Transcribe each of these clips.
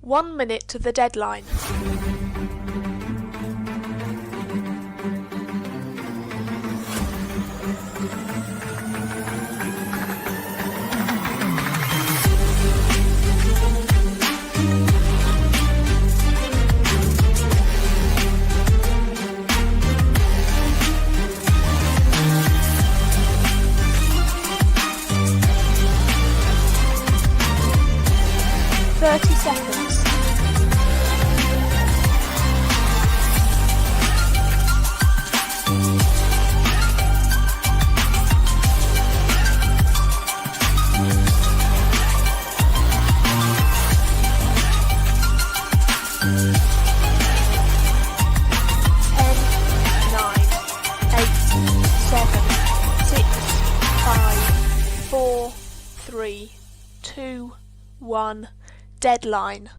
1 minute to the deadline. Seconds. 10, 9, 8, 7, 6, 5, 4, 3, 2, 1. Deadline.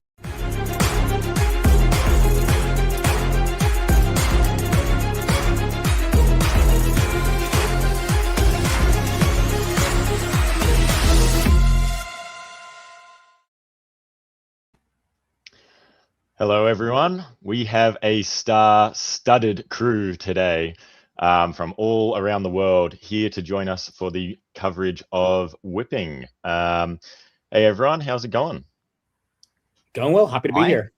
Hello, everyone. We have a star-studded crew today from all around the world here to join us for the coverage of whipping. Hey, everyone, how's it going? Going well. Happy to be here.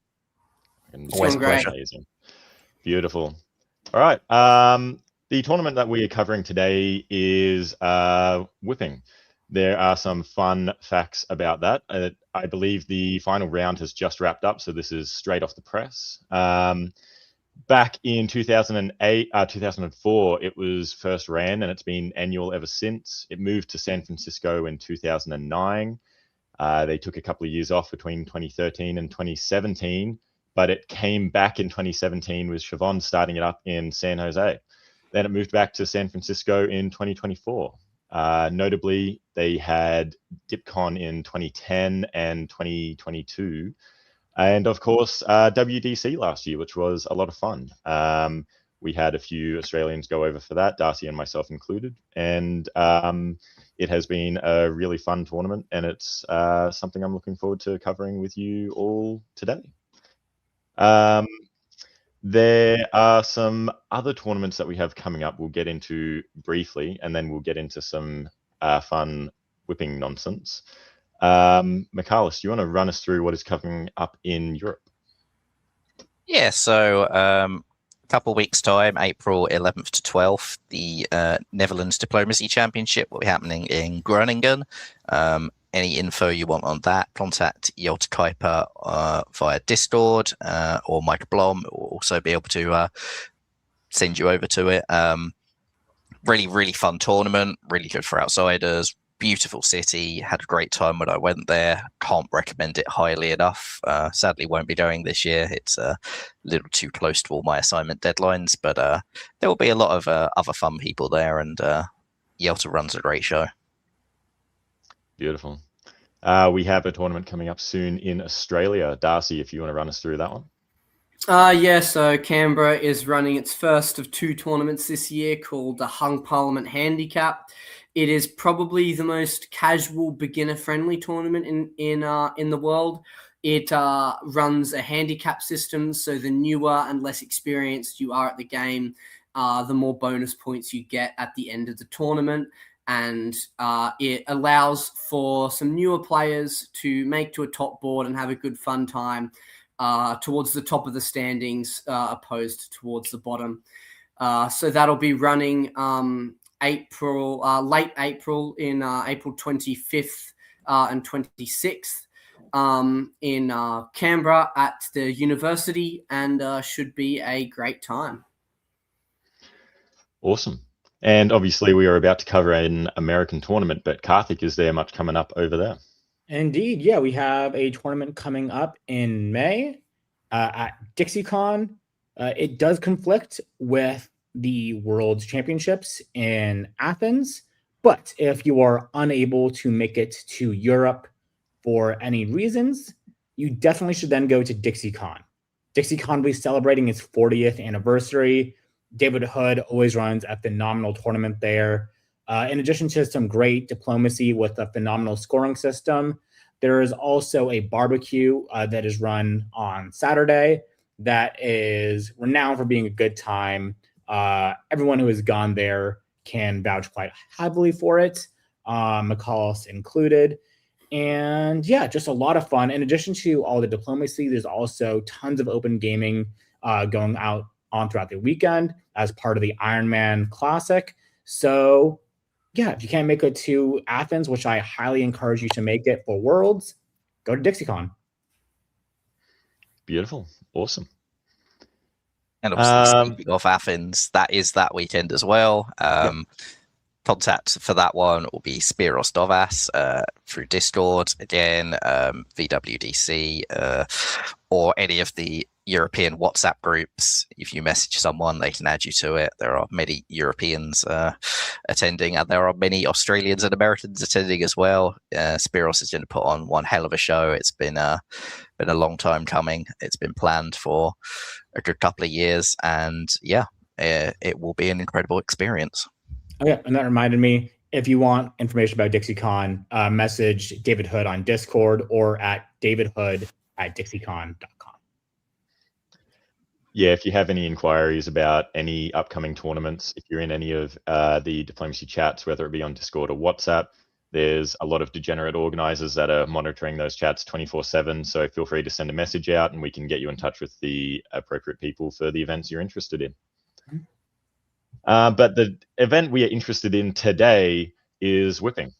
Always a pleasure. Amazing. Beautiful. All right. The tournament that we are covering today is whipping. There are some fun facts about that. I believe the final round has just wrapped up, so this is straight off the press. Back in 2004, it was first ran, and it's been annual ever since. It moved to San Francisco in 2009. They took a couple of years off between 2013 and 2017, but it came back in 2017 with Siobhan starting it up in San Jose. Then it moved back to San Francisco in 2024. Notably, they had DipCon in 2010 and 2022. And of course, WDC last year, which was a lot of fun. We had a few Australians go over for that, Darcy and myself included. And it has been a really fun tournament, and it's something I'm looking forward to covering with you all today. There are some other tournaments that we have coming up we'll get into briefly, and then we'll get into some fun whipping nonsense. Michalis, do you want to run us through what is coming up in Europe? Yeah, so a couple of weeks' time, April 11th to 12th, the Netherlands Diplomacy Championship will be happening in Groningen. Any info you want on that, contact Jelte Kuiper via Discord, or Mike Blom will also be able to send you over to it. Really, really fun tournament, really good for outsiders. Beautiful city, had a great time when I went there. Can't recommend it highly enough. Sadly, won't be going this year. It's a little too close to all my assignment deadlines, but there will be a lot of other fun people there, and Jelte runs a great show. Beautiful. We have a tournament coming up soon in Australia. Darcy, if you want to run us through that one. Yeah, so Canberra is running its first of two tournaments this year called the Hung Parliament Handicap. It is probably the most casual, beginner-friendly tournament in the world. It runs a handicap system, so the newer and less experienced you are at the game, the more bonus points you get at the end of the tournament. And it allows for some newer players to make to a top board and have a good fun time towards the top of the standings, opposed towards the bottom. So that'll be running late April in April 25th and 26th in Canberra at the university, and should be a great time. Awesome. And obviously we are about to cover an American tournament, but Karthik, is there much coming up over there? Indeed, yeah. We have a tournament coming up in May at DixieCon. It does conflict with the World Championships in Athens, but if you are unable to make it to Europe for any reasons, you definitely should then go to DixieCon. DixieCon will be celebrating its 40th anniversary. David Hood always runs a phenomenal tournament there. In addition to some great diplomacy with a phenomenal scoring system, There is also a barbecue that is run on Saturday that is renowned for being a good time. Everyone who has gone there can vouch quite heavily for it, McCallus included. And yeah, just a lot of fun. In addition to all the diplomacy, there's also tons of open gaming going out on throughout the weekend as part of the Ironman Classic. So yeah, if you can't make it to Athens, which I highly encourage you to make it for Worlds, go to DixieCon. Beautiful. Awesome. And obviously, speaking of Athens, that is that weekend as well. Contact for that one will be Spiros Dovas through Discord, again, VWDC, or any of the European WhatsApp groups. If you message someone, they can add you to it. There are many Europeans attending, and there are many Australians and Americans attending as well. Spiros is going to put on one hell of a show. It's been a long time coming. It's been planned for a good couple of years, and yeah, it will be an incredible experience. Oh yeah, and that reminded me, if you want information about DixieCon, message David Hood on Discord or at davidhood@dixiecon.com. Yeah, if you have any inquiries about any upcoming tournaments, if you're in any of the diplomacy chats, whether it be on Discord or WhatsApp, there's a lot of degenerate organizers that are monitoring those chats 24/7. So feel free to send a message out and we can get you in touch with the appropriate people for the events you're interested in. But the event we are interested in today is Whipping.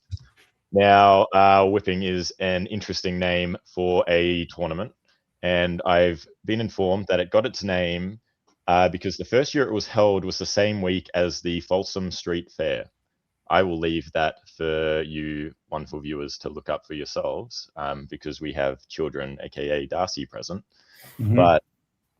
Now, Whipping is an interesting name for a tournament, and I've been informed that it got its name because the first year it was held was the same week as the Folsom Street Fair. I will leave that for you wonderful viewers to look up for yourselves because we have children, aka Darcy, present. But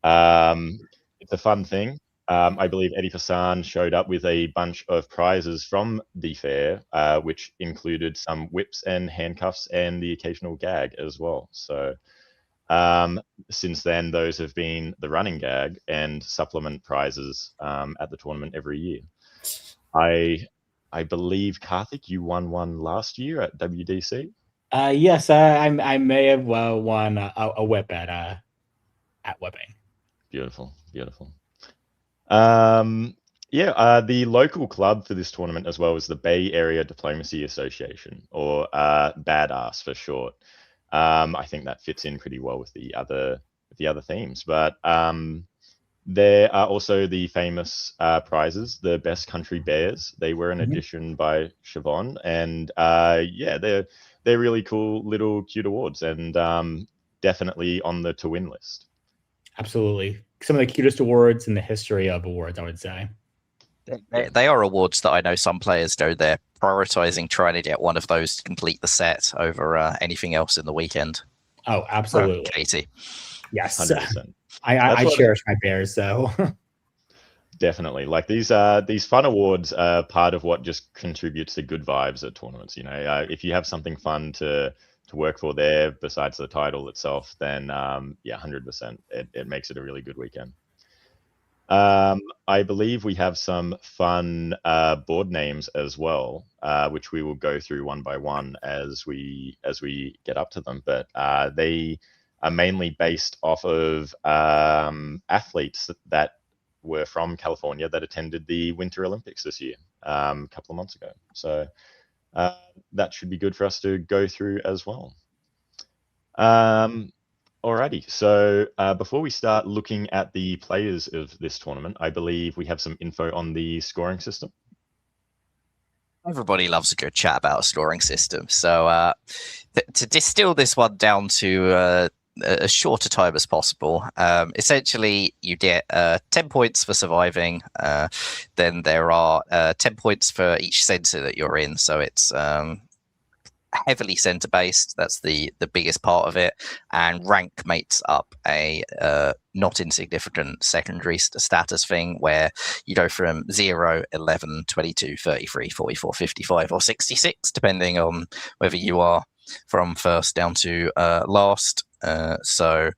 it's a fun thing. I believe Eddie Fassan showed up with a bunch of prizes from the fair, which included some whips and handcuffs and the occasional gag as well. So since then, those have been the running gag and supplement prizes at the tournament every year. I believe, Karthik, you won one last year at WDC? Yes, I may have won a whip at Whipping. Beautiful, beautiful. The local club for this tournament as well is the Bay Area Diplomacy Association, or BADASS for short. I think that fits in pretty well with the other themes. But there are also the famous prizes, the Best Country Bears. They were an addition by Siobhan, and they're really cool little cute awards, and definitely on the to win list. Absolutely. Some of the cutest awards in the history of awards, I would say. They are awards that I know some players go there prioritizing trying to get one of those to complete the set over anything else in the weekend. Oh, absolutely. Katie. Yes. 100%. I cherish my bears, so. Definitely. Like these fun awards are part of what just contributes to good vibes at tournaments. You know, if you have something fun to work for there besides the title itself, then 100%. It makes it a really good weekend. I believe we have some fun board names as well, which we will go through one by one as we get up to them. But they are mainly based off of athletes that were from California that attended the Winter Olympics this year, a couple of months ago. So that should be good for us to go through as well. Alrighty, so before we start looking at the players of this tournament, I believe we have some info on the scoring system. Everybody loves a good chat about a scoring system. So to distill this one down to as short a time as possible, essentially you get 10 points for surviving. Then there are 10 points for each center that you're in. So it's heavily center based. That's the biggest part of it, and rank makes up a not insignificant secondary status thing where you go from 0, 11, 22, 33, 44, 55 or 66 depending on whether you are from first down to last. So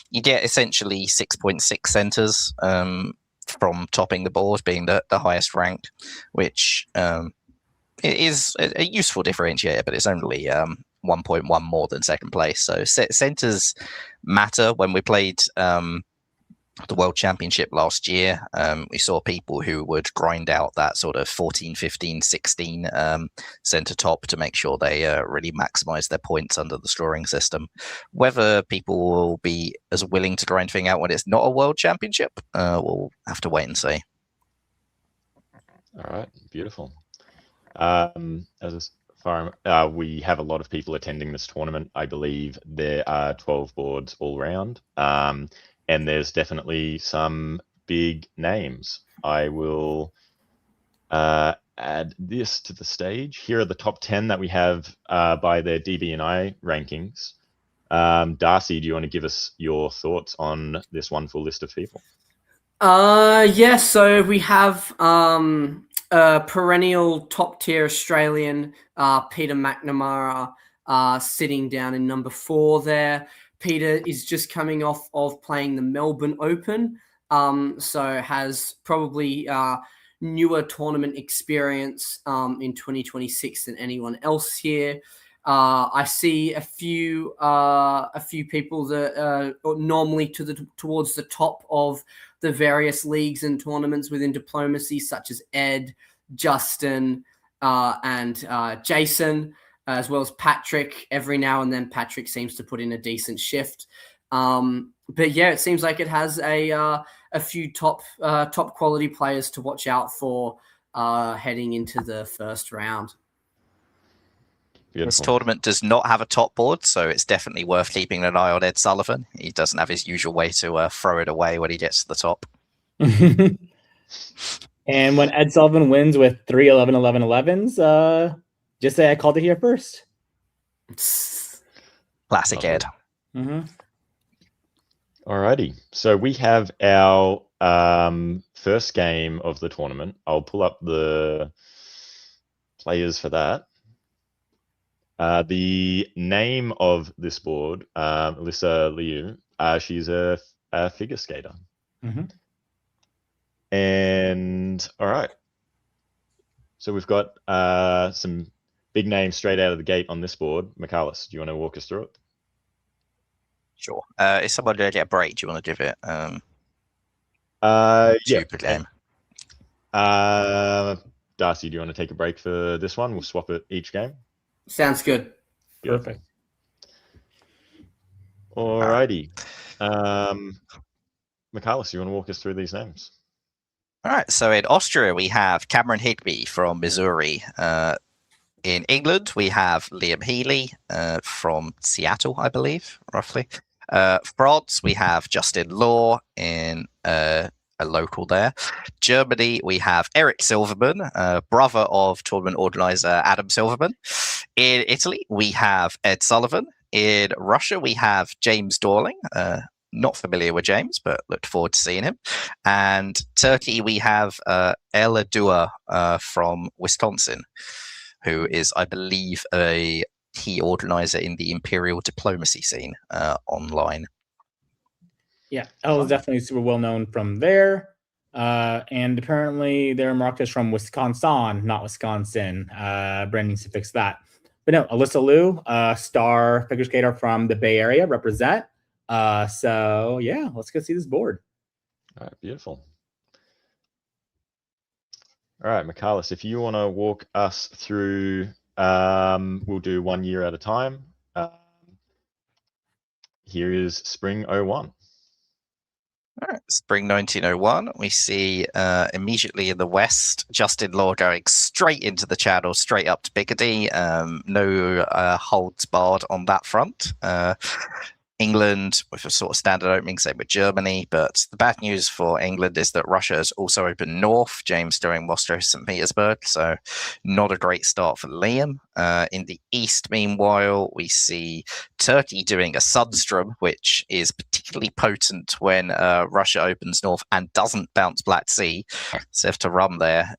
you get essentially 6.6 centers from topping the board being the highest rank, which it is a useful differentiator, but it's only 1.1 more than second place. So centers matter. When we played the World Championship last year, we saw people who would grind out that sort of 14, 15, 16 center top to make sure they really maximize their points under the scoring system. Whether people will be as willing to grind thing out when it's not a World Championship, we'll have to wait and see. All right, beautiful. As far we have a lot of people attending this tournament. I believe there are 12 boards all round. And there's definitely some big names. I will add this to the stage. Here are the top 10 that we have by their DB&I rankings. Darcy, do you want to give us your thoughts on this wonderful list of people? Yes. So we have a perennial top tier Australian, Peter McNamara, sitting down in number 4 there. Peter is just coming off of playing the Melbourne Open, so has probably newer tournament experience in 2026 than anyone else here. I see a few people that are normally towards the top of the various leagues and tournaments within diplomacy, such as Ed, Justin, and Jason, as well as Patrick. Every now and then, Patrick seems to put in a decent shift. But yeah, it seems like it has a few top quality players to watch out for heading into the first round. Beautiful. This tournament does not have a top board, so it's definitely worth keeping an eye on Ed Sullivan. He doesn't have his usual way to throw it away when he gets to the top. And when Ed Sullivan wins with 3 11-11-11s, just say I called it here first. Classic Ed. Mm-hmm. Alrighty, so we have our first game of the tournament. I'll pull up the players for that. The name of this board, Alyssa Liu, she's a figure skater. Mm-hmm. And all right, so we've got some big names straight out of the gate on this board. Michaelis, do you want to walk us through it? Sure. Is someone going to get a break? Do you want to give it? Yeah. Stupid game. Darcy, do you want to take a break for this one? We'll swap it each game. Sounds good. Perfect. Alrighty. Michaelis, you want to walk us through these names? All right. So in Austria, we have Cameron Higby from Missouri. In England, we have Liam Healy from Seattle, I believe, roughly. France, we have Justin Law in a local there. Germany, we have Eric Silverman, brother of tournament organizer Adam Silverman. In Italy, we have Ed Sullivan. In Russia, we have James Dorling. Not familiar with James, but looked forward to seeing him. And Turkey, we have Ella Dua from Wisconsin, who is, I believe, a key organizer in the imperial diplomacy scene online. Yeah, Ella's definitely super well known from there. And apparently their market is from Wisconsin, not Wisconsin. Brandon needs to fix that. But no, Alyssa Liu, star figure skater from the Bay Area, represent. So yeah, let's go see this board. All right, beautiful. All right, Michaelis, if you want to walk us through, we'll do 1 year at a time. Here is Spring 01. All right, Spring 1901, we see immediately in the west, Justin Law going straight into the channel, straight up to Picardy. No holds barred on that front. England with a sort of standard opening, same with Germany. But the bad news for England is that Russia has also opened north, James doing Moscow, St. Petersburg. So not a great start for Liam. In the east, meanwhile, we see Turkey doing a Sundstrom, which is particularly potent when Russia opens north and doesn't bounce Black Sea. So have to run there.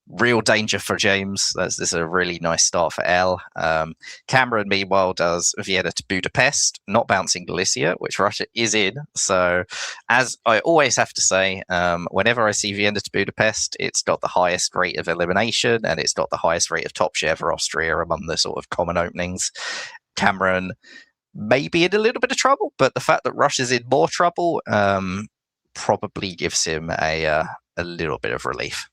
real danger for James. This is a really nice start for L. Cameron, meanwhile, does Vienna to Budapest, not bouncing Galicia, which Russia is in. So, as I always have to say, whenever I see Vienna to Budapest, it's got the highest rate of elimination and it's got the highest rate of top share for Austria among the sort of common openings. Cameron may be in a little bit of trouble, but the fact that Russia's in more trouble probably gives him a little bit of relief.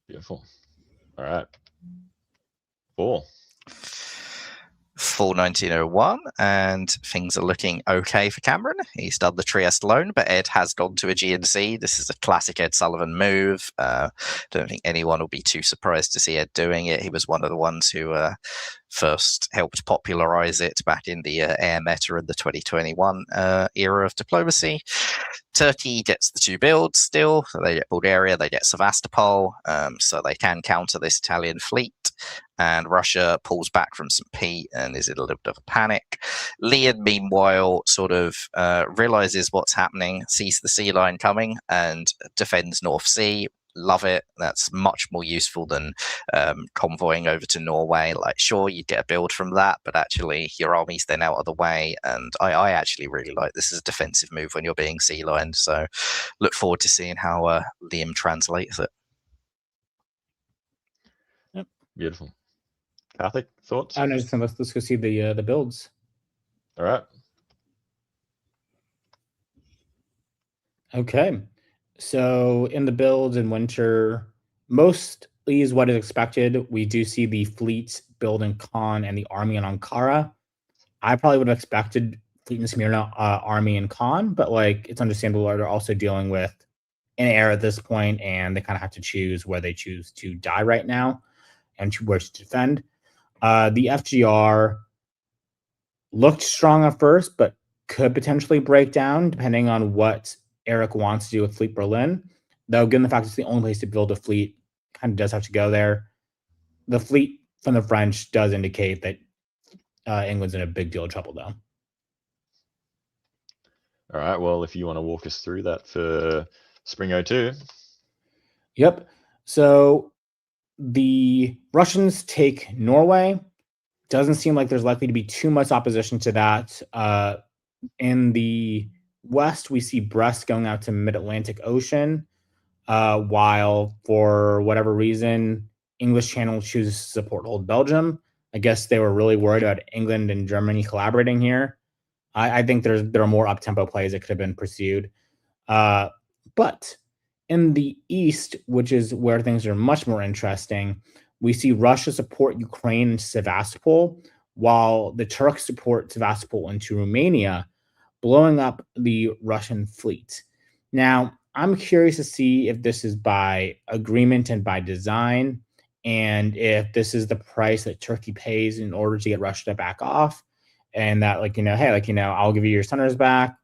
Beautiful. All right. Cool. Full 1901, and things are looking okay for Cameron. He's done the Trieste loan, but Ed has gone to a GNC. This is a classic Ed Sullivan move. Don't think anyone will be too surprised to see Ed doing it. He was one of the ones who first helped popularize it back in the air meta in the 2021 era of diplomacy. Turkey gets the 2 builds still. So they get Bulgaria, they get Sevastopol, so they can counter this Italian fleet. And Russia pulls back from St. Pete and is in a little bit of a panic. Leon, meanwhile, sort of realizes what's happening, sees the sea line coming, and defends North Sea. Love it. That's much more useful than convoying over to Norway. Like, sure, you'd get a build from that, but actually your army's then out of the way. And I actually really like this as a defensive move when you're being sea lined. So look forward to seeing how Liam translates it. Yep. Beautiful. Karthik, thoughts? I'm just let's go see the builds. All right. Okay. So in the builds in winter, mostly is what is expected. We do see the fleet build in Khan and the army in Ankara. I probably would have expected fleet in Smyrna, army in Khan, but like it's understandable they're also dealing with an air at this point, and they kind of have to choose where they choose to die right now and where to defend. The FGR looked strong at first, but could potentially break down depending on what Eric wants to do with Fleet Berlin. Though, given the fact it's the only place to build a fleet, kind of does have to go there. The fleet from the French does indicate that England's in a big deal of trouble, though. All right. Well, if you want to walk us through that for Spring 02. Yep. So the Russians take Norway. Doesn't seem like there's likely to be too much opposition to that. In the west, we see Brest going out to Mid-Atlantic Ocean, while for whatever reason, English Channel chooses to support Old Belgium. I guess they were really worried about England and Germany collaborating here. I think there are more up-tempo plays that could have been pursued. But in the east, which is where things are much more interesting, we see Russia support Ukraine and Sevastopol, while the Turks support Sevastopol into Romania, blowing up the Russian fleet. Now, I'm curious to see if this is by agreement and by design, and if this is the price that Turkey pays in order to get Russia to back off, and that, hey, I'll give you your centers back.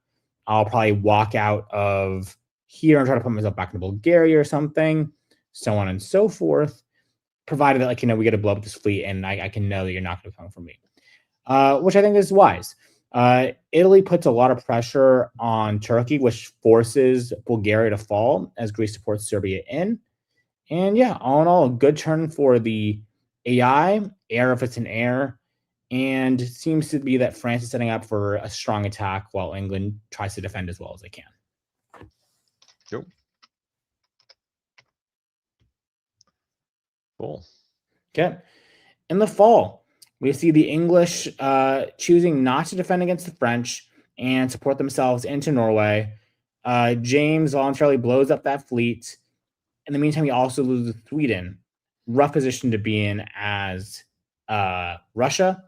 I'll probably walk out of here and try to put myself back in Bulgaria or something, so on and so forth, provided that, we get to blow up this fleet and I can know that you're not going to come for me, which I think is wise. Italy puts a lot of pressure on Turkey, which forces Bulgaria to fall as Greece supports Serbia in. And yeah, all in all, a good turn for the AI, air if it's an air. And it seems to be that France is setting up for a strong attack while England tries to defend as well as they can. Cool. Cool. Okay. In the fall, we see the English choosing not to defend against the French and support themselves into Norway. James voluntarily blows up that fleet. In the meantime, he also loses Sweden. Rough position to be in as Russia.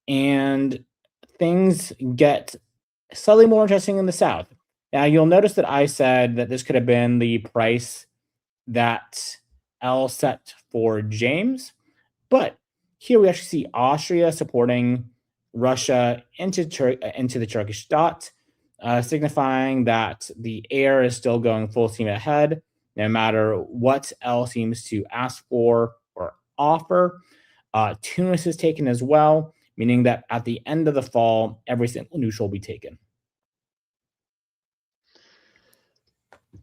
And things get slightly more interesting in the south. Now, you'll notice that I said that this could have been the price that L set for James. But here we actually see Austria supporting Russia into the Turkish dot, signifying that the air is still going full steam ahead, no matter what L seems to ask for or offer. Tunis is taken as well, meaning that at the end of the fall, every single neutral will be taken.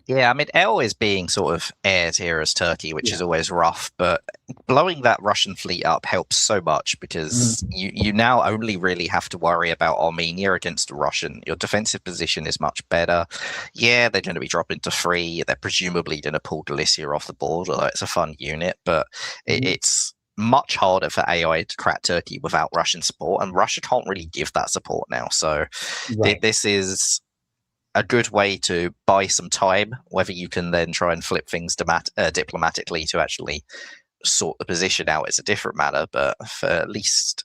Yeah, I mean, L is being sort of aired here as Turkey, which is Yeah. always rough, but blowing that Russian fleet up helps so much because you now only really have to worry about Armenia against the Russian. Your defensive position is much better. Yeah, they're going to be dropping to 3. They're presumably going to pull Galicia off the board, although it's a fun unit, but it's much harder for AI to crack Turkey without Russian support, and Russia can't really give that support now. So Right. this is a good way to buy some time. Whether you can then try and flip things diplomatically to actually sort the position out is a different matter. But for at least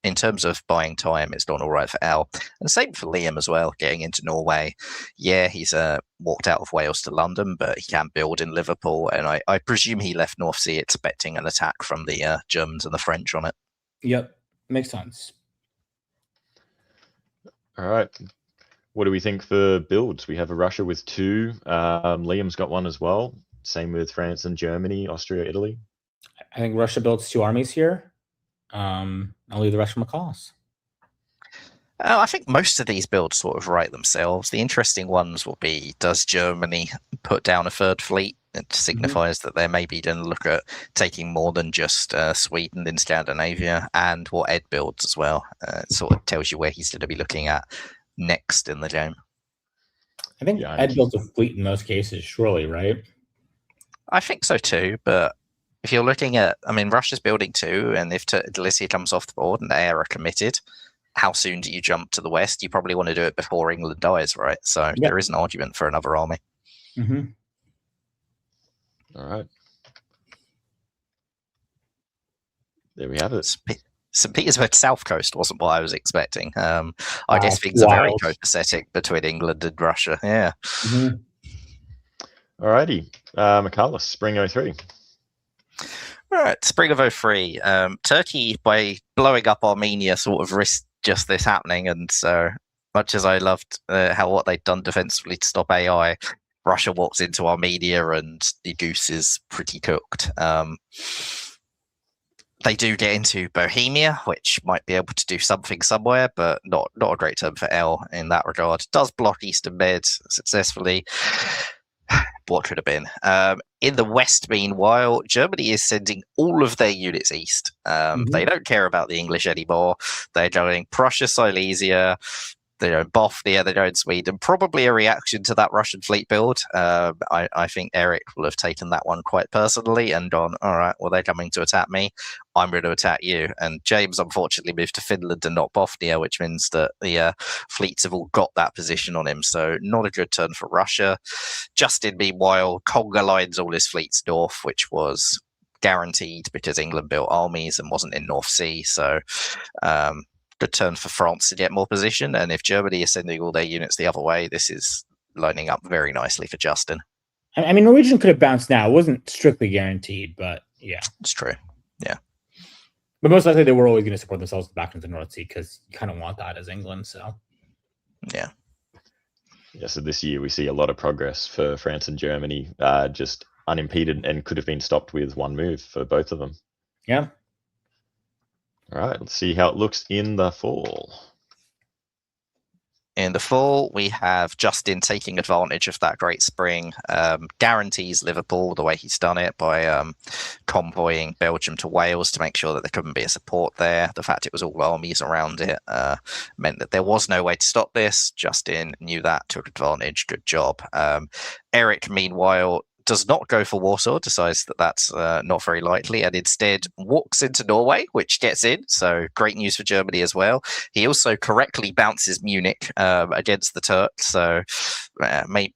in terms of buying time, it's done all right for L. And same for Liam as well, getting into Norway. Yeah, he's walked out of Wales to London, but he can build in Liverpool. And I presume he left North Sea expecting an attack from the Germans and the French on it. Yep. Makes sense. All right. What do we think for builds? We have a Russia with 2. Liam's got 1 as well. Same with France and Germany, Austria, Italy. I think Russia builds 2 armies here. I'll leave the rest for McCallus. I think most of these builds sort of write themselves. The interesting ones will be, does Germany put down a 3rd fleet? It signifies that they're maybe going to look at taking more than just Sweden in Scandinavia, and what Ed builds as well. It sort of tells you where he's going to be looking at next in the game. I think Ed builds a fleet in most cases, surely, right? I think so too, but if you're looking at, I mean, Russia's building 2, and if Galicia comes off the board and they are committed, how soon do you jump to the west? You probably want to do it before England dies, right? So there is an argument for another army. All right. There we have it. St. Petersburg South Coast wasn't what I was expecting. I guess things are very copacetic between England and Russia. Yeah. All righty. McCallus, Spring 03. All right, Spring of 03. Turkey, by blowing up Armenia, sort of risked just this happening. And so much as I loved what they'd done defensively to stop AI, Russia walks into Armenia and the goose is pretty cooked. They do get into Bohemia, which might be able to do something somewhere, but not a great term for L in that regard. Does block Eastern Med successfully. What could have been. In the West, meanwhile, Germany is sending all of their units east. They don't care about the English anymore. They're going Prussia, Silesia, they're going Bothnia, they're going Sweden. Probably a reaction to that Russian fleet build. I think Eric will have taken that one quite personally and gone, all right, well, they're coming to attack me. I'm going to attack you. And James, unfortunately, moved to Finland and not Bothnia, which means that the fleets have all got that position on him. So not a good turn for Russia. Justin, meanwhile, conga lines all his fleets north, which was guaranteed because England built armies and wasn't in North Sea. So good turn for France to get more position. And if Germany is sending all their units the other way, this is lining up very nicely for Justin. I mean, Norwegian could have bounced now. It wasn't strictly guaranteed, but yeah. It's true. Yeah. But most likely they were always going to support themselves back into the North Sea because you kind of want that as England. So, yeah. Yeah, so this year we see a lot of progress for France and Germany, just unimpeded, and could have been stopped with one move for both of them. Yeah. All right, let's see how it looks in the fall. In the fall, we have Justin taking advantage of that great spring. Guarantees Liverpool the way he's done it by convoying Belgium to Wales to make sure that there couldn't be a support there. The fact it was all armies around it meant that there was no way to stop this. Justin knew that, took advantage. Good job. Eric, meanwhile, does not go for Warsaw, decides that that's not very likely, and instead walks into Norway, which gets in. So great news for Germany as well. He also correctly bounces Munich against the Turks. So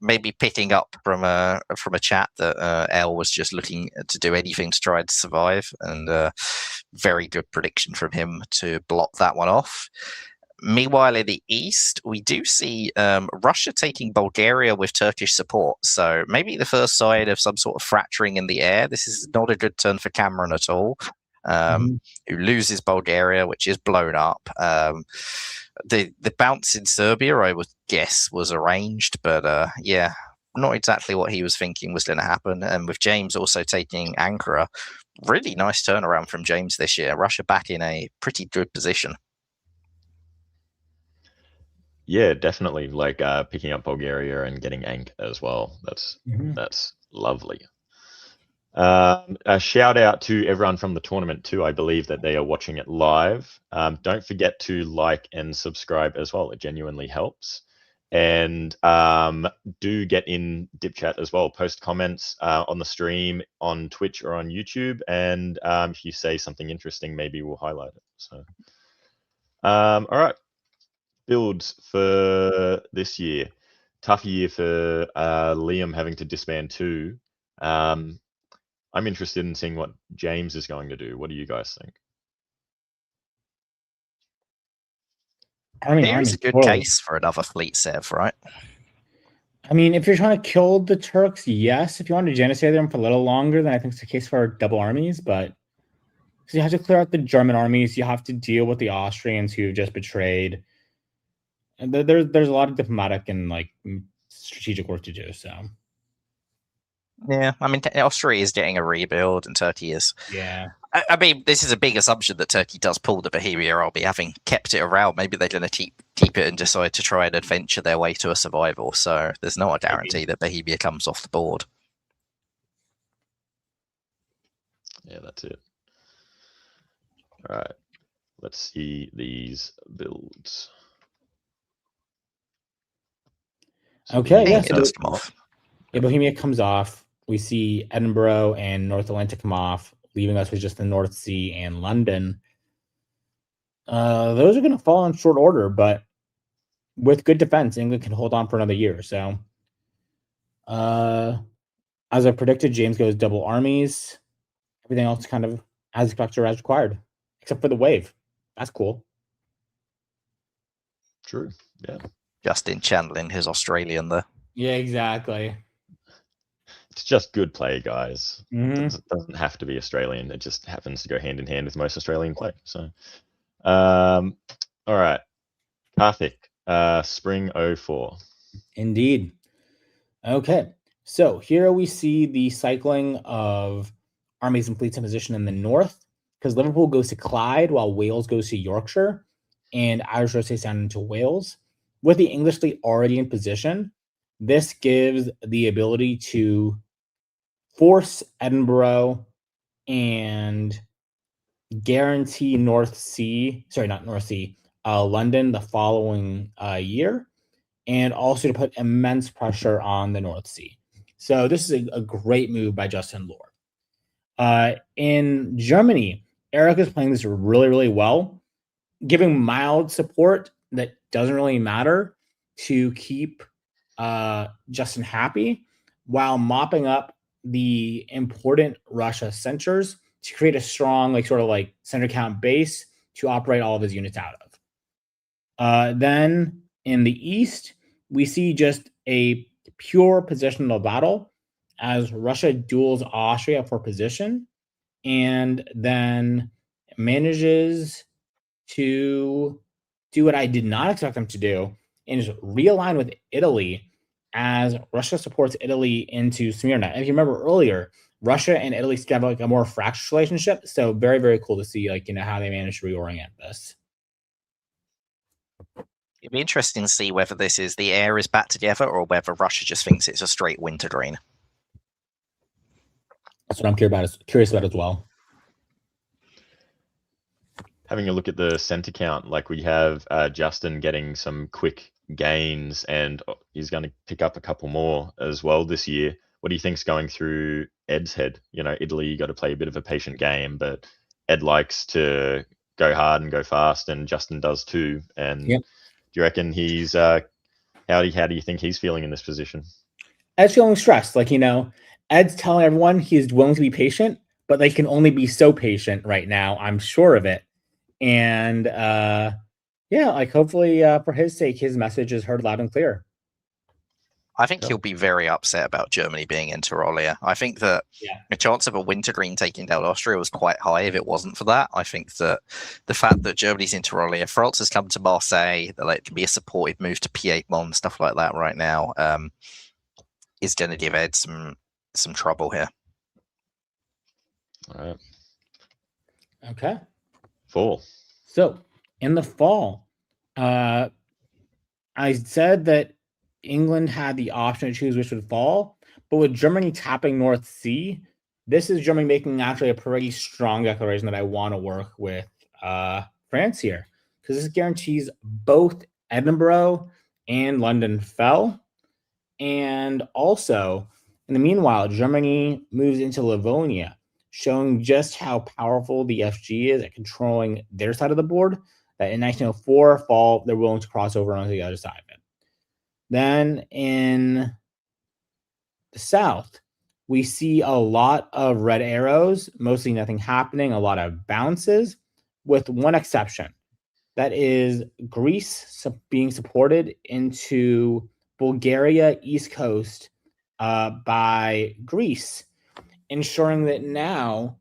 maybe picking up from a chat that L was just looking to do anything to try and survive, and very good prediction from him to block that one off. Meanwhile, in the east, we do see Russia taking Bulgaria with Turkish support. So maybe the first sign of some sort of fracturing in the air. This is not a good turn for Cameron at all, who loses Bulgaria, which is blown up. The bounce in Serbia, I would guess, was arranged, but yeah, not exactly what he was thinking was going to happen. And with James also taking Ankara, really nice turnaround from James this year. Russia back in a pretty good position. Yeah, definitely. Like picking up Bulgaria and getting Ank as well. That's lovely. A shout out to everyone from the tournament too. I believe that they are watching it live. Don't forget to like and subscribe as well. It genuinely helps. And do get in Dip Chat as well. Post comments on the stream on Twitch or on YouTube. And if you say something interesting, maybe we'll highlight it. So, all right. Builds for this year. Tough year for Liam having to disband too. I'm interested in seeing what James is going to do. What do you guys think? I mean, There is a good case for another fleet sev, right? I mean, if you're trying to kill the Turks, yes. If you want to genocide them for a little longer, then I think it's the case for double armies. But so you have to clear out the German armies. You have to deal with the Austrians who just betrayed. And there's a lot of diplomatic and like strategic work to do. So yeah, I mean, Austria is getting a rebuild, and Turkey is. Yeah. I mean, this is a big assumption that Turkey does pull the Bohemia army, having kept it around. Maybe they're going to keep it and decide to try and adventure their way to a survival. So there's not a guarantee that Bohemia comes off the board. Yeah, that's it. All right, let's see these builds. So Okay, yeah, Bohemia so does come off. Yeah, Bohemia comes off. We see Edinburgh and North Atlantic come off, leaving us with just the North Sea and London. Those are going to fall in short order, but with good defense, England can hold on for another year. So, as I predicted, James goes double armies. Everything else kind of as expected or as required, except for the wave. That's cool. True. Yeah. Justin channeling his Australian there. Yeah, exactly. It's just good play, guys. Mhm. It doesn't have to be Australian. It just happens to go hand in hand with most Australian play. So, all right. Karthik, spring 04. Indeed. Okay. So here we see the cycling of armies and fleets in position in the north, because Liverpool goes to Clyde while Wales goes to Yorkshire, and Irish rotates down into Wales. With the English fleet already in position, this gives the ability to force Edinburgh and guarantee London the following year, and also to put immense pressure on the North Sea. So this is a great move by Justin Lohr. In Germany, Eric is playing this really, really well, giving mild support that doesn't really matter to keep Justin happy, while mopping up the important Russia centers to create a strong, center count base to operate all of his units out of. Then in the east, we see just a pure positional battle as Russia duels Austria for position, and then manages to do what I did not expect them to do, and just realign with Italy as Russia supports Italy into Smyrna. If you remember earlier, Russia and Italy have like a more fractious relationship. So very, very cool to see how they managed to reorient this. It'd be interesting to see whether this is the air is back together or whether Russia just thinks it's a straight wintergreen. That's what I'm curious about as well. Having a look at the center count, like we have Justin getting some quick gains, and he's going to pick up a couple more as well this year. What do you think's going through Ed's head? Italy, you got to play a bit of a patient game, but Ed likes to go hard and go fast, and Justin does too. And Yep. Do you reckon he's how do you think he's feeling in this position? Ed's feeling stressed. Ed's telling everyone he's willing to be patient, but they can only be so patient right now. I'm sure of it. And hopefully for his sake, his message is heard loud and clear. I think he'll be very upset about Germany being in Tyrolia. I think that the chance of a wintergreen taking down Austria was quite high if it wasn't for that. I think that the fact that Germany's in Tyrolia, France has come to Marseille, that it can be a supportive move to Piedmont, stuff like that right now, is going to give Ed some trouble here. All right. Okay. Fall. So in the fall, I said that England had the option to choose which would fall, but with Germany tapping North Sea, this is Germany making actually a pretty strong declaration that I want to work with France here, because this guarantees both Edinburgh and London fell. And also, in the meanwhile, Germany moves into Livonia, showing just how powerful the FG is at controlling their side of the board, that in 1904 fall, they're willing to cross over onto the other side of it. Then in the south, we see a lot of red arrows, mostly nothing happening, a lot of bounces, with one exception. That is Greece being supported into Bulgaria east coast by Greece, ensuring that now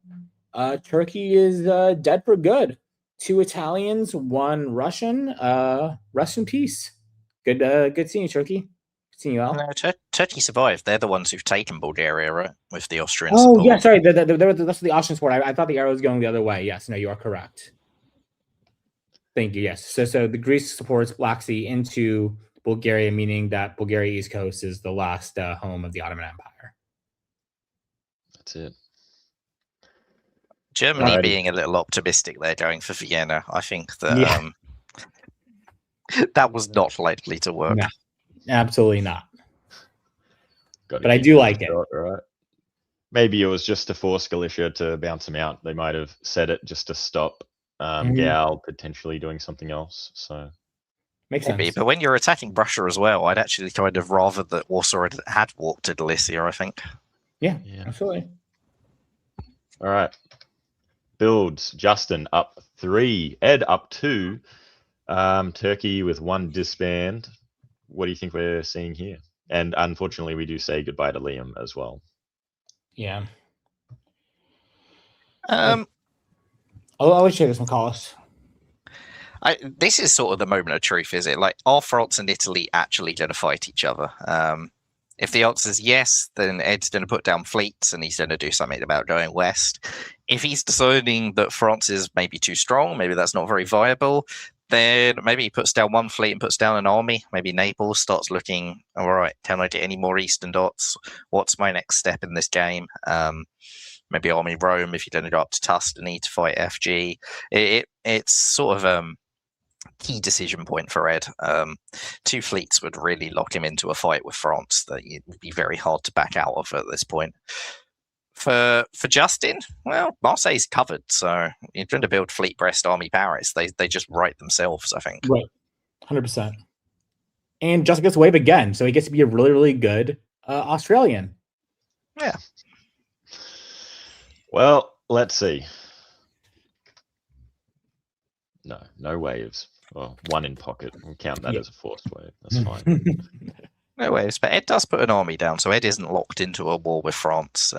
Turkey is dead for good. 2 Italians, 1 Russian. Rest in peace. Good seeing you, Turkey. Good seeing you, Al. No, Turkey survived. They're the ones who've taken Bulgaria, right? With the Austrian Oh, support. yeah, sorry. That's the Austrian support. I thought the arrow was going the other way. Yes, no, you are correct. Thank you. Yes. So the Greece supports Black Sea into Bulgaria, meaning that Bulgaria East Coast is the last home of the Ottoman Empire. That's it. Germany Alrighty. being a little optimistic, they're going for Vienna. I think that that was not likely to work. No, absolutely not. Gotta But I keep do it like it. short, right? Maybe it was just to force Galicia to bounce him out. They might have said it just to stop Gal potentially doing something else. So Makes Maybe, sense. but when you're attacking Russia as well, I'd actually kind of rather that Warsaw had walked to Galicia, I think. Yeah, yeah. absolutely. All right. Builds. Justin up 3. Ed up 2. Turkey with 1 disband. What do you think we're seeing here? And unfortunately, we do say goodbye to Liam as well. Yeah. Um, I'll let you take this one, Collis. this is sort of the moment of truth, is it? Like, are France and Italy actually going to fight each other? If the answer is yes, then Ed's going to put down fleets and he's going to do something about going west. If he's deciding that France is maybe too strong, maybe that's not very viable, then maybe he puts down 1 fleet and puts down an army. Maybe Naples starts looking, all right, can I get any more eastern dots? What's my next step in this game? Maybe Army Rome if you're going to go up to Tuscany to fight FG. It's sort of key decision point for Ed. 2 fleets would really lock him into a fight with France that it would be very hard to back out of at this point. For Justin, well, Marseille's covered, so you're going to build Fleet Brest, Army Paris. They just write themselves, I think. Right. 100%. And Justin gets to wave again, so he gets to be a really, really good Australian. Yeah. Well, let's see. No waves. Well, 1 in pocket. We'll count that as a forced wave. That's fine. No waves, but Ed does put an army down, so Ed isn't locked into a war with France.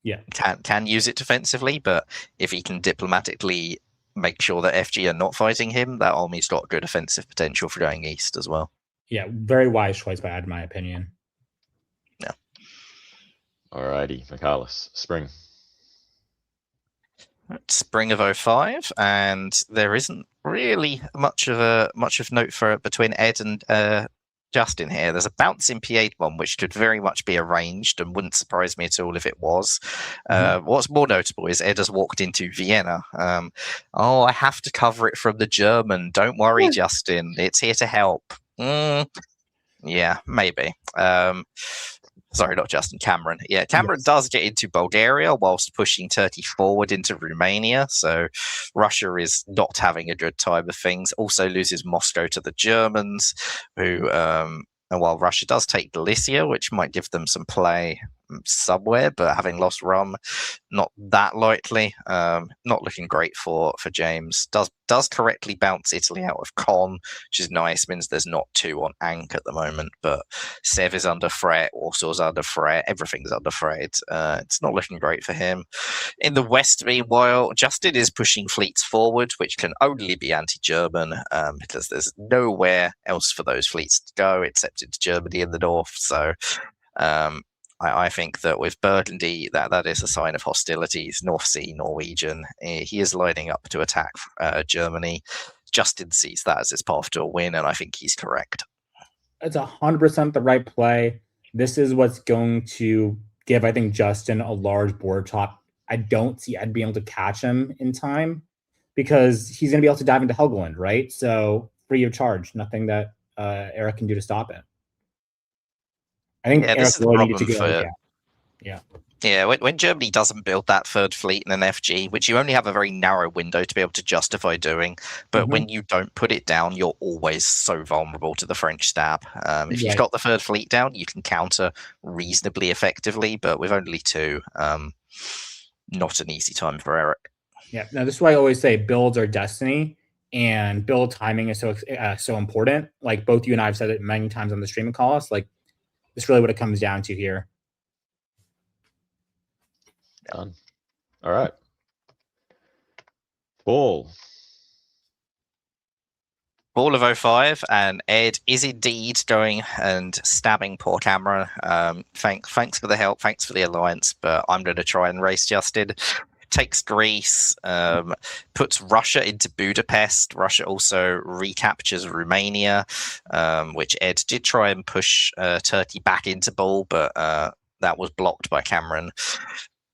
Yeah. Can use it defensively, but if he can diplomatically make sure that FG are not fighting him, that army's got good offensive potential for going east as well. Yeah, very wise choice by Ed, in my opinion. Yeah. Alrighty, Michaelis, spring. Spring of 05, and there isn't really much of note for between Ed and Justin here. There's a bounce in P8 one, which could very much be arranged and wouldn't surprise me at all if it was. What's more notable is Ed has walked into Vienna. I have to cover it from the German. Don't worry, Justin. It's here to help. Yeah, maybe. Sorry, not Justin, Cameron. Yeah, Cameron does get into Bulgaria whilst pushing Turkey forward into Romania. So Russia is not having a good time of things. Also loses Moscow to the Germans, who, and while Russia does take Galicia, which might give them some play somewhere, but having lost Rum, not that likely. Not looking great for James. Does correctly bounce Italy out of Con, which is nice. Means there's not 2 on Ankh at the moment, but Sev is under threat, Warsaw's under threat, everything's under threat. It's not looking great for him. In the west, meanwhile, Justin is pushing fleets forward, which can only be anti-German, because there's nowhere else for those fleets to go except into Germany in the north. So I think that with Burgundy, that is a sign of hostilities. North Sea, Norwegian. He is lining up to attack Germany. Justin sees that as his path to a win, and I think he's correct. it's 100% the right play. This is what's going to give, I think, Justin a large board top. I don't see Ed being able to catch him in time because he's going to be able to dive into Helgoland, right? So free of charge, nothing that Eric can do to stop it. I think Yeah, Eric this is the really needed to problem go. for. Yeah. Yeah, when Germany doesn't build that third fleet in an FG, which you only have a very narrow window to be able to justify doing, but when you don't put it down, you're always so vulnerable to the French stab. If you've Right. got the third fleet down, you can counter reasonably effectively, but with only two, not an easy time for Eric. Yeah. Now, this is why I always say builds are destiny, and build timing is so important. Like both you and I have said it many times on the streaming calls. Like, it's really what it comes down to here. Done. All right. Ball. Ball of 05, and Ed is indeed going and stabbing poor Cameron. Thanks for the help, thanks for the alliance, but I'm going to try and race Justin. Takes Greece, puts Russia into Budapest. Russia also recaptures Romania, which Ed did try and push Turkey back into Ball, but that was blocked by Cameron.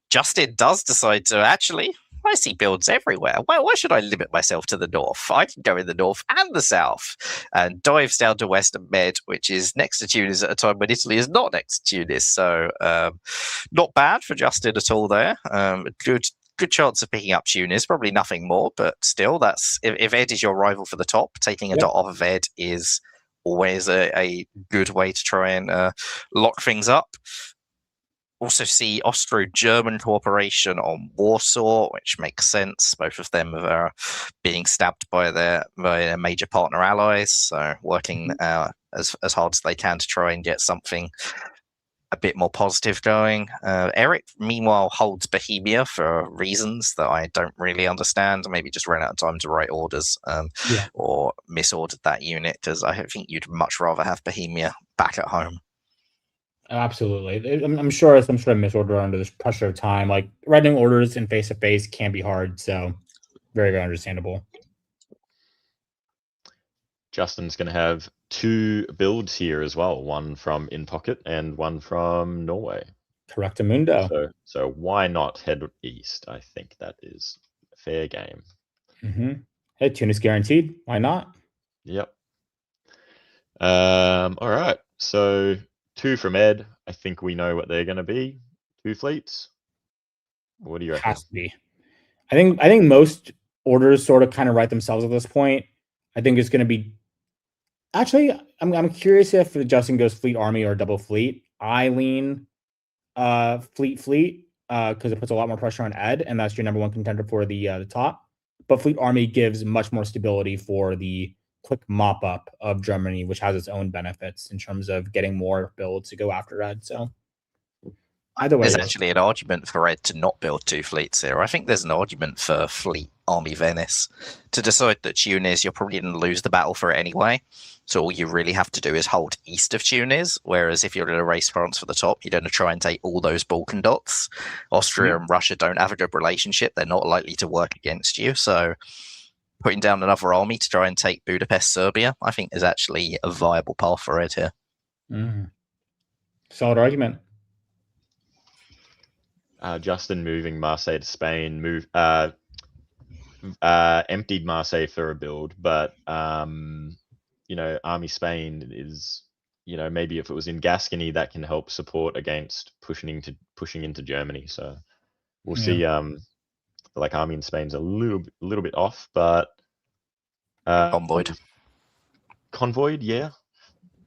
Justin does decide to actually, I see builds everywhere. Why should I limit myself to the north? I can go in the north and the south, and dives down to Western Med, which is next to Tunis at a time when Italy is not next to Tunis. So not bad for Justin at all there. Good chance of picking up Tunis, probably nothing more, but still, that's if Ed is your rival for the top, taking a dot off of Ed is always a good way to try and lock things up. Also see Austro-German cooperation on Warsaw, which makes sense. Both of them are being stabbed by their major partner allies, so working as hard as they can to try and get something a bit more positive going. Eric, meanwhile, holds Bohemia for reasons that I don't really understand. Maybe just ran out of time to write orders or misordered that unit, because I think you'd much rather have Bohemia back at home. Absolutely. I'm sure some sort of misorder under this pressure of time. Like writing orders in face-to-face can be hard, so very, very understandable. Justin's going to have two builds here as well, one from In Pocket and one from Norway. Correctamundo. So why not head east? I think that is a fair game. Hey, Tunis guaranteed. Why not? Yep. All right. So 2 from Ed. I think we know what they're going to be. 2 fleets. What do you reckon? Has to be. I think most orders sort of kind of write themselves at this point. I think it's going to be. Actually, I'm curious if Justin goes fleet army or double fleet. I lean fleet because it puts a lot more pressure on Ed, and that's your number one contender for the top. But fleet army gives much more stability for the quick mop up of Germany, which has its own benefits in terms of getting more builds to go after Ed. So either way, there's actually an argument for Ed to not build 2 fleets here. I think there's an argument for fleet army Venice to decide that Tunis, you're probably going to lose the battle for it anyway. So all you really have to do is hold east of Tunis. Whereas if you're going to race France for the top, you're going to try and take all those Balkan dots. Austria and Russia don't have a good relationship. They're not likely to work against you. So putting down another army to try and take Budapest, Serbia, I think is actually a viable path for Ed here. Solid argument. Justin moving Marseille to Spain, emptied Marseille for a build, but Army Spain is, maybe if it was in Gascony, that can help support against pushing into Germany. So we'll see. Like Army in Spain's a little bit off, but convoyed, yeah.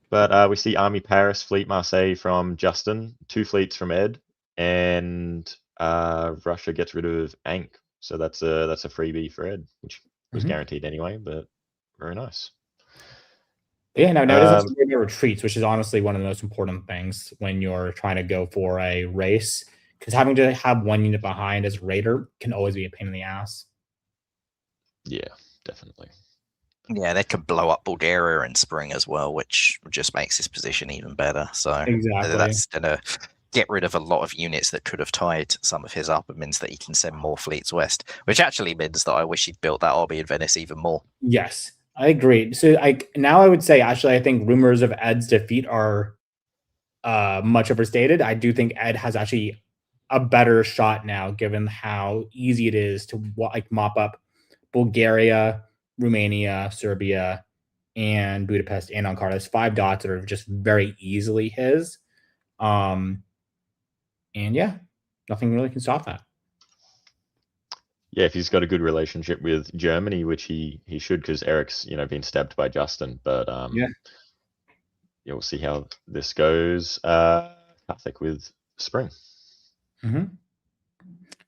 But we see Army Paris, Fleet Marseille from Justin, 2 fleets from Ed, and Russia gets rid of Ankh. So that's a freebie for Ed, which was guaranteed anyway, but very nice. Yeah, now it doesn't have to retreats, which is honestly one of the most important things when you're trying to go for a race, because having to have one unit behind as a raider can always be a pain in the ass. Yeah, definitely. Yeah, they could blow up Bulgaria in spring as well, which just makes his position even better. So exactly. That's going to get rid of a lot of units that could have tied some of his up. It means that he can send more fleets west, which actually means that I wish he'd built that army in Venice even more. Yes. I agree. So I would say actually I think rumors of Ed's defeat are much overstated. I do think Ed has actually a better shot now, given how easy it is to mop up Bulgaria, Romania, Serbia, and Budapest and Ankara. There's 5 dots that are just very easily his. And yeah, nothing really can stop that. Yeah, if he's got a good relationship with Germany, which he should, because Eric's been stabbed by Justin. But Yeah. we'll see how this goes. Catholic with Spring.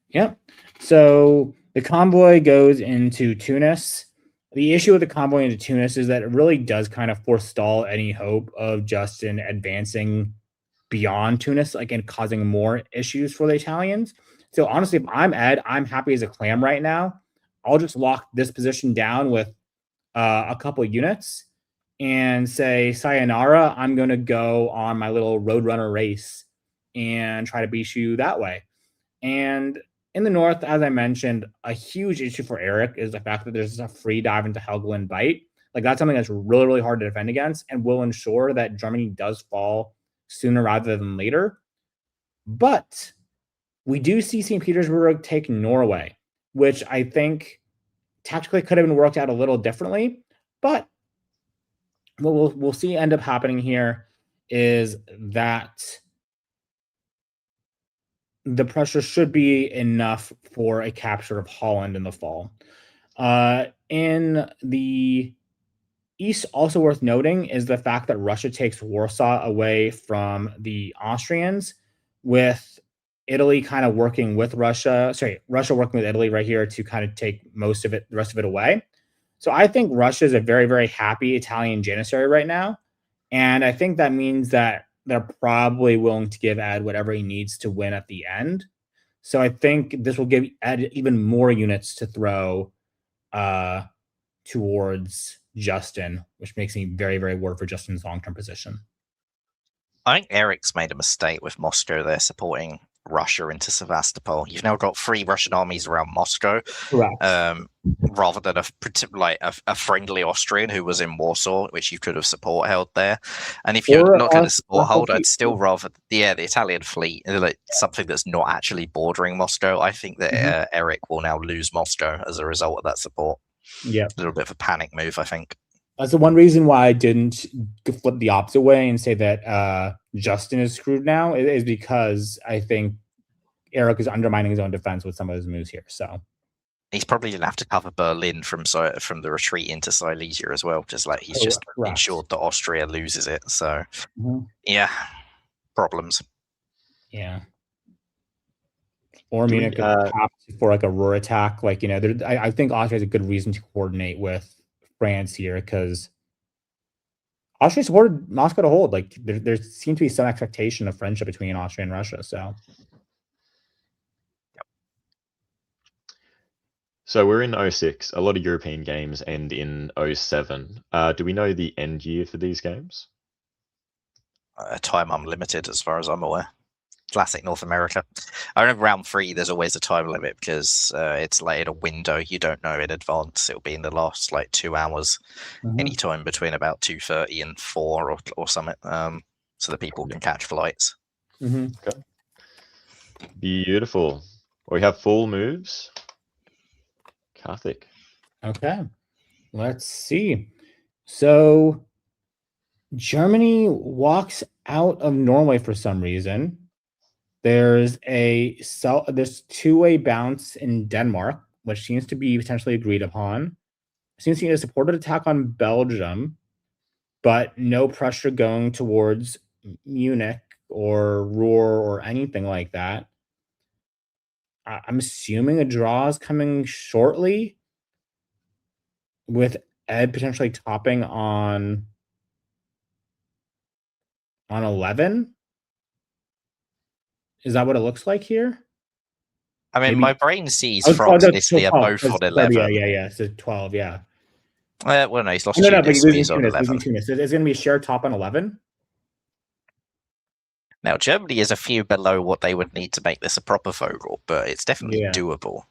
Yep. So the convoy goes into Tunis. The issue with the convoy into Tunis is that it really does kind of forestall any hope of Justin advancing beyond Tunis, and causing more issues for the Italians. So honestly, if I'm Ed, I'm happy as a clam right now. I'll just lock this position down with a couple units and say, sayonara, I'm going to go on my little Roadrunner race and try to beat you that way. And in the north, as I mentioned, a huge issue for Eric is the fact that there's a free dive into Helgoland Bight. That's something that's really, really hard to defend against and will ensure that Germany does fall sooner rather than later. But we do see St. Petersburg take Norway, which I think tactically could have been worked out a little differently. But what we'll see end up happening here is that the pressure should be enough for a capture of Holland in the fall. In the east, also worth noting is the fact that Russia takes Warsaw away from the Austrians, with Italy kind of working with Russia. Russia working with Italy right here to kind of take the rest of it away. So I think Russia is a very, very happy Italian janissary right now. And I think that means that they're probably willing to give Ed whatever he needs to win at the end. So I think this will give Ed even more units to throw towards Justin, which makes me very, very worried for Justin's long-term position. I think Eric's made a mistake with Moscow there, supporting Russia into Sevastopol. You've now got 3 Russian armies around Moscow, rather than a friendly Austrian who was in Warsaw, which you could have held there. And if you're not going to support hold, I'd still rather the Italian fleet, something that's not actually bordering Moscow. I think that Eric will now lose Moscow as a result of that support. Yeah, a little bit of a panic move, I think. That's the one reason why I didn't flip the opposite way and say that Justin is screwed now, is because I think Eric is undermining his own defense with some of his moves here. So he's probably going to have to cover Berlin from the retreat into Silesia as well, just like he's just ensured that Austria loses it. So yeah, problems. Yeah. Or Munich for a Ruhr attack. I think Austria has a good reason to coordinate with France here, because Austria supported Moscow to hold. There seems to be some expectation of friendship between Austria and Russia. So, So we're in 06. A lot of European games end in 07. Do we know the end year for these games? Time unlimited, as far as I'm aware. Classic North America. I remember round 3, there's always a time limit because it's in a window you don't know in advance. It'll be in the last 2 hours, anytime between about 2:30 and 4 or something, so that people can catch flights. Okay. Beautiful. We have full moves. Karthik. Okay. Let's see. So Germany walks out of Norway for some reason. There's two-way bounce in Denmark, which seems to be potentially agreed upon. Seems to be a supported attack on Belgium, but no pressure going towards Munich or Ruhr or anything like that. I'm assuming a draw is coming shortly, with Ed potentially topping on 11. Is that what it looks like here? I mean, my brain sees France and Italy are both on 11. Yeah. So 12, yeah. Well, no, he's lost Tunis. But he's losing on 11. Tunis. It's going to be a shared top on 11. Now, Germany is a few below what they would need to make this a proper Vogel, but it's definitely doable.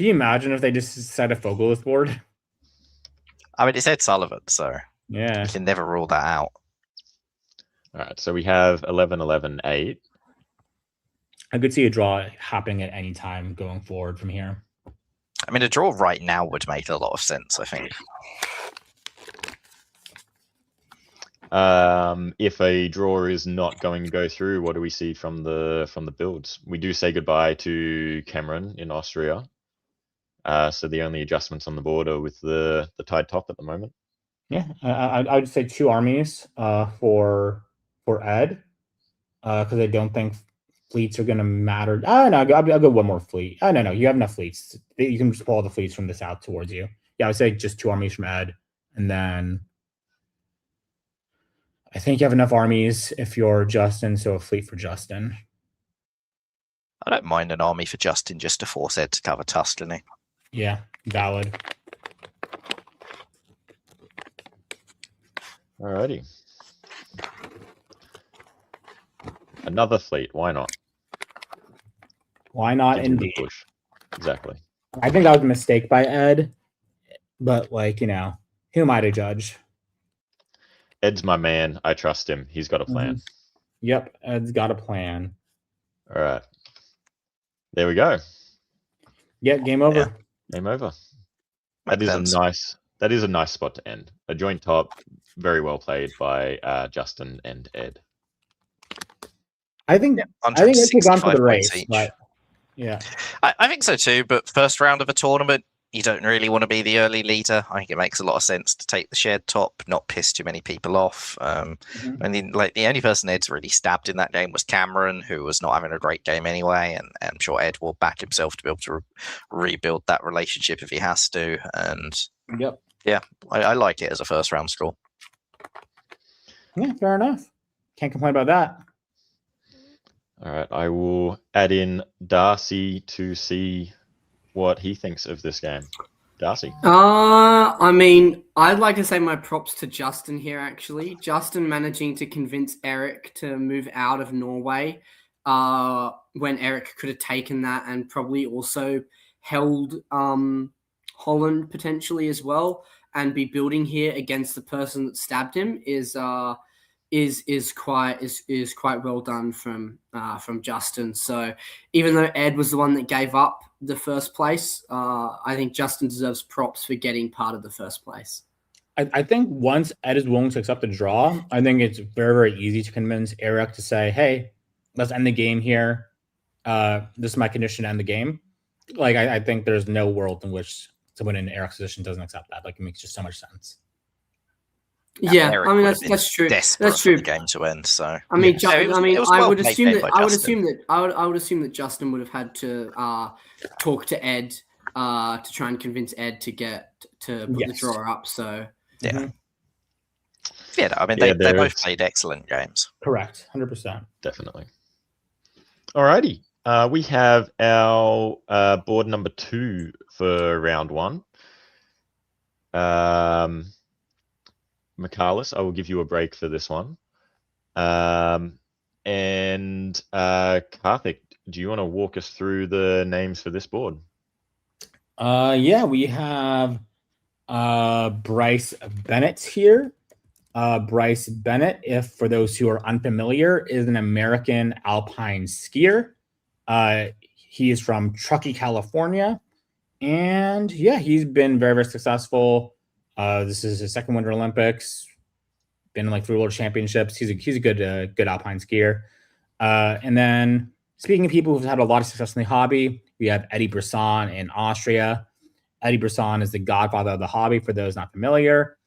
Can you imagine if they just set a Fogalist board? I mean, it's Ed Sullivan, so Yeah. you can never rule that out. All right, so we have 11, 11, 8. I could see a draw happening at any time going forward from here. I mean, a draw right now would make a lot of sense, I think. If a draw is not going to go through, what do we see from the builds? We do say goodbye to Cameron in Austria. So the only adjustments on the board are with the tied top at the moment. Yeah, I would say 2 armies for Ed because I don't think fleets are going to matter. Oh, no, I'll go 1 more fleet. Oh, no, you have enough fleets. You can just pull all the fleets from the south towards you. Yeah, I would say just 2 armies from Ed, and then I think you have enough armies if you're Justin, so a fleet for Justin. I don't mind an army for Justin just to force Ed to cover Tuscany. Yeah, valid. Alrighty. Another fleet, why not? Why not? Continue the Indeed. push. Exactly. I think that was a mistake by Ed, but like, who am I to judge? Ed's my man. I trust him. He's got a plan. Yep, Ed's got a plan. All right. There we go. Yeah, game over. Yeah. Game over. Makes sense. That is a nice spot to end. A joint top, very well played by Justin and Ed. I think it's gone for the 165 race, points each. but yeah. I think so too, but first round of a tournament, you don't really want to be the early leader. I think it makes a lot of sense to take the shared top, not piss too many people off. I mean, like the only person Ed's really stabbed in that game was Cameron, who was not having a great game anyway, and I'm sure Ed will back himself to be able to rebuild that relationship if he has to. And Yep. yeah, I like it as a first round score. Yeah, fair enough. Can't complain about that. All right. I will add in Darcy to see what he thinks of this game. Darcy. I mean, I'd like to say my props to Justin here, actually. Justin managing to convince Eric to move out of Norway when Eric could have taken that and probably also held Holland potentially as well, and be building here against the person that stabbed him is quite well done from Justin. So even though Ed was the one that gave up the first place, I think Justin deserves props for getting part of the first place. I think once Ed is willing to accept the draw, I think it's very, very easy to convince Eric to say, hey, let's end the game here. This is my condition to end the game. Like, I think there's no world in which someone in Eric's position doesn't accept that. Like, it makes just so much sense. Yeah, Eric I mean would have that's true. Desperate That's true. for the game to end. So I mean, Yeah. It was I well would played assume game that by I would Justin. assume that Justin would have had to talk to Ed to try and convince Ed to get to put the Yes. drawer up. So yeah, I mean Yeah, they both there's- played excellent games. Correct. 100%. Definitely. Alrighty. We have our board number 2 for round 1. Michaelis, I will give you a break for this one. And Karthik, do you want to walk us through the names for this board? Yeah, we have Bryce Bennett here. Bryce Bennett, if for those who are unfamiliar, is an American alpine skier. He is from Truckee, California. And yeah, he's been very, very successful. This is his second Winter Olympics. Been in like 3 World Championships. He's a good alpine skier. And then speaking of people who've had a lot of success in the hobby, we have Eddie Brisson in Austria. Eddie Brisson is the godfather of the hobby. For those not familiar,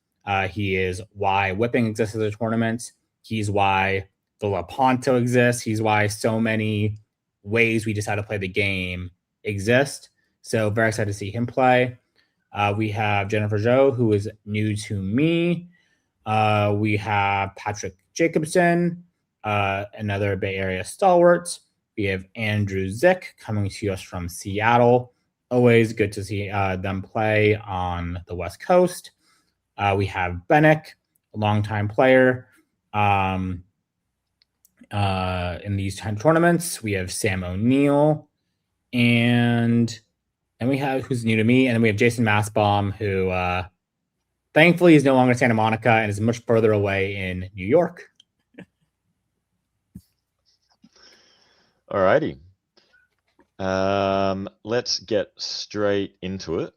he is why whipping exists as a tournament. He's why the Lepanto exists. He's why so many ways we decide to play the game exist. So very excited to see him play. We have Jennifer Zhou, who is new to me. We have Patrick Jacobson, another Bay Area stalwart. We have Andrew Zick coming to us from Seattle. Always good to see them play on the West Coast. We have Bennick, a longtime player in these 10 tournaments. We have Sam O'Neill. And And we have who's new to me, and then we have Jason Massbaum, who thankfully is no longer in Santa Monica and is much further away in New York. Alrighty. Let's get straight into it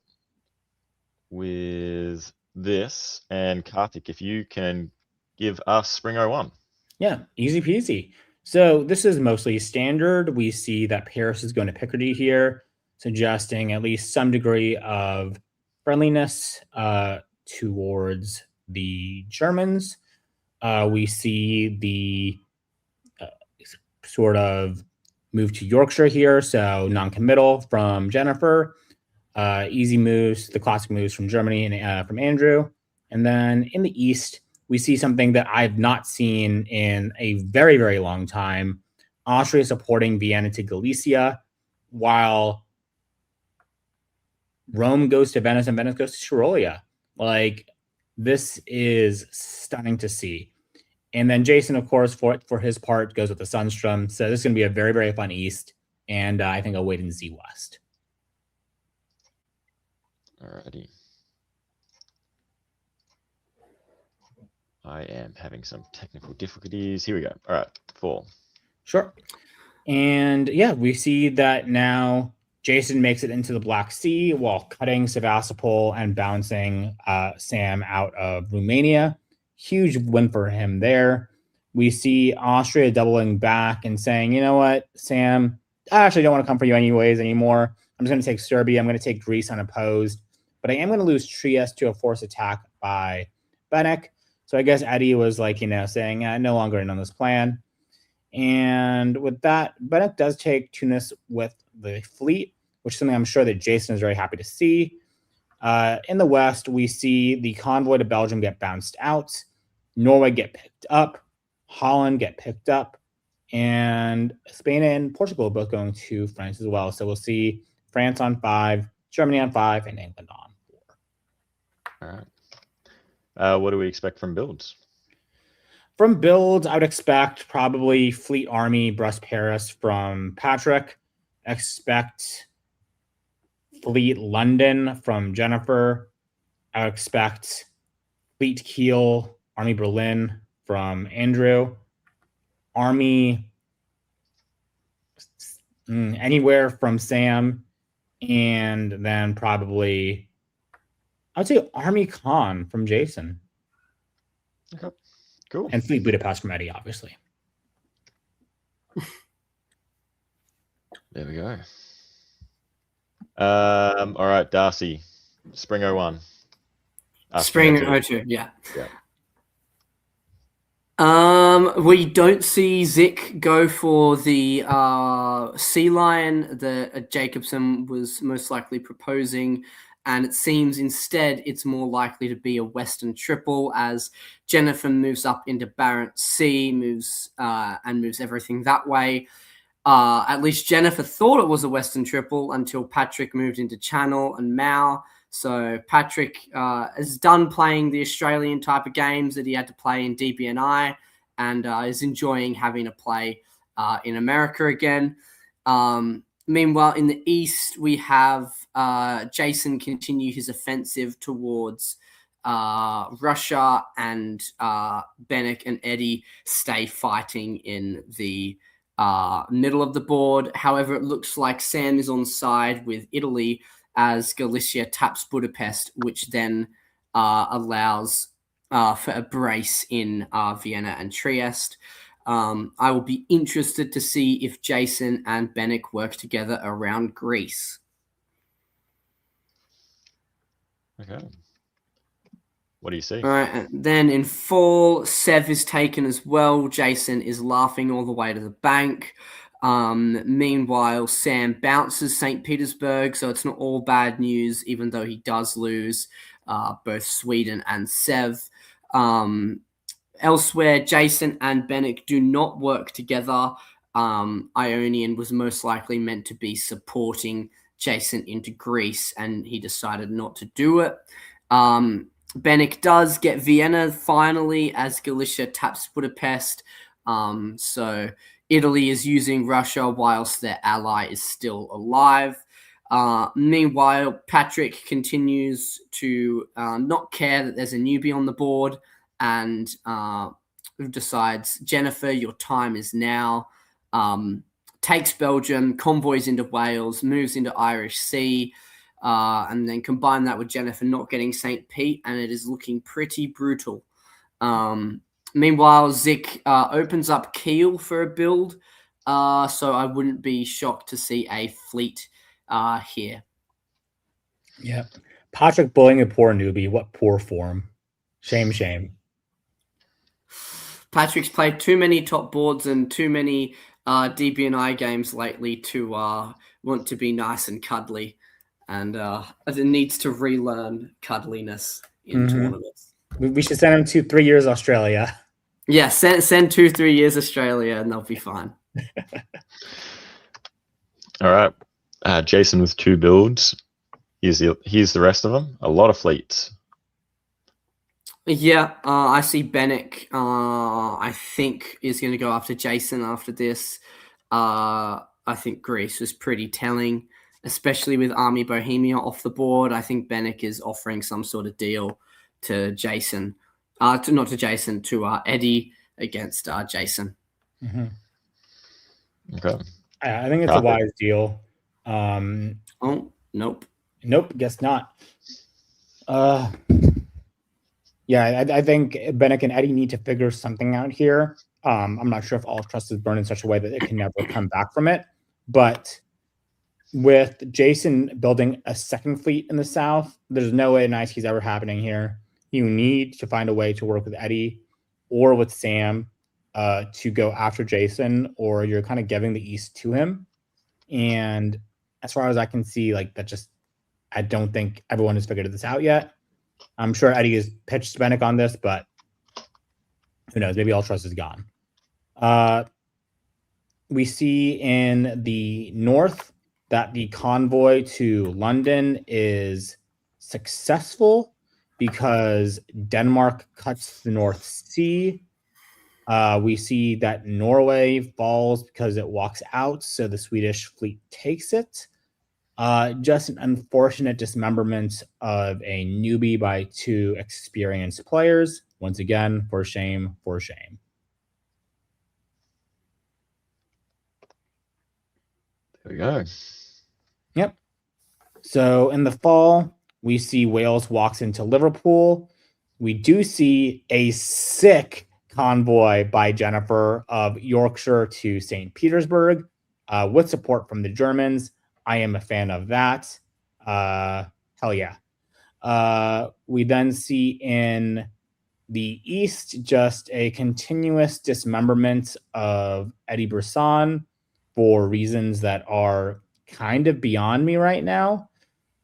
with this. And Karthik, if you can give us Spring 01. Yeah, easy peasy. So this is mostly standard. We see that Paris is going to Picardy here, suggesting at least some degree of friendliness towards the Germans. We see the sort of move to Yorkshire here, so non-committal from Jennifer. Easy moves, the classic moves from Germany and from Andrew. And then in the East, we see something that I've not seen in a very, very long time. Austria supporting Vienna to Galicia, while Rome goes to Venice and Venice goes to Tyrolia. Like, this is stunning to see. And then Jason, of course, for his part, goes with the Sunstrom. So this is going to be a very, very fun East. And I think I'll wait and see West. Alrighty. I am having some technical difficulties. Here we go. All right, 4. Sure. And yeah, we see that now Jason makes it into the Black Sea while cutting Sevastopol and bouncing Sam out of Romania. Huge win for him there. We see Austria doubling back and saying, you know what, Sam, I actually don't want to come for you anyways anymore. I'm just going to take Serbia. I'm going to take Greece unopposed. But I am going to lose Trieste to a forced attack by Benek. So I guess Eddie was like, saying, no longer in on this plan. And with that, Benek does take Tunis with the fleet, which is something I'm sure that Jason is very happy to see. In the West, we see the convoy to Belgium get bounced out. Norway get picked up. Holland get picked up. And Spain and Portugal both going to France as well. So we'll see France on 5, Germany on 5, and England on 4. All right. What do we expect from builds? From builds, I would expect probably Fleet Army, Brest Paris from Patrick. Expect Fleet London from Jennifer. I would expect Fleet Kiel, Army Berlin from Andrew. Army anywhere from Sam. And then probably, I would say Army Khan from Jason. Okay, cool. And Fleet Budapest from Eddie, obviously. There we go. All right, Darcy. Spring 01. Spring 02, yeah. Yeah. We don't see Zick go for the Sea Lion that Jacobson was most likely proposing, and it seems instead it's more likely to be a Western triple as Jennifer moves up into Barents Sea, moves everything that way. At least Jennifer thought it was a Western triple until Patrick moved into Channel and Mao. So Patrick is done playing the Australian type of games that he had to play in DBNI and is enjoying having to play in America again. Meanwhile, in the East, we have Jason continue his offensive towards Russia, and Benek and Eddie stay fighting in the middle of the board. However, it looks like Sam is on side with Italy as Galicia taps Budapest, which then allows for a brace in Vienna and Trieste. I will be interested to see if Jason and Benek work together around Greece. Okay. What do you see? All right, and then in fall, Sev is taken as well. Jason is laughing all the way to the bank. Meanwhile, Sam bounces St. Petersburg, so it's not all bad news, even though he does lose both Sweden and Sev. Elsewhere, Jason and Benek do not work together. Ionian was most likely meant to be supporting Jason into Greece, and he decided not to do it. Benek does get Vienna finally as Galicia taps Budapest. So Italy is using Russia whilst their ally is still alive. Meanwhile, Patrick continues to not care that there's a newbie on the board and decides, Jennifer, your time is now. Takes Belgium, convoys into Wales, moves into Irish Sea, and then combine that with Jennifer not getting St. Pete, and it is looking pretty brutal. Meanwhile, Zick opens up Kiel for a build, so I wouldn't be shocked to see a fleet here. Yeah. Patrick bullying a poor newbie. What poor form. Shame. Patrick's played too many top boards and too many DB&I games lately to want to be nice and cuddly, and it needs to relearn cuddliness in tournaments. We should send him to 3 years Australia. Yeah, send 2-3 years Australia and they'll be fine. All right. Jason with 2 builds. Here's the rest of them. A lot of fleets. Yeah, I see Bennick, I think, is going to go after Jason after this. I think Greece was pretty telling, especially with Army Bohemia off the board. I think Bennick is offering some sort of deal to Jason. To Eddie against Jason. Mm-hmm. Okay. I think it's a wise deal. Oh, nope. Nope, guess not. Yeah, I think Bennick and Eddie need to figure something out here. I'm not sure if all trust is burned in such a way that it can never come back from it. But with Jason building a second fleet in the South, there's no way nice he's ever happening here. You need to find a way to work with Eddie or with Sam to go after Jason, or you're kind of giving the East to him. And as far as I can see, like that just, I don't think everyone has figured this out yet. I'm sure Eddie has pitched Bennick on this, but who knows? Maybe all trust is gone. We see in the north that the convoy to London is successful because Denmark cuts the North Sea. We see that Norway falls because it walks out, so the Swedish fleet takes it. Just an unfortunate dismemberment of a newbie by 2 experienced players. Once again, for shame. There we go. Yep. So in the fall, we see Wales walks into Liverpool. We do see a sick convoy by Jennifer of Yorkshire to St. Petersburg with support from the Germans. I am a fan of that. Hell yeah. We then see in the East just a continuous dismemberment of Eddie Brisson for reasons that are kind of beyond me right now.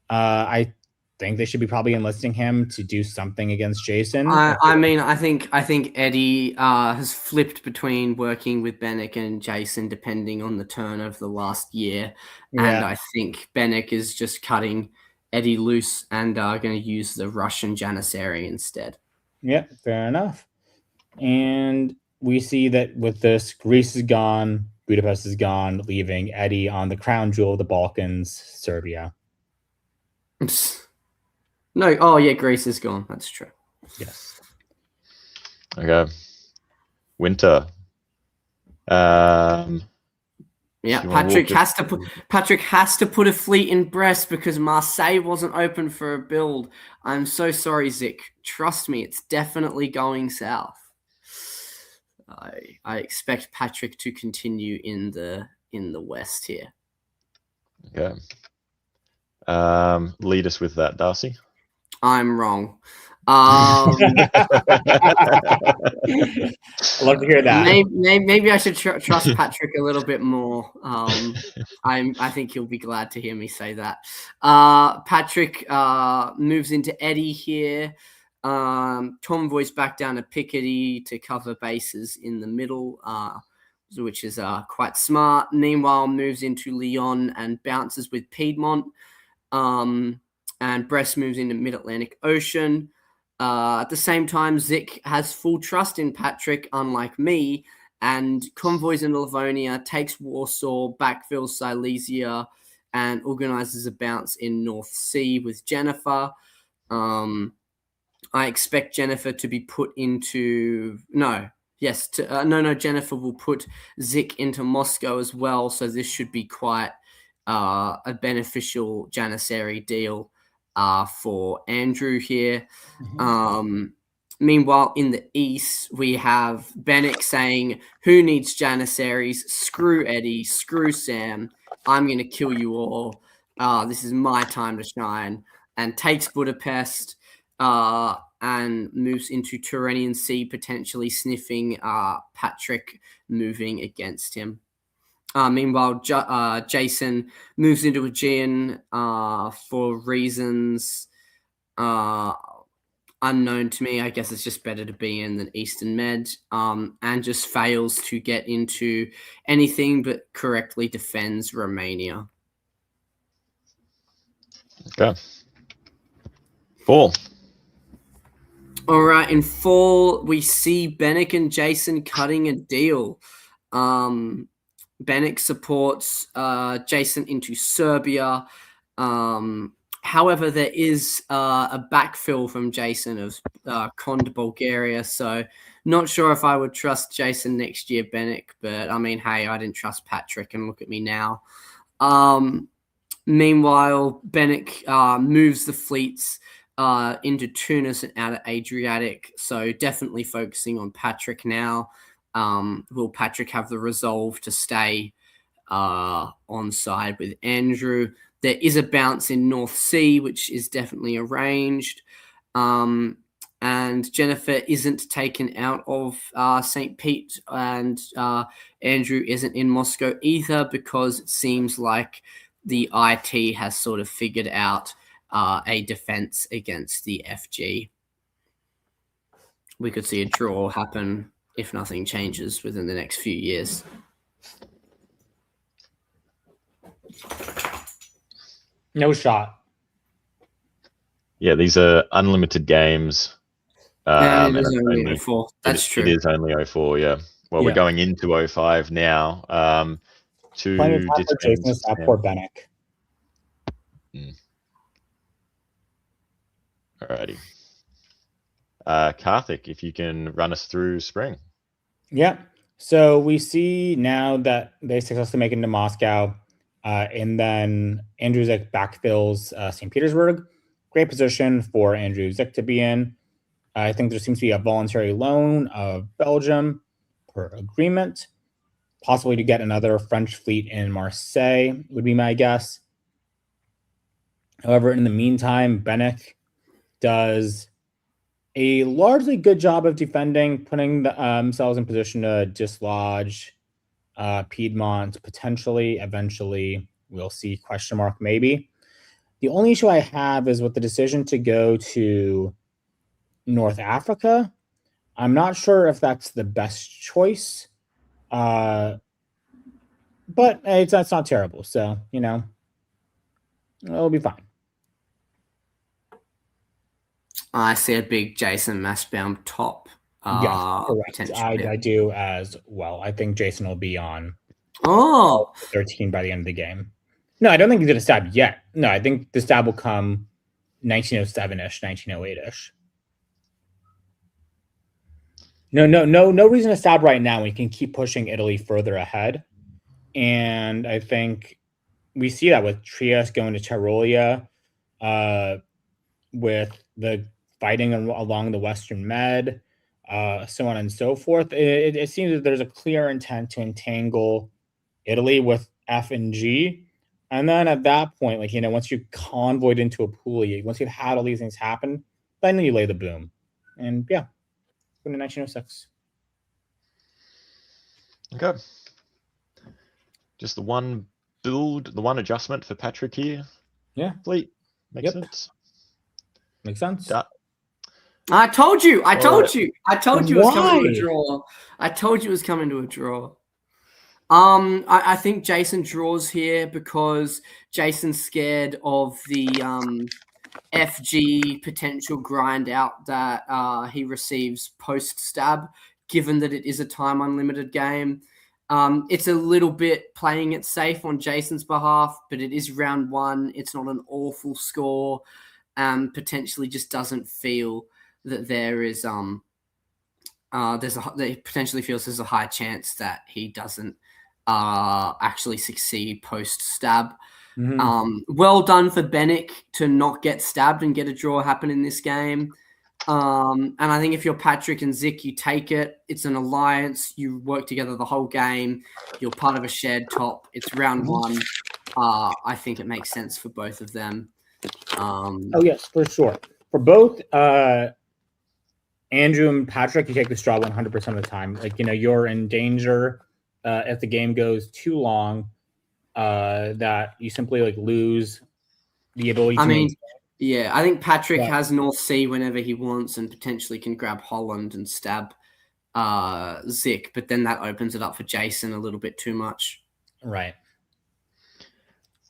I think they should be probably enlisting him to do something against Jason. I think Eddie has flipped between working with Bennick and Jason depending on the turn of the last year. Yeah. And I think Bennick is just cutting Eddie loose and going to use the Russian Janissary instead. Yep, fair enough. And we see that with this, Greece is gone, Budapest is gone, leaving Eddie on the crown jewel of the Balkans, Serbia. No, oh yeah, Greece is gone. That's true. Yes. Okay. Winter. Yeah, Patrick has to put a fleet in Brest because Marseille wasn't open for a build. I'm so sorry, Zick. Trust me, it's definitely going south. I expect Patrick to continue in the West here. Okay. Lead us with that, Darcy. I'm wrong. I'd love to hear that. Maybe I should trust Patrick a little bit more. I think he'll be glad to hear me say that. Patrick moves into Eddie here. Convoys back down to Picardy to cover bases in the middle, which is quite smart. Meanwhile, moves into Lyon and bounces with Piedmont. And Brest moves into Mid-Atlantic Ocean. At the same time, Zick has full trust in Patrick, unlike me, and convoys into Livonia, takes Warsaw, backfills Silesia, and organizes a bounce in North Sea with Jennifer. I expect Jennifer to be put into Jennifer will put Zik into Moscow as well. So this should be quite a beneficial Janissary deal for Andrew here. Meanwhile, in the East, we have Bennett saying, "Who needs Janissaries? Screw Eddie, screw Sam. I'm going to kill you all. This is my time to shine." And takes Budapest and moves into Tyrrhenian Sea, potentially sniffing Patrick moving against him. Meanwhile, Jason moves into Aegean for reasons unknown to me. I guess it's just better to be in than Eastern Med, and just fails to get into anything but correctly defends Romania. Okay. Fall. All right, in fall, we see Bennick and Jason cutting a deal. Bennick supports Jason into Serbia. However, there is a backfill from Jason of Con to Bulgaria, so not sure if I would trust Jason next year, Bennick, but I mean, hey, I didn't trust Patrick, and look at me now. Meanwhile, Bennick moves the fleets into Tunis and out of Adriatic, so definitely focusing on Patrick now. Will Patrick have the resolve to stay on side with Andrew? There is a bounce in North Sea, which is definitely arranged. And Jennifer isn't taken out of St. Pete, and Andrew isn't in Moscow either, because it seems like the IT has sort of figured out a defense against the FG. We could see a draw happen if nothing changes within the next few years. No shot. Yeah, these are unlimited games. And it is only 04. That's true. It is only 04, yeah. Well, we're going into 05 now. Plenty of time for Jason to stop poor Bennick. Alrighty. Karthik, if you can run us through spring. Yeah. So we see now that they successfully make it into Moscow, and then Andrew Zik backfills St. Petersburg. Great position for Andrew Zik to be in. I think there seems to be a voluntary loan of Belgium per agreement, possibly to get another French fleet in Marseille would be my guess. However, in the meantime, Bennick does a largely good job of defending, putting themselves in position to dislodge Piedmont, potentially, eventually. We'll see, question mark, maybe. The only issue I have is with the decision to go to North Africa. I'm not sure if that's the best choice, but that's not terrible. So, it'll be fine. I see a big Jason Mastbaum top. Yes, correct. I do as well. I think Jason will be on 13 by the end of the game. No, I don't think he's going to stab yet. No, I think the stab will come 1907-ish, 1908-ish. No reason to stab right now. We can keep pushing Italy further ahead. And I think we see that with Trieste going to Tyrolia, with the fighting along the Western Med, so on and so forth. It seems that there's a clear intent to entangle Italy with F and G. And then at that point, once you've convoyed into Apulia, once you've had all these things happen, then you lay the boom. And yeah, go to 1906. Okay. Just the one build, the one adjustment for Patrick here. Yeah. Fleet. Makes sense. Makes sense. I told you. I told you it was coming to a draw. I told you it was coming to a draw. I think Jason draws here because Jason's scared of the FG potential grind out that he receives post stab, given that it is a time unlimited game. It's a little bit playing it safe on Jason's behalf, but it is round 1. It's not an awful score. Potentially just doesn't feel that there is he potentially feels there's a high chance that he doesn't actually succeed post stab. Well done for Bennick to not get stabbed and get a draw happen in this game. And I think if you're Patrick and Zick, you take it. It's an alliance. You work together the whole game. You're part of a shared top. It's round 1. I think it makes sense for both of them. Oh yes, for sure. For both Andrew and Patrick, you take the straw 100% of the time. Like, you're in danger if the game goes too long, that you simply like lose the ability to yeah, I think Patrick has North Sea whenever he wants and potentially can grab Holland and stab Zick, but then that opens it up for Jason a little bit too much. Right.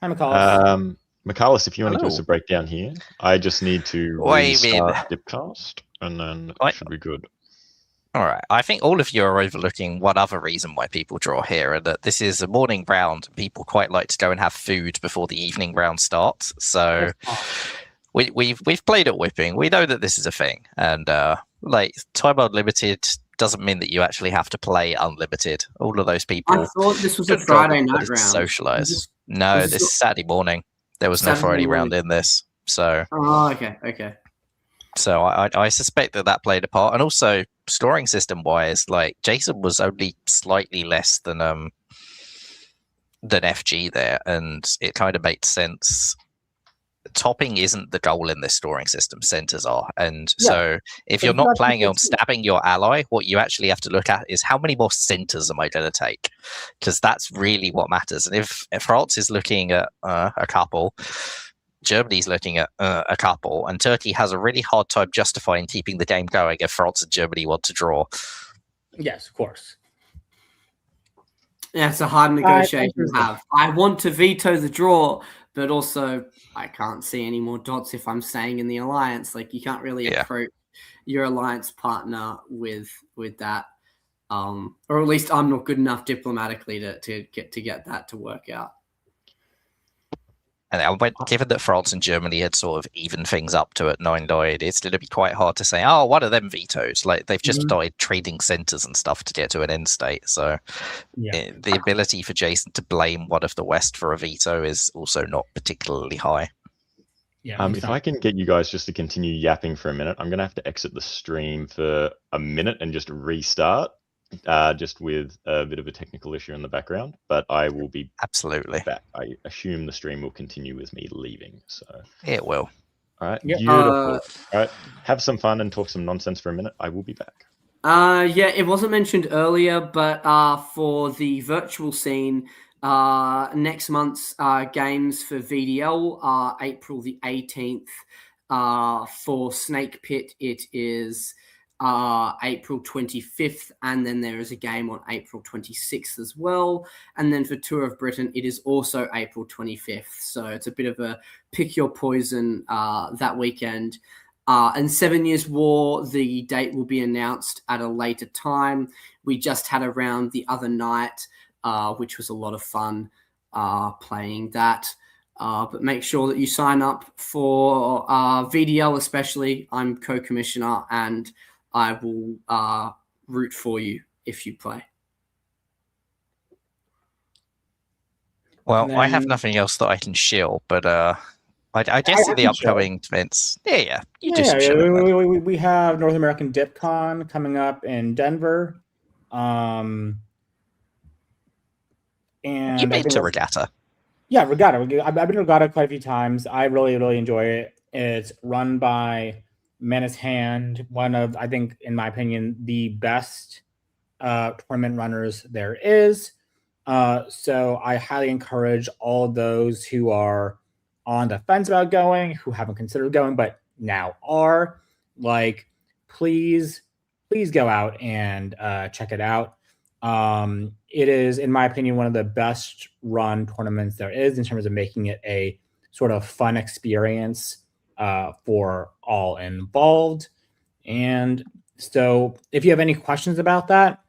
Hi, McCallus. McCallus, if you want to give us a breakdown here, I just need to restart Dipcast, and then it should be good. All right. I think all of you are overlooking one other reason why people draw here, and that this is a morning round. People quite like to go and have food before the evening round starts. So we've played at Whipping. We know that this is a thing, and like time unlimited doesn't mean that you actually have to play unlimited. All of those people. I thought this was a Friday night round. Socialize. No, this is Saturday morning. There was no Friday round in this, so. Oh, okay. So I suspect that played a part, and also storing system wise, like Jason was only slightly less than FG there, and it kind of made sense. Topping isn't the goal in this storing system, centers are, and so if you're not planning on stabbing your ally, what you actually have to look at is how many more centers am I going to take, because that's really what matters. And if France is looking at a couple, Germany's looking at a couple, and Turkey has a really hard time justifying keeping the game going if France and Germany want to draw. Yes, of course. Yeah, it's a hard negotiation to have. I want to veto the draw, but also I can't see any more dots if I'm staying in the alliance. Like, you can't really approach your alliance partner with that, or at least I'm not good enough diplomatically to get that to work out. And given that France and Germany had sort of evened things up to at 9 died, it's going to be quite hard to say, oh, one of them vetoes. Like, they've just died trading centers and stuff to get to an end state. So the ability for Jason to blame one of the West for a veto is also not particularly high. Yeah. If I can get you guys just to continue yapping for a minute, I'm going to have to exit the stream for a minute and just restart. Just with a bit of a technical issue in the background, but I will be absolutely back. I assume the stream will continue with me leaving, so it will. All right, beautiful. All right, have some fun and talk some nonsense for a minute. I will be back. It wasn't mentioned earlier, but for the virtual scene, next month's games for VDL are April the 18th. For Snake Pit, it is April 25th, and then there is a game on April 26th as well. And then for Tour of Britain, it is also April 25th. So it's a bit of a pick your poison that weekend. And 7 Years War, the date will be announced at a later time. We just had a round the other night, which was a lot of fun playing that. But make sure that you sign up for VDL especially. I'm co-commissioner, and I will root for you if you play. Well, I have nothing else that I can shill, but I guess in the upcoming events, we have North American DipCon coming up in Denver. And you've been to Regatta. Yeah, Regatta. I've been to Regatta quite a few times. I really, really enjoy it. It's run by Menace Hand, one of, I think, in my opinion, the best tournament runners there is. So I highly encourage all those who are on the fence about going, who haven't considered going, but now are, like, please go out and check it out. It is, in my opinion, one of the best run tournaments there is in terms of making it a sort of fun experience for all involved. And so if you have any questions about that,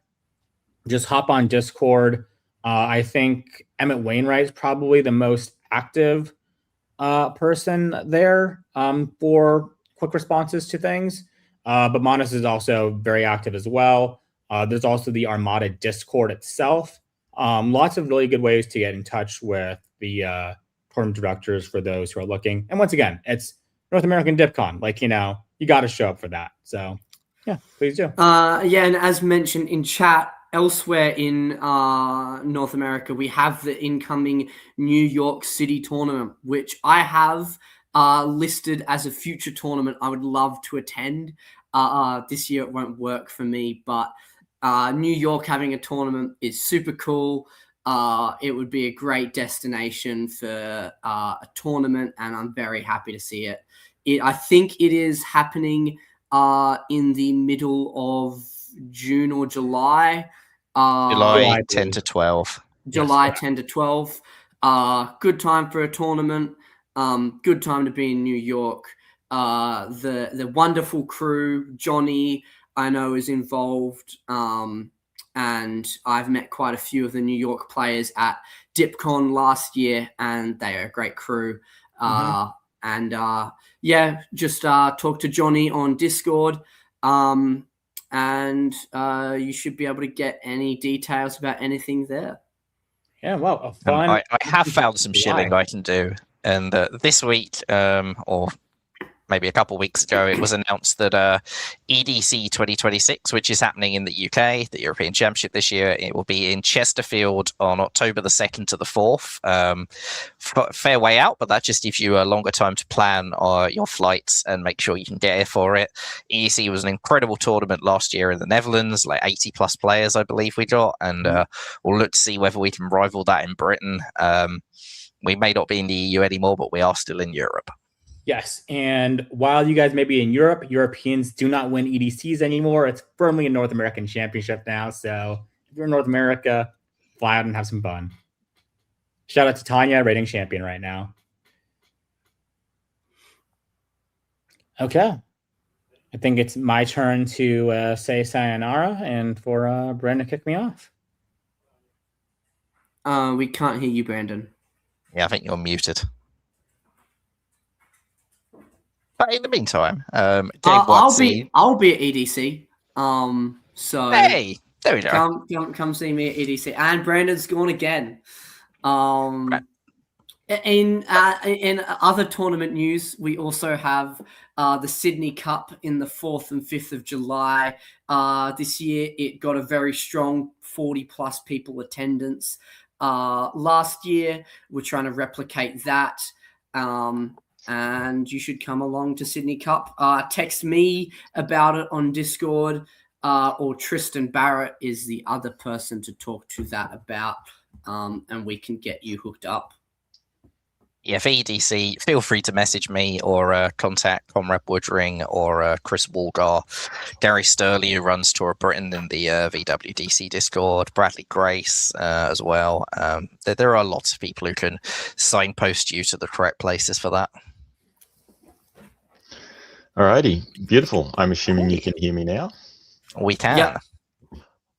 just hop on Discord. I think Emmett Wainwright is probably the most active person there for quick responses to things. But Monas is also very active as well. There's also the Armada Discord itself. Lots of really good ways to get in touch with the tournament directors for those who are looking. And once again, it's North American DipCon. Like, you got to show up for that. So, yeah, please do. And as mentioned in chat, elsewhere in North America, we have the incoming New York City tournament, which I have listed as a future tournament I would love to attend. This year it won't work for me, but New York having a tournament is super cool. It would be a great destination for a tournament, and I'm very happy to see it. I think it is happening in the middle of June or July. July 10 to 12. July 10 to 12. Good time for a tournament. Good time to be in New York. The wonderful crew, Johnny, I know is involved. And I've met quite a few of the New York players at DipCon last year, and they are a great crew. Just talk to Johnny on Discord. And you should be able to get any details about anything there. Yeah, well, a fun. I have found some shilling I can do. And this week, or maybe a couple of weeks ago, it was announced that EDC 2026, which is happening in the UK, the European Championship this year, it will be in Chesterfield on October the 2nd to the 4th. Fair way out, but that just gives you a longer time to plan your flights and make sure you can get here for it. EDC was an incredible tournament last year in the Netherlands, like 80 plus players, I believe we got, and we'll look to see whether we can rival that in Britain. We may not be in the EU anymore, but we are still in Europe. Yes, and while you guys may be in Europe, Europeans do not win EDCs anymore. It's firmly a North American championship now. So if you're in North America, fly out and have some fun. Shout out to Tanya, reigning champion right now. Okay. I think it's my turn to say sayonara and for Brandon to kick me off. We can't hear you, Brandon. Yeah, I think you're muted. But in the meantime, I'll be at EDC. So hey, there we go. Come see me at EDC. And Brandon's gone again. In other tournament news, we also have the Sydney Cup in the 4th and 5th of July. This year, it got a very strong 40 plus people attendance. Last year, we're trying to replicate that. And you should come along to Sydney Cup. Text me about it on Discord, or Tristan Barrett is the other person to talk to that about, and we can get you hooked up. Yeah, for EDC, feel free to message me or contact Conrad Woodring or Chris Walgar, Gary Sturley, who runs Tour of Britain in the VWDC Discord, Bradley Grace as well. There are lots of people who can signpost you to the correct places for that. Alrighty, beautiful. I'm assuming you can hear me now. We can. Yep.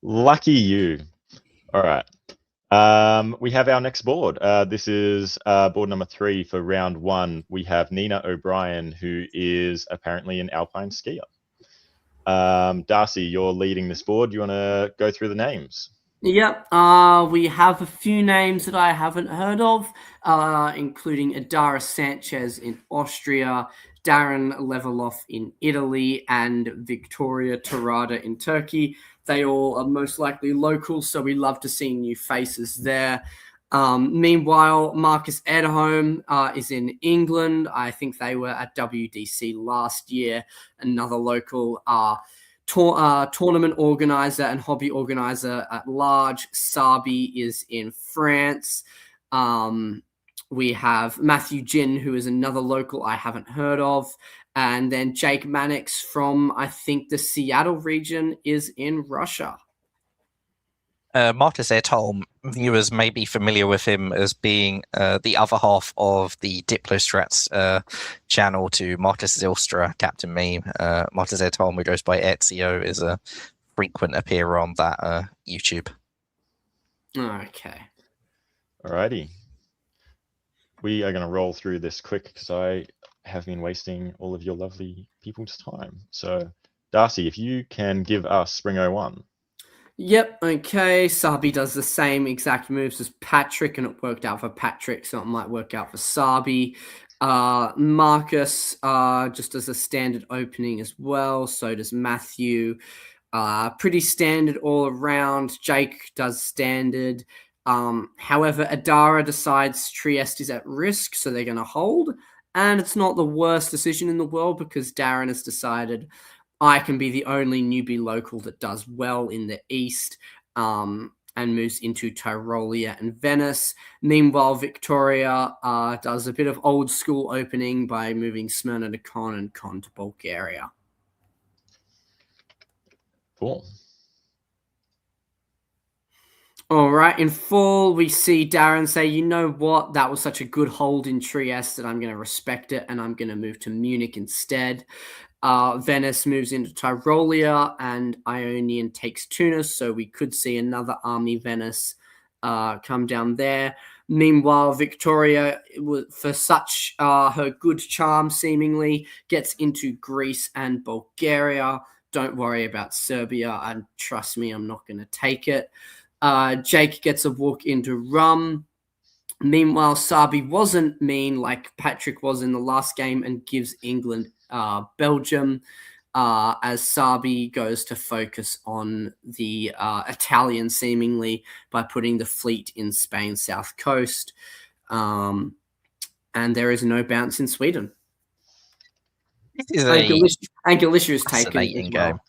Lucky you. All right. We have our next board. This is board number 3 for round 1. We have Nina O'Brien, who is apparently an alpine skier. Darcy, you're leading this board. Do you want to go through the names? Yep. We have a few names that I haven't heard of, including Adara Sanchez in Austria, Darren Leveloff in Italy, and Victoria Torada in Turkey. They all are most likely local, so we love to see new faces there. Meanwhile, Marcus Edholm is in England. I think they were at WDC last year. Another local tournament organizer and hobby organizer at large. Sabi is in France. We have Matthew Jin, who is another local I haven't heard of. And then Jake Mannix from, I think, the Seattle region is in Russia. Marcus Edholm, viewers may be familiar with him as being the other half of the Diplostrats channel to Marcus Zylstra, Captain Meme. Marcus Edholm, who goes by Ezio, is a frequent appearer on that YouTube. Okay. Alrighty. We are going to roll through this quick because I have been wasting all of your lovely people's time. So, Darcy, if you can give us Spring 01. Yep, okay. Sabi does the same exact moves as Patrick, and it worked out for Patrick, so it might work out for Sabi. Marcus just does a standard opening as well, so does Matthew. Pretty standard all around. Jake does standard. However, Adara decides Trieste is at risk, so they're going to hold. And it's not the worst decision in the world because Darren has decided I can be the only newbie local that does well in the East, and moves into Tyrolia and Venice. Meanwhile, Victoria does a bit of old school opening by moving Smyrna to Con and Con to Bulgaria. Cool. All right, in fall, we see Darren say, you know what, that was such a good hold in Trieste that I'm going to respect it, and I'm going to move to Munich instead. Venice moves into Tyrolia, and Ionian takes Tunis, so we could see another army Venice come down there. Meanwhile, Victoria, for such her good charm, seemingly, gets into Greece and Bulgaria. Don't worry about Serbia, and trust me, I'm not going to take it. Jake gets a walk into Rum. Meanwhile, Sabi wasn't mean like Patrick was in the last game and gives England Belgium, as Sabi goes to focus on the Italian seemingly by putting the fleet in Spain's south coast. And there is no bounce in Sweden. This is and Galicia is taken as fascinating well. game.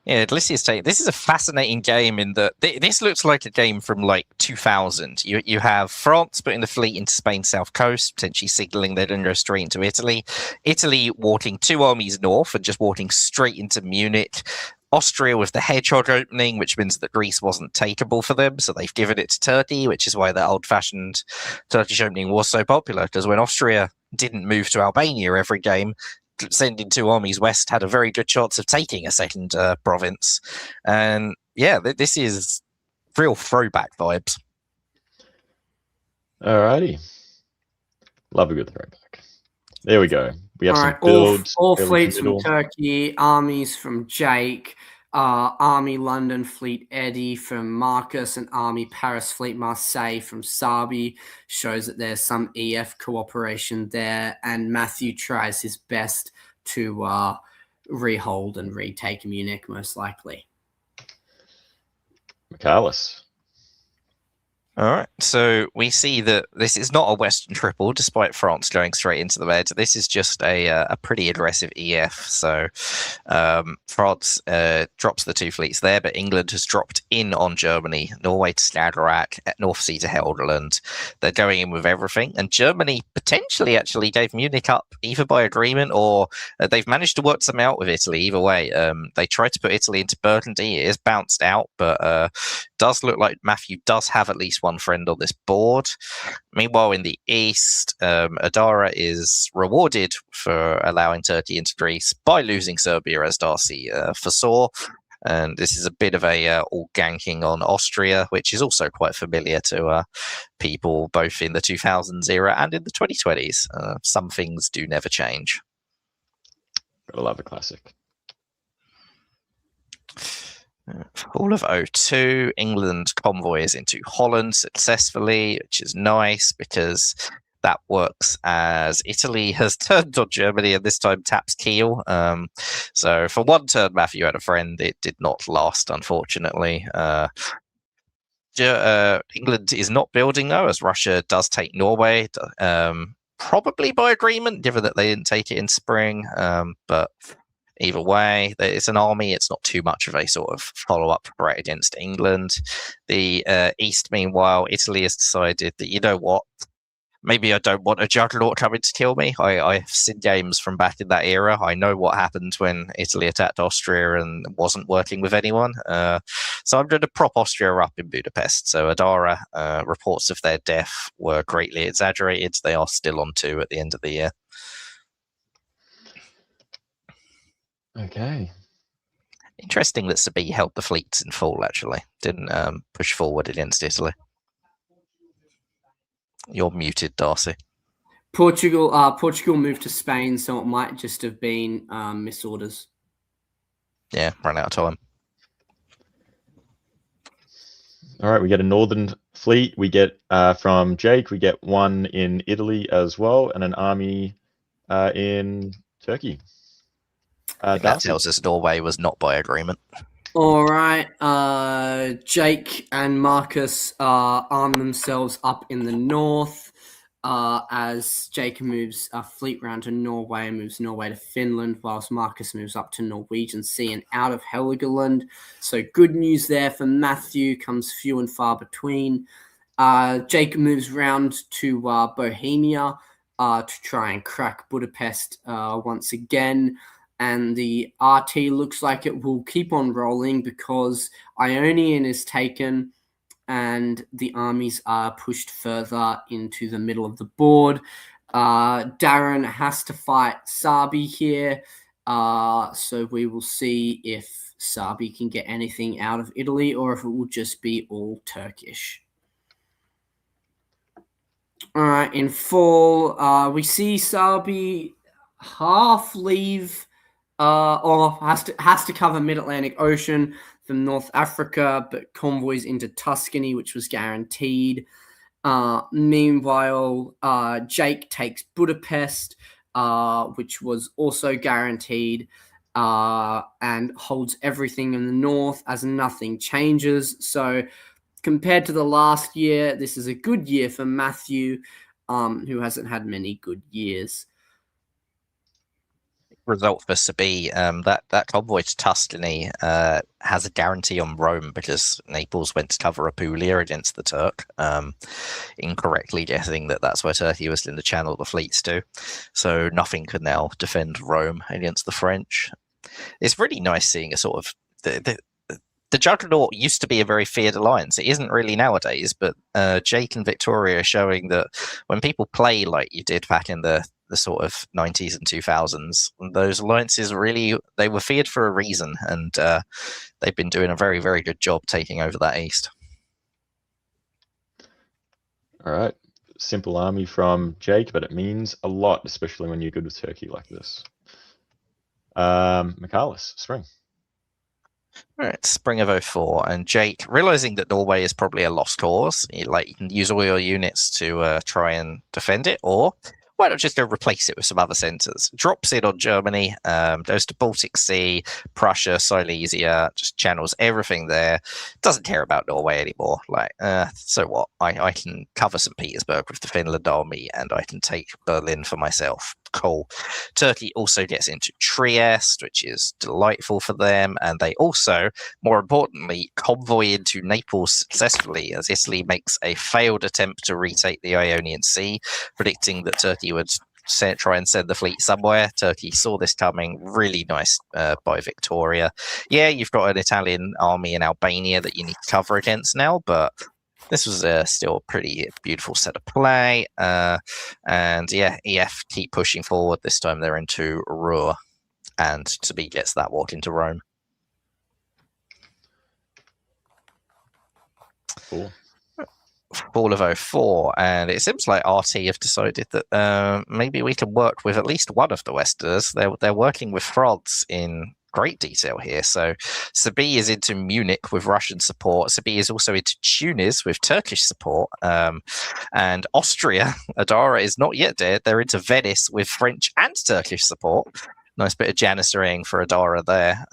Yeah, Galicia's take. This is a fascinating game in that this looks like a game from like 2000. You have France putting the fleet into Spain's south coast, potentially signalling they're going to go straight into Italy. Italy walking two armies north and just walking straight into Munich. Austria with the hedgehog opening, which means that Greece wasn't takeable for them, so they've given it to Turkey, which is why the old-fashioned Turkish opening was so popular, because when Austria didn't move to Albania every game, sending two armies west had a very good chance of taking a second province. And yeah, this is real throwback vibes. Alrighty. Love a good throwback. There we go. We have All some right, builds. all early fleets to from middle. Turkey, armies from Jake, Army London Fleet Eddie from Marcus, and Army Paris Fleet Marseille from Sabi. Shows that there's some EF cooperation there, and Matthew tries his best to rehold and retake Munich, most likely. Michaelis. All right, so we see that this is not a Western triple, despite France going straight into the bed. This is just a pretty aggressive EF. So France drops the two fleets there, but England has dropped in on Germany, Norway to Skagerrak, North Sea to Helgoland. They're going in with everything, and Germany potentially actually gave Munich up either by agreement or they've managed to work some out with Italy. Either way, they tried to put Italy into Burgundy. It is bounced out, but does look like Matthew does have at least one friend on this board. Meanwhile, in the east, Adara is rewarded for allowing Turkey into Greece by losing Serbia, as Darcy foresaw. And this is a bit of a all ganking on Austria, which is also quite familiar to people both in the 2000s era and in the 2020s. Some things do never change. Gotta love a classic. All of 02, England convoys into Holland successfully, which is nice because that works as Italy has turned on Germany and this time taps Kiel. So for one turn, Matthew had a friend. It did not last, unfortunately. England is not building, though, as Russia does take Norway, probably by agreement, given that they didn't take it in spring. But either way, it's an army. It's not too much of a sort of follow-up threat against England. The East, meanwhile, Italy has decided that, you know what, maybe I don't want a juggernaut coming to kill me. I've seen games from back in that era. I know what happened when Italy attacked Austria and wasn't working with anyone. So I'm going to prop Austria up in Budapest. So Adara, reports of their death were greatly exaggerated. They are still on 2 at the end of the year. Interesting that Sabine held the fleets in full, actually. Didn't push forward against Italy. You're muted, Darcy. Portugal moved to Spain, so it might just have been misorders. Yeah, ran out of time. All right, we get a northern fleet. We get from Jake, we get one in Italy as well, and an army in Turkey. That tells us Norway was not by agreement. All right. Jake and Marcus arm themselves up in the north as Jake moves a fleet round to Norway and moves Norway to Finland, whilst Marcus moves up to Norwegian Sea and out of Heligoland. So good news there for Matthew, comes few and far between. Jake moves round to Bohemia to try and crack Budapest once again. And the RT looks like it will keep on rolling because Ionian is taken and the armies are pushed further into the middle of the board. Darren has to fight Sabi here. So we will see if Sabi can get anything out of Italy or if it will just be all Turkish. All right, in fall, we see Sabi half leave or has to cover Mid-Atlantic Ocean from North Africa, but convoys into Tuscany, which was guaranteed. Meanwhile, Jake takes Budapest, which was also guaranteed, and holds everything in the north as nothing changes. So compared to the last year, this is a good year for Matthew, who hasn't had many good years. Result for Sabi, that convoy to Tuscany has a guarantee on Rome because Naples went to cover Apulia against the Turk, incorrectly guessing that that's where Turkey was in the channel the fleets to. So nothing could now defend Rome against the French. It's really nice seeing a sort of the Juggernaut used to be a very feared alliance. It isn't really nowadays, but Jake and Victoria are showing that when people play like you did back in the sort of 90s and 2000s, those alliances really, they were feared for a reason, and they've been doing a very, very good job taking over that east. All right. Simple army from Jake, but it means a lot, especially when you're good with Turkey like this. Michaelis, spring. All right, spring of 04, and Jake, realizing that Norway is probably a lost cause, you can use all your units to try and defend it, or why not just go replace it with some other centers? Drops in on Germany, goes to Baltic Sea, Prussia, Silesia, just channels everything there. Doesn't care about Norway anymore. So what? I can cover St. Petersburg with the Finland army, and I can take Berlin for myself. Cool. Turkey also gets into Trieste, which is delightful for them, and they also, more importantly, convoy into Naples successfully as Italy makes a failed attempt to retake the Ionian Sea, predicting that Turkey would try and send the fleet somewhere. Turkey saw this coming. Really nice by Victoria. Yeah, you've got an Italian army in Albania that you need to cover against now, but this was still a pretty beautiful set of play. And yeah, EF keep pushing forward. This time they're into Ruhr, and Sabi gets that walk into Rome. Cool. Fall of 04, and it seems like RT have decided that maybe we can work with at least one of the Westerners. They're working with France in great detail here. So Sabi is into Munich with Russian support. Sabi is also into Tunis with Turkish support. And Austria, Adara is not yet dead. They're into Venice with French and Turkish support. Nice bit of janissarying for Adara there.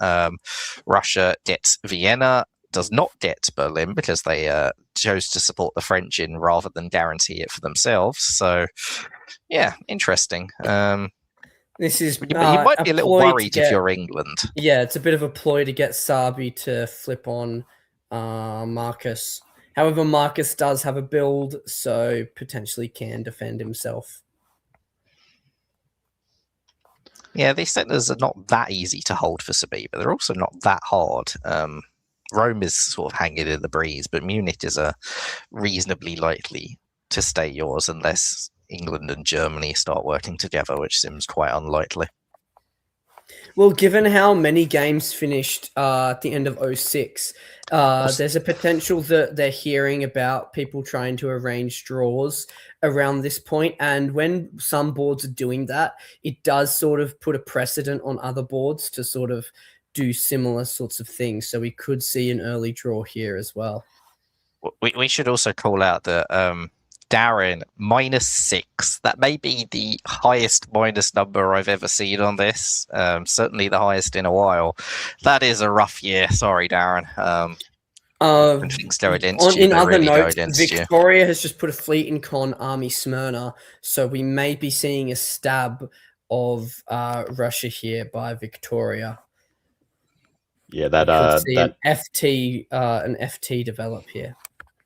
Russia gets Vienna, does not get Berlin because they chose to support the French in rather than guarantee it for themselves. So, yeah, interesting. This is you might be a little worried if you're England. Yeah, it's a bit of a ploy to get Sabi to flip on Marcus. However, Marcus does have a build, so potentially can defend himself. Yeah, these centers are not that easy to hold for Sabi, but they're also not that hard. Rome is sort of hanging in the breeze, but Munich is reasonably likely to stay yours unless England and Germany start working together, which seems quite unlikely. Well, given how many games finished at the end of 06, there's a potential that they're hearing about people trying to arrange draws around this point. And when some boards are doing that, it does sort of put a precedent on other boards to sort of do similar sorts of things. So we could see an early draw here as well. We should also call out that Darren, -6. That may be the highest minus number I've ever seen on this. Certainly the highest in a while. That is a rough year. Sorry, Darren. When things go against you, in they other really go notes, against you. Victoria has just put a fleet in Con Army Smyrna, so we may be seeing a stab of Russia here by Victoria. Yeah, We could see that an FT develop here.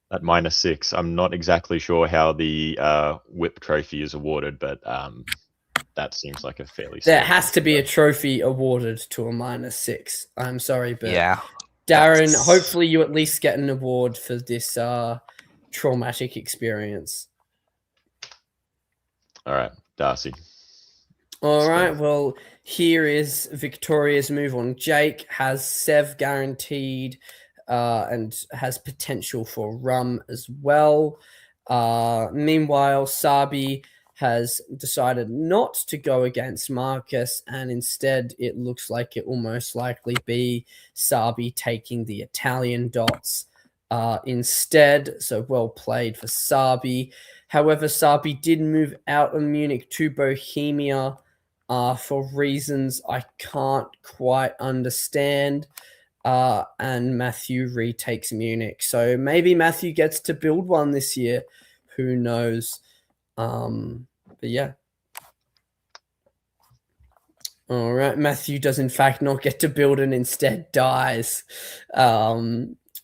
that -6. I'm not exactly sure how the whip trophy is awarded, but that seems like a fairly. There has to be a trophy awarded to a -6. I'm sorry, but Yeah. Darren, hopefully you at least get an award for this traumatic experience. All right, Darcy. All right, well, here is Victoria's move on. Jake has Sev guaranteed and has potential for Rum as well. Meanwhile, Sabi has decided not to go against Marcus, and instead it looks like it will most likely be Sabi taking the Italian dots instead. So well played for Sabi. However, Sabi did move out of Munich to Bohemia for reasons I can't quite understand. And Matthew retakes Munich. So maybe Matthew gets to build one this year. Who knows? But yeah. All right. Matthew does in fact not get to build and instead dies.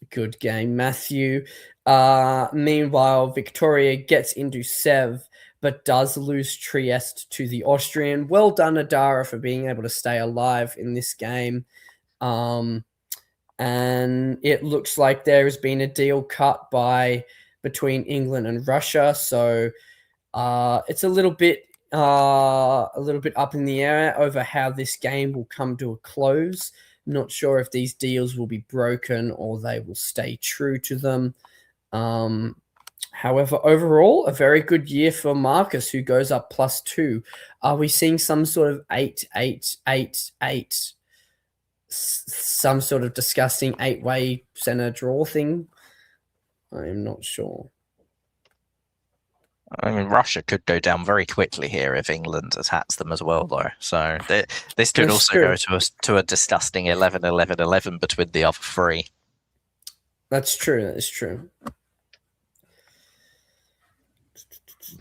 Good game, Matthew. Meanwhile, Victoria gets into Sev, but does lose Trieste to the Austrian. Well done, Adara, for being able to stay alive in this game. And it looks like there has been a deal cut between England and Russia. So it's a little bit up in the air over how this game will come to a close. Not sure if these deals will be broken or they will stay true to them. However, overall, a very good year for Marcus, who goes up +2. Are we seeing some sort of 8-8-8-8, some sort of disgusting 8-way center draw thing? I am not sure. I mean, Russia could go down very quickly here if England attacks them as well, though. So this could also go to a disgusting 11-11-11 between the other three. That's true. That is true.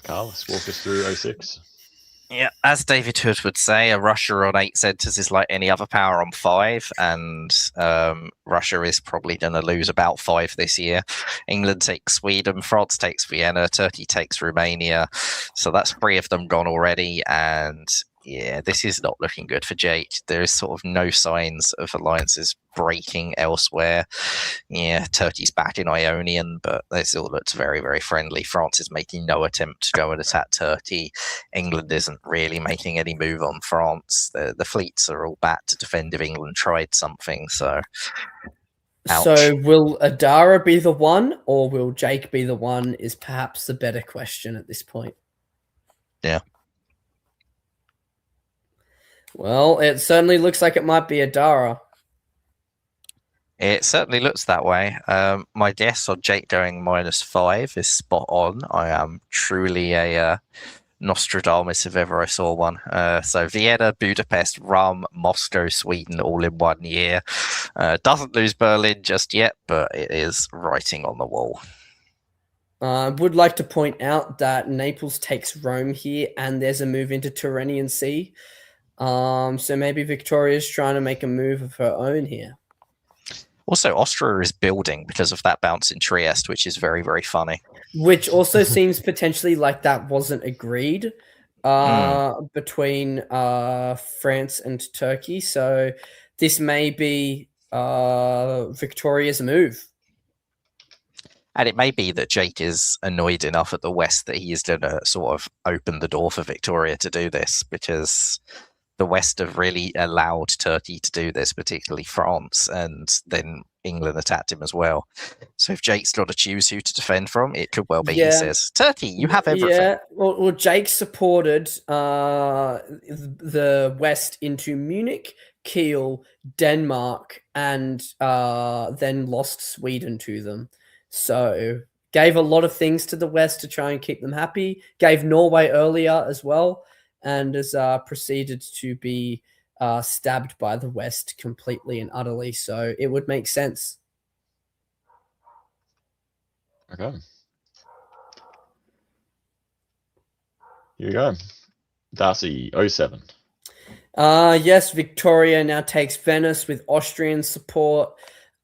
Carl, let's walk us through 06. Yeah, as David Hood would say, a Russia on 8 centres is like any other power on 5, and Russia is probably going to lose about 5 this year. England takes Sweden, France takes Vienna, Turkey takes Romania, so that's 3 of them gone already, and yeah, this is not looking good for Jake. There is sort of no signs of alliances breaking elsewhere. Yeah, Turkey's back in Ionian, but this all looks very, very friendly. France is making no attempt to go and attack Turkey. England isn't really making any move on France. The fleets are all back to defend if England tried something, so... Ouch. So will Adara be the one, or will Jake be the one, is perhaps the better question at this point. Yeah. Well, it certainly looks like it might be Adara. It certainly looks that way. My guess on Jake going -5 is spot on. I am truly a Nostradamus if ever I saw one. So Vienna, Budapest, Rome, Moscow, Sweden, all in 1 year. Doesn't lose Berlin just yet, but it is writing on the wall. I would like to point out that Naples takes Rome here, and there's a move into Tyrrhenian Sea. So maybe Victoria's trying to make a move of her own here. Also, Austria is building because of that bounce in Trieste, which is very, very funny. Which also seems potentially like that wasn't agreed between France and Turkey. So this may be Victoria's move. And it may be that Jake is annoyed enough at the West that he is going to sort of open the door for Victoria to do this, because the West have really allowed Turkey to do this, particularly France, and then England attacked him as well. So if Jake's got to choose who to defend from, it could well be he says, Turkey, you have everything. Yeah, well Jake supported the West into Munich, Kiel, Denmark, and then lost Sweden to them. So gave a lot of things to the West to try and keep them happy. Gave Norway earlier as well, and has proceeded to be stabbed by the West completely and utterly. So it would make sense. Okay. Here we go. Darcy, 07. Yes, Victoria now takes Venice with Austrian support.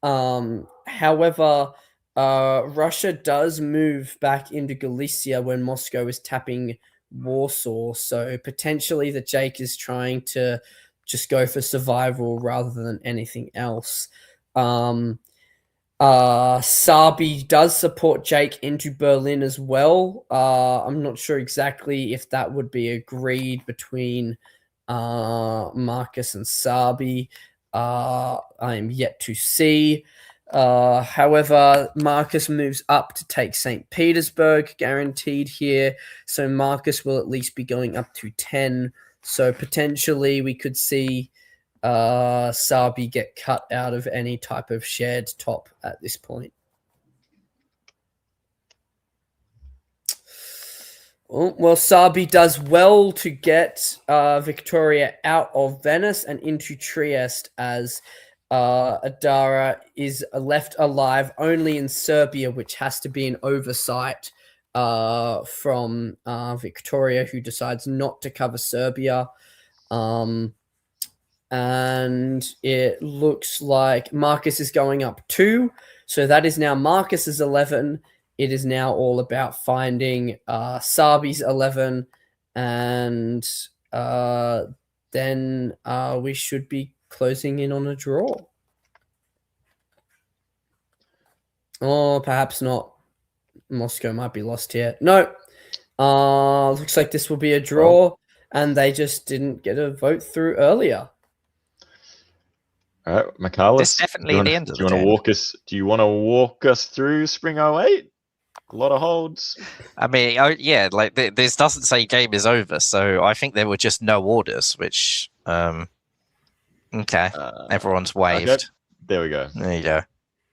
However, Russia does move back into Galicia when Moscow is tapping Warsaw. So potentially the Jake is trying to just go for survival rather than anything else. Sabi does support Jake into Berlin as well. I'm not sure exactly if that would be agreed between Marcus and Sabi. I am yet to see. However, Marcus moves up to take St. Petersburg, guaranteed here. So Marcus will at least be going up to 10. So potentially we could see Sabi get cut out of any type of shared top at this point. Well, Sabi does well to get Victoria out of Venice and into Trieste, as Adara is left alive only in Serbia, which has to be an oversight from Victoria, who decides not to cover Serbia. And it looks like Marcus is going up 2. So that is now Marcus's 11. It is now all about finding Sabi's 11. And then we should be closing in on a draw. Or perhaps not. Moscow might be lost here. No. Looks like this will be a draw. And they just didn't get a vote through earlier. All right, Michaelis, It's definitely the end of the do you want to walk us through Spring 08? A lot of holds. I mean, yeah, like this doesn't say game is over, so I think there were just no orders, which okay, everyone's waved. Okay. There we go. There you go.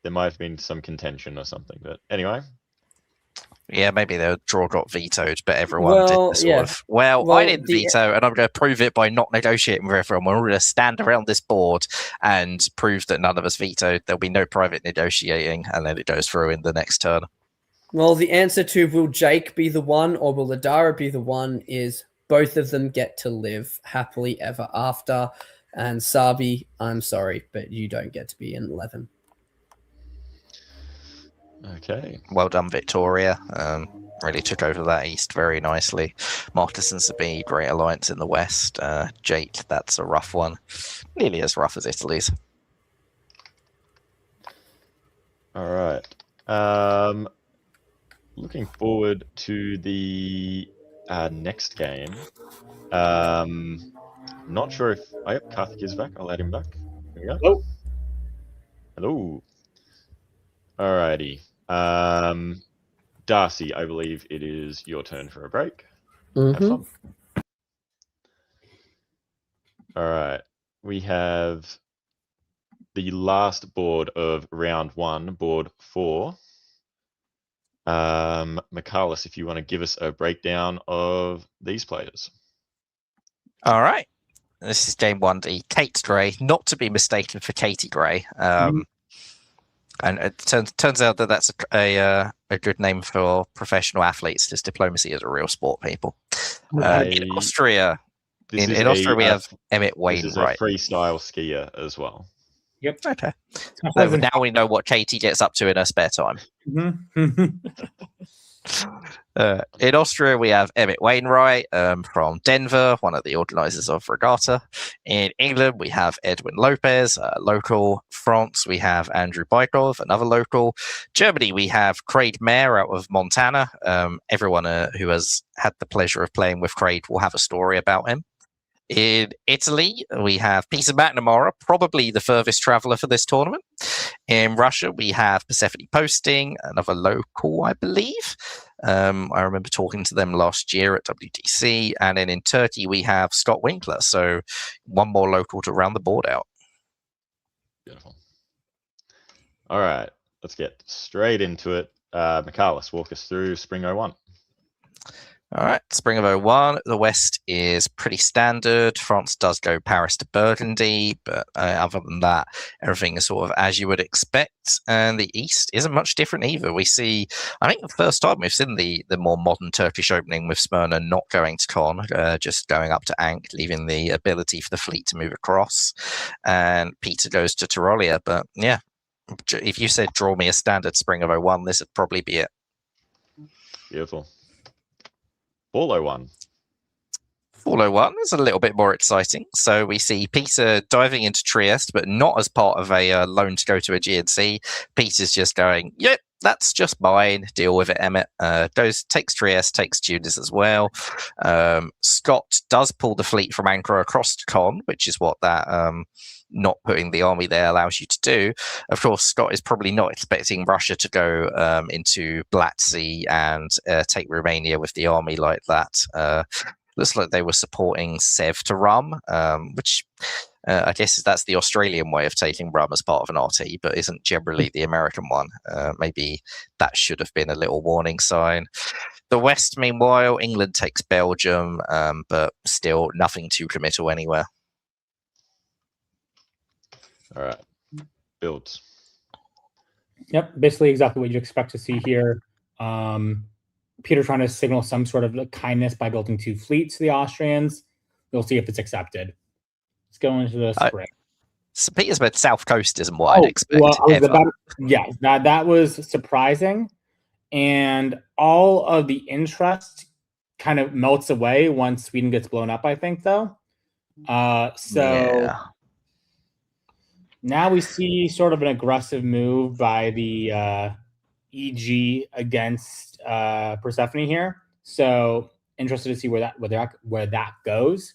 There might have been some contention or something, but anyway. Yeah, maybe the draw got vetoed, but everyone did this sort of. Well, I didn't veto, and I'm going to prove it by not negotiating with everyone. We're all going to stand around this board and prove that none of us vetoed. There'll be no private negotiating, and then it goes through in the next turn. Well, the answer to will Jake be the one or will Adara be the one is both of them get to live happily ever after. And Sabi, I'm sorry, but you don't get to be in 11. Okay. Well done, Victoria. Really took over that east very nicely. Marcus and Sabi, great alliance in the west. Jake, that's a rough one. Nearly as rough as Italy's. All right. Looking forward to the next game. Not sure if... Oh, yep, Karthik is back. I'll add him back. There we go. Hello. Hello. Alrighty. Darcy, I believe it is your turn for a break. Have fun. Alright. We have the last board of round 1, board 4. Michaelis, if you want to give us a breakdown of these players. All right. This is game 1D. Kate Gray, not to be mistaken for Katie Gray. And it turns out that that's a good name for professional athletes. This diplomacy is a real sport, people. In Austria, we have Emmett Wainwright. This is a freestyle skier as well. Yep. Okay. So now we know what Katie gets up to in her spare time. In Austria, we have Emmett Wainwright from Denver, one of the organisers of Regatta. In England, we have Edwin Lopez, local. France, we have Andrew Bykov, another local. Germany, we have Craig Mayer out of Montana. Everyone who has had the pleasure of playing with Craig will have a story about him. In Italy, we have Peter McNamara, probably the furthest traveller for this tournament. In Russia, we have Persephone Posting, another local, I believe. I remember talking to them last year at WTC. And then in Turkey, we have Scott Winkler. So one more local to round the board out. Beautiful. All right, let's get straight into it. Michaelis, walk us through Spring 01. All right, Spring of 01. The West is pretty standard. France does go Paris to Burgundy, but other than that, everything is sort of as you would expect. And the East isn't much different either. We see, I think the first time we've seen the more modern Turkish opening with Smyrna not going to Con, just going up to Ankh, leaving the ability for the fleet to move across. And Peter goes to Tyrolia. But yeah, if you said draw me a standard Spring of 01, this would probably be it. Beautiful. Fall 01. Fall 01 is a little bit more exciting. So we see Peter diving into Trieste, but not as part of a loan to go to Aegean Sea. Peter's just going, yep, that's just mine. Deal with it, Emmett. Takes Trieste, takes Tunis as well. Scott does pull the fleet from Ankara across to Con, which is what that not putting the army there allows you to do. Of course, Scott is probably not expecting Russia to go into Black Sea and take Romania with the army like that. Looks like they were supporting Sev to Rum, which I guess that's the Australian way of taking Rum as part of an RT, but isn't generally the American one. Maybe that should have been a little warning sign. The West, meanwhile, England takes Belgium, but still nothing too committal anywhere. All right, builds. Yep, basically exactly what you'd expect to see here. Peter trying to signal some sort of kindness by building 2 fleets to the Austrians. We'll see if it's accepted. Let's go into the spring. St. Petersburg South Coast isn't what I'd expect. Well, that was surprising. And all of the interest kind of melts away once Sweden gets blown up, I think, though. Now we see sort of an aggressive move by the EG against Persephone here. So interested to see where that goes.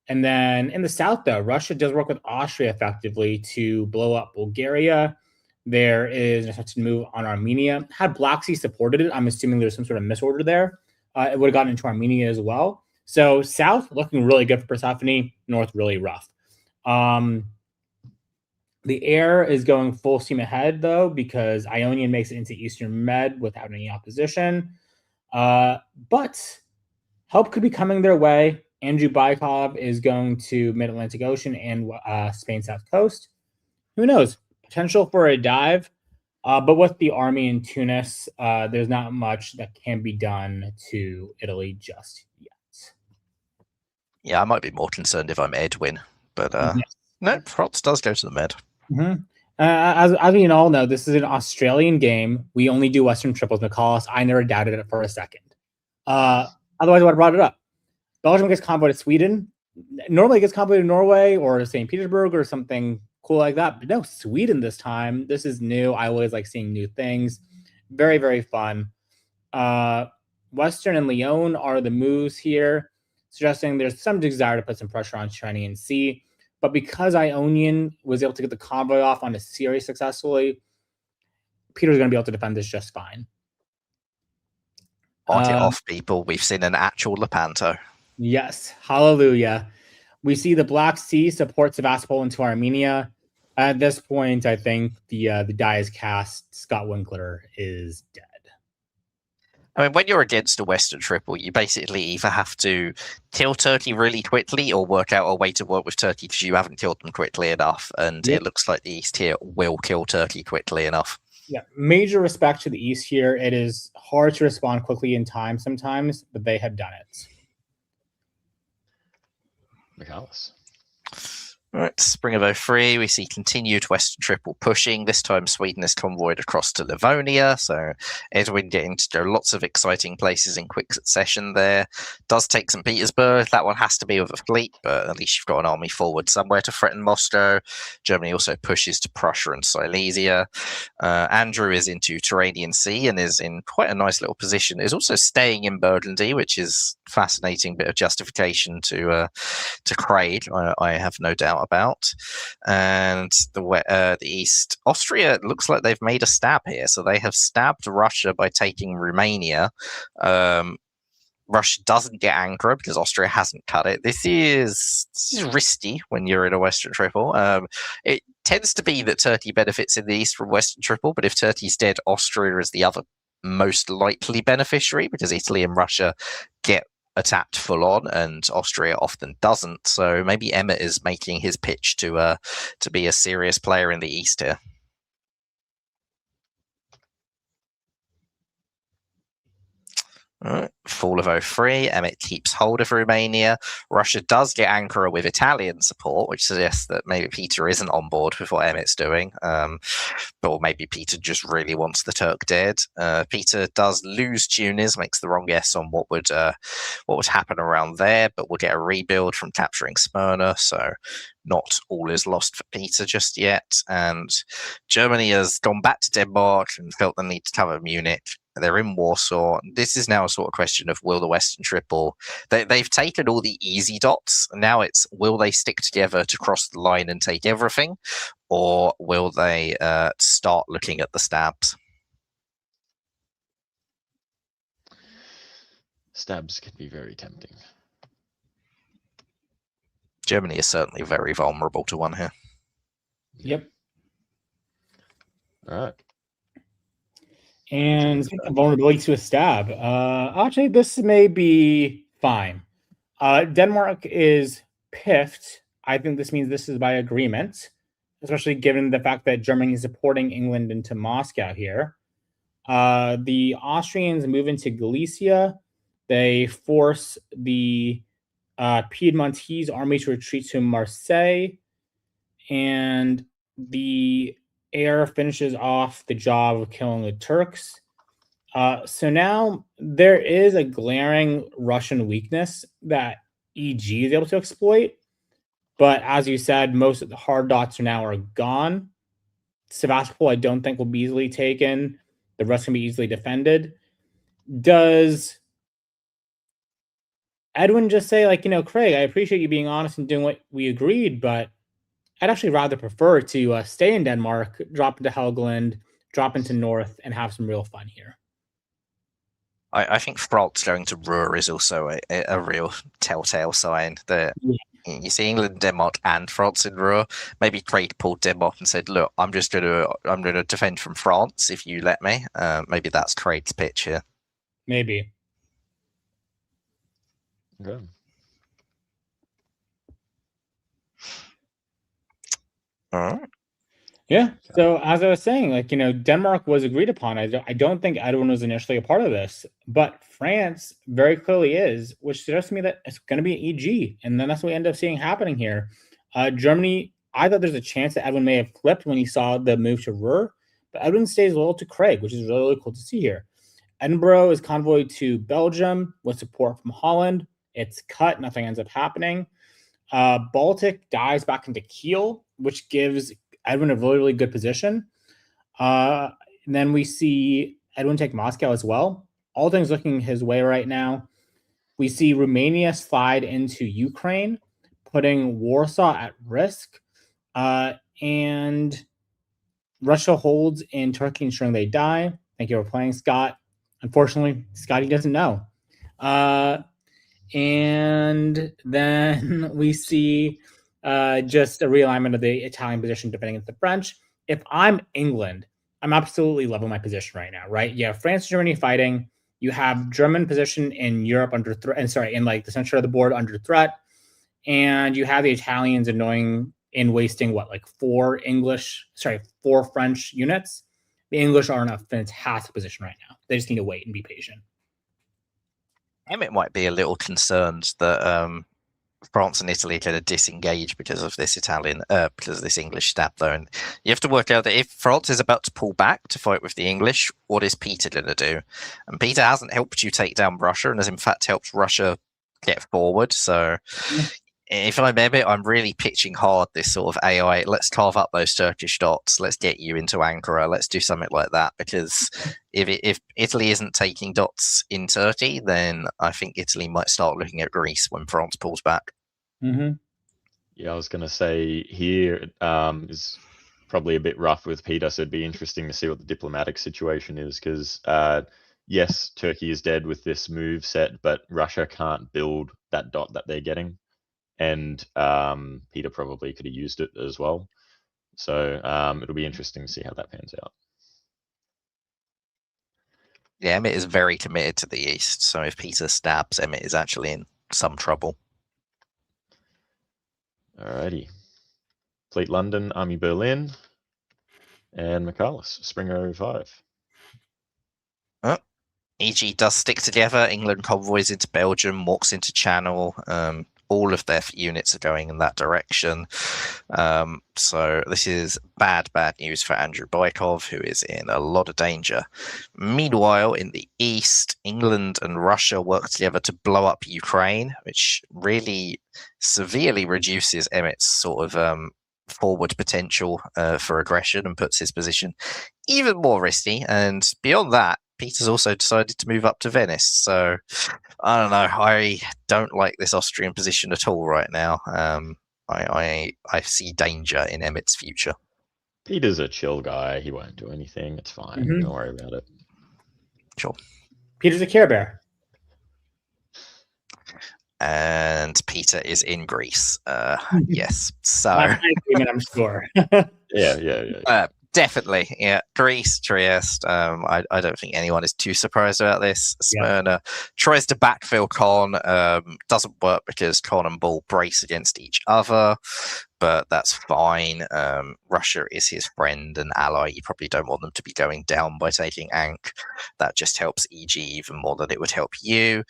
And then in the south, though, Russia does work with Austria effectively to blow up Bulgaria. There is an attempted move on Armenia. Had Black Sea supported it, I'm assuming there's some sort of misorder there. It would have gotten into Armenia as well. So south looking really good for Persephone. North really rough. The air is going full steam ahead, though, because Ionian makes it into Eastern Med without any opposition. But help could be coming their way. Andrew Bykov is going to Mid-Atlantic Ocean and Spain South Coast. Who knows? Potential for a dive. But with the army in Tunis, there's not much that can be done to Italy just yet. Yeah, I might be more concerned if I'm Edwin. But no, France does go to the Med. Mm-hmm. As we all know, this is an Australian game. We only do Western triples, Michaelis. I never doubted it for a second. Otherwise, I would have brought it up. Belgium gets convoyed to Sweden. Normally it gets convoyed to Norway or St. Petersburg or something cool like that. But no, Sweden this time. This is new. I always like seeing new things. Very, very fun. Western and Lyon are the moves here, suggesting there's some desire to put some pressure on Chinese Sea. But because Ionian was able to get the convoy off on a series successfully, Peter's going to be able to defend this just fine. Mark it off, people. We've seen an actual Lepanto. Yes. Hallelujah. We see the Black Sea support Sevastopol into Armenia. At this point, I think the die is cast. Scott Winkler is dead. I mean, when you're against a Western triple, you basically either have to kill Turkey really quickly or work out a way to work with Turkey because you haven't killed them quickly enough. And It looks like the East here will kill Turkey quickly enough. Yeah, major respect to the East here. It is hard to respond quickly in time sometimes, but they have done it. Michaelis. All right, Spring of 03, we see continued Western triple pushing. This time Sweden is convoyed across to Livonia, so Edwin getting to go lots of exciting places in quick succession there. Does take St. Petersburg. That one has to be with a fleet, but at least you've got an army forward somewhere to threaten Moscow. Germany also pushes to Prussia and Silesia. Andrew is into Turanian Sea and is in quite a nice little position. Is also staying in Burgundy, which is fascinating bit of justification to to Craig, I have no doubt about. And the East, Austria looks like they've made a stab here. So they have stabbed Russia by taking Romania. Russia doesn't get Ankara because Austria hasn't cut it. This is risky when you're in a Western Triple. It tends to be that Turkey benefits in the East from Western Triple, but if Turkey's dead, Austria is the other most likely beneficiary because Italy and Russia get attacked full on, and Austria often doesn't. So maybe Emmett is making his pitch to be a serious player in the East here. Fall of 03. Emmett keeps hold of Romania. Russia does get Ankara with Italian support, which suggests that maybe Peter isn't on board with what Emmett's doing. Or maybe Peter just really wants the Turk dead. Peter does lose Tunis, makes the wrong guess on what would happen around there, but we'll get a rebuild from capturing Smyrna, so not all is lost for Peter just yet. And Germany has gone back to Denmark and felt the need to cover Munich. They're in Warsaw. This is now a sort of question of will the Western Triple... They've taken all the easy dots. Now it's will they stick together to cross the line and take everything? Or will they start looking at the stabs? Stabs can be very tempting. Germany is certainly very vulnerable to one here. Yep. All right. And vulnerability to a stab. Actually, this may be fine. Denmark is piffed. I think this means this is by agreement, especially given the fact that Germany is supporting England into Moscow here. The Austrians move into Galicia. They force the Piedmontese army to retreat to Marseille. And the air finishes off the job of killing the Turks. So now there is a glaring Russian weakness that EG is able to exploit. But as you said, most of the hard dots now are gone. Sevastopol, I don't think, will be easily taken. The rest can be easily defended. Does Edwin just say, like, Craig, I appreciate you being honest and doing what we agreed, but I'd actually rather prefer to stay in Denmark, drop into Helgoland, drop into North, and have some real fun here. I think France going to Ruhr is also a real telltale sign that you see England, Denmark, and France in Ruhr. Maybe Craig pulled Denmark and said, "Look, I'm going to defend from France if you let me." Maybe that's Craig's pitch here. Maybe. Okay. All right. Yeah. So as I was saying, Denmark was agreed upon. I don't think Edwin was initially a part of this, but France very clearly is, which suggests to me that it's going to be an EG, and then that's what we end up seeing happening here. Germany, I thought there's a chance that Edwin may have flipped when he saw the move to Ruhr, but Edwin stays loyal to Craig, which is really, really cool to see here. Edinburgh is convoyed to Belgium with support from Holland. It's cut. Nothing ends up happening. Baltic dives back into Kiel, which gives Edwin a really, really good position. And then we see Edwin take Moscow as well. All things looking his way right now. We see Romania slide into Ukraine, putting Warsaw at risk. And Russia holds in Turkey, ensuring they die. Thank you for playing, Scott. Unfortunately, Scotty doesn't know. And then we see just a realignment of the Italian position defending against the French. If I'm England, I'm absolutely loving my position right now, right? You have France and Germany fighting. You have German position in Europe under threat, in like the center of the board under threat. And you have the Italians wasting four French units. The English are in a fantastic position right now. They just need to wait and be patient. Emmett might be a little concerned that France and Italy are going to disengage because of this English stab, though. And you have to work out that if France is about to pull back to fight with the English, what is Peter going to do? And Peter hasn't helped you take down Russia, and has in fact helped Russia get forward. So if I'm Emmett, I'm really pitching hard this sort of AI. Let's carve up those Turkish dots. Let's get you into Ankara. Let's do something like that. Because if Italy isn't taking dots in Turkey, then I think Italy might start looking at Greece when France pulls back. Mm-hmm. Yeah, I was going to say here is probably a bit rough with Peter, so it'd be interesting to see what the diplomatic situation is because, yes, Turkey is dead with this move set, but Russia can't build that dot that they're getting. And Peter probably could have used it as well. So it'll be interesting to see how that pans out. Yeah, Emmett is very committed to the east, so if Peter stabs, Emmett is actually in some trouble. Alrighty. Fleet London, Army Berlin, and Michaelis, Springer 05. EG does stick together. England convoys into Belgium, walks into Channel. All of their units are going in that direction. So this is bad news for Andrew Bykov, who is in a lot of danger. Meanwhile, in the east, England and Russia work together to blow up Ukraine, which really severely reduces Emmett's sort of forward potential for aggression and puts his position even more risky. And beyond that, Peter's also decided to move up to Venice. So I don't know. I don't like this Austrian position at all right now. I see danger in Emmett's future. Peter's a chill guy. He won't do anything. It's fine. Don't worry about it. Sure. Peter's a Care Bear. And Peter is in Greece. Yes. So I'm sure. Yeah. Definitely, yeah. Greece, Trieste. I don't think anyone is too surprised about this. Smyrna tries to backfill Con. Doesn't work because Con and Bull brace against each other, but that's fine. Russia is his friend and ally. You probably don't want them to be going down by taking Ankh. That just helps EG even more than it would help you.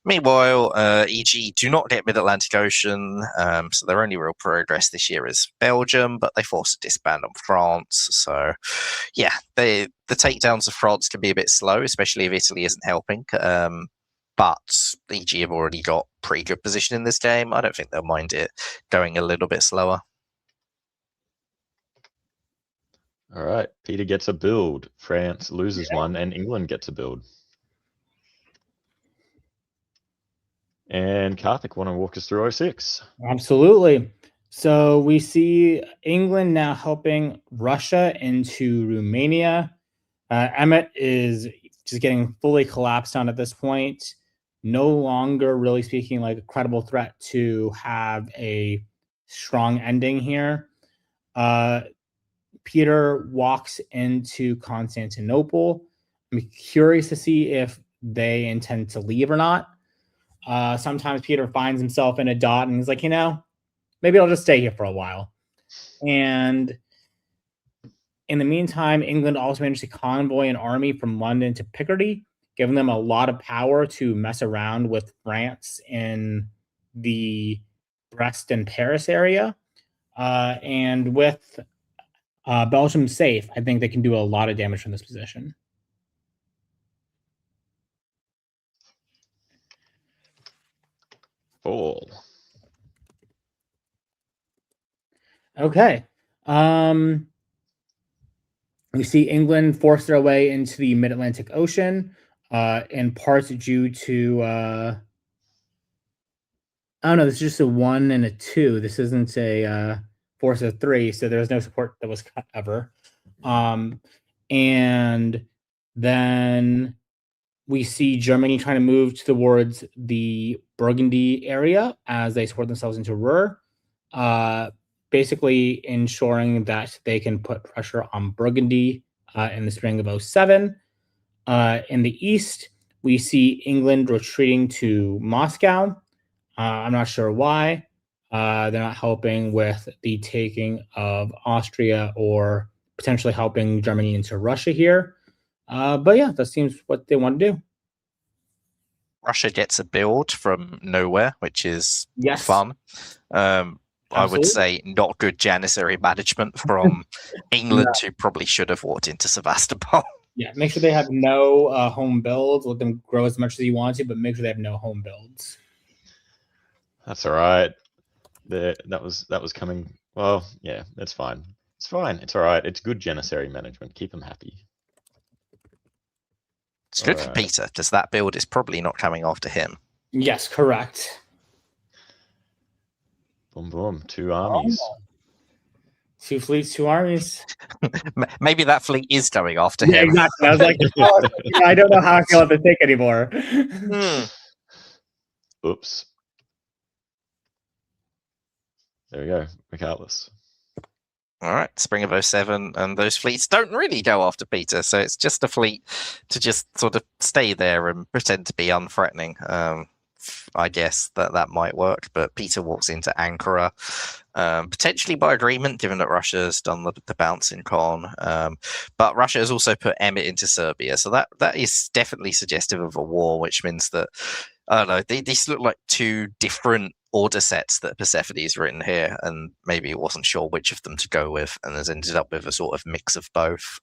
Meanwhile, EG do not get Mid-Atlantic Ocean, so their only real progress this year is Belgium, but they force a disband on France. So, yeah, the takedowns of France can be a bit slow, especially if Italy isn't helping. But EG have already got pretty good position in this game. I don't think they'll mind it going a little bit slower. All right. Peter gets a build. France loses one, and England gets a build. And Karthik, want to walk us through 06? Absolutely. So we see England now helping Russia into Romania. Emmett is just getting fully collapsed on at this point. No longer really speaking like a credible threat to have a strong ending here. Peter walks into Constantinople. I'm curious to see if they intend to leave or not. Sometimes Peter finds himself in a dot and he's like, maybe I'll just stay here for a while. And in the meantime, England also managed to convoy an army from London to Picardy, giving them a lot of power to mess around with France in the Brest and Paris area. And with Belgium safe, I think they can do a lot of damage from this position. Fall. Okay. We see England force their way into the Mid-Atlantic Ocean, in part due to oh no, this is just a 1 and a 2. This isn't a force of 3, so there's no support that was cut ever. And then we see Germany trying to move towards the Burgundy area as they support themselves into Ruhr, basically ensuring that they can put pressure on Burgundy in the spring of 07. In the east, we see England retreating to Moscow. I'm not sure why. They're not helping with the taking of Austria or potentially helping Germany into Russia here. But yeah, that seems what they want to do. Russia gets a build from nowhere, which is fun. I would say not good Janissary management from England, who probably should have walked into Sevastopol. Yeah, make sure they have no home builds. Let them grow as much as you want to, but make sure they have no home builds. That's all right. That was coming. Well, yeah, that's fine. It's fine. It's all right. It's good Janissary management. Keep them happy. It's good for Peter, because that build is probably not coming after him. Yes, correct. Boom, boom. 2 armies. Oh. 2 fleets, 2 armies. Maybe that fleet is going after Yeah, him. exactly. I was like, oh, I don't know how I feel about the take anymore. Oops. There we go. Regardless. All right, spring of 07, and those fleets don't really go after Peter, so it's just a fleet to just sort of stay there and pretend to be unthreatening. I guess that might work, but Peter walks into Ankara, potentially by agreement, given that Russia's done the bouncing con. But Russia has also put Emmet into Serbia, so that is definitely suggestive of a war, which means that, I don't know, these look like 2 different order sets that Persephone's written here, and maybe it wasn't sure which of them to go with, and has ended up with a sort of mix of both.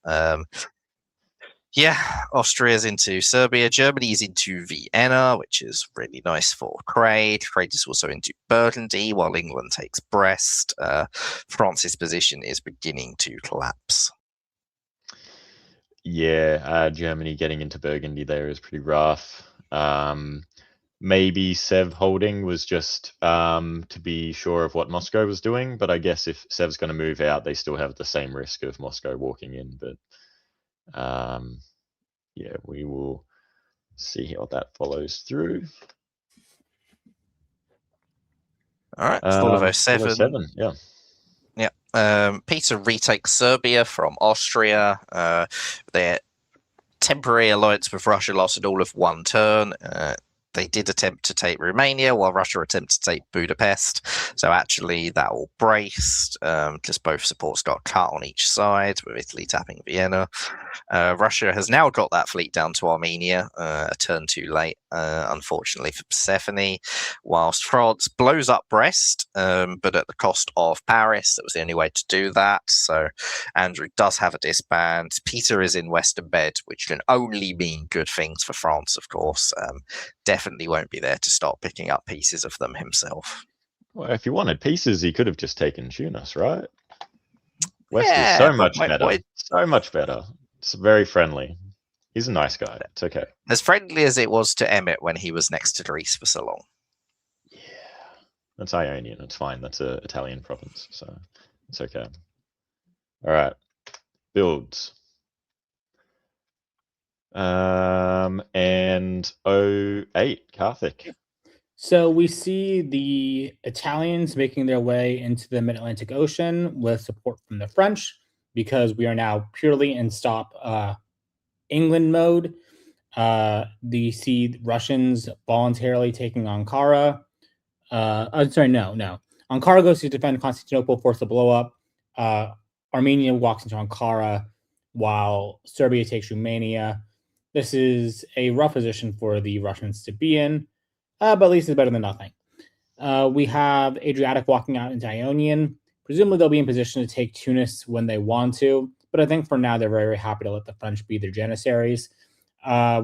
Austria's into Serbia, Germany's into Vienna, which is really nice for Craig. Craig is also into Burgundy, while England takes Brest. France's position is beginning to collapse. Yeah, Germany getting into Burgundy there is pretty rough. Maybe Sev holding was just to be sure of what Moscow was doing, but I guess if Sev's going to move out, they still have the same risk of Moscow walking in. But yeah, we will see how that follows through. All right, fall of 07. 07, yeah. Yeah. Peter retakes Serbia from Austria. Their temporary alliance with Russia lasted all of 1 turn. They did attempt to take Romania, while Russia attempted to take Budapest. So actually, that all braced, because both supports got cut on each side, with Italy tapping Vienna. Russia has now got that fleet down to Armenia, a turn too late, unfortunately for Persephone, whilst France blows up Brest, but at the cost of Paris. That was the only way to do that. So Andrew does have a disband. Peter is in Western Bed, which can only mean good things for France, of course. Definitely won't be there to start picking up pieces of them himself. Well, if he wanted pieces, he could have just taken Tunis, right? West is Yeah, so but much why- better. why- So much better. It's very friendly. He's a nice guy. It's okay. As friendly as it was to Emmet when he was next to Greece for so long. Yeah. That's Ionian. It's fine. That's an Italian province. So it's okay. All right. Builds. And 08, Karthik. So we see the Italians making their way into the Mid-Atlantic Ocean with support from the French, because we are now purely in stop England mode. We see Russians voluntarily taking Ankara. Ankara goes to defend Constantinople, force a blow up. Armenia walks into Ankara, while Serbia takes Romania. This is a rough position for the Russians to be in, but at least it's better than nothing. We have Adriatic walking out into Ionian. Presumably they'll be in position to take Tunis when they want to, but I think for now they're very, very happy to let the French be their janissaries.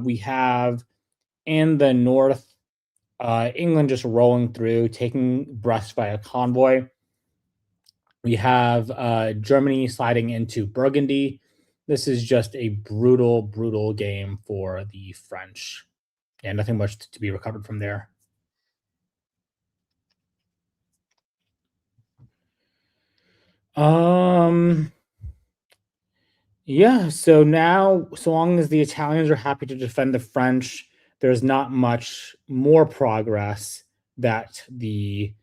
We have in the north, England just rolling through, taking Brest via convoy. We have Germany sliding into Burgundy. This is just a brutal, brutal game for the French. And nothing much to be recovered from there. Yeah, so now, so long as the Italians are happy to defend the French, there's not much more progress that the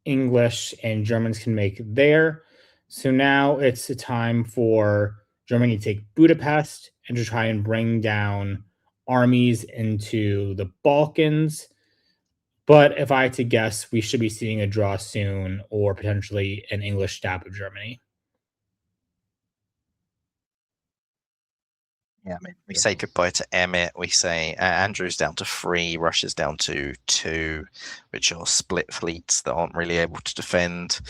English and Germans can make there. So now it's a time for Germany to take Budapest and to try and bring down armies into the Balkans. But if I had to guess, we should be seeing a draw soon, or potentially an English stab of Germany. Yeah, I mean, we say goodbye to Emmet. We say Andrew's down to 3, Russia's down to 2, which are split fleets that aren't really able to defend.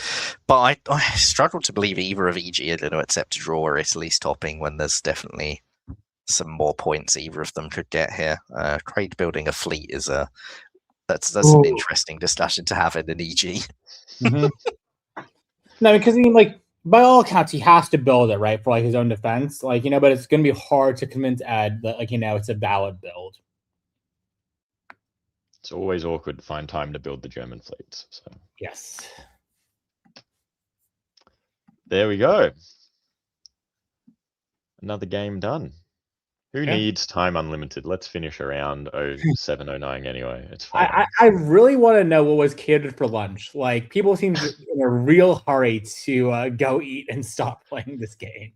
But I struggle to believe either of EG are going to accept a draw or Italy's topping when there's definitely some more points either of them could get here. Craig building a fleet is that's an interesting discussion to have in an EG. Mm-hmm. No, because I mean, like, by all accounts, he has to build it, right, for like his own defense, like, you know. But it's going to be hard to convince Ed that, like, you know, it's a valid build. It's always awkward to find time to build the German fleets. So Yes. There we go. Another game done. Who Yeah. needs time unlimited? Let's finish around 07, 09 anyway. It's fine. I really want to know what was catered for lunch. Like, people seem to be in a real hurry to go eat and stop playing this game.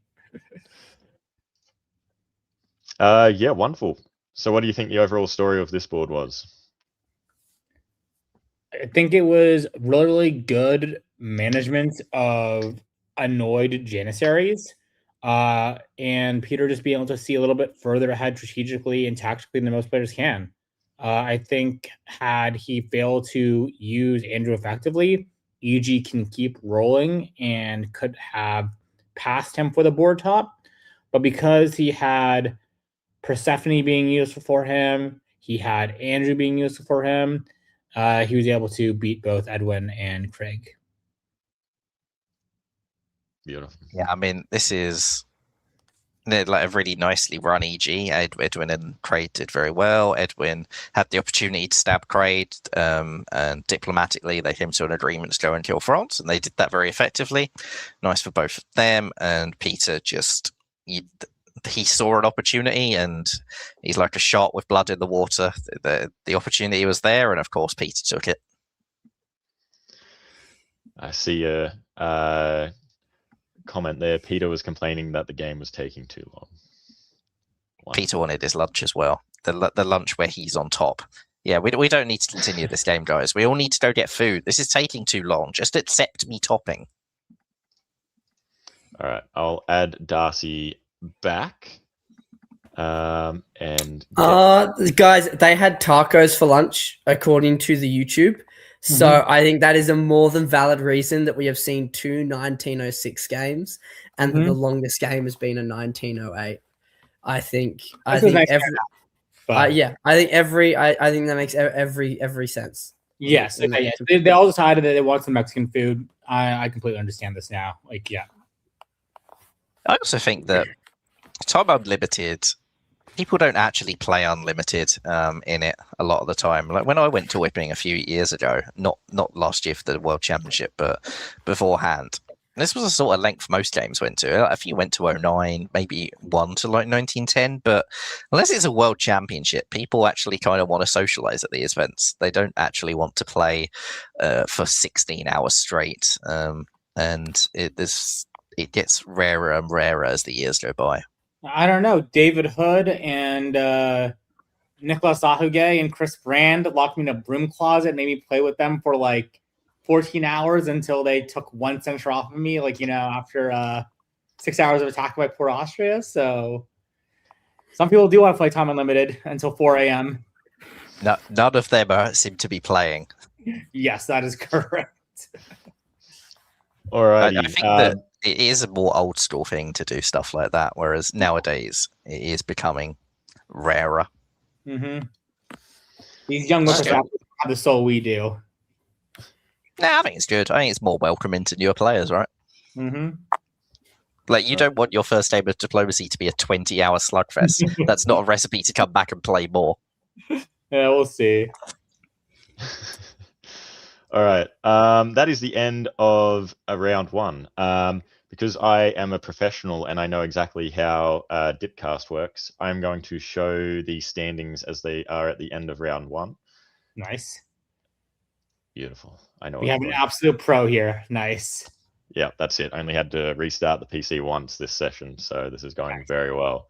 Yeah, wonderful. So what do you think the overall story of this board was? I think it was really, really good management of annoyed Janissaries. And Peter just being able to see a little bit further ahead strategically and tactically than most players can. I think had he failed to use Andrew effectively, EG can keep rolling and could have passed him for the board top. But because he had Persephone being useful for him, he had Andrew being useful for him, he was able to beat both Edwin and Craig. Beautiful. Yeah, I mean, this is like a really nicely run EG. Edwin and Craig did very well. Edwin had the opportunity to stab Craig, and diplomatically they came to an agreement to go and kill France, and they did that very effectively. Nice for both of them. And Peter just he saw an opportunity, and he's like a shot with blood in the water. The opportunity was there, and of course Peter took it. I see a comment there. Peter was complaining that the game was taking too long. Peter wanted his lunch as well. The lunch where he's on top. Yeah, we don't need to continue this game, guys. We all need to go get food. This is taking too long. Just accept me topping. All right, I'll add Darcy back. And guys, they had tacos for lunch according to the YouTube. So I think that is a more than valid reason that we have seen 2 1906 games, and the longest game has been a 1908. I think every that makes every sense. Yes, okay, yeah. They all decided that they want some Mexican food. I completely understand this now. Like, yeah. I also think that Time Unlimited, people don't actually play Unlimited in it a lot of the time. Like when I went to Whipping a few years ago, not last year for the World Championship, but beforehand, this was the sort of length most games went to. Like, a few went to 09, maybe one to like 1910, but unless it's a World Championship, people actually kind of want to socialize at these events. They don't actually want to play for 16 hours straight, and it gets rarer and rarer as the years go by. I don't know. David Hood and Nicholas Ahuge and Chris Brand locked me in a broom closet, made me play with them for like 14 hours until they took 1 center off of me, like, after 6 hours of attack by poor Austria. So some people do want to play Time Unlimited until 4 a.m. No, none of them seem to be playing. Yes, that is correct. All right. I think that it is a more old school thing to do stuff like that, whereas nowadays it is becoming rarer. Mm-hmm. These young workers have the soul we do. Nah, I think it's good. I think it's more welcoming to newer players, right? Mm-hmm. Like, you don't want your first game of diplomacy to be a 20-hour slugfest. That's not a recipe to come back and play more. Yeah, we'll see. All right. That is the end of round one. Because I am a professional and I know exactly how Dipcast works, I'm going to show the standings as they are at the end of round one. Nice. Beautiful. I know we have an absolute pro here. Nice. Yeah, that's it. I only had to restart the PC once this session, so this is going very well.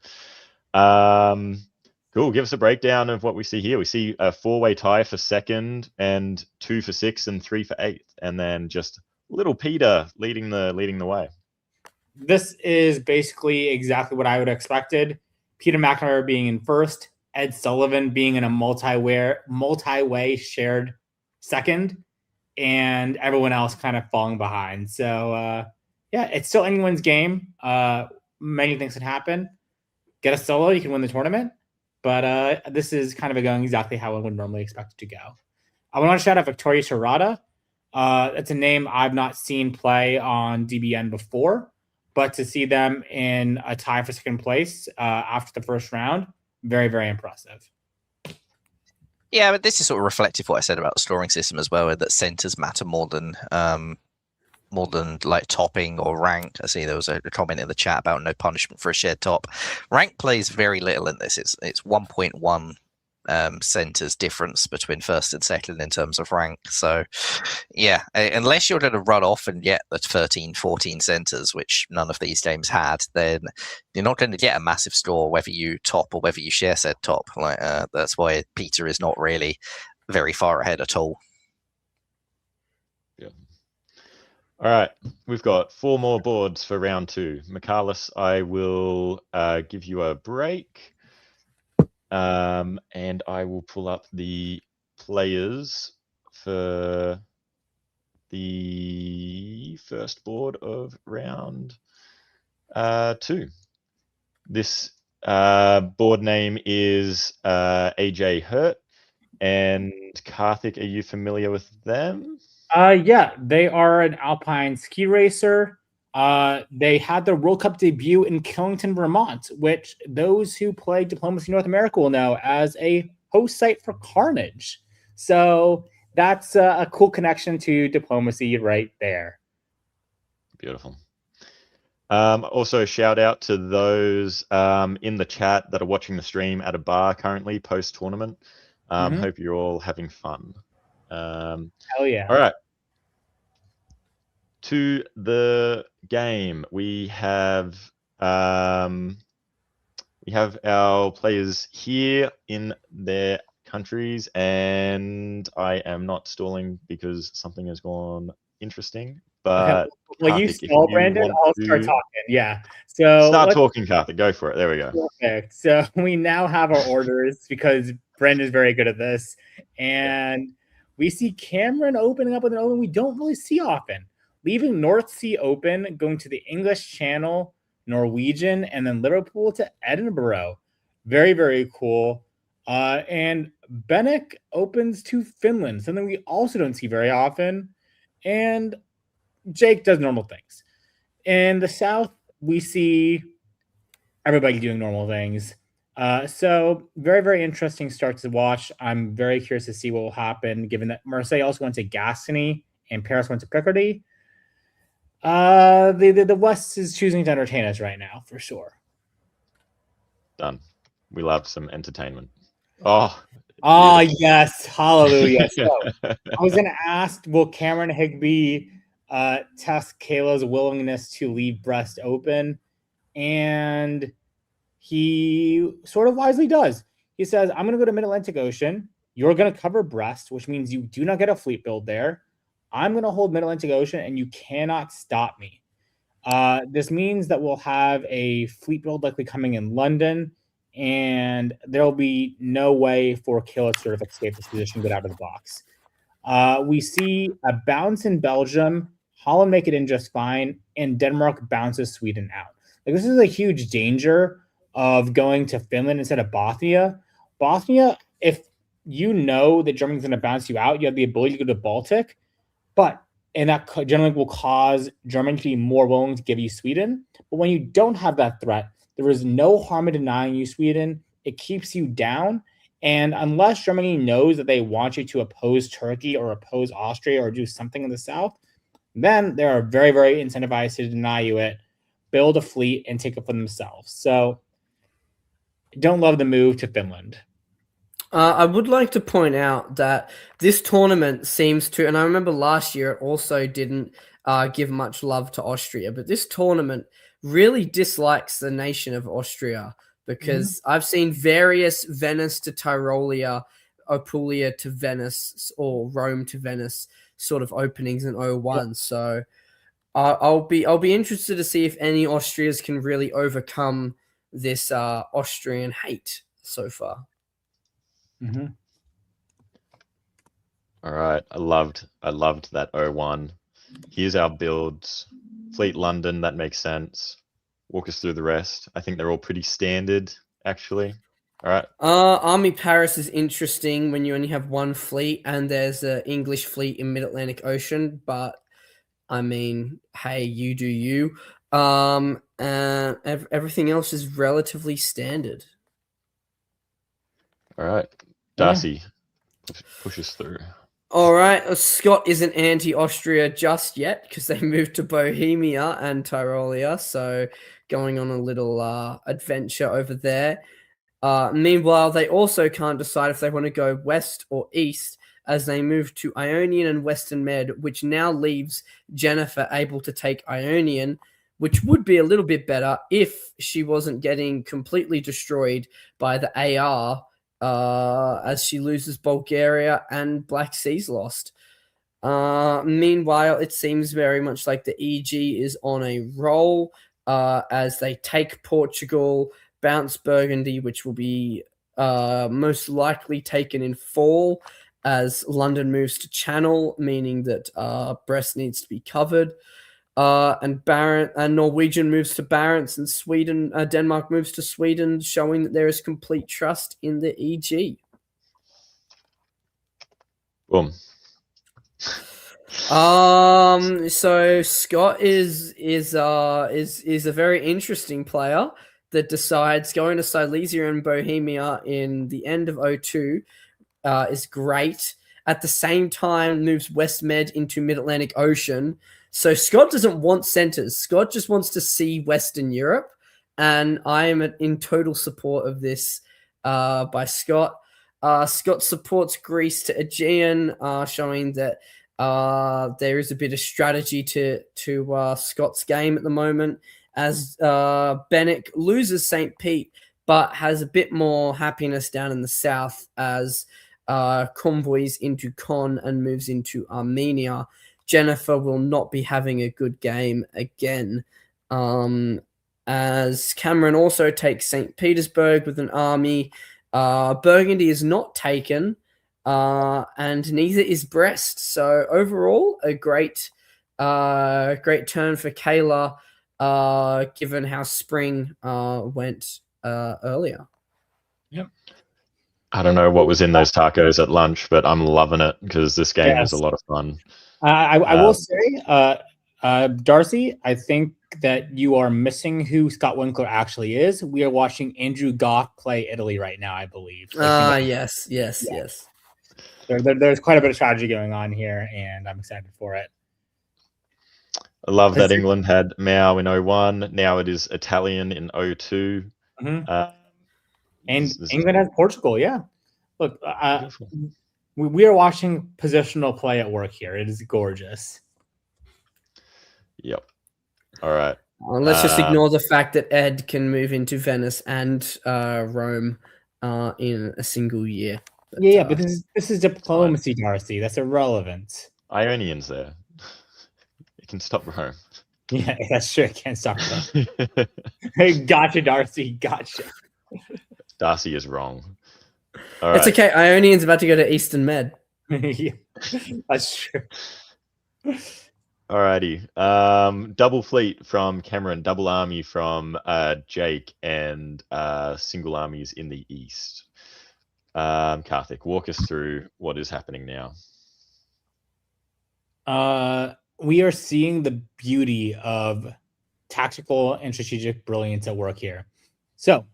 Cool. Give us a breakdown of what we see here. We see a 4-way tie for second, and 2 for 6th, and 3 for 8th, and then just little Peter leading the way. This is basically exactly what I would have expected. Peter McNamara being in first, Ed Sullivan being in a multi-way shared second, and everyone else kind of falling behind. So yeah, it's still anyone's game. Many things can happen. Get a solo, you can win the tournament. But this is kind of going exactly how I would normally expect it to go. I want to shout out Victoria Shirada. It's a name I've not seen play on DBN before, but to see them in a tie for second place after the first round, very, very impressive. Yeah, but this is sort of reflective of what I said about the scoring system as well, that centers matter more than more than like topping or rank. I see there was a comment in the chat about no punishment for a shared top. Rank plays very little in this. It's 1.1 centers difference between first and second in terms of rank. So yeah, unless you're going to run off and get the 13, 14 centers, which none of these games had, then you're not going to get a massive score whether you top or whether you share said top. Like that's why Peter is not really very far ahead at all. Yeah. All right, we've got 4 more boards for round 2. Michaelis, I will give you a break. And I will pull up the players for the first board of round 2. This board name is AJ Hurt. And Karthik, are you familiar with them? Yeah, they are an alpine ski racer. They had their World Cup debut in Killington, Vermont, which those who play Diplomacy North America will know as a host site for Carnage. So that's a cool connection to Diplomacy right there. Beautiful. Also, shout out to those in the chat that are watching the stream at a bar currently post-tournament. Hope you're all having fun. Hell yeah. All right. To the game, we have our players here in their countries, and I am not stalling because something has gone interesting. But okay. Well, you Karthik, stall, Brandon. I'll start talking. Yeah. So start talking, Karthik. Go for it. There we go. Perfect. So we now have our orders because Brandon's very good at this, and we see Cameron opening up with an open we don't really see often. Leaving North Sea open, going to the English Channel, Norwegian, and then Liverpool to Edinburgh. Very, very cool. And Benek opens to Finland, something we also don't see very often. And Jake does normal things. In the South, we see everybody doing normal things. So very, very interesting start to watch. I'm very curious to see what will happen, given that Marseille also went to Gascony and Paris went to Picardy. The West is choosing to entertain us right now, for sure. Done. We love some entertainment. Yes, hallelujah. So I was going to ask, will Cameron Higby test Kayla's willingness to leave Brest open? And he sort of wisely does. He says, I'm going to go to Mid-Atlantic Ocean. You're going to cover Brest, which means you do not get a fleet build there. I'm going to hold Mid-Atlantic Ocean, and you cannot stop me. This means that we'll have a fleet build likely coming in London, and there will be no way for Kayla to sort of escape this position, get out of the box. We see a bounce in Belgium, Holland make it in just fine, and Denmark bounces Sweden out. Like, this is a huge danger of going to Finland instead of Bothnia. Bothnia, if you know that Germany's going to bounce you out, you have the ability to go to the Baltic, and that generally will cause Germany to be more willing to give you Sweden. But when you don't have that threat, there is no harm in denying you Sweden. It keeps you down. And unless Germany knows that they want you to oppose Turkey or oppose Austria or do something in the South, then they are very, very incentivized to deny you it, build a fleet, and take it for themselves. So don't love the move to Finland. I would like to point out that this tournament seems to, and I remember last year it also didn't give much love to Austria, but this tournament really dislikes the nation of Austria because I've seen various Venice to Tyrolia, Apulia to Venice, or Rome to Venice sort of openings in 01. Yep. So I'll be interested to see if any Austrias can really overcome this Austrian hate so far. Mm-hmm. All right, I loved that 01. Here's our builds. Fleet London, that makes sense. Walk us through the rest. I think they're all pretty standard, actually. All right. Army Paris is interesting when you only have one fleet, and there's an English fleet in Mid-Atlantic Ocean. But I mean, hey, you do you. And everything else is relatively standard. All right, Darcy, push us through. All right, Scott isn't anti-Austria just yet because they moved to Bohemia and Tyrolia, so going on a little adventure over there. Meanwhile, they also can't decide if they want to go west or east as they move to Ionian and Western Med, which now leaves Jennifer able to take Ionian, which would be a little bit better if she wasn't getting completely destroyed by the AR as she loses Bulgaria and Black Sea's lost. Meanwhile, it seems very much like the EG is on a roll as they take Portugal, bounce Burgundy, which will be most likely taken in fall as London moves to Channel, meaning that Brest needs to be covered. And Norwegian moves to Barents, and Sweden, Denmark moves to Sweden, showing that there is complete trust in the EG. Boom. So Scott is a very interesting player that decides going to Silesia and Bohemia in the end of 02 is great. At the same time, moves West Med into Mid-Atlantic Ocean. So Scott doesn't want centers. Scott just wants to see Western Europe, and I am in total support of this by Scott. Scott supports Greece to Aegean, showing that there is a bit of strategy to Scott's game at the moment, as Bennick loses St. Pete, but has a bit more happiness down in the south as convoys into Con and moves into Armenia. Jennifer will not be having a good game again, as Cameron also takes St. Petersburg with an army. Burgundy is not taken, and neither is Brest. So overall, a great turn for Kayla, given how spring went earlier. Yep. I don't know what was in those tacos at lunch, but I'm loving it because this game is a lot of fun. I will say, Darcy, I think that you are missing who Scott Winkler actually is. We are watching Andrew Goff play Italy right now, I believe. Yes. There's quite a bit of strategy going on here, and I'm excited for it. I love that England had Mao in 01. Now it is Italian in 02. Mm-hmm. And England has Portugal, yeah. Look, we are watching positional play at work here. It is gorgeous. Yep. All right. Let's just ignore the fact that Ed can move into Venice and Rome in a single year. But, but this is diplomacy, Darcy. That's irrelevant. Ionian's there. It can stop Rome. Yeah, that's true. It can't stop Rome. Hey, gotcha, Darcy. Gotcha. Darcy is wrong. It's okay. Ionian's about to go to Eastern Med. Yeah, that's true. Alrighty. Double fleet from Cameron, double army from Jake, and single armies in the east. Karthik, walk us through what is happening now. We are seeing the beauty of tactical and strategic brilliance at work here. So,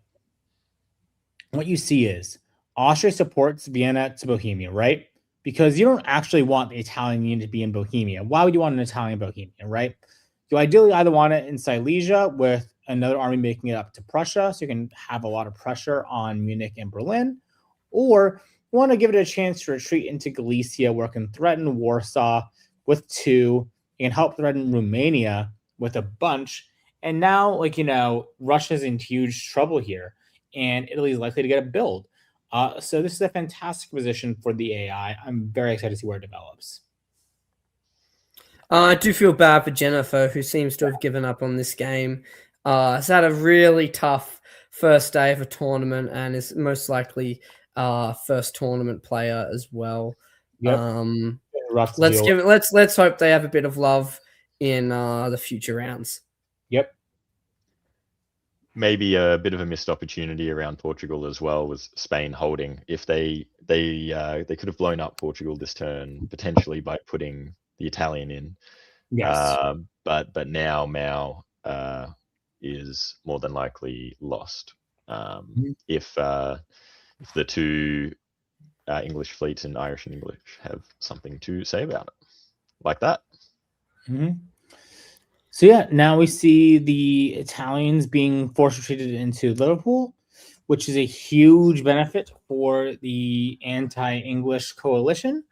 what you see is Austria supports Vienna to Bohemia, right? Because you don't actually want the Italian unit to be in Bohemia. Why would you want an Italian Bohemia, right? You ideally either want it in Silesia with another army making it up to Prussia, so you can have a lot of pressure on Munich and Berlin, or you want to give it a chance to retreat into Galicia, where it can threaten Warsaw with 2, you can help threaten Romania with a bunch, and now, Russia's in huge trouble here, and Italy is likely to get a build. So this is a fantastic position for the AI. I'm very excited to see where it develops. I do feel bad for Jennifer, who seems to have given up on this game. Has had a really tough first day of a tournament and is most likely first tournament player as well. Yep. Let's hope they have a bit of love in the future rounds. Yep. Maybe a bit of a missed opportunity around Portugal as well was Spain holding. If they could have blown up Portugal this turn potentially by putting the Italian in. Yes. But now Mao is more than likely lost. If the two English fleets in Irish and English have something to say about it. Like that. Mm-hmm. So yeah, now we see the Italians being force retreated into Liverpool, which is a huge benefit for the anti-English coalition.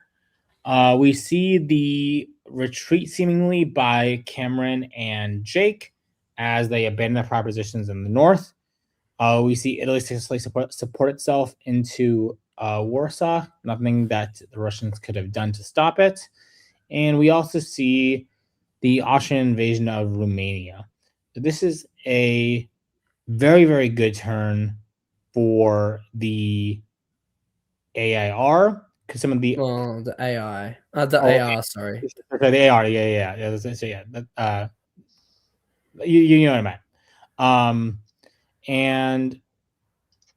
We see the retreat seemingly by Cameron and Jake as they abandon their propositions in the north. We see Italy successfully support itself into Warsaw, nothing that the Russians could have done to stop it. And we also see the Austrian invasion of Romania. This is a very, very good turn for the AIR because some of the the AI, AR, sorry. the AR, yeah. You know what I meant. And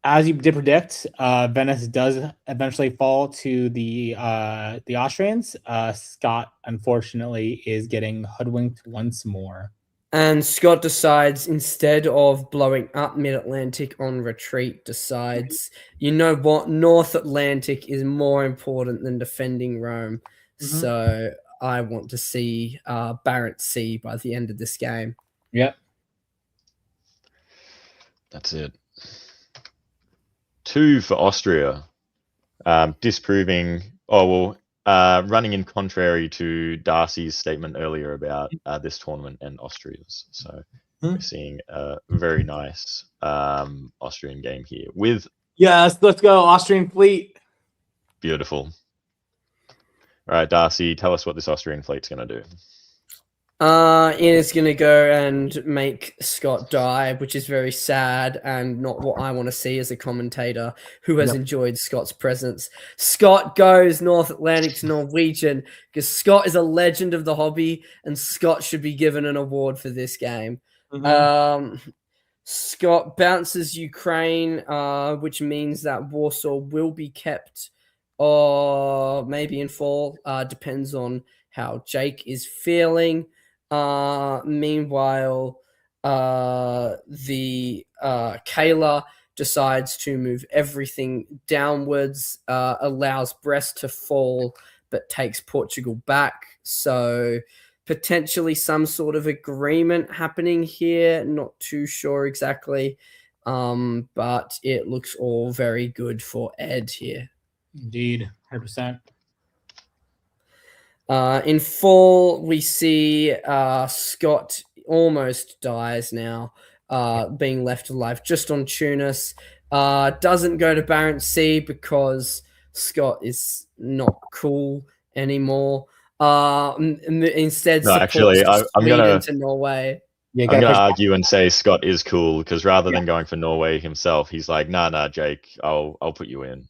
as you did predict, Venice does eventually fall to the Austrians. Scott, unfortunately, is getting hoodwinked once more. And Scott decides, instead of blowing up Mid-Atlantic on retreat, decides, you know what, North Atlantic is more important than defending Rome. So I want to see Barents Sea by the end of this game. Yep. That's it. 2 for Austria, disproving. Running in contrary to Darcy's statement earlier about this tournament and Austria's. So we're seeing a very nice Austrian game here with. Yes, let's go Austrian fleet. Beautiful. All right, Darcy, tell us what this Austrian fleet's going to do. It is going to go and make Scott die, which is very sad and not what I want to see as a commentator who has enjoyed Scott's presence. Scott goes North Atlantic to Norwegian because Scott is a legend of the hobby and Scott should be given an award for this game. Scott bounces Ukraine, which means that Warsaw will be kept or maybe in fall. Depends on how Jake is feeling. Meanwhile, the Kayla decides to move everything downwards, allows Brest to fall, but takes Portugal back. So potentially some sort of agreement happening here. Not too sure exactly, but it looks all very good for Ed here. Indeed, 100%. In fall, we see Scott almost dies now, being left alive just on Tunis. Doesn't go to Barents Sea because Scott is not cool anymore. Instead, No, actually, I'm Sweden to Norway. I'm going to argue and say Scott is cool because rather than going for Norway himself, he's like, nah, Jake, I'll put you in.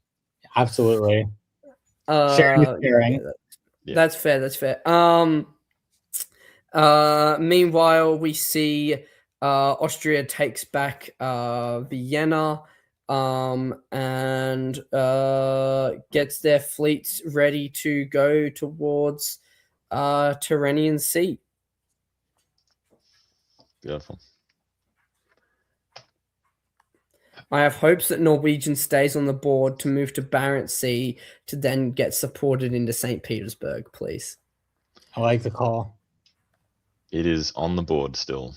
Absolutely. Sharing. Yeah. That's fair. Meanwhile, we see Austria takes back Vienna and gets their fleets ready to go towards Tyrrhenian Sea. Beautiful. I have hopes that Norwegian stays on the board to move to Barents Sea to then get supported into St. Petersburg, please. I like the call. It is on the board still.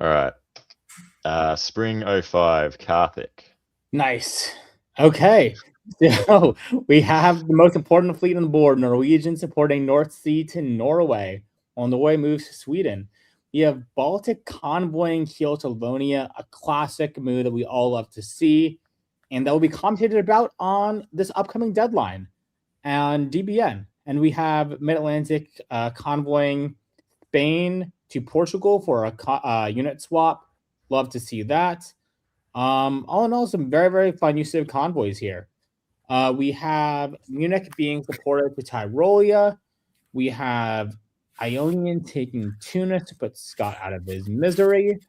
All right. Spring 05, Karthik. Nice. Okay. So we have the most important fleet on the board, Norwegian supporting North Sea to Norway. On the way moves to Sweden. We have Baltic convoying Kiel to Livonia, a classic move that we all love to see, and that will be commentated about on this upcoming deadline and DBN. And we have Mid-Atlantic convoying Spain to Portugal for a unit swap. Love to see that. All in all, some very, very fun use of convoys here. We have Munich being supported to Tyrolia. We have Ionian taking Tunis to put Scott out of his misery.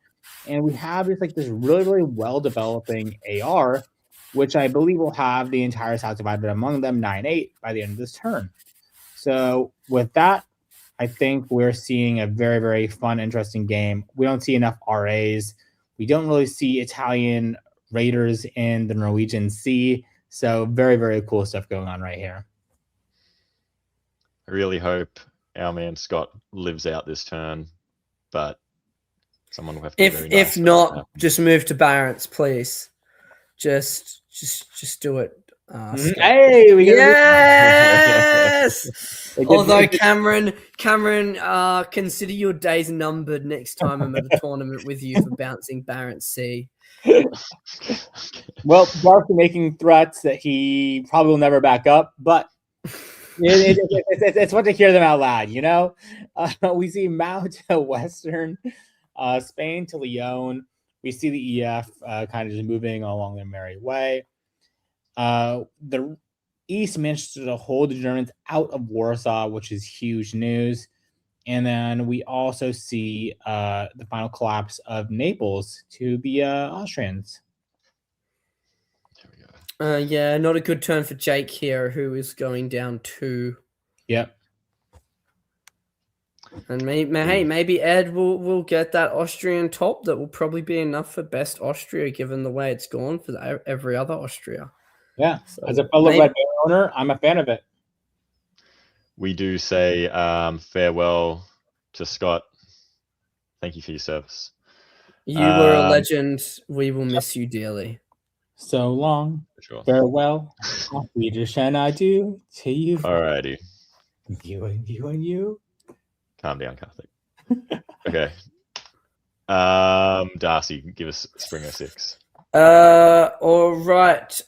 And we have this really, really well-developing AR, which I believe will have the entire South divided among them 9-8 by the end of this turn. So with that, I think we're seeing a very, very fun, interesting game. We don't see enough RAs. We don't really see Italian raiders in the Norwegian Sea. So very, very cool stuff going on right here. I really hope our man Scott lives out this turn, but someone will have to be very nice If for that to not, happen. just move to Barrett's, please. Just do it. Scott. Hey, we got Yes. It Although gets- Cameron, consider your days numbered next time I'm at a tournament with you for bouncing Barrett C. Well, Darcy making threats that he probably will never back up, but it's fun to hear them out loud, you know? We see Mao to Western, Spain to Lyon. We see the EF kind of just moving along their merry way. The East managed to hold the Germans out of Warsaw, which is huge news. And then we also see the final collapse of Naples to the Austrians. There we go. Yeah, not a good turn for Jake here, who is going down 2. Yep. And maybe Ed will get that Austrian top that will probably be enough for best Austria, given the way it's gone for every other Austria. Yeah. So As a fellow Red Bear owner, I'm a fan of it. We do say farewell to Scott. Thank you for your service. You were a legend. We will miss you dearly. So long. For sure. Farewell. Auf Wiedersehen, I do to you. Alrighty. You and you and you. Calm down, Karthik. Okay. Darcy, give us Springer 6. All right.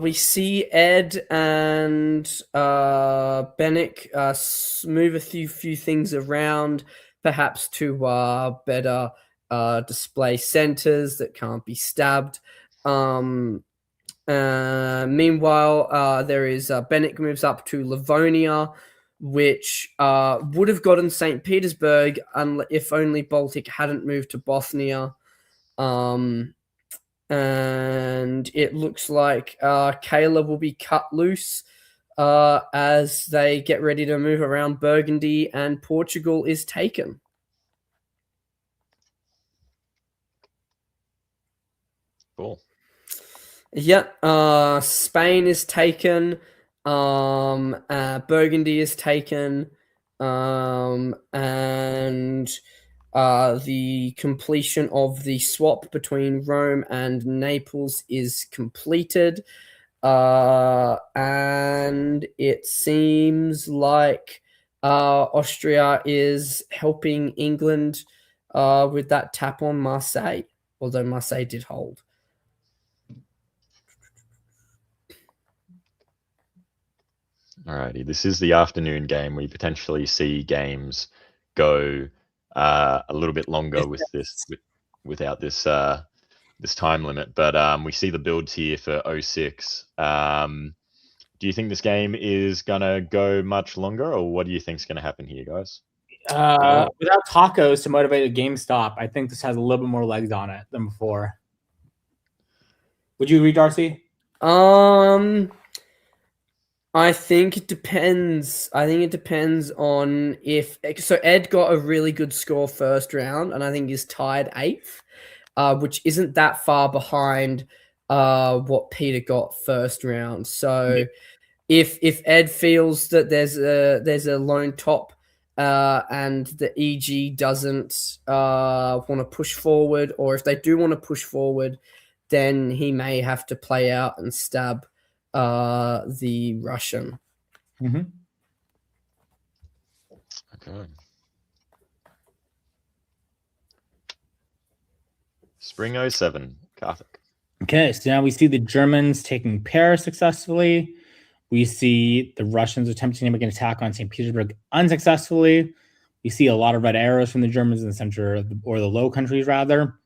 We see Ed and Bennick move a few things around, perhaps to better display centers that can't be stabbed. Meanwhile, there is Bennick moves up to Livonia, which would have gotten St. Petersburg if only Baltic hadn't moved to Bosnia. And it looks like Kayla will be cut loose as they get ready to move around Burgundy, and Portugal is taken. Cool. Yeah, Spain is taken. Burgundy is taken. And the completion of the swap between Rome and Naples is completed. And it seems like Austria is helping England with that tap on Marseille, although Marseille did hold. Alrighty, this is the afternoon game. We potentially see games go a little bit longer with this, without this this time limit. But we see the builds here for 06. Do you think this game is gonna go much longer, or what do you think is gonna happen here, guys? Without tacos to motivate a GameStop, I think this has a little bit more legs on it than before. Would you agree, Darcy? I think it depends. I think it depends on if so. Ed got a really good score first round, and I think he's tied 8th, which isn't that far behind what Peter got first round. So if Ed feels that there's a lone top and the EG doesn't want to push forward, or if they do want to push forward, then he may have to play out and stab the Russian. Mm-hmm. Okay. Spring 07, Karthik. Okay, so now we see the Germans taking Paris successfully. We see the Russians attempting to make an attack on St. Petersburg unsuccessfully. We see a lot of red arrows from the Germans in the center of or the Low Countries, rather.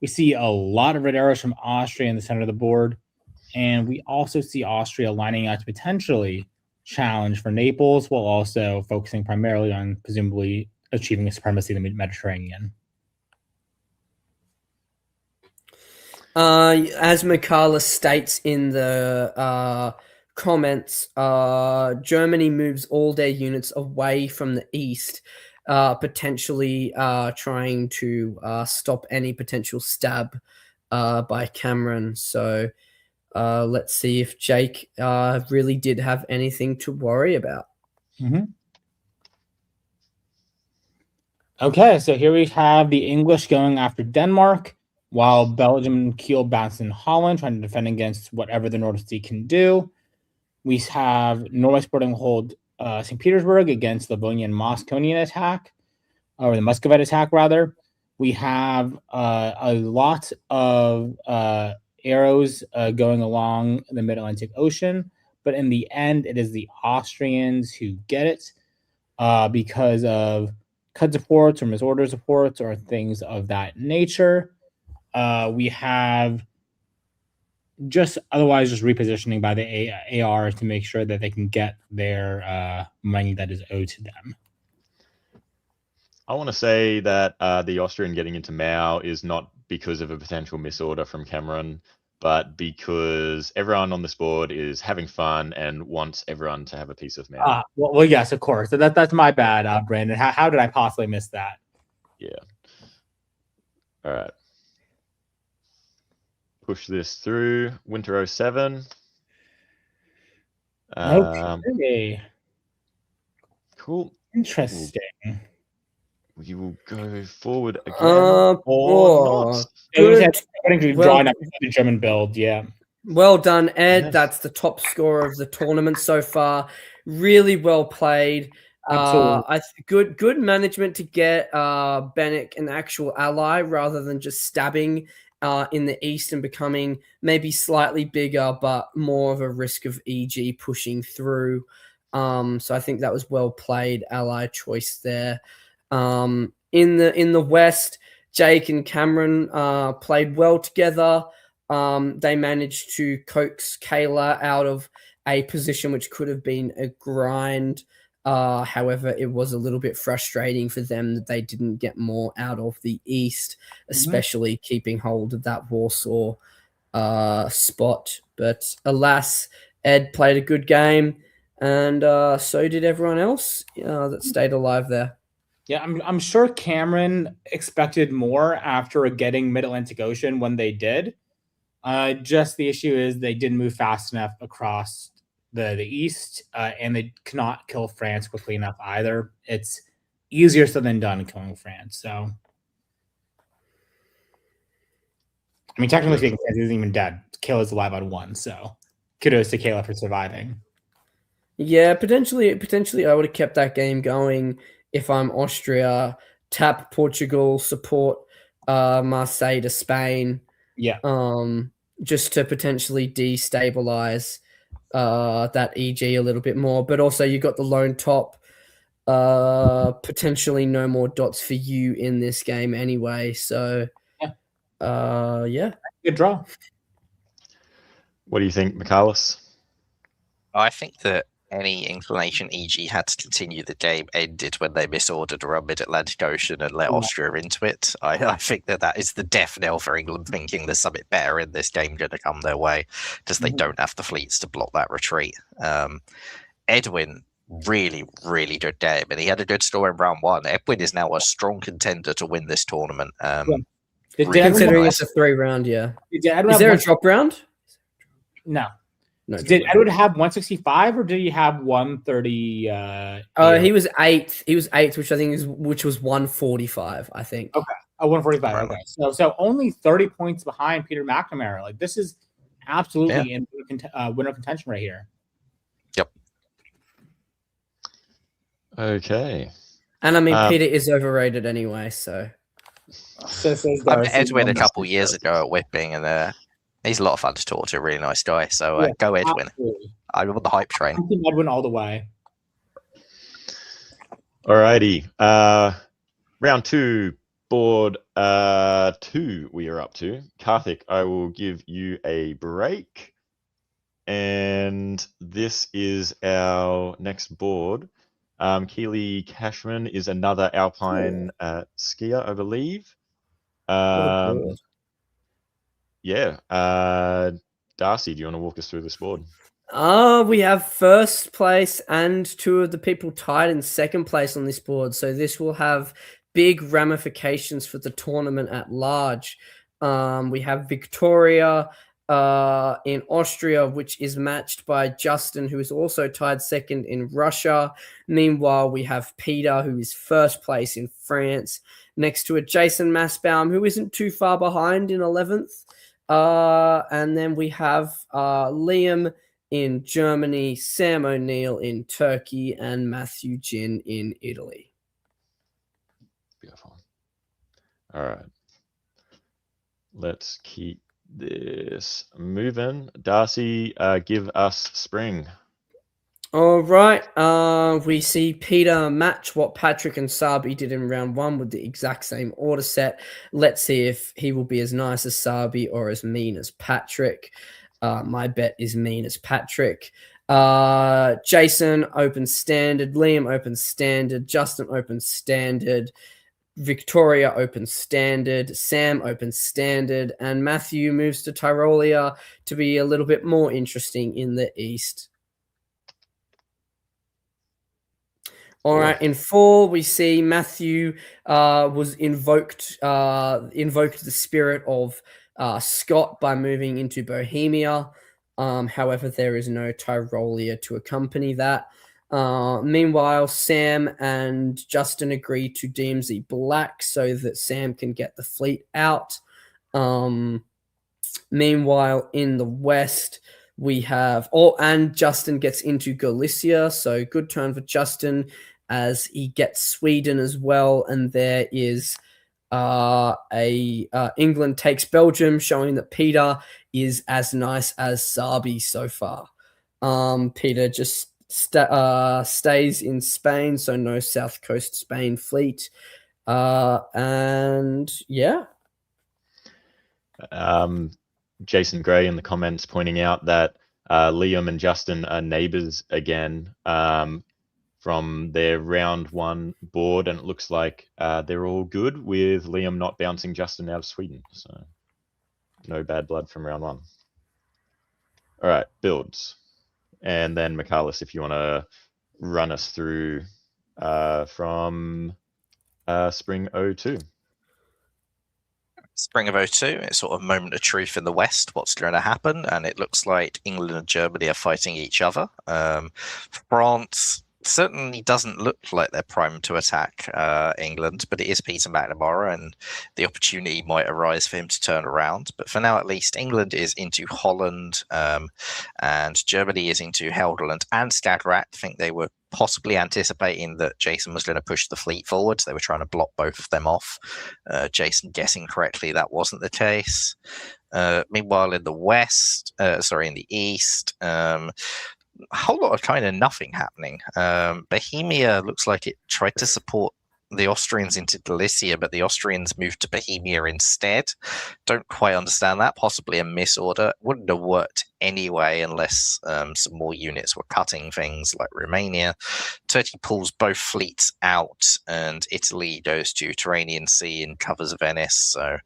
We see a lot of red arrows from Austria in the center of the board. And we also see Austria lining up to potentially challenge for Naples, while also focusing primarily on presumably achieving a supremacy in the Mediterranean. As Mikala states in the comments, Germany moves all their units away from the east, potentially trying to stop any potential stab by Cameron. So let's see if Jake really did have anything to worry about. Okay, so here we have the English going after Denmark, while Belgium and Kiel bouncing Holland, trying to defend against whatever the North Sea can do. We have Norway Sporting hold St. Petersburg against the Livonian Mosconian attack, or the Muscovite attack, rather. We have a lot of arrows going along the Mid-Atlantic Ocean, but in the end, it is the Austrians who get it because of CUD supports or misorder supports or things of that nature. We have just repositioning by the AR to make sure that they can get their money that is owed to them. I want to say that the Austrian getting into Mao is not because of a potential misorder from Cameron, but because everyone on this board is having fun and wants everyone to have a piece of Mao. Well, yes, of course. So that's my bad, Brandon. How did I possibly miss that? Yeah. All right. Push this through. Winter 07. Okay. Cool. Interesting. We will go forward again. Or not. Drawing up the German build, yeah. Well done, Ed. Yes. That's the top scorer of the tournament so far. Really well played. Absolutely. Good management to get Bennett an actual ally rather than just stabbing in the east and becoming maybe slightly bigger, but more of a risk of EG pushing through. So I think that was well played ally choice there. In the West, Jake and Cameron played well together. They managed to coax Kayla out of a position which could have been a grind. However, it was a little bit frustrating for them that they didn't get more out of the East, especially keeping hold of that Warsaw spot. But alas, Ed played a good game, and so did everyone else that stayed alive there. Yeah, I'm sure Cameron expected more after getting Mid-Atlantic Ocean when they did. Just the issue is they didn't move fast enough across the east, and they cannot kill France quickly enough either. It's easier said than done killing France. So, I mean, technically speaking, France isn't even dead. Kayla's alive on one, so kudos to Kayla for surviving. Yeah, potentially, I would have kept that game going if I'm Austria. Tap Portugal, support Marseille to Spain. Yeah. Just to potentially destabilize that EG a little bit more, but also you got the lone top. Potentially no more dots for you in this game anyway. So, yeah, good draw. What do you think, Michaelis? I think that any inclination EG had to continue the game ended when they misordered around Mid-Atlantic Ocean and let Austria into it. I think that is the death knell for England, thinking there's something better in this game going to come their way, just they don't have the fleets to block that retreat. Edwin really, really good game, and he had a good score in round one. Edwin is now a strong contender to win this tournament. Considering it's a 3-round, yeah. Is there a drop round? No. Did Edward have 165 or did he have 130? He was eighth. He was eighth, which was 145, I think. Okay. 145. Okay. So only 30 points behind Peter McNamara. Like, this is absolutely in winner contention right here. Yep. Okay. And I mean, Peter is overrated anyway, so. I met Edwin a couple years ago at Whipping, and he's a lot of fun to talk to, a really nice guy. So go Edwin. Absolutely. I'm on the hype train. Edwin all the way. Alrighty. Round two, board 2 we are up to. Karthik, I will give you a break. And this is our next board. Keely Cashman is another alpine skier, I believe. Yeah. Darcy, do you want to walk us through this board? We have first place and 2 of the people tied in second place on this board. So this will have big ramifications for the tournament at large. We have Victoria in Austria, which is matched by Justin, who is also tied second in Russia. Meanwhile, we have Peter, who is first place in France, next to a Jason Massbaum, who isn't too far behind in 11th. And then we have Liam in Germany, Sam O'Neill in Turkey, and Matthew Ginn in Italy. Beautiful. All right. Let's keep this moving. Darcy, give us spring. All right. We see Peter match what Patrick and Sabi did in round 1 with the exact same order set. Let's see if he will be as nice as Sabi or as mean as Patrick. My bet is mean as Patrick. Jason open standard, Liam open standard, Justin open standard, Victoria open standard, Sam open standard, and Matthew moves to Tyrolia to be a little bit more interesting in the East. All right, in 4, we see Matthew was invoked the spirit of Scott by moving into Bohemia. However, there is no Tyrolia to accompany that. Meanwhile, Sam and Justin agree to DMZ Black so that Sam can get the fleet out. Meanwhile, in the West, we have and Justin gets into Galicia, so good turn for Justin as he gets Sweden as well, and there is England takes Belgium, showing that Peter is as nice as Sabi so far. Peter just stays in Spain, so no South Coast Spain fleet, and yeah. Jason Gray in the comments pointing out that Liam and Justin are neighbors again from their round 1 board, and it looks like they're all good with Liam not bouncing Justin out of Sweden. So no bad blood from round 1. All right, builds. And then Michaelis, if you want to run us through from Spring 02. Spring of 02, it's sort of moment of truth in the West, what's going to happen, and it looks like England and Germany are fighting each other. France certainly doesn't look like they're primed to attack England, but it is Peter McNamara, and the opportunity might arise for him to turn around. But for now, at least, England is into Holland, and Germany is into Helderland and Skagerrak. I think they were possibly anticipating that Jason was going to push the fleet forward. They were trying to block both of them off. Jason guessing correctly, that wasn't the case. Meanwhile, in the in the East, a whole lot of kind of nothing happening. Bohemia looks like it tried to support the Austrians into Galicia, but the Austrians moved to Bohemia instead. Don't quite understand that. Possibly a misorder. Wouldn't have worked anyway unless some more units were cutting things like Romania. Turkey pulls both fleets out, and Italy goes to Tyrrhenian Sea and covers Venice. So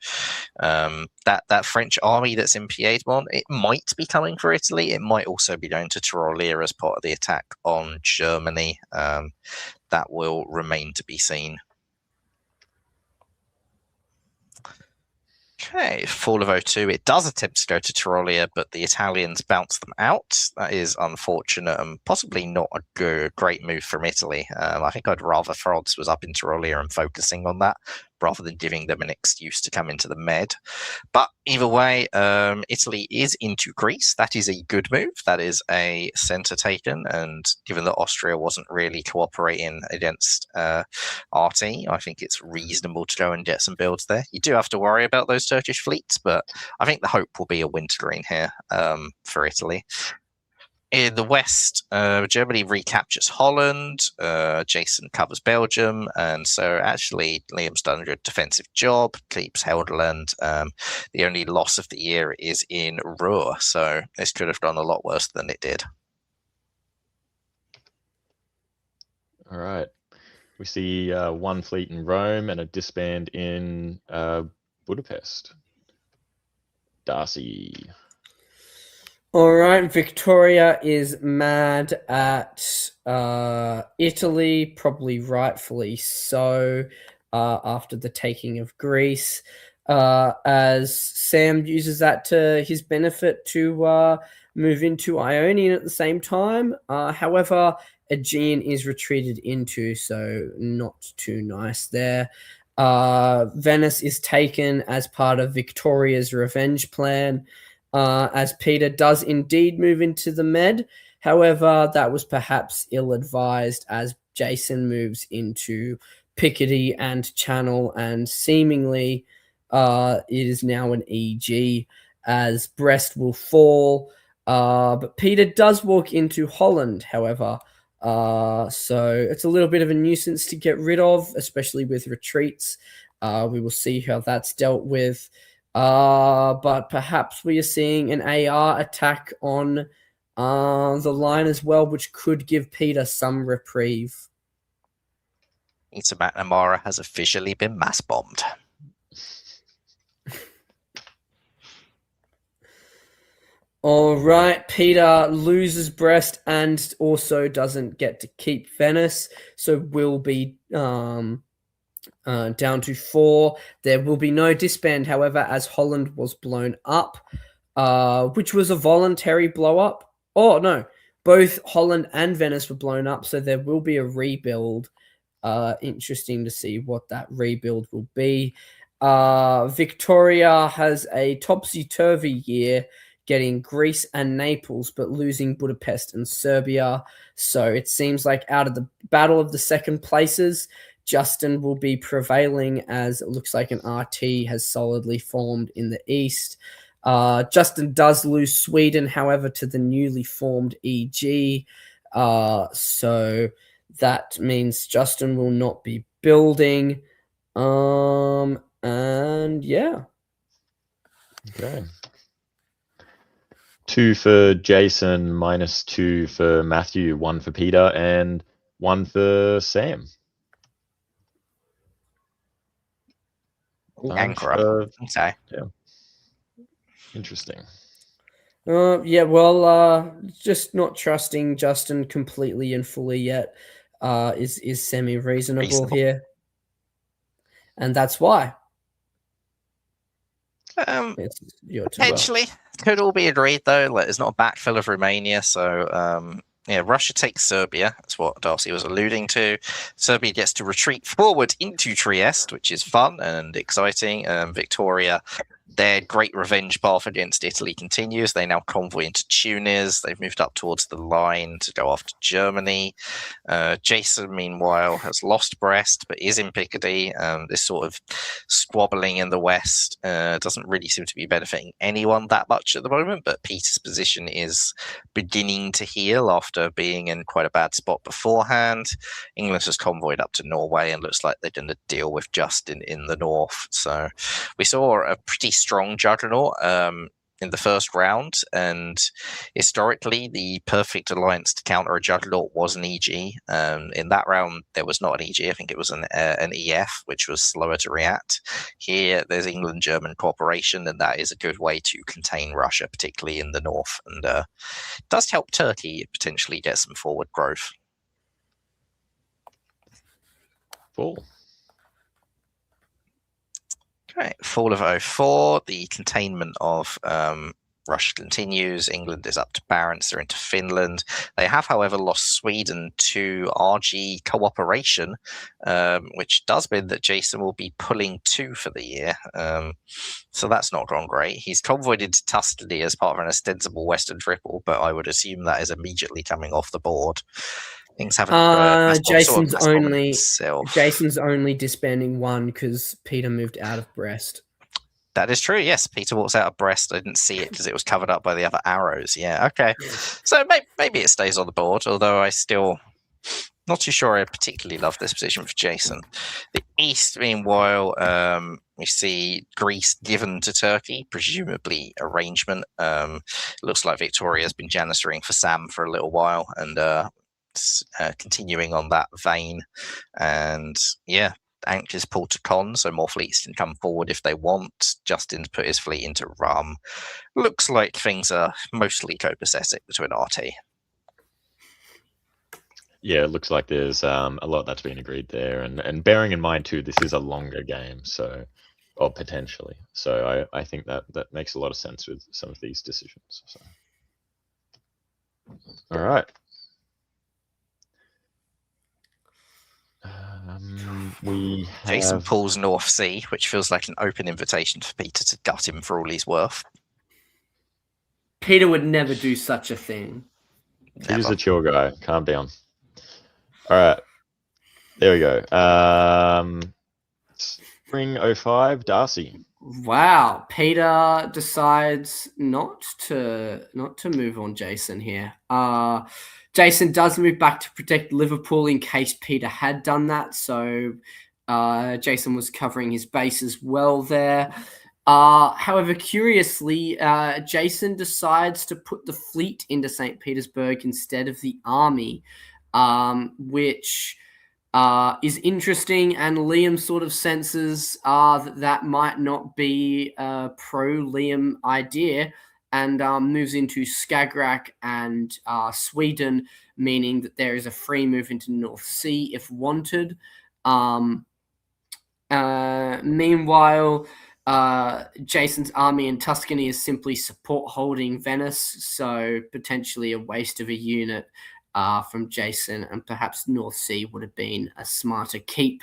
that French army that's in Piedmont, it might be coming for Italy. It might also be going to Tyrolia as part of the attack on Germany. That will remain to be seen. Okay, fall of 02. It does attempt to go to Tyrolia, but the Italians bounce them out. That is unfortunate and possibly not a great move from Italy. I think I'd rather Franz was up in Tyrolia and focusing on that rather than giving them an excuse to come into the Med. But either way, Italy is into Greece. That is a good move. That is a centre taken. And given that Austria wasn't really cooperating against RT, I think it's reasonable to go and get some builds there. You do have to worry about those Turkish fleets, but I think the hope will be a wintergreen here for Italy. In the West, Germany recaptures Holland, Jason covers Belgium, and so actually Liam's done a good defensive job, keeps Helderland. The only loss of the year is in Ruhr, so this could have gone a lot worse than it did. All right. We see one fleet in Rome and a disband in Budapest. Darcy. All right, Victoria is mad at Italy, probably rightfully so, after the taking of Greece. as Sam uses that to his benefit to move into Ionian at the same time. However, Aegean is retreated into, so not too nice there. Venice is taken as part of Victoria's revenge plan, as Peter does indeed move into the Med. However, that was perhaps ill-advised as Jason moves into Picardy and Channel, and seemingly it is now an EG as Brest will fall. But Peter does walk into Holland, however. So it's a little bit of a nuisance to get rid of, especially with retreats. We will see how that's dealt with. But perhaps we are seeing an AR attack on the line as well, which could give Peter some reprieve. Peter McNamara has officially been mass bombed. All right, Peter loses Brest and also doesn't get to keep Venice, so will be down to 4. There will be no disband, however, as Holland was blown up, which was a voluntary blow up. Oh, no, both Holland and Venice were blown up, so there will be a rebuild. Interesting to see what that rebuild will be. Victoria has a topsy-turvy year, getting Greece and Naples, but losing Budapest and Serbia. So it seems like out of the battle of the second places, Justin will be prevailing, as it looks like an RT has solidly formed in the East. Justin does lose Sweden, however, to the newly formed EG. So that means Justin will not be building. And yeah. Okay. 2 for Jason, -2 for Matthew, 1 for Peter, and 1 for Sam. Ankara. Okay. Yeah. Interesting. Yeah, well, just not trusting Justin completely and fully yet is semi-reasonable here. And that's why. Potentially. Could all be agreed, though. Like, it's not a backfill of Romania, so yeah, Russia takes Serbia. That's what Darcy was alluding to. Serbia gets to retreat forward into Trieste, which is fun and exciting. Victoria, their great revenge path against Italy continues. They now convoy into Tunis. They've moved up towards the line to go after Germany. Jason, meanwhile, has lost Brest, but is in Picardy. This sort of squabbling in the West doesn't really seem to be benefiting anyone that much at the moment, but Peter's position is beginning to heal after being in quite a bad spot beforehand. England has convoyed up to Norway and looks like they're going to deal with Justin in the north. So we saw a pretty strong juggernaut in the first round, and historically the perfect alliance to counter a juggernaut was an EG. In that round there was not an EG, I think it was an EF, which was slower to react. Here there's England-German cooperation, and that is a good way to contain Russia, particularly in the north, and does help Turkey potentially get some forward growth. Full. Okay, fall of 04, the containment of Russia continues. England is up to Barents, they're into Finland. They have, however, lost Sweden to RG cooperation, which does mean that Jason will be pulling 2 for the year. So that's not gone great. He's convoyed into Tuscany as part of an ostensible Western triple, but I would assume that is immediately coming off the board. Things haven't. Jason's only disbanding 1 because Peter moved out of Brest. That is true. Yes, Peter walks out of Brest. I didn't see it because it was covered up by the other arrows. Yeah. Okay. So maybe it stays on the board. Although I still not too sure I particularly love this position for Jason. The East, meanwhile, we see Greece given to Turkey, presumably arrangement. Looks like Victoria has been janissering for Sam for a little while, and continuing on that vein. And yeah, anchors pull to Con, so more fleets can come forward if they want. Justin's put his fleet into Rum. Looks like things are mostly copacetic between RT. Yeah, it looks like there's a lot that's been agreed there, and bearing in mind too, this is a longer game, so or potentially. So I think that makes a lot of sense with some of these decisions. So. All right. We have... Jason pulls North Sea, which feels like an open invitation for Peter to gut him for all he's worth. Peter would never do such a thing. Peter's a chill guy. Calm down. All right. There we go. Spring 05, Darcy. Wow, Peter decides not to move on Jason here. Jason does move back to protect Liverpool in case Peter had done that. So Jason was covering his bases well there. However, curiously, Jason decides to put the fleet into St. Petersburg instead of the army, which is interesting. And Liam sort of senses that might not be a pro-Liam idea, and moves into Skagerrak and Sweden, meaning that there is a free move into North Sea if wanted. Meanwhile, Jason's army in Tuscany is simply support holding Venice, so potentially a waste of a unit from Jason, and perhaps North Sea would have been a smarter keep.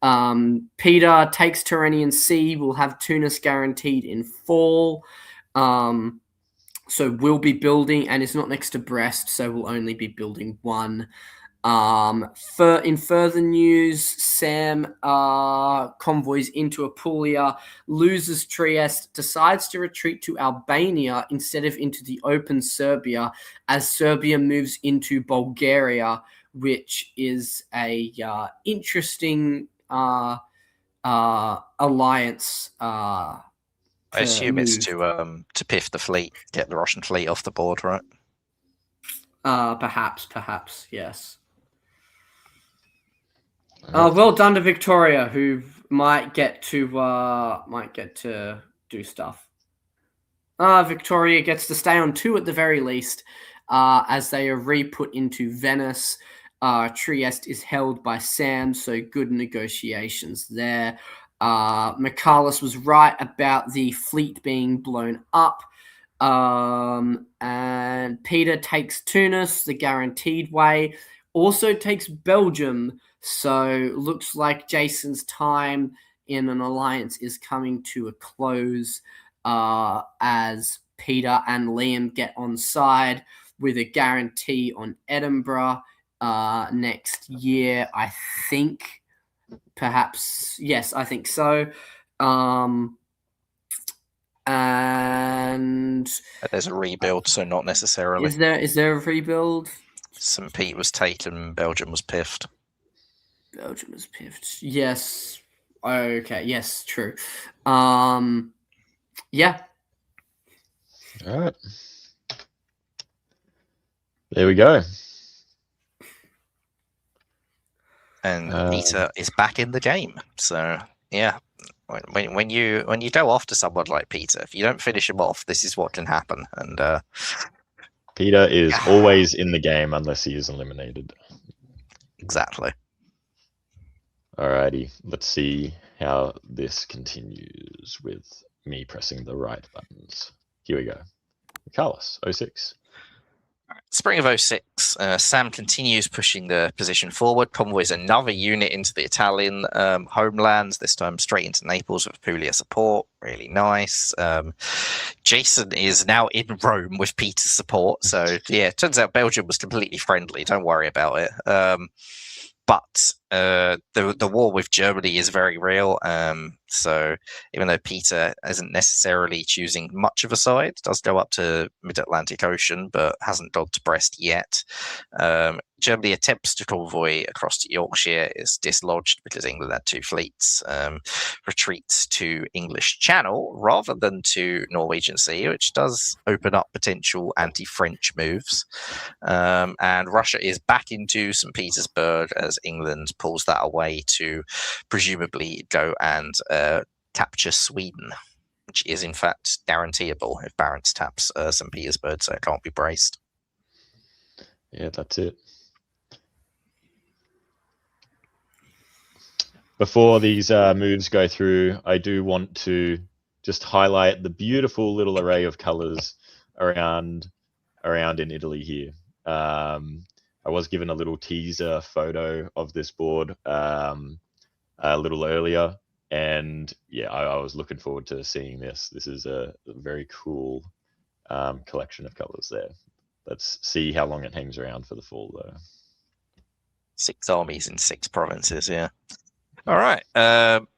Peter takes Tyrrhenian Sea, will have Tunis guaranteed in fall. So we'll be building, and it's not next to Brest, so we'll only be building one. In further news, Sam convoys into Apulia, loses Trieste, decides to retreat to Albania instead of into the open Serbia, as Serbia moves into Bulgaria, which is a interesting alliance. I assume it's to piff the fleet, get the Russian fleet off the board, right? Perhaps, yes. Well done to Victoria, who might get to do stuff. Victoria gets to stay on 2 at the very least, as they are re-put into Venice. Trieste is held by Sam, so good negotiations there. Michalis was right about the fleet being blown up. And Peter takes Tunis the guaranteed way, also takes Belgium. So looks like Jason's time in an alliance is coming to a close, as Peter and Liam get on side with a guarantee on Edinburgh next year. I think, perhaps, yes, I think so. And there's a rebuild, so not necessarily. Is there a rebuild? St. Pete was taken, Belgium was piffed. Belgium was piffed. Yes. Okay. Yes. True. Yeah. All right. There we go. And Peter is back in the game. So yeah, when you go after someone like Peter, if you don't finish him off, this is what can happen. And Peter is always in the game unless he is eliminated. Exactly. Alrighty, let's see how this continues with me pressing the right buttons. Here we go. Carlos, 06. Spring of 06, Sam continues pushing the position forward, convoys another unit into the Italian homelands, this time straight into Naples with Puglia support. Really nice. Jason is now in Rome with Peter's support. So, yeah, it turns out Belgium was completely friendly. Don't worry about it. But the war with Germany is very real. So even though Peter isn't necessarily choosing much of a side, does go up to Mid-Atlantic Ocean, but hasn't gone to Brest yet. Germany attempts to convoy across to Yorkshire, is dislodged because England had 2 fleets, retreats to English Channel rather than to Norwegian Sea, which does open up potential anti-French moves. And Russia is back into St. Petersburg as England pulls that away to presumably go and capture Sweden, which is in fact guaranteeable if Barents taps St. Petersburg, so it can't be braced. Yeah, that's it. Before these moves go through, I do want to just highlight the beautiful little array of colors around in Italy here. I was given a little teaser photo of this board a little earlier, and yeah, I was looking forward to seeing this. This is a very cool collection of colors there. Let's see how long it hangs around for the fall, though. 6 armies in 6 provinces, yeah. All right.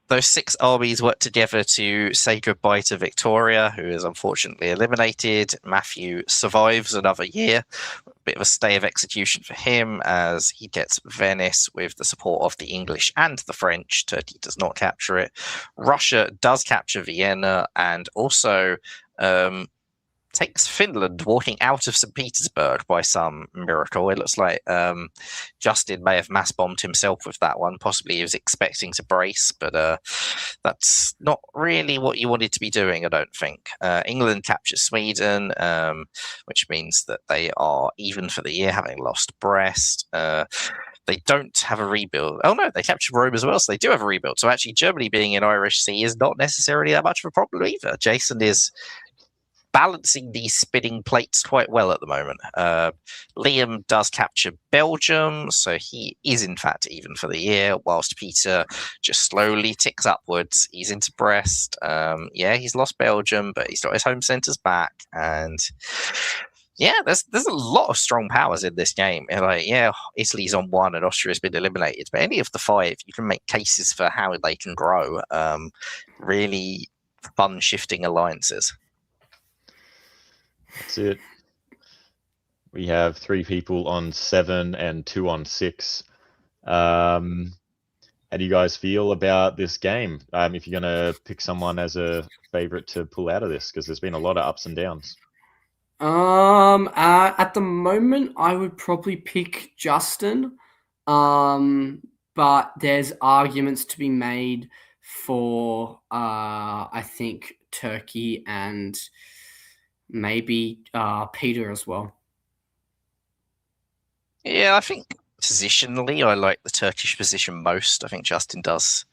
Those 6 armies work together to say goodbye to Victoria, who is unfortunately eliminated. Matthew survives another year. A bit of a stay of execution for him as he gets Venice with the support of the English and the French. Turkey does not capture it. Russia does capture Vienna and also takes Finland, walking out of St. Petersburg by some miracle. It looks like Justin may have mass bombed himself with that one. Possibly he was expecting to brace, but that's not really what you wanted to be doing, I don't think. England captures Sweden, which means that they are even for the year, having lost Brest. They don't have a rebuild. Oh no, they captured Rome as well, so they do have a rebuild. So actually, Germany being in Irish Sea is not necessarily that much of a problem either. Jason is balancing these spinning plates quite well at the moment. Liam does capture Belgium, so he is in fact even for the year, whilst Peter just slowly ticks upwards. He's into Brest. Yeah, he's lost Belgium, but he's got his home centres back. And yeah, there's a lot of strong powers in this game. Like, yeah, Italy's on 1 and Austria's been eliminated, but any of the 5, you can make cases for how they can grow. Really fun shifting alliances. That's it. We have 3 people on 7 and 2 on 6. How do you guys feel about this game? If you're going to pick someone as a favorite to pull out of this, because there's been a lot of ups and downs. At the moment, I would probably pick Justin. But there's arguments to be made for, I think, Turkey and maybe Peter as well. Yeah, I think positionally, I like the Turkish position most. I think Justin does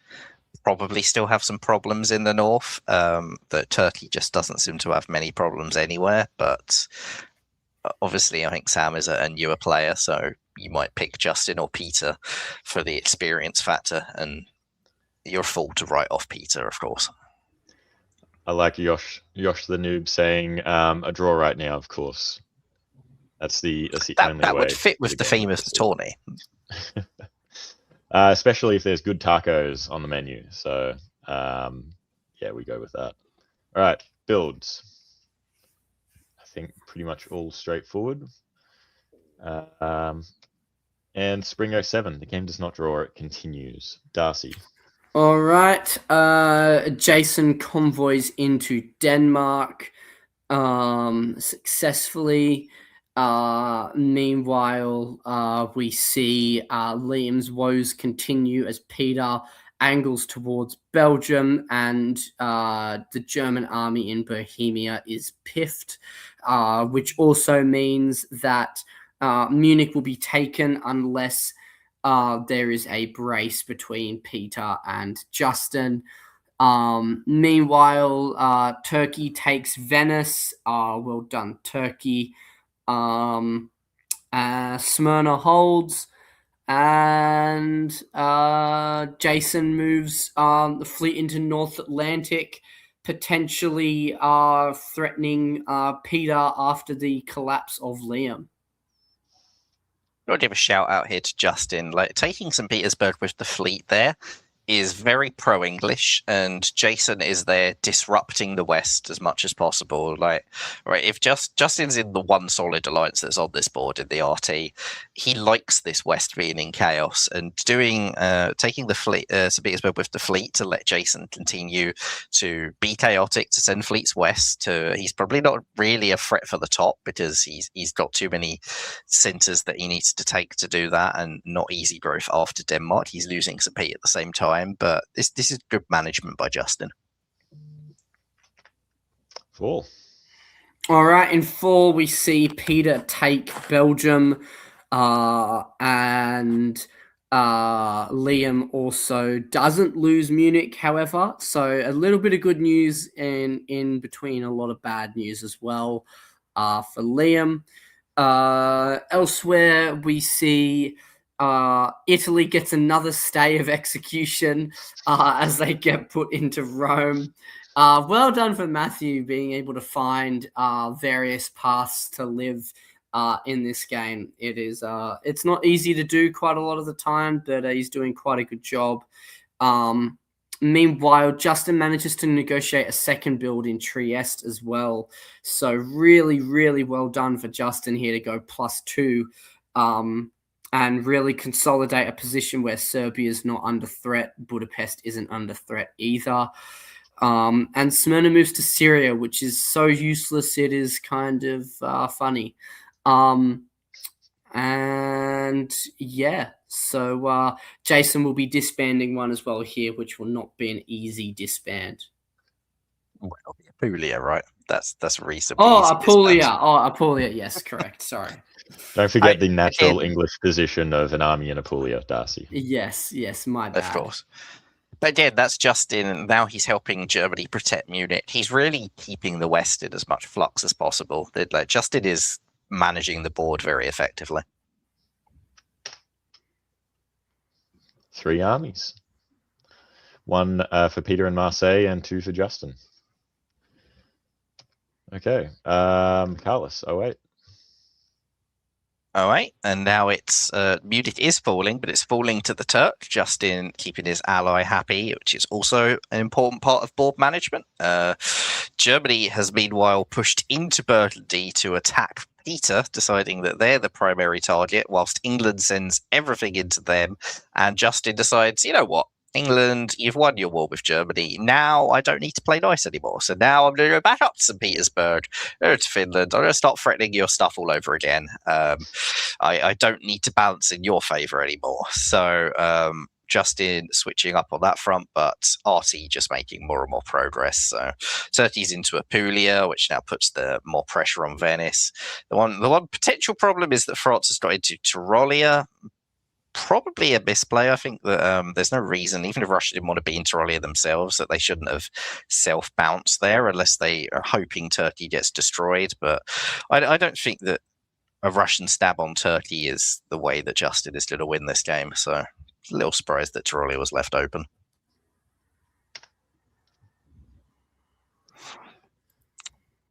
probably still have some problems in the north. That Turkey just doesn't seem to have many problems anywhere. But obviously, I think Sam is a newer player, so you might pick Justin or Peter for the experience factor, and you're a fool to write off Peter, of course. I like Yosh the noob saying a draw right now, of course. That's the only way. That would fit with the theme of the tourney. Especially if there's good tacos on the menu. So, yeah, we go with that. All right, builds. I think pretty much all straightforward. And Spring 07, the game does not draw, it continues. Darcy. All right. Jason convoys into Denmark successfully. Meanwhile, we see Liam's woes continue as Peter angles towards Belgium, and the German army in Bohemia is piffed, which also means that Munich will be taken unless there is a brace between Peter and Justin. Meanwhile, Turkey takes Venice. Well done, Turkey. Smyrna holds, and Jason moves the fleet into North Atlantic, potentially threatening Peter after the collapse of Liam. I'll give a shout out here to Justin. Like, taking St. Petersburg with the fleet there is very pro-English, and Jason is there disrupting the West as much as possible. Like, right, if Justin's in the one solid alliance that's on this board in the RT, he likes this West being in chaos, and taking the fleet, St. Petersburg with the fleet to let Jason continue to be chaotic, to send fleets west. He's probably not really a threat for the top because he's got too many centers that he needs to take to do that, and not easy growth after Denmark. He's losing St. Pete at the same time. But this is good management by Justin. 4. All right, in 4 we see Peter take Belgium, and Liam also doesn't lose Munich, however. So a little bit of good news in between a lot of bad news as well for Liam. Elsewhere, we see Italy gets another stay of execution as they get put into Rome. Well done for Matthew being able to find various paths to live in this game. It's not easy to do quite a lot of the time, but he's doing quite a good job. Meanwhile, Justin manages to negotiate a second build in Trieste as well. So really, really well done for Justin here to go +2 and really consolidate a position where Serbia is not under threat. Budapest isn't under threat either. And Smyrna moves to Syria, which is so useless it is kind of funny. And yeah, so Jason will be disbanding one as well here, which will not be an easy disband. Well, Apulia, right? That's reasonable. Apulia. Yes, correct. Sorry. Don't forget the natural English position of an army in Apulia, Darcy. Yes, my bad. Of course. But again, that's Justin. Now he's helping Germany protect Munich. He's really keeping the West in as much flux as possible. Justin is managing the board very effectively. 3 armies. 1 for Peter and Marseille and 2 for Justin. Okay. Carlos, 08. 08, and now it's Munich is falling, but it's falling to the Turk, Justin keeping his ally happy, which is also an important part of board management. Germany has meanwhile pushed into Burgundy to attack Peter, deciding that they're the primary target, whilst England sends everything into them, and Justin decides, you know what? England, you've won your war with Germany. Now I don't need to play nice anymore. So now I'm going to go back up to St. Petersburg, go to Finland. I'm going to start threatening your stuff all over again. I don't need to balance in your favour anymore. So Justin switching up on that front, but RT just making more and more progress. So Turkey's into Apulia, which now puts the more pressure on Venice. The one potential problem is that France has got into Tyrolia. Probably a misplay. I think that there's no reason, even if Russia didn't want to be in Tyrolia themselves, that they shouldn't have self-bounced there unless they are hoping Turkey gets destroyed. But I don't think that a Russian stab on Turkey is the way that Justin is going to win this game. So a little surprised that Tyrolia was left open.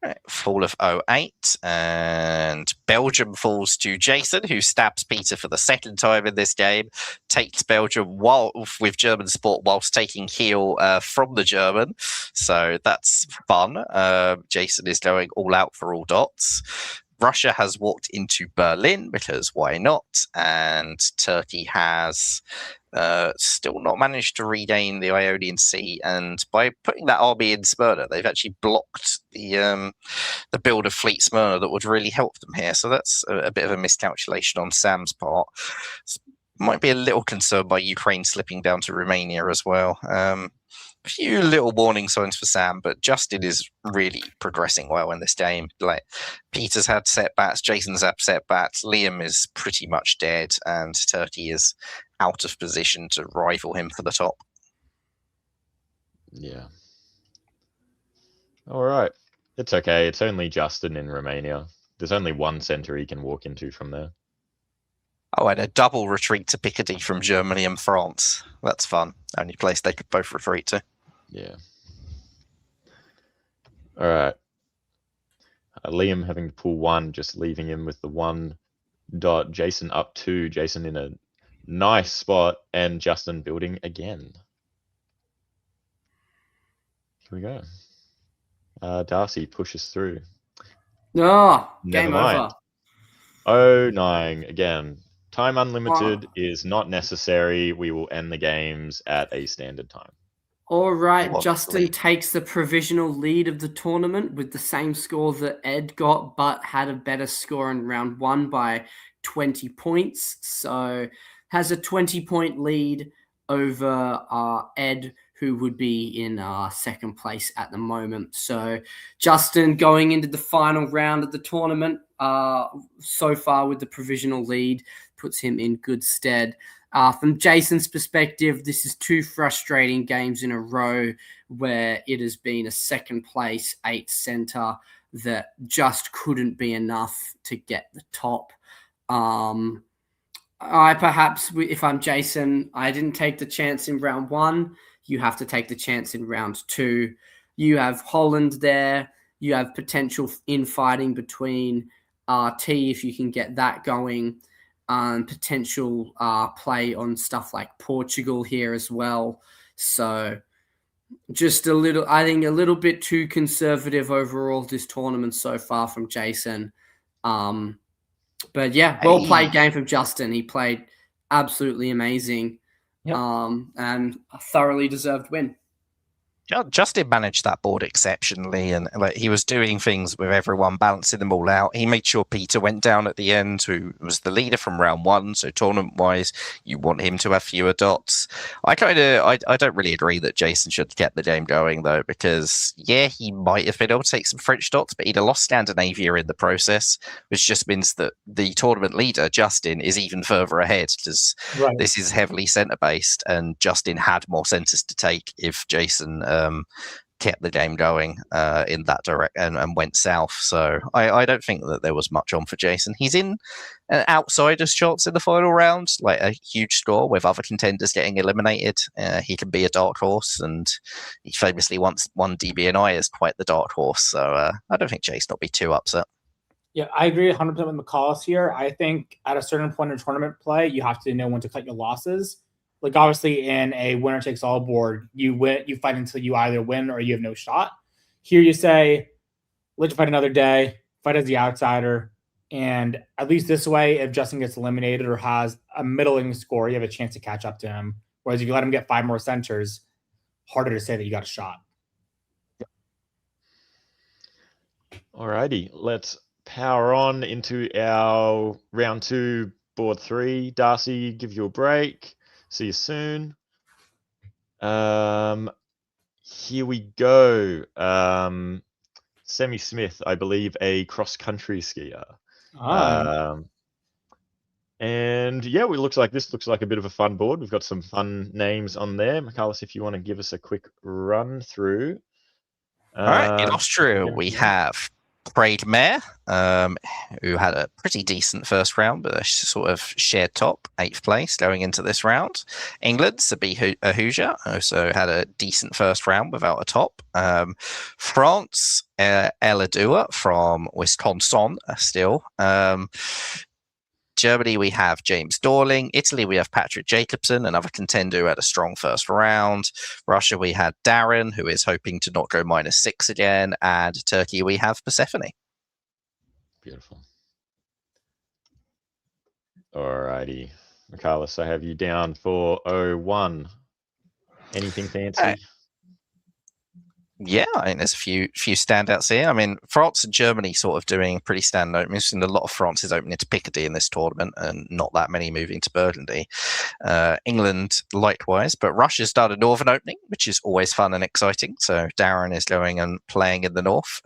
Right, fall of 08, and Belgium falls to Jason, who stabs Peter for the second time in this game, takes Belgium with German support whilst taking heel from the German. So that's fun. Jason is going all out for all dots. Russia has walked into Berlin because why not? And Turkey has still not managed to regain the Ionian Sea. And by putting that army in Smyrna, they've actually blocked the build of Fleet Smyrna that would really help them here. So that's a bit of a miscalculation on Sam's part. Might be a little concerned by Ukraine slipping down to Romania as well. A few little warning signs for Sam, but Justin is really progressing well in this game. Like Peter's had setbacks, Jason's had setbacks, Liam is pretty much dead, and Turkey is out of position to rival him for the top. Yeah. All right. It's okay. It's only Justin in Romania. There's only one center he can walk into from there. Oh, and a double retreat to Picardy from Germany and France. That's fun. Only place they could both retreat to. Yeah. All right. Liam having to pull 1, just leaving him with the 1 dot. Jason up 2. Jason in a nice spot, and Justin building again. Here we go. Darcy pushes through. Oh, Never game mind. over. 09 again. Time unlimited is not necessary. We will end the games at a standard time. All right, Justin takes the provisional lead of the tournament with the same score that Ed got, but had a better score in round 1 by 20 points. So has a 20-point lead over Ed, who would be in second place at the moment. So Justin going into the final round of the tournament so far with the provisional lead puts him in good stead. From Jason's perspective, this is 2 frustrating games in a row where it has been a second place 8 center that just couldn't be enough to get the top. If I'm Jason, I didn't take the chance in round 1. You have to take the chance in round 2. You have Holland there. You have potential infighting between T if you can get that going. Potential play on stuff like Portugal here as well. So just I think a little bit too conservative overall this tournament so far from Jason. But yeah, well played game from Justin. He played absolutely amazing. Yep. And a thoroughly deserved win. Justin managed that board exceptionally, and like he was doing things with everyone, balancing them all out. He made sure Peter went down at the end, who was the leader from round 1. So tournament-wise, you want him to have fewer dots. I don't really agree that Jason should get the game going though, because yeah, he might have been able to take some French dots, but he'd have lost Scandinavia in the process, which just means that the tournament leader Justin is even further ahead because this is heavily centre based, and Justin had more centres to take if Jason kept the game going in that direction and went south. So I don't think that there was much on for Jason. He's in an outsider's shots in the final round, like a huge score with other contenders getting eliminated. He can be a dark horse, and he famously once won DBNI as quite the dark horse. So I don't think Jason will be too upset. Yeah, I agree 100% with McCallus here. I think at a certain point in tournament play, you have to know when to cut your losses. Like obviously in a winner takes all board, you fight until you either win or you have no shot. Here you say, let's fight another day, fight as the outsider. And at least this way, if Justin gets eliminated or has a middling score, you have a chance to catch up to him. Whereas if you let him get 5 more centers, harder to say that you got a shot. Alrighty, let's power on into our round 2, board 3. Darcy, give you a break. See you soon. Here we go. Semi Smith, I believe, a cross-country skier. And yeah, this looks like a bit of a fun board. We've got some fun names on there. McCallus, if you want to give us a quick run through. All right, in Austria, we have Craig Mayer, who had a pretty decent first round, but a sort of shared top, 8th place going into this round. England, Sabih Ahuja, also had a decent first round without a top. France, Eladua from Wisconsin, still. Germany, we have James Dorling. Italy, we have Patrick Jacobson, another contender who had a strong first round. Russia, we had Darren, who is hoping to not go -6 again. And Turkey, we have Persephone. Beautiful. Alrighty. McCallus, I have you down for 01. Anything fancy? Yeah, I think there's a few standouts here. I mean, France and Germany sort of doing pretty standout. We've seen a lot of France's opening to Picardy in this tournament and not that many moving to Burgundy. England likewise, but Russia's done a northern opening, which is always fun and exciting. So Darren is going and playing in the north.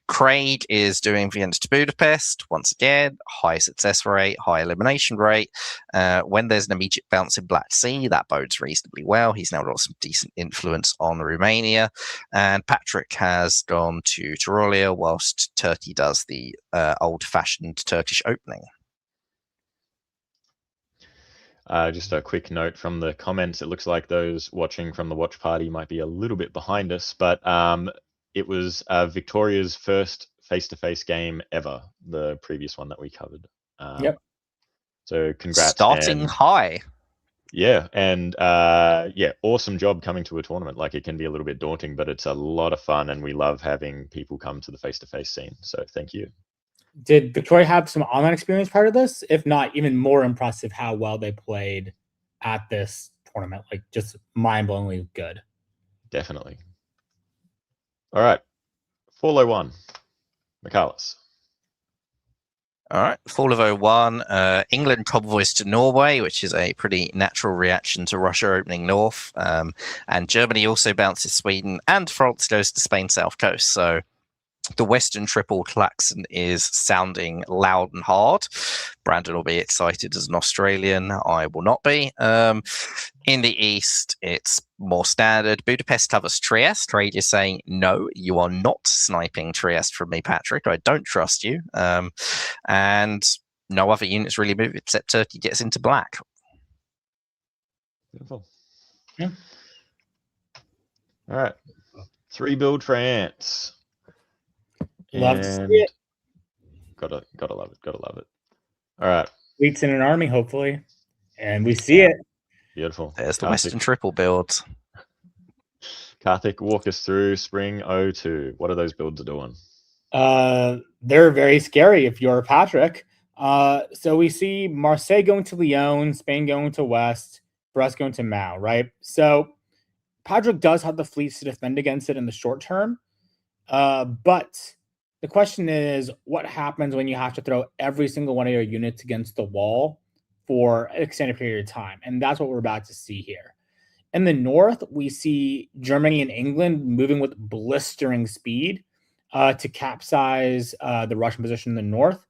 Craig is doing Vienna to Budapest. Once again, high success rate, high elimination rate. When there's an immediate bounce in Black Sea, that bodes reasonably well. He's now got some decent influence on Romania. And Patrick has gone to Tyrolia, whilst Turkey does the old-fashioned Turkish opening. Just a quick note from the comments. It looks like those watching from the watch party might be a little bit behind us, but it was Victoria's first face-to-face game ever, the previous one that we covered. Yep. So congrats. Starting high. Yeah, and awesome job coming to a tournament. Like, it can be a little bit daunting, but it's a lot of fun, and we love having people come to the face-to-face scene. So thank you. Did Victoria have some online experience part of this? If not, even more impressive how well they played at this tournament. Like, just mind-blowingly good. Definitely. All right, 401, McCallus. All right, fall of 01. England convoys to Norway, which is a pretty natural reaction to Russia opening north. And Germany also bounces Sweden, and France goes to Spain south coast. So The Western Triple klaxon is sounding loud and hard. Brandon will be excited as an Australian. I will not be. In the East, it's more standard. Budapest covers Trieste. Trade is saying, no, you are not sniping Trieste from me, Patrick. I don't trust you. And no other units really move except Turkey gets into black. Beautiful. Yeah. All right. 3 build France. Love to see it. Gotta love it. Gotta love it. All right. Fleets in an army, hopefully. And we see it. Beautiful. There's the Western Triple builds. Karthik, walk us through Spring 02. What are those builds doing? They're very scary if you're Patrick. So we see Marseille going to Lyon, Spain going to West, Brest going to Mao, right? So Patrick does have the fleets to defend against it in the short term. But the question is, what happens when you have to throw every single one of your units against the wall for an extended period of time? And that's what we're about to see here. In the north, we see Germany and England moving with blistering speed to capsize the Russian position in the north.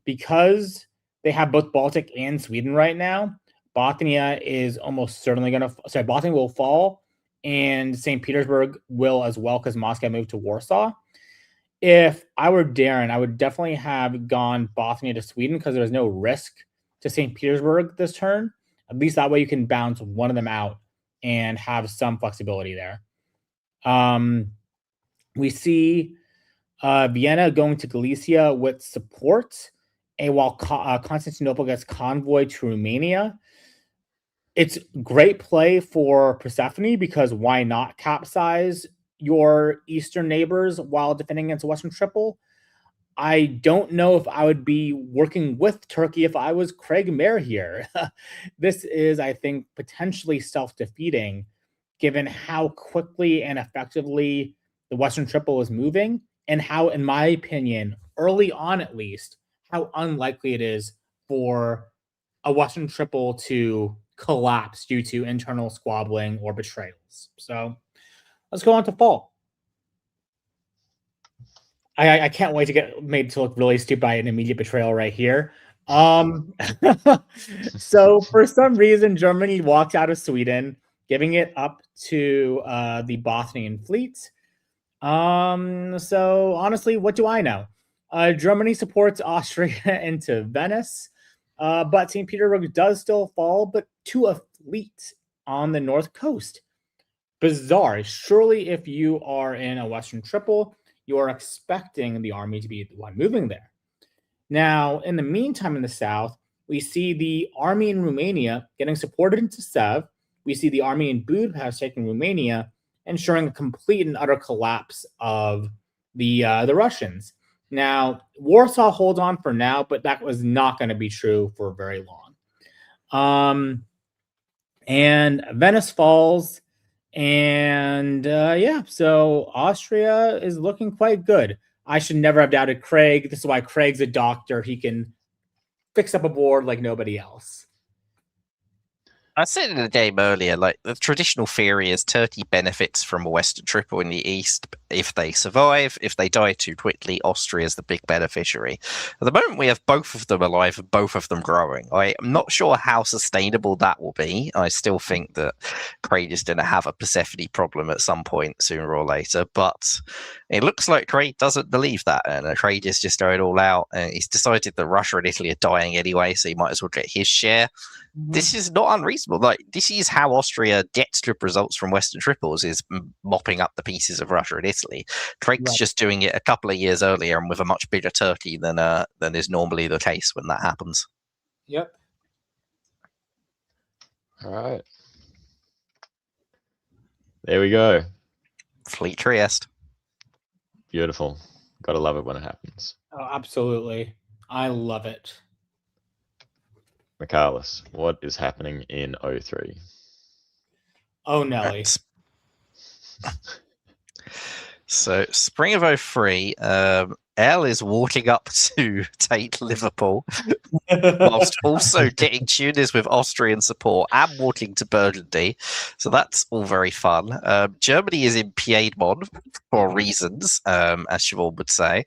Because they have both Baltic and Sweden right now, Bothnia is almost certainly going to... Sorry, Bothnia will fall, and St. Petersburg will as well, because Moscow moved to Warsaw. If I were Darren, I would definitely have gone Bothnia to Sweden, because there's no risk to St. Petersburg this turn. At least that way you can bounce one of them out and have some flexibility there. We see Vienna going to Galicia with support, and while Constantinople gets convoy to Romania. It's great play for Persephone, because why not capsize your eastern neighbors while defending against a Western Triple? I don't know if I would be working with Turkey if I was Craig Mayer here. This is, I think, potentially self-defeating, given how quickly and effectively the Western Triple is moving, and how, in my opinion, early on at least, how unlikely it is for a Western Triple to collapse due to internal squabbling or betrayals. So let's go on to fall. I can't wait to get made to look really stupid by an immediate betrayal right here. So for some reason, Germany walked out of Sweden, giving it up to the Bothnian fleet. So honestly, what do I know? Germany supports Austria into Venice, but St. Petersburg does still fall, but to a fleet on the north coast. Bizarre. Surely if you are in a Western Triple, you are expecting the army to be the one moving there. Now, in the meantime, in the south, we see the army in Romania getting supported into Sev. We see the army in Budapest taking Romania, ensuring a complete and utter collapse of the Russians. Now, Warsaw holds on for now, but that was not going to be true for very long. And Venice falls. And yeah, so Austria is looking quite good. I should never have doubted Craig. This is why Craig's a doctor. He can fix up a board like nobody else. I said in the game earlier, like the traditional theory is Turkey benefits from a Western Triple in the East if they survive. If they die too quickly, Austria is the big beneficiary. At the moment, we have both of them alive and both of them growing. I'm not sure how sustainable that will be. I still think that Craig is going to have a Persephone problem at some point sooner or later, but it looks like Craig doesn't believe that, and Craig is just going all out. And he's decided that Russia and Italy are dying anyway, so he might as well get his share. This is not unreasonable. Like, this is how Austria gets good results from Western Triples, is mopping up the pieces of Russia and Italy. Craig's just doing it a couple of years earlier and with a much bigger Turkey than is normally the case when that happens. Yep. All right. There we go. Fleet Trieste. Beautiful. Gotta love it when it happens. Oh, absolutely. I love it. Michaelis, what is happening in 03? Oh, Nelly. So, spring of 03, Elle is walking up to take Liverpool, whilst also getting Tunis with Austrian support and walking to Burgundy. So that's all very fun. Germany is in Piedmont for reasons, as Siobhan would say.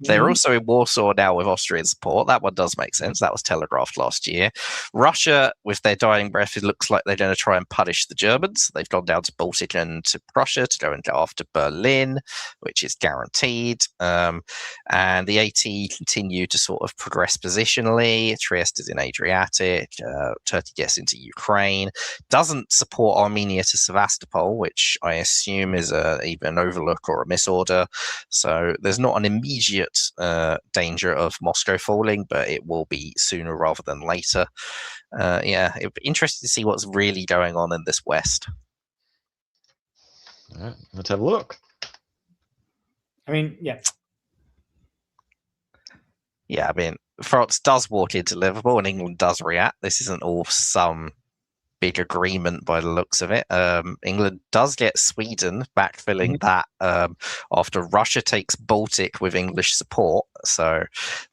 They're also in Warsaw now with Austrian support. That one does make sense. That was telegraphed last year. Russia, with their dying breath, it looks like they're going to try and punish the Germans. They've gone down to Baltic and to Prussia to go and go after Berlin, which is guaranteed. And the AT continue to sort of progress positionally. Trieste is in Adriatic. Turkey gets into Ukraine. Doesn't support Armenia to Sevastopol, which I assume is either an overlook or a misorder. So there's not an immediate danger of Moscow falling, but it will be sooner rather than later. Yeah, it'd be interesting to see what's really going on in this West. All right, let's have a look. I mean, yeah. Yeah, I mean, France does walk into Liverpool and England does react. This isn't all some big agreement by the looks of it. England does get Sweden backfilling that after Russia takes Baltic with English support. So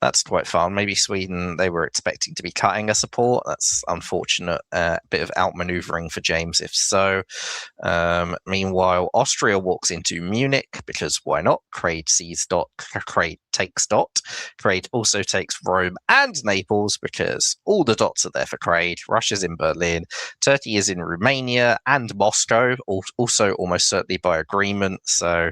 that's quite fun. Maybe Sweden, they were expecting to be cutting a support. That's unfortunate. Bit of outmaneuvering for James, if so. Meanwhile, Austria walks into Munich because why not? Craig sees Dot. Craig takes Dot. Craig also takes Rome and Naples because all the dots are there for Craig. Russia's in Berlin. Turkey is in Romania and Moscow, also almost certainly by agreement. So,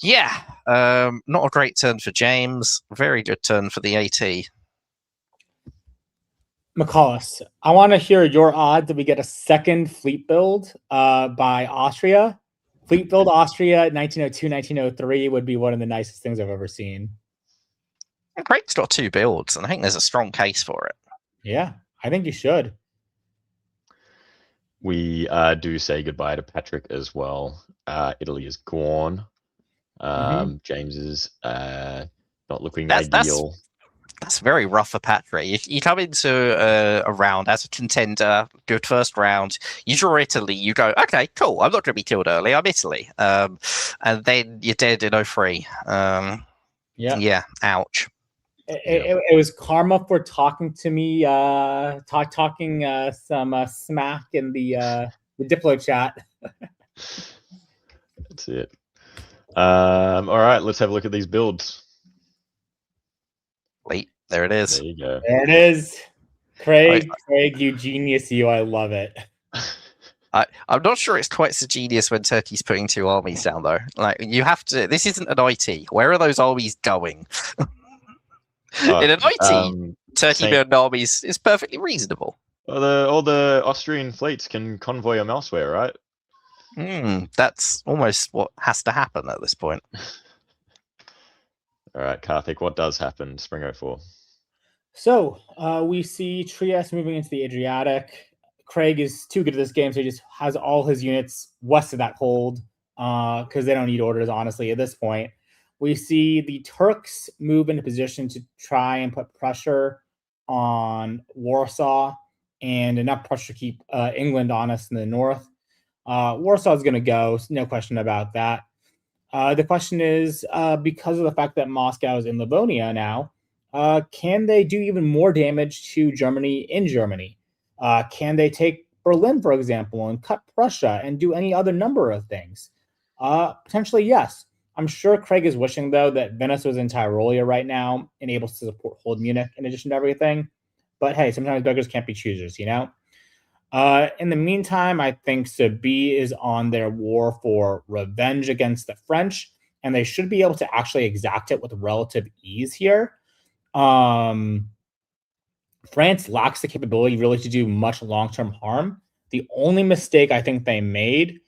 yeah, not a great turn for James. Very good turn for the AT. McCullis, I want to hear your odds that we get a second fleet build by Austria. Fleet build Austria 1902, 1903 would be one of the nicest things I've ever seen. Craig's got 2 builds, and I think there's a strong case for it. Yeah, I think you should. We do say goodbye to Patrick as well. Italy is gone. James is not looking ideal. That's very rough for Patrick. You come into a round as a contender, good first round. You draw Italy, you go, okay, cool. I'm not going to be killed early. I'm Italy. And then you're dead in 03. Yeah, ouch. It was karma for talking to me, talking some smack in the Diplo chat. That's it. All right, let's have a look at these builds. Wait, there it is. There you go. There it is. Craig, you genius, you. I love it. I'm not sure it's quite so genius when Turkey's putting 2 armies down, though. Like, you have to. This isn't an IT. Where are those armies going? In an IT, Turkey building armies is perfectly reasonable. All the Austrian fleets can convoy them elsewhere, right? That's almost what has to happen at this point. All right, Karthik, what does happen? Spring 04. So we see Trieste moving into the Adriatic. Craig is too good at this game, so he just has all his units west of that hold because they don't need orders, honestly, at this point. We see the Turks move into position to try and put pressure on Warsaw and enough pressure to keep England honest in the north. Warsaw is going to go, no question about that. The question is, because of the fact that Moscow is in Livonia now, can they do even more damage to Germany in Germany? Can they take Berlin, for example, and cut Prussia and do any other number of things? Potentially, yes. I'm sure Craig is wishing, though, that Venice was in Tyrolia right now and able to support hold Munich in addition to everything. But hey, sometimes beggars can't be choosers, you know? In the meantime, I think Sabie is on their war for revenge against the French, and they should be able to actually exact it with relative ease here. France lacks the capability really to do much long-term harm. The only mistake I think they made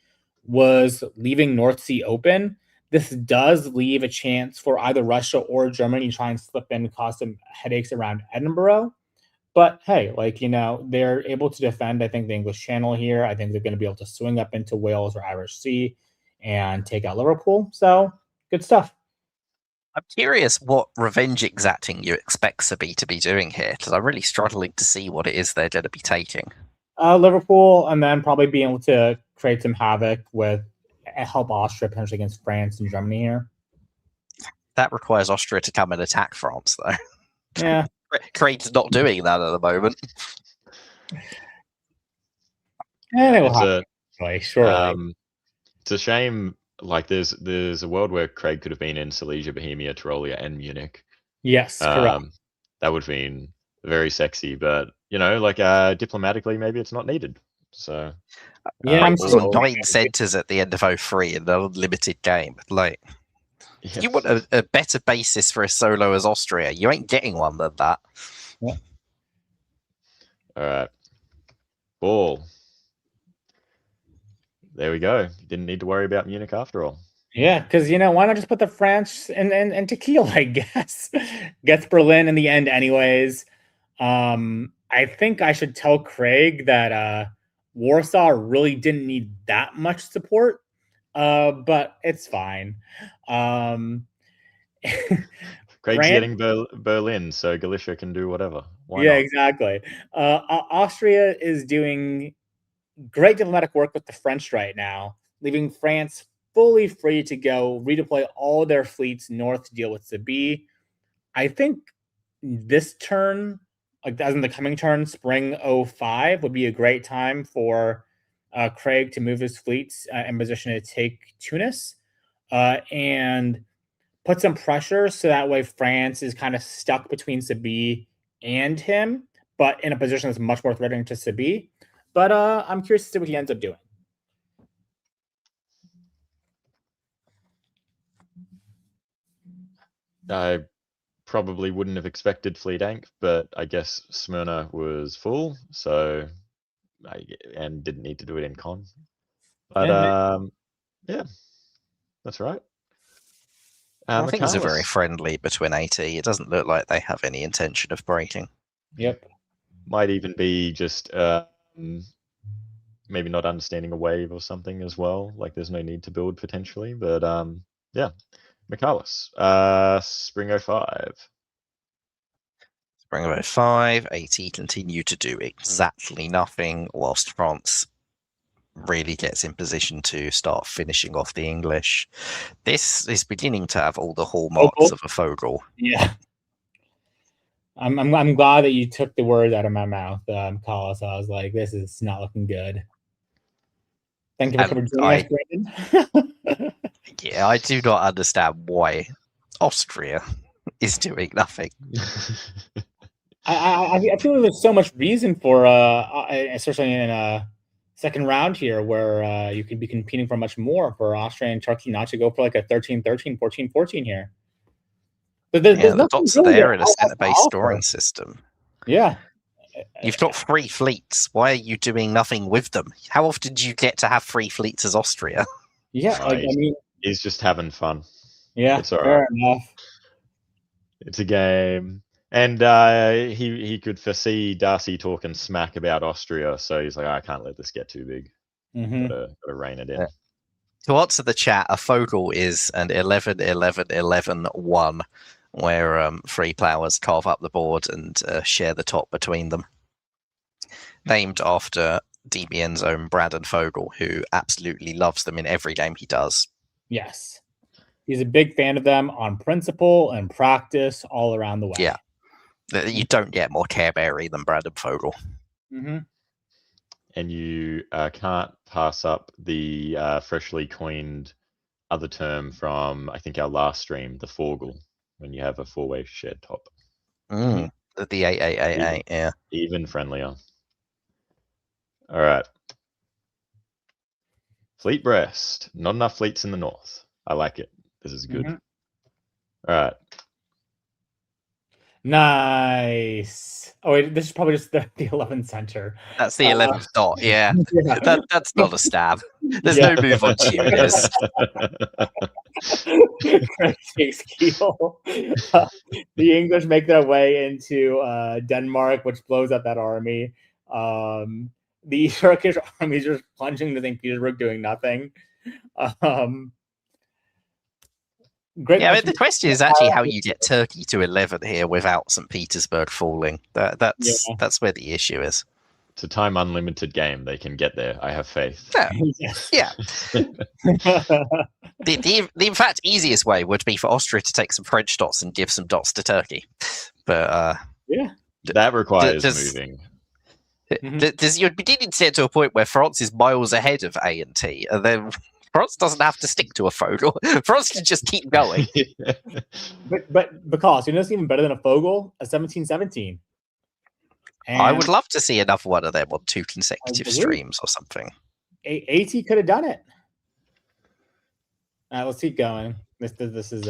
was leaving North Sea open. This does leave a chance for either Russia or Germany to try and slip in and cause some headaches around Edinburgh. But hey, like, you know, they're able to defend, I think, the English Channel here. I think they're going to be able to swing up into Wales or Irish Sea and take out Liverpool. So, good stuff. I'm curious what revenge exacting you expect Sabie to be doing here, because I'm really struggling to see what it is they're going to be taking. Liverpool, and then probably being able to create some havoc with help Austria potentially against France and Germany here. That requires Austria to come and attack France, though. Yeah. Craig's not doing that at the moment. Surely. It's a shame. Like, there's a world where Craig could have been in Silesia, Bohemia, Tyrolia, and Munich. Yes, correct. That would have been very sexy, but like diplomatically, maybe it's not needed. So yeah, I'm also still 9 centers at the end of 03 in an unlimited game. Like, yes. you want a better basis for a solo as Austria. You ain't getting one than that. Yeah. All right, ball. There we go. Didn't need to worry about Munich after all. Yeah, because why not just put the France and Kiel, I guess. Gets Berlin in the end anyways. I think I should tell Craig that Warsaw really didn't need that much support. But it's fine. Craig's getting Berlin, so Galicia can do whatever. Why not? Exactly. Austria is doing great diplomatic work with the French right now, leaving France fully free to go redeploy all their fleets north to deal with Sabie. I think this turn, like as in the coming turn, spring 05, would be a great time for Craig to move his fleets in position to take Tunis and put some pressure so that way France is kind of stuck between Sabie and him, but in a position that's much more threatening to Sabie. But I'm curious to see what he ends up doing. I probably wouldn't have expected Fleet Ank, but I guess Smyrna was full, so and didn't need to do it in con. But yeah, that's right. Things are very friendly between AT. It doesn't look like they have any intention of breaking. Yep. Might even be just maybe not understanding a wave or something as well. Like there's no need to build potentially, but yeah. Michaelis, spring 05. Spring 05, AT continue to do exactly nothing whilst France really gets in position to start finishing off the English. This is beginning to have all the hallmarks of a Fogel. Yeah. I'm glad that you took the words out of my mouth, Carlos. I was like, this is not looking good. Thank you for joining us, Brandon. Yeah, I do not understand why Austria is doing nothing. I feel there's so much reason for, especially in a second round here, where you could be competing for much more for Austria and Turkey not to go for like a 13-13, 14-14 here. But the dots are there in a center-based scoring system. Yeah. You've got 3 fleets. Why are you doing nothing with them? How often do you get to have 3 fleets as Austria? Yeah, I mean, he's just having fun. Yeah, it's all fair right. enough. It's a game. And he could foresee Darcy talking smack about Austria, so he's like, I can't let this get too big. Gotta rein it in. Yeah. To answer the chat, a Fogel is an 11-11-11-1, where 3 players carve up the board and share the top between them. Named after DBN's own Brandon Fogel, who absolutely loves them in every game he does. Yes. He's a big fan of them on principle and practice all around the way. Yeah. You don't get more Careberry than Brandon Fogel. And you can't pass up the freshly coined other term from, I think, our last stream, the Fogel, when you have a 4-way shared top. The AAAA, yeah. Even friendlier. All right. Fleet Breast. Not enough fleets in the north. I like it. This is good. All right. Nice. Oh, wait, this is probably just the 11th center. That's the 11th dot, yeah. That's not a stab. There's no move on tuners. Takes Kiel. The English make their way into Denmark, which blows up that army. The Turkish army is just plunging to St. Petersburg, doing nothing. Great. Yeah, the question is actually how you get Turkey to 11 here without St. Petersburg falling. That's where the issue is. It's a time unlimited game. They can get there. I have faith. Yeah. Yes. Yeah. The in fact easiest way would be for Austria to take some French dots and give some dots to Turkey, but Yeah. That requires does- moving. you're beginning to get to a point where France is miles ahead of A and T, and then France doesn't have to stick to a Fogel. France can just keep going. But because you know it's even better than a Fogel, a 17-17. I would love to see another one of them on 2 consecutive agree. streams or something. AT could have done it. Let's keep going. This is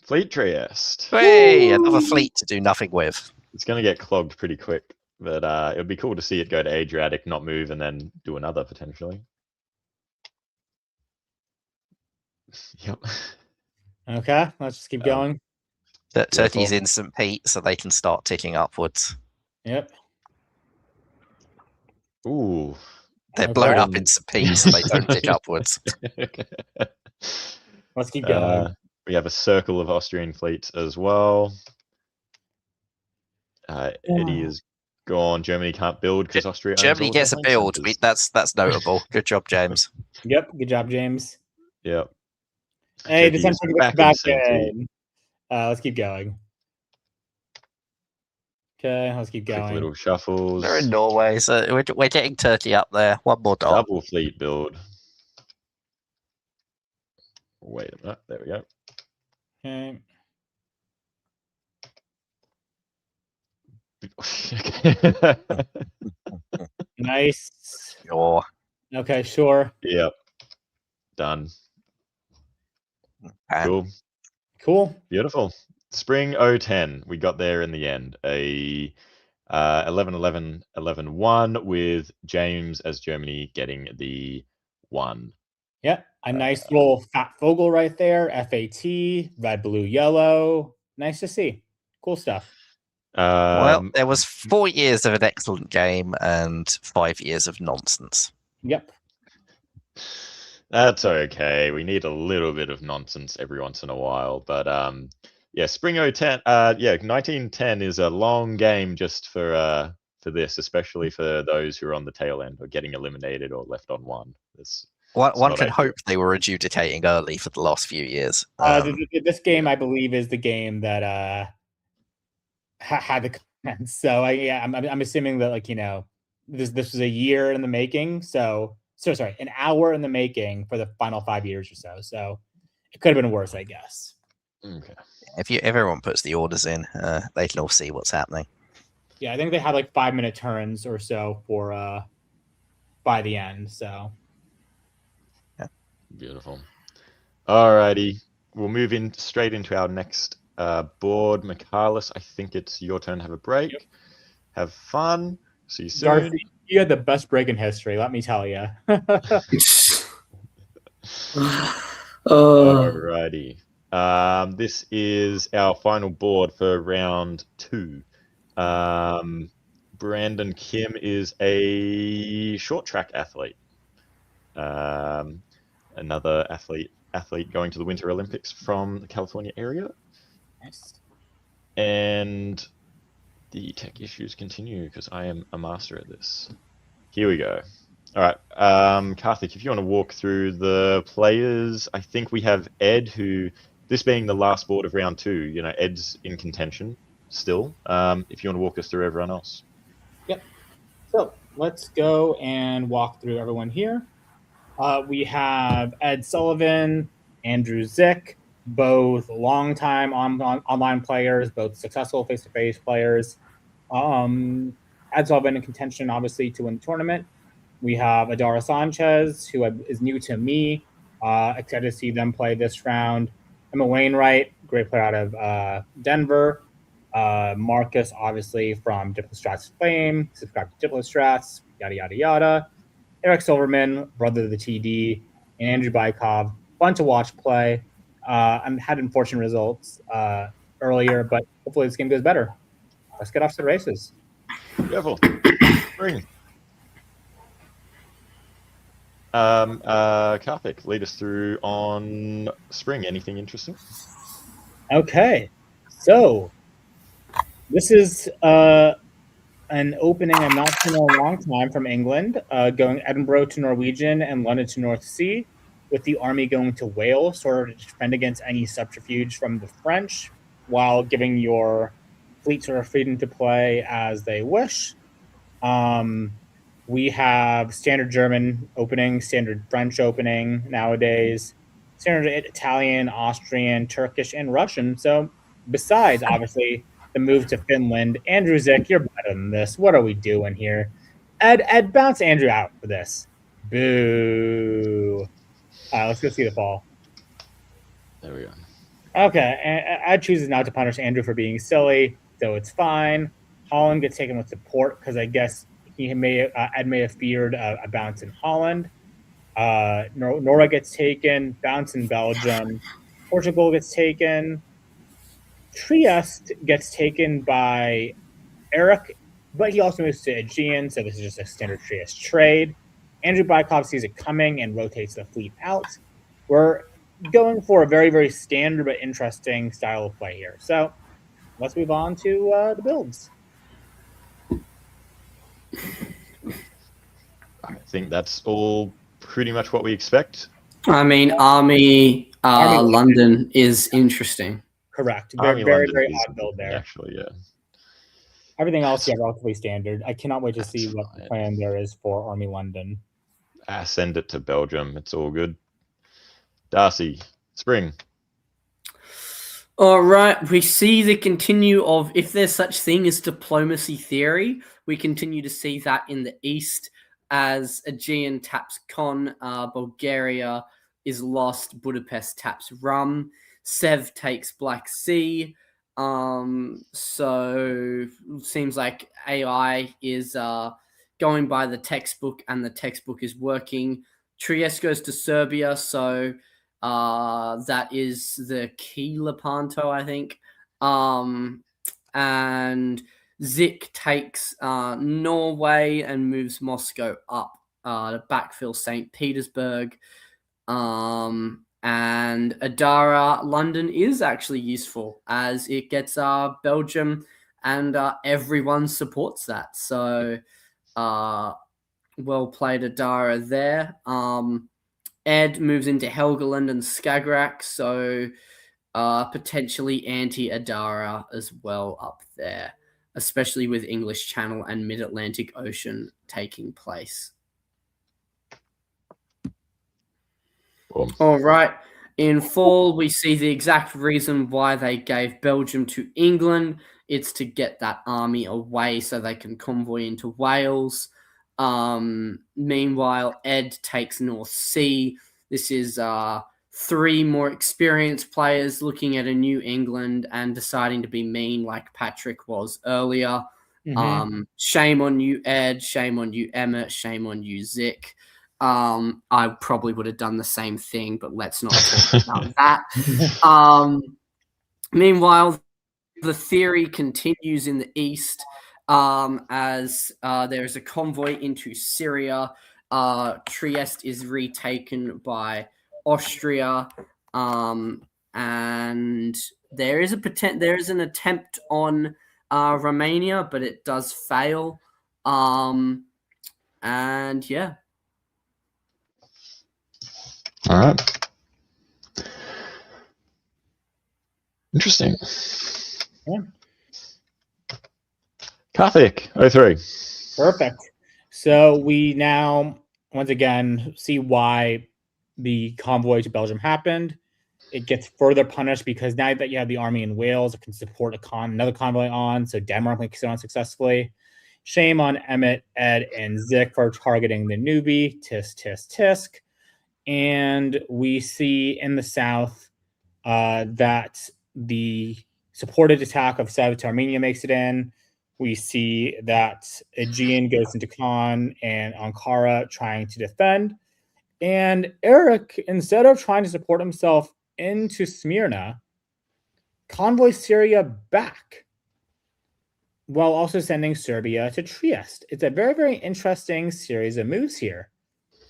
Fleet Trieste. Hey, another fleet to do nothing with. It's going to get clogged pretty quick, but it would be cool to see it go to Adriatic, not move, and then do another potentially. Yep. okay. Let's just keep going. Turkey's in St. Pete, so they can start ticking upwards. Yep. Ooh. They're Okay. blown up in St. Pete, so they don't tick upwards. Let's keep going. We have a circle of Austrian fleets as well. Eddie is gone. Germany can't build because Austria. owns Germany all gets a their build. centers. That's notable. Good job, James. Yep. Good job, James. Yep. Hey, Turkey this time is we're back in back St. Pete. in. Let's keep going. Okay, let's keep Quick going. little shuffles. They're in Norway, so we're getting Turkey up there. One more dot. Double fleet build. Wait a minute. There we go. Okay. Nice. Sure. Okay, sure. Yep. Done. And Cool. Cool. Beautiful. Spring 010. We got there in the end. A 11-11-11-1 with James as Germany getting the 1. Yeah, a nice little fat Fogel right there. FAT, red, blue, yellow. Nice to see. Cool stuff. well, there was 4 years of an excellent game and 5 years of nonsense. Yep. That's okay. We need a little bit of nonsense every once in a while. But yeah, Spring 010. Yeah, 1910 is a long game just for this, especially for those who are on the tail end or getting eliminated or left on 1. One not can ideal. hope they were adjudicating early for the last few years. This game, I believe, is the game that had the comments. So I'm assuming that this was a year in the making. So sorry, an hour in the making for the final 5 years or so. So it could have been worse, I guess. Okay. If everyone puts the orders in, they can all see what's happening. Yeah, I think they had 5-minute turns or so for by the end. So Beautiful. Alrighty. We'll move in straight into our next board. Michaelis, I think it's your turn to have a break. Yep. Have fun. See you soon. Darcy, you had the best break in history. Let me tell you. Alrighty. This is our final board for round 2. Brandon Kim is a short track athlete. Another athlete going to the Winter Olympics from the California area. Nice. And the tech issues continue because I am a master at this. Here we go. All right, Karthik, if you want to walk through the players, I think we have Ed, who, this being the last board of round 2, Ed's in contention still. If you want to walk us through everyone else. Yep. So let's go and walk through everyone here. We have Ed Sullivan, Andrew Zick, both longtime online players, both successful face-to-face players. Ed Sullivan in contention, obviously, to win the tournament. We have Adara Sanchez, who is new to me. Excited to see them play this round. Emma Wainwright, great player out of Denver. Marcus, obviously, from Diplo Strats fame. Subscribe to Diplo Strats, yada, yada, yada. Eric Silverman, brother of the TD, and Andrew Bykov. Fun to watch play. Had unfortunate results earlier, but hopefully this game goes better. Let's get off to the races. Beautiful. Spring. Karthik, lead us through on Spring. Anything interesting? Okay, so this is an opening I'm not seen in a long time from England, going Edinburgh to Norwegian and London to North Sea, with the army going to Wales, sort of to defend against any subterfuge from the French, while giving your fleet sort of freedom to play as they wish. We have standard German opening, standard French opening nowadays, standard Italian, Austrian, Turkish, and Russian. So besides, obviously, the move to Finland, Andrew Zick, you're better than this. What are we doing here? Ed, bounce Andrew out for this. Boo. Let's go see the fall. There we go. Okay, Ed chooses not to punish Andrew for being silly, so it's fine. Holland gets taken with support because I guess Ed may have feared a bounce in Holland. Norway gets taken, bounce in Belgium. Portugal gets taken. Trieste gets taken by Eric, but he also moves to Aegean, so this is just a standard Trieste trade. Andrew Bykov sees it coming and rotates the fleet out. We're going for a very, very standard but interesting style of play here. So let's move on to the builds. I think that's all pretty much what we expect. I mean, Army London is interesting. Correct. Army Very, London very is odd build there. Actually, yeah. Everything else, yeah, relatively standard. I cannot wait to That's see what the fine. plan there is for Army London. Send it to Belgium. It's all good. Darcy, Spring. All right, we see the continue of, if there's such thing as diplomacy theory, we continue to see that in the east as Aegean taps Con, Bulgaria is lost, Budapest taps Rum, Sev takes Black Sea. So seems like AI is going by the textbook, and the textbook is working. Trieste goes to Serbia, so that is the key Lepanto, I think. And Zik takes Norway and moves Moscow up to backfill St. Petersburg. And Adara London is actually useful as it gets Belgium, and everyone supports that. So well played, Adara there. Ed moves into Helgoland and Skagerrak, so potentially anti-Adara as well up there, especially with English Channel and Mid-Atlantic Ocean taking place. Boom. All right. In fall, we see the exact reason why they gave Belgium to England. It's to get that army away so they can convoy into Wales. Meanwhile, Ed takes North Sea. This is 3 more experienced players looking at a new England and deciding to be mean like Patrick was earlier. Shame on you, Ed. Shame on you, Emmett. Shame on you, Zick. I probably would have done the same thing, but let's not talk about that. Meanwhile, the theory continues in the east as there is a convoy into Syria. Trieste is retaken by Austria, and there is an attempt on Romania, but it does fail. And yeah. All right. Interesting. Yeah. Karthik, 03. Perfect. So we now, once again, see why the convoy to Belgium happened. It gets further punished because now that you have the army in Wales, it can support another convoy on, so Denmark makes it on successfully. Shame on Emmett, Ed, and Zick for targeting the newbie. Tisk, tisk, tisk. And we see in the south that the supported attack of Sev to Armenia makes it in. We see that Aegean goes into Khan and Ankara trying to defend. And Eric, instead of trying to support himself into Smyrna, convoys Syria back while also sending Serbia to Trieste. It's a very, very interesting series of moves here.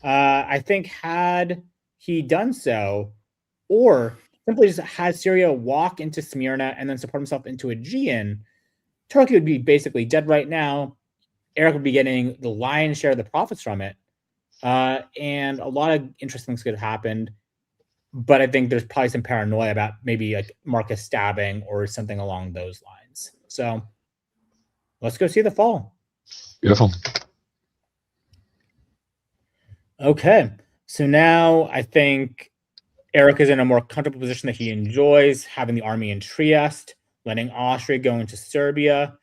I think had he done so, or simply just had Syria walk into Smyrna and then support himself into Aegean, Turkey would be basically dead right now. Eric would be getting the lion's share of the profits from it. And a lot of interesting things could have happened. But I think there's probably some paranoia about maybe like Marcus stabbing or something along those lines. So let's go see the fall. Beautiful. Okay. So now I think Eric is in a more comfortable position that he enjoys, having the army in Trieste, letting Austria go into Serbia.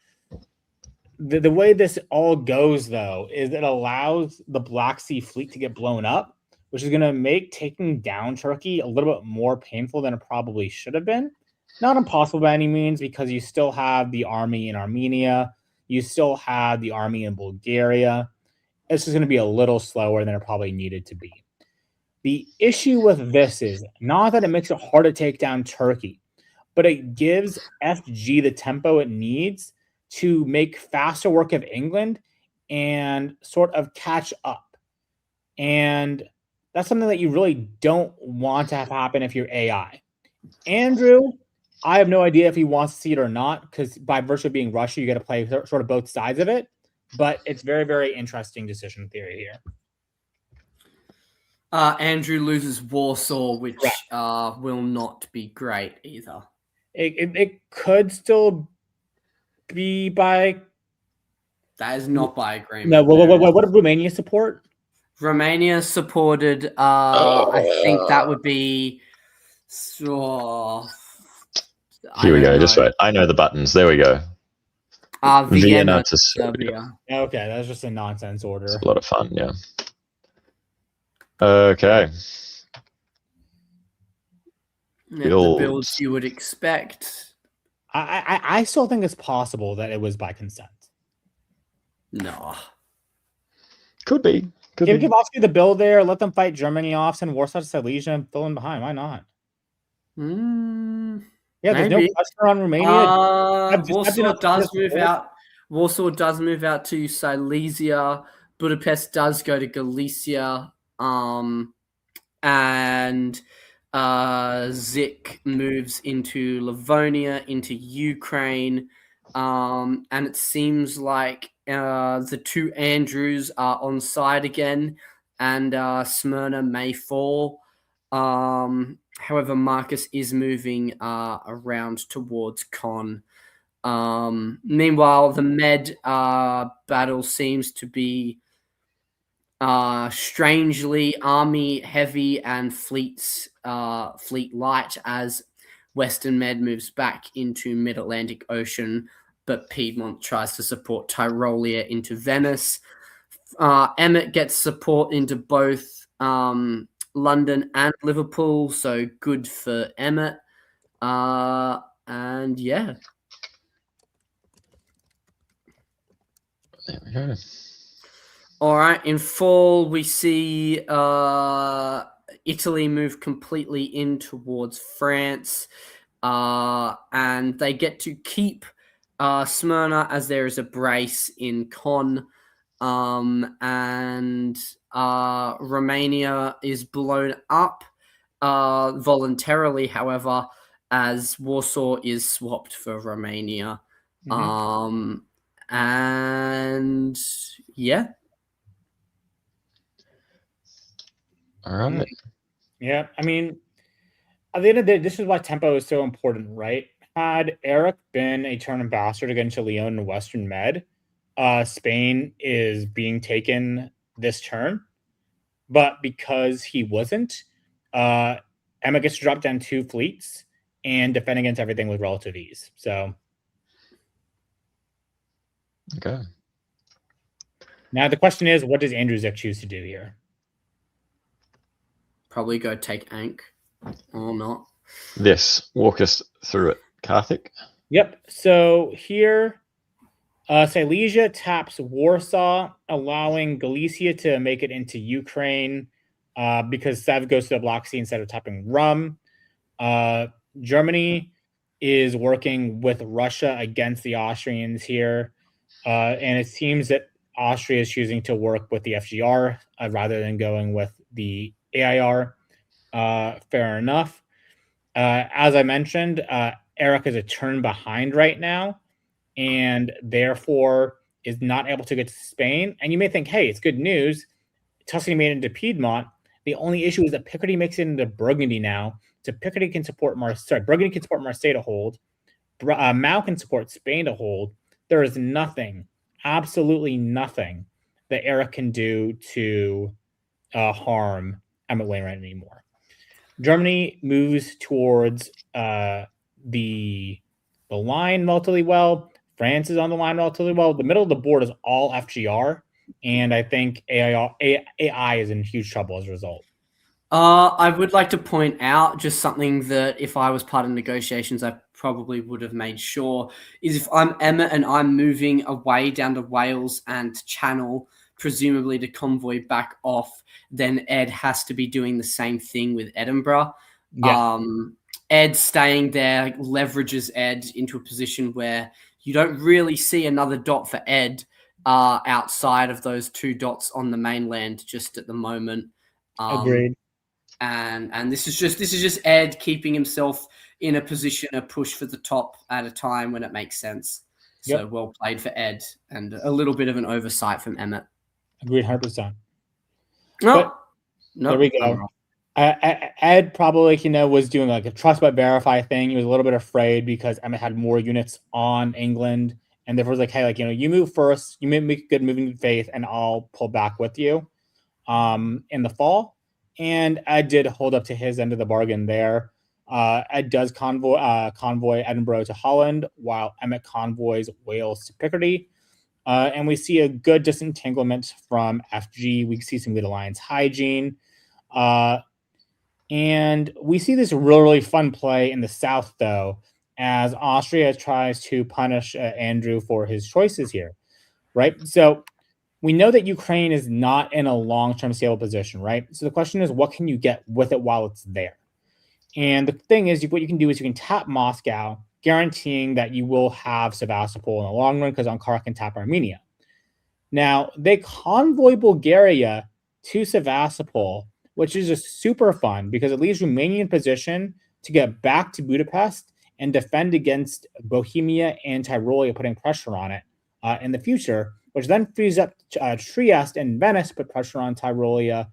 The way this all goes, though, is it allows the Black Sea fleet to get blown up, which is going to make taking down Turkey a little bit more painful than it probably should have been. Not impossible by any means, because you still have the army in Armenia. You still have the army in Bulgaria. It's just going to be a little slower than it probably needed to be. The issue with this is not that it makes it hard to take down Turkey, but it gives FG the tempo it needs to make faster work of England and sort of catch up. And that's something that you really don't want to have happen if you're AI. Andrew, I have no idea if he wants to see it or not, because by virtue of being Russia, you got to play sort of both sides of it. But it's very, very interesting decision theory here. Andrew loses Warsaw, which will not be great either. It could still be by... That is not by agreement. No, what did Romania support? Romania supported, I think that would be... So, Here we go. Just wait. I know the buttons. There we go. Vienna to Serbia. Okay, that's just a nonsense order. It's a lot of fun, yeah. Okay. The builds you would expect. I still think it's possible that it was by consent. No. Could be. Give Austria the build there, let them fight Germany off, send Warsaw to Silesia and fill in behind. Why not? Yeah, there's no pressure on Romania. Warsaw does move out to Silesia. Budapest does go to Galicia. And Zik moves into Livonia, into Ukraine. And it seems like the two Andrews are on side again, and Smyrna may fall. However, Marcus is moving around towards Con. Meanwhile, the Med battle seems to be strangely army heavy and fleet light, as Western Med moves back into Mid-Atlantic Ocean, but Piedmont tries to support Tyrolia into Venice. Emmett gets support into both London and Liverpool, so good for Emmett. And yeah. There we go. All right, in fall, we see Italy move completely in towards France, and they get to keep Smyrna as there is a brace in Con, and Romania is blown up voluntarily, however, as Warsaw is swapped for Romania. And yeah. All right. Yeah, I mean, at the end of the day, this is why tempo is so important, right? Had Eric been a turn ambassador to get into Lyon and Western Med, Spain is being taken this turn. But because he wasn't, Emma gets to drop down 2 fleets and defend against everything with relative ease. So, okay. Now the question is, what does Andrew Zick choose to do here? Probably go take Ankh or not. This. Walk us through it, Karthik. Yep. So here, Silesia taps Warsaw, allowing Galicia to make it into Ukraine because Sev goes to the Black Sea instead of tapping Rum. Germany is working with Russia against the Austrians here. And it seems that Austria is choosing to work with the FGR rather than going with the AIR. Fair enough. As I mentioned, Eric is a turn behind right now, and therefore is not able to get to Spain. And you may think, hey, it's good news. Tuscany made it into Piedmont. The only issue is that Picardy makes it into Burgundy now. So Burgundy can support Marseille to hold. Mao can support Spain to hold. There is nothing, absolutely nothing, that Eric can do to harm Emmett Wainwright anymore. Germany moves towards the line relatively well. France is on the line relatively well. The middle of the board is all FGR, and I think AI is in huge trouble as a result. I would like to point out just something that if I was part of negotiations, I probably would have made sure is if I'm Emmet and I'm moving away down to Wales and Channel, presumably to convoy back off, then Ed has to be doing the same thing with Edinburgh. Yeah. Ed staying there leverages Ed into a position where you don't really see another dot for Ed outside of those 2 dots on the mainland just at the moment. Agreed. And this is just Ed keeping himself in a position to push for the top at a time when it makes sense. So Yep. well played for Ed, and a little bit of an oversight from Emmett. Agreed, 100%. No, There we go. Ed probably, was doing like a trust but verify thing. He was a little bit afraid because Emmett had more units on England, and therefore was like, hey, you move first, you make good moving good faith, and I'll pull back with you in the fall. And Ed did hold up to his end of the bargain there. Ed does convoy Edinburgh to Holland, while Emmett convoys Wales to Picardy. And we see a good disentanglement from FG. We see some good alliance hygiene. And we see this really fun play in the south, though, as Austria tries to punish Andrew for his choices here, right? So we know that Ukraine is not in a long-term stable position, right? So the question is, what can you get with it while it's there? And the thing is, what you can do is you can tap Moscow, guaranteeing that you will have Sevastopol in the long run because Ankara can tap Armenia. Now, they convoy Bulgaria to Sevastopol, which is just super fun because it leaves Romania in position to get back to Budapest and defend against Bohemia and Tyrolia, putting pressure on it in the future, which then frees up Trieste and Venice, put pressure on Tyrolia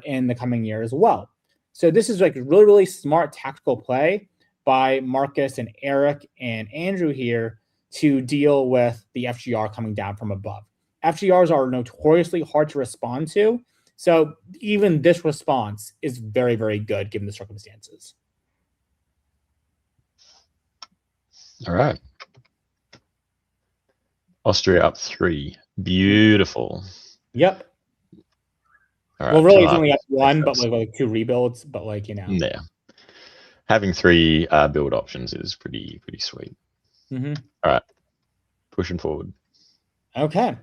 in the coming year as well. So this is like a really, really smart tactical play by Marcus and Eric and Andrew here to deal with the FGR coming down from above. FGRs are notoriously hard to respond to, so even this response is very, very good given the circumstances. All right. Austria up 3. Beautiful. Yep. All right, well, really, it's only up 1, but like 2 rebuilds. But Yeah. Having 3 build options is pretty sweet. Mm-hmm. All right. Pushing forward. Okay.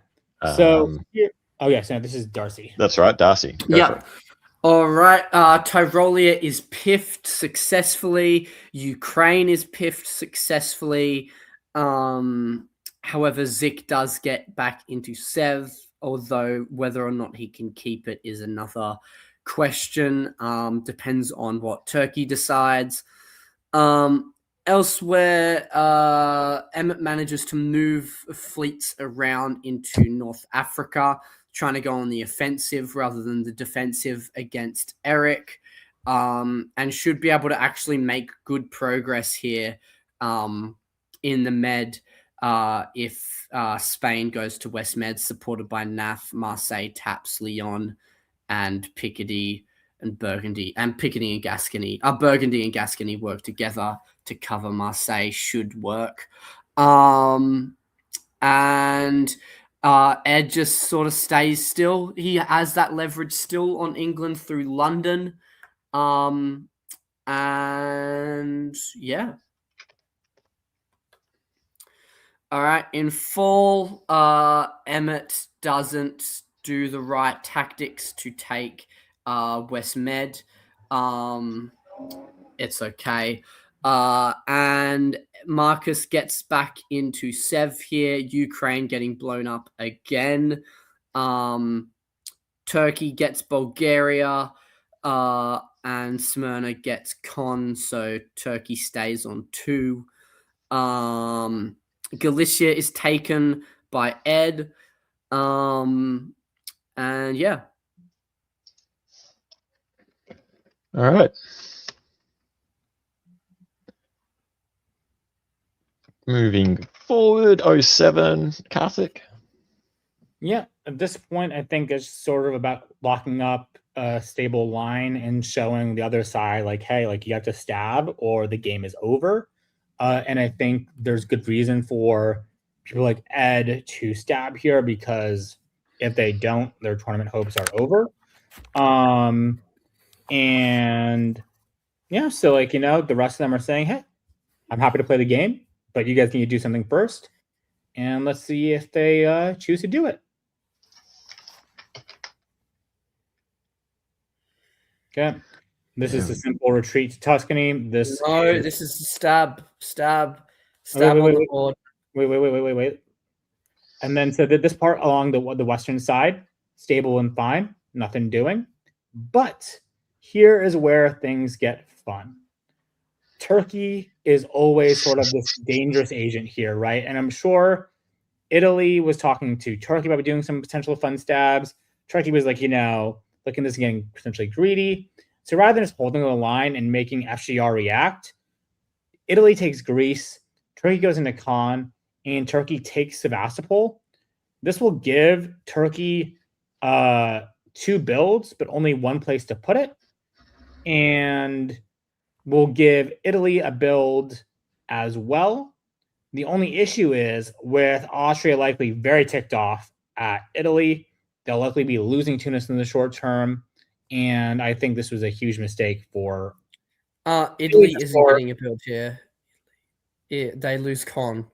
So this is Darcy. That's right, Darcy. Go for it. All right. Tyrolia is piffed successfully. Ukraine is piffed successfully. However, Zik does get back into Sev, although whether or not he can keep it is another question. Depends on what Turkey decides. Elsewhere, Emmett manages to move fleets around into North Africa, trying to go on the offensive rather than the defensive against Eric, and should be able to actually make good progress here in the Med if Spain goes to West Med, supported by NAF, Marseille, Taps, Lyon, and Picardy and Burgundy, and Picardy and Gascony. Burgundy and Gascony work together to cover Marseille, should work. And Ed just sort of stays still. He has that leverage still on England through London. And yeah. All right. In fall, Emmett doesn't do the right tactics to take West Med. It's okay. And Marcus gets back into Sev here. Ukraine getting blown up again. Turkey gets Bulgaria. And Smyrna gets Con. So Turkey stays on 2. Galicia is taken by Ed. And yeah. All right. Moving forward, 07, Karthik. Yeah, at this point, I think it's sort of about locking up a stable line and showing the other side, like, hey, like you have to stab or the game is over. And I think there's good reason for people like Ed to stab here because if they don't, their tournament hopes are over. And yeah, so like, the rest of them are saying, hey, I'm happy to play the game, but you guys need to do something first. And let's see if they choose to do it. Okay. This is a simple retreat to Tuscany. This is a stab wait, on the board. Wait. And then so this part along the western side, stable and fine, nothing doing. But here is where things get fun. Turkey is always sort of this dangerous agent here, right? And I'm sure Italy was talking to Turkey about doing some potential fun stabs. Turkey was like, looking at this and getting potentially greedy. So rather than just holding the line and making FGR react, Italy takes Greece, Turkey goes into Khan, and Turkey takes Sevastopol. This will give Turkey 2 builds, but only one place to put it. And will give Italy a build as well. The only issue is with Austria likely very ticked off at Italy, they'll likely be losing Tunis in the short term. And I think this was a huge mistake for Italy isn't getting a build here. Yeah, they lose Con.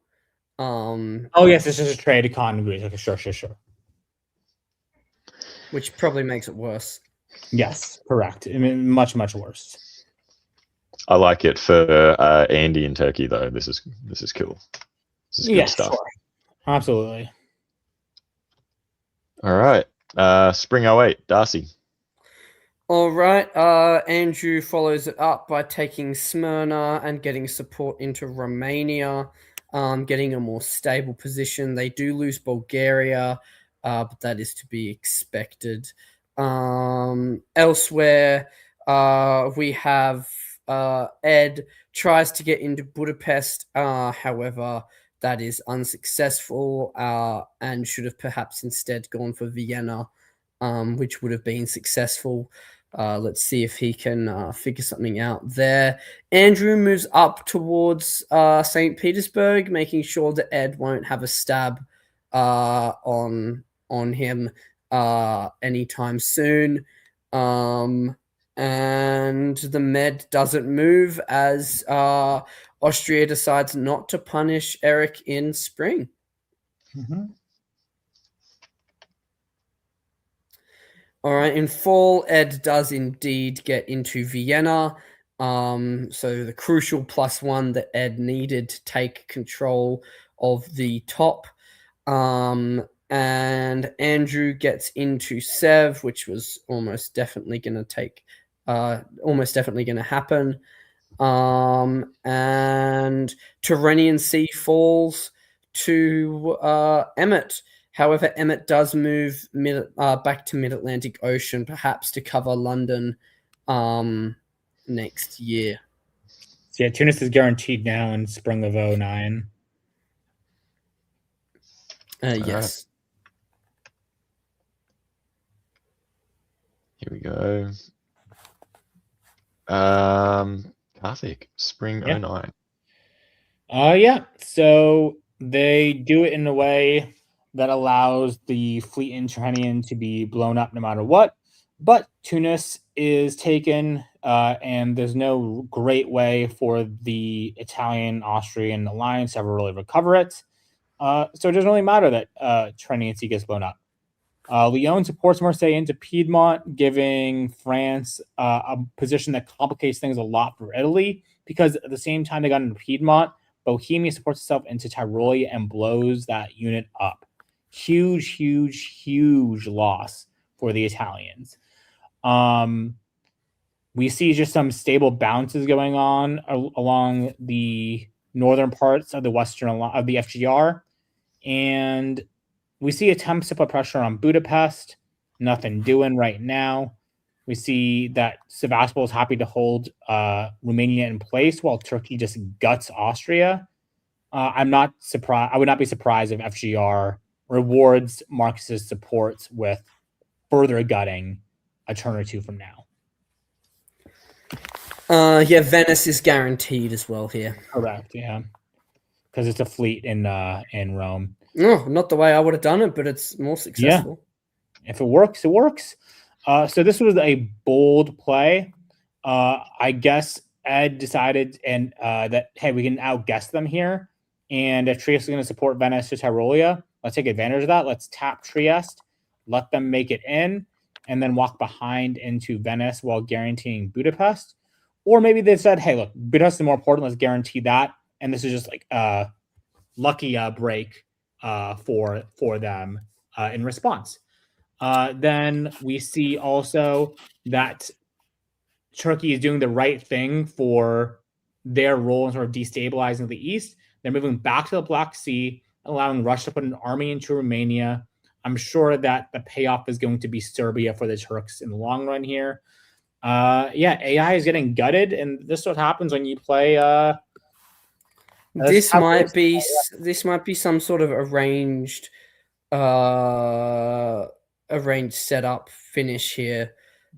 Oh yes, it's just a trade to Con and Greece. Okay, sure. Which probably makes it worse. Yes, correct. I mean, much worse. I like it for Andy in Turkey though. This is cool. This is good stuff. Sure. Absolutely. All right. Spring 08, Darcy. All right. Andrew follows it up by taking Smyrna and getting support into Romania, getting a more stable position. They do lose Bulgaria, but that is to be expected. Elsewhere, we have Ed tries to get into Budapest. However, that is unsuccessful and should have perhaps instead gone for Vienna, which would have been successful. Let's see if he can figure something out there. Andrew moves up towards St. Petersburg, making sure that Ed won't have a stab on him anytime soon. And the Med doesn't move as Austria decides not to punish Eric in spring. Mm-hmm. All right, in fall, Ed does indeed get into Vienna. So the crucial +1 that Ed needed to take control of the top. And Andrew gets into Sev, which was almost definitely going to happen. And Tyrrhenian Sea falls to Emmett. However, Emmett does move back to Mid-Atlantic Ocean, perhaps to cover London next year. So yeah, Tunis is guaranteed now in spring of 09. Yes. Here we go. Karthik, spring 09. Yeah. So they do it in a way that allows the fleet in Tyrrhenian to be blown up no matter what. But Tunis is taken, and there's no great way for the Italian-Austrian alliance to ever really recover it. So it doesn't really matter that Tyrrhenian Sea gets blown up. Lyon supports Marseille into Piedmont, giving France a position that complicates things a lot for Italy, because at the same time they got into Piedmont, Bohemia supports itself into Tyrolia and blows that unit up. Huge loss for the Italians. We see just some stable bounces going on along the northern parts of the western of the FGR, And we see attempts to put pressure on Budapest. Nothing doing right now. We see that Sevastopol is happy to hold Romania in place while Turkey just guts Austria. I'm not surprised. I would not be surprised if FGR rewards Marcus's support with further gutting a turn or two from now. Yeah, Venice is guaranteed as well here. Correct. Yeah, because it's a fleet in Rome. No, not the way I would have done it, but it's more successful. Yeah. If it works, it works. So this was a bold play. I guess Ed decided that, hey, we can outguess them here. And if Trieste is going to support Venice to Tyrolia, let's take advantage of that. Let's tap Trieste, let them make it in, and then walk behind into Venice while guaranteeing Budapest. Or maybe they said, hey, look, Budapest is more important. Let's guarantee that. And this is just like a lucky break for them in response. Then we see also that Turkey is doing the right thing for their role in sort of destabilizing the East. They're moving back to the Black Sea, allowing Russia to put an army into Romania. I'm sure that the payoff is going to be Serbia for the Turks in the long run here. AI is getting gutted, and this is what happens when you play. This might be some sort of arranged setup finish here,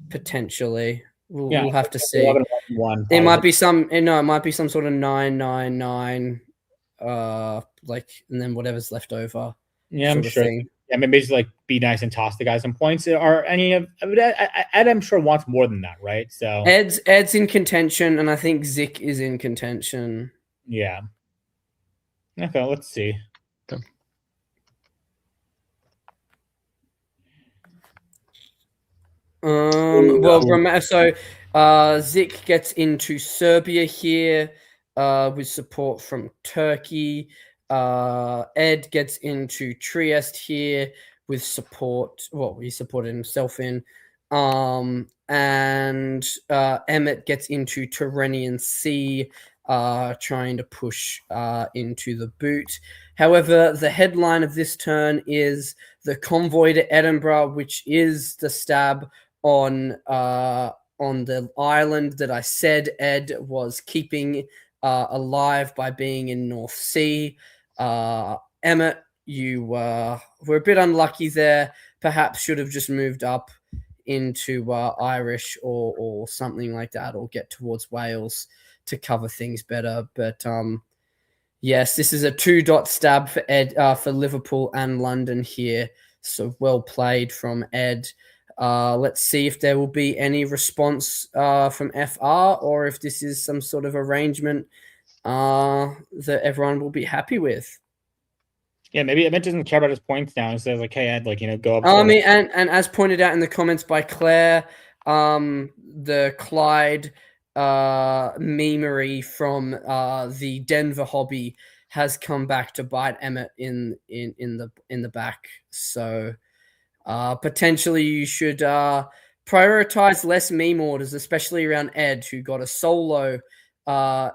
potentially. We'll have to see. 11-1, it might be some sort of 9-9-9, and then whatever's left over. Yeah, I'm sure. Thing. Yeah, maybe just like be nice and toss the guys some points. Are any of Ed? I'm sure wants more than that, right? So Ed's in contention, and I think Zik is in contention. Yeah. Okay, let's see. Okay. Zik gets into Serbia here with support from Turkey. Ed gets into Trieste here with support. Well, he supported himself in. And Emmett gets into Tyrrhenian Sea, trying to push into the boot. However, the headline of this turn is the convoy to Edinburgh, which is the stab on the island that I said Ed was keeping alive by being in North Sea. Emmett, you were a bit unlucky there. Perhaps should have just moved up into Irish or something like that, or get towards Wales to cover things better. But yes, this is a 2-dot stab for Ed, for Liverpool and London here. So well played from Ed. Let's see if there will be any response from FR, or if this is some sort of arrangement that everyone will be happy with. Yeah, maybe Emmett doesn't care about his points now. He says like, "Hey Ed, go up." I mean, and as pointed out in the comments by Claire, the Clyde memery from the Denver hobby has come back to bite Emmett in the back. So potentially you should prioritize less meme orders, especially around Ed, who got a solo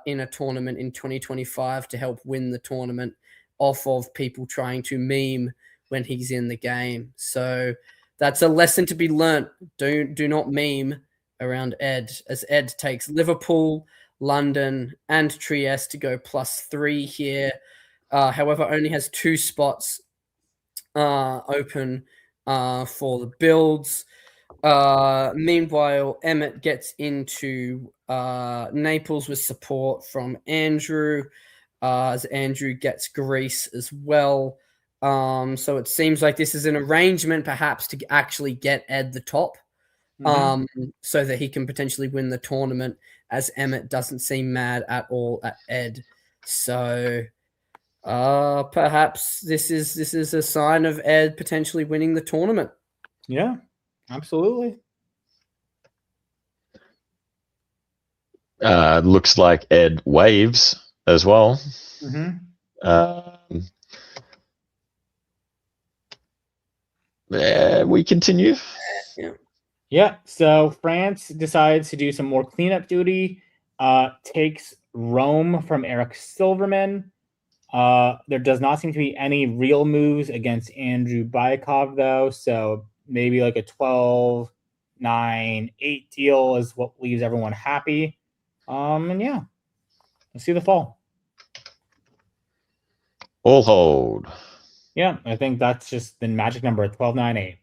in a tournament in 2025 to help win the tournament off of people trying to meme when he's in the game. So that's a lesson to be learnt. Do not meme around Ed, as Ed takes Liverpool, London, and Trieste to go +3 here. However, only has 2 spots open for the builds. Meanwhile, Emmett gets into Naples with support from Andrew, as Andrew gets Greece as well. So it seems like this is an arrangement perhaps to actually get Ed the top, so that he can potentially win the tournament, as Emmett doesn't seem mad at all at Ed. So perhaps this is a sign of Ed potentially winning the tournament. Yeah, absolutely. Looks like Ed waves as well. We continue. Yeah. So France decides to do some more cleanup duty. Takes Rome from Eric Silverman. There does not seem to be any real moves against Andrew Bykov, though. So maybe like a 12, 9, 8 deal is what leaves everyone happy. And yeah, let's see the fall. All hold. Yeah, I think that's just the magic number 12, 9, 8.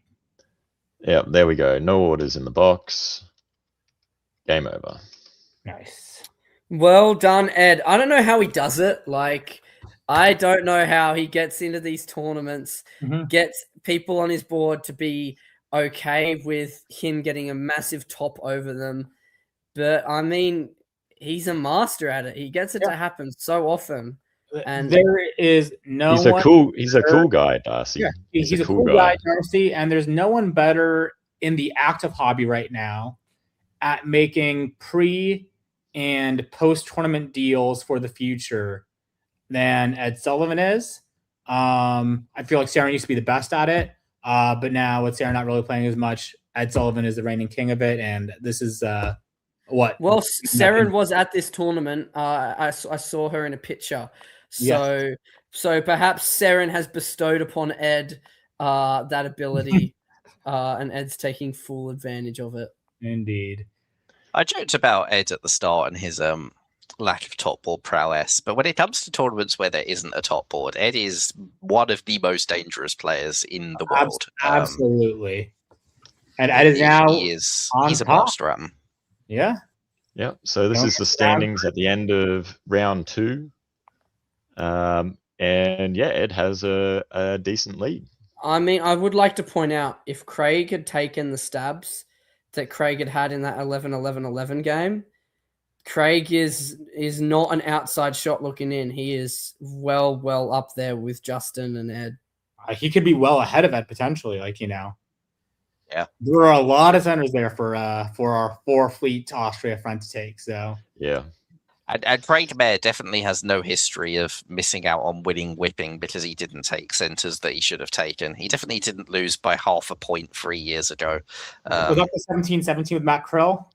Yeah, there we go. No orders in the box. Game over. Nice. Well done, Ed. I don't know how he does it. Like, I don't know how he gets into these tournaments, gets people on his board to be okay with him getting a massive top over them. But I mean, he's a master at it. He gets it to happen so often. And there is no He's a one cool guy, Darcy. Yeah, He's a cool guy, Darcy, and there's no one better in the active hobby right now at making pre and post tournament deals for the future than Ed Sullivan is. I feel like Saren used to be the best at it, but now with Saren not really playing as much, Ed Sullivan is the reigning king of it, and this is what. Well, Saren was at this tournament. I saw her in a picture. So perhaps Saren has bestowed upon Ed that ability, and Ed's taking full advantage of it. Indeed. I joked about Ed at the start and his lack of top board prowess, but when it comes to tournaments where there isn't a top board, Ed is one of the most dangerous players in the world. Absolutely. And Ed is now he's a master at them. Yeah. Yeah. So this is the standings at the end of round 2. And yeah, Ed has a decent lead. I mean, I would like to point out, if Craig had taken the stabs that Craig had in that 11-11-11 game, Craig is not an outside shot looking in. He is well up there with Justin and Ed. He could be well ahead of Ed potentially, Yeah. There are a lot of centers there for our 4-fleet Austria front to take. So yeah. And Craig Mayer definitely has no history of missing out on winning whipping because he didn't take centres that he should have taken. He definitely didn't lose by half a point 3 years ago. Was that the 17-17 with Matt Krill?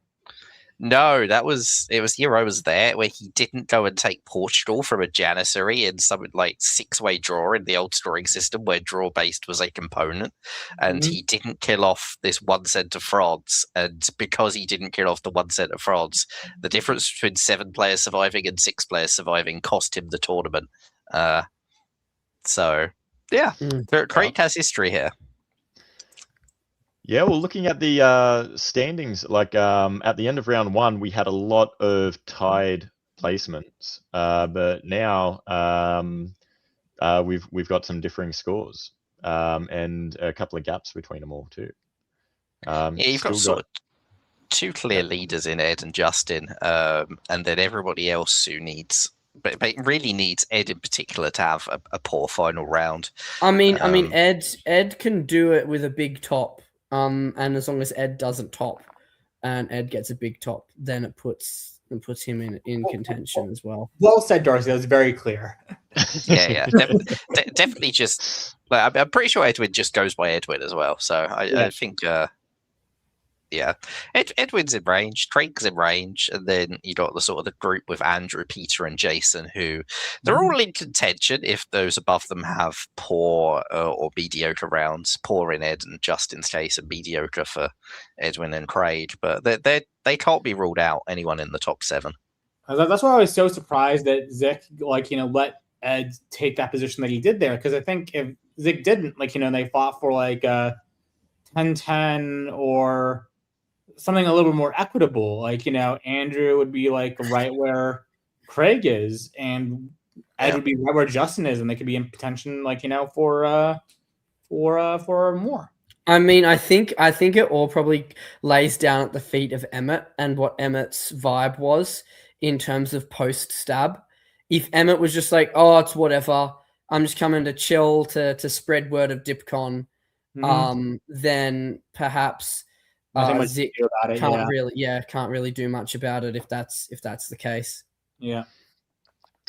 No, it was the year I was there where he didn't go and take Portugal from a Janissary in some like 6-way draw in the old scoring system where draw based was a component, and he didn't kill off this 1 cent of France, and because he didn't kill off the 1 cent of France, the difference between 7 players surviving and 6 players surviving cost him the tournament. So yeah, Craig has history here. Yeah, well, looking at the standings, at the end of round 1, we had a lot of tied placements, but now we've got some differing scores and a couple of gaps between them all too. Yeah, you've got sort of 2 clear leaders in Ed and Justin, and then everybody else who needs. But it really needs Ed in particular to have a poor final round. I mean, Ed can do it with a big top. And as long as Ed doesn't top and Ed gets a big top, then it puts him in contention as well. Well said, Darcy. That was very clear. Yeah. Definitely just... I'm pretty sure Edwin just goes by Edwin as well. So I think... yeah, Edwin's in range, Craig's in range, and then you got the sort of the group with Andrew, Peter, and Jason, who they're all in contention if those above them have poor or mediocre rounds. Poor in Ed and Justin's case, and mediocre for Edwin and Craig. But they can't be ruled out. Anyone in the top 7. That's why I was so surprised that Zick let Ed take that position that he did there, because I think if Zick didn't, they fought for 10-10 or something a little more equitable, Andrew would be right where Craig is, and Ed would be right where Justin is, and they could be in contention for more. I mean, I think it all probably lays down at the feet of Emmett and what Emmett's vibe was in terms of post stab. If Emmett was just like, oh, it's whatever, I'm just coming to chill to spread word of DipCon, then perhaps Zick can't really do much about it if that's the case. Yeah.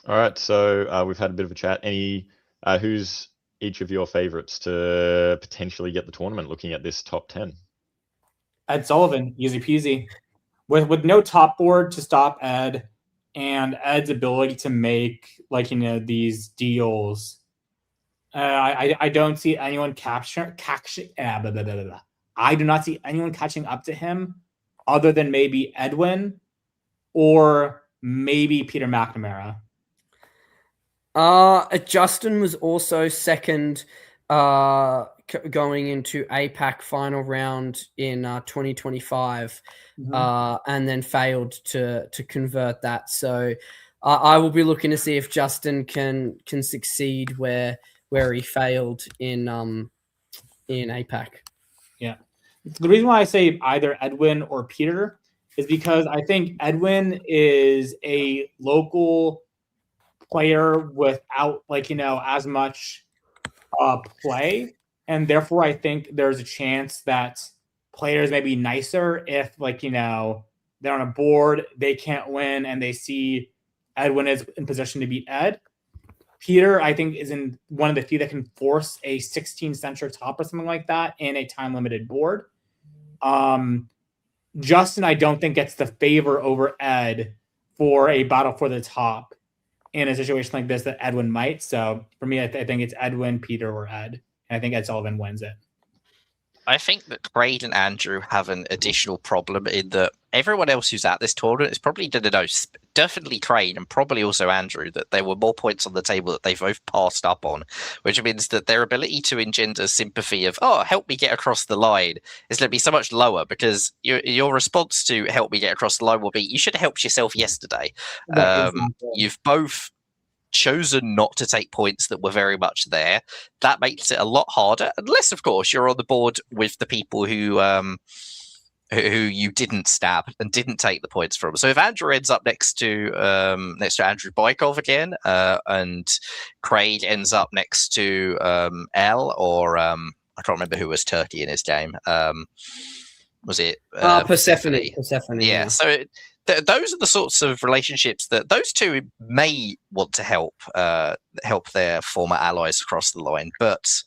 All right, so we've had a bit of a chat. Who's each of your favorites to potentially get the tournament? Looking at this top 10, Ed Sullivan, easy peasy, with no top board to stop Ed. and Ed's ability to make these deals. I don't see anyone I do not see anyone catching up to him other than maybe Edwin or maybe Peter McNamara. Justin was also second going into APAC final round in 2025, and then failed to convert that. So I will be looking to see if Justin can succeed where he failed in APAC. Yeah. The reason why I say either Edwin or Peter is because I think Edwin is a local player without as much play, and therefore I think there's a chance that players may be nicer if they're on a board, they can't win, and they see Edwin is in position to beat Ed. Peter, I think, is in one of the few that can force a 16 center top or something like that in a time limited board. Justin, I don't think, gets the favor over Ed for a battle for the top in a situation like this that Edwin might. So for me, I think it's Edwin, Peter, or Ed. And I think Ed Sullivan wins it. I think that Craig and Andrew have an additional problem in that everyone else who's at this tournament is probably going to know, definitely Craig and probably also Andrew, that there were more points on the table that they've both passed up on, which means that their ability to engender sympathy of, oh, help me get across the line is going to be so much lower, because your response to help me get across the line will be, you should have helped yourself yesterday. You've both chosen not to take points that were very much there. That makes it a lot harder, unless of course you're on the board with the people who you didn't stab and didn't take the points from. So if Andrew ends up next to Andrew Bykov again, and Craig ends up next to L, or I can't remember who was Turkey in his game. Was it Persephone? Yeah. So those are the sorts of relationships that those two may want to help their former allies across the line. But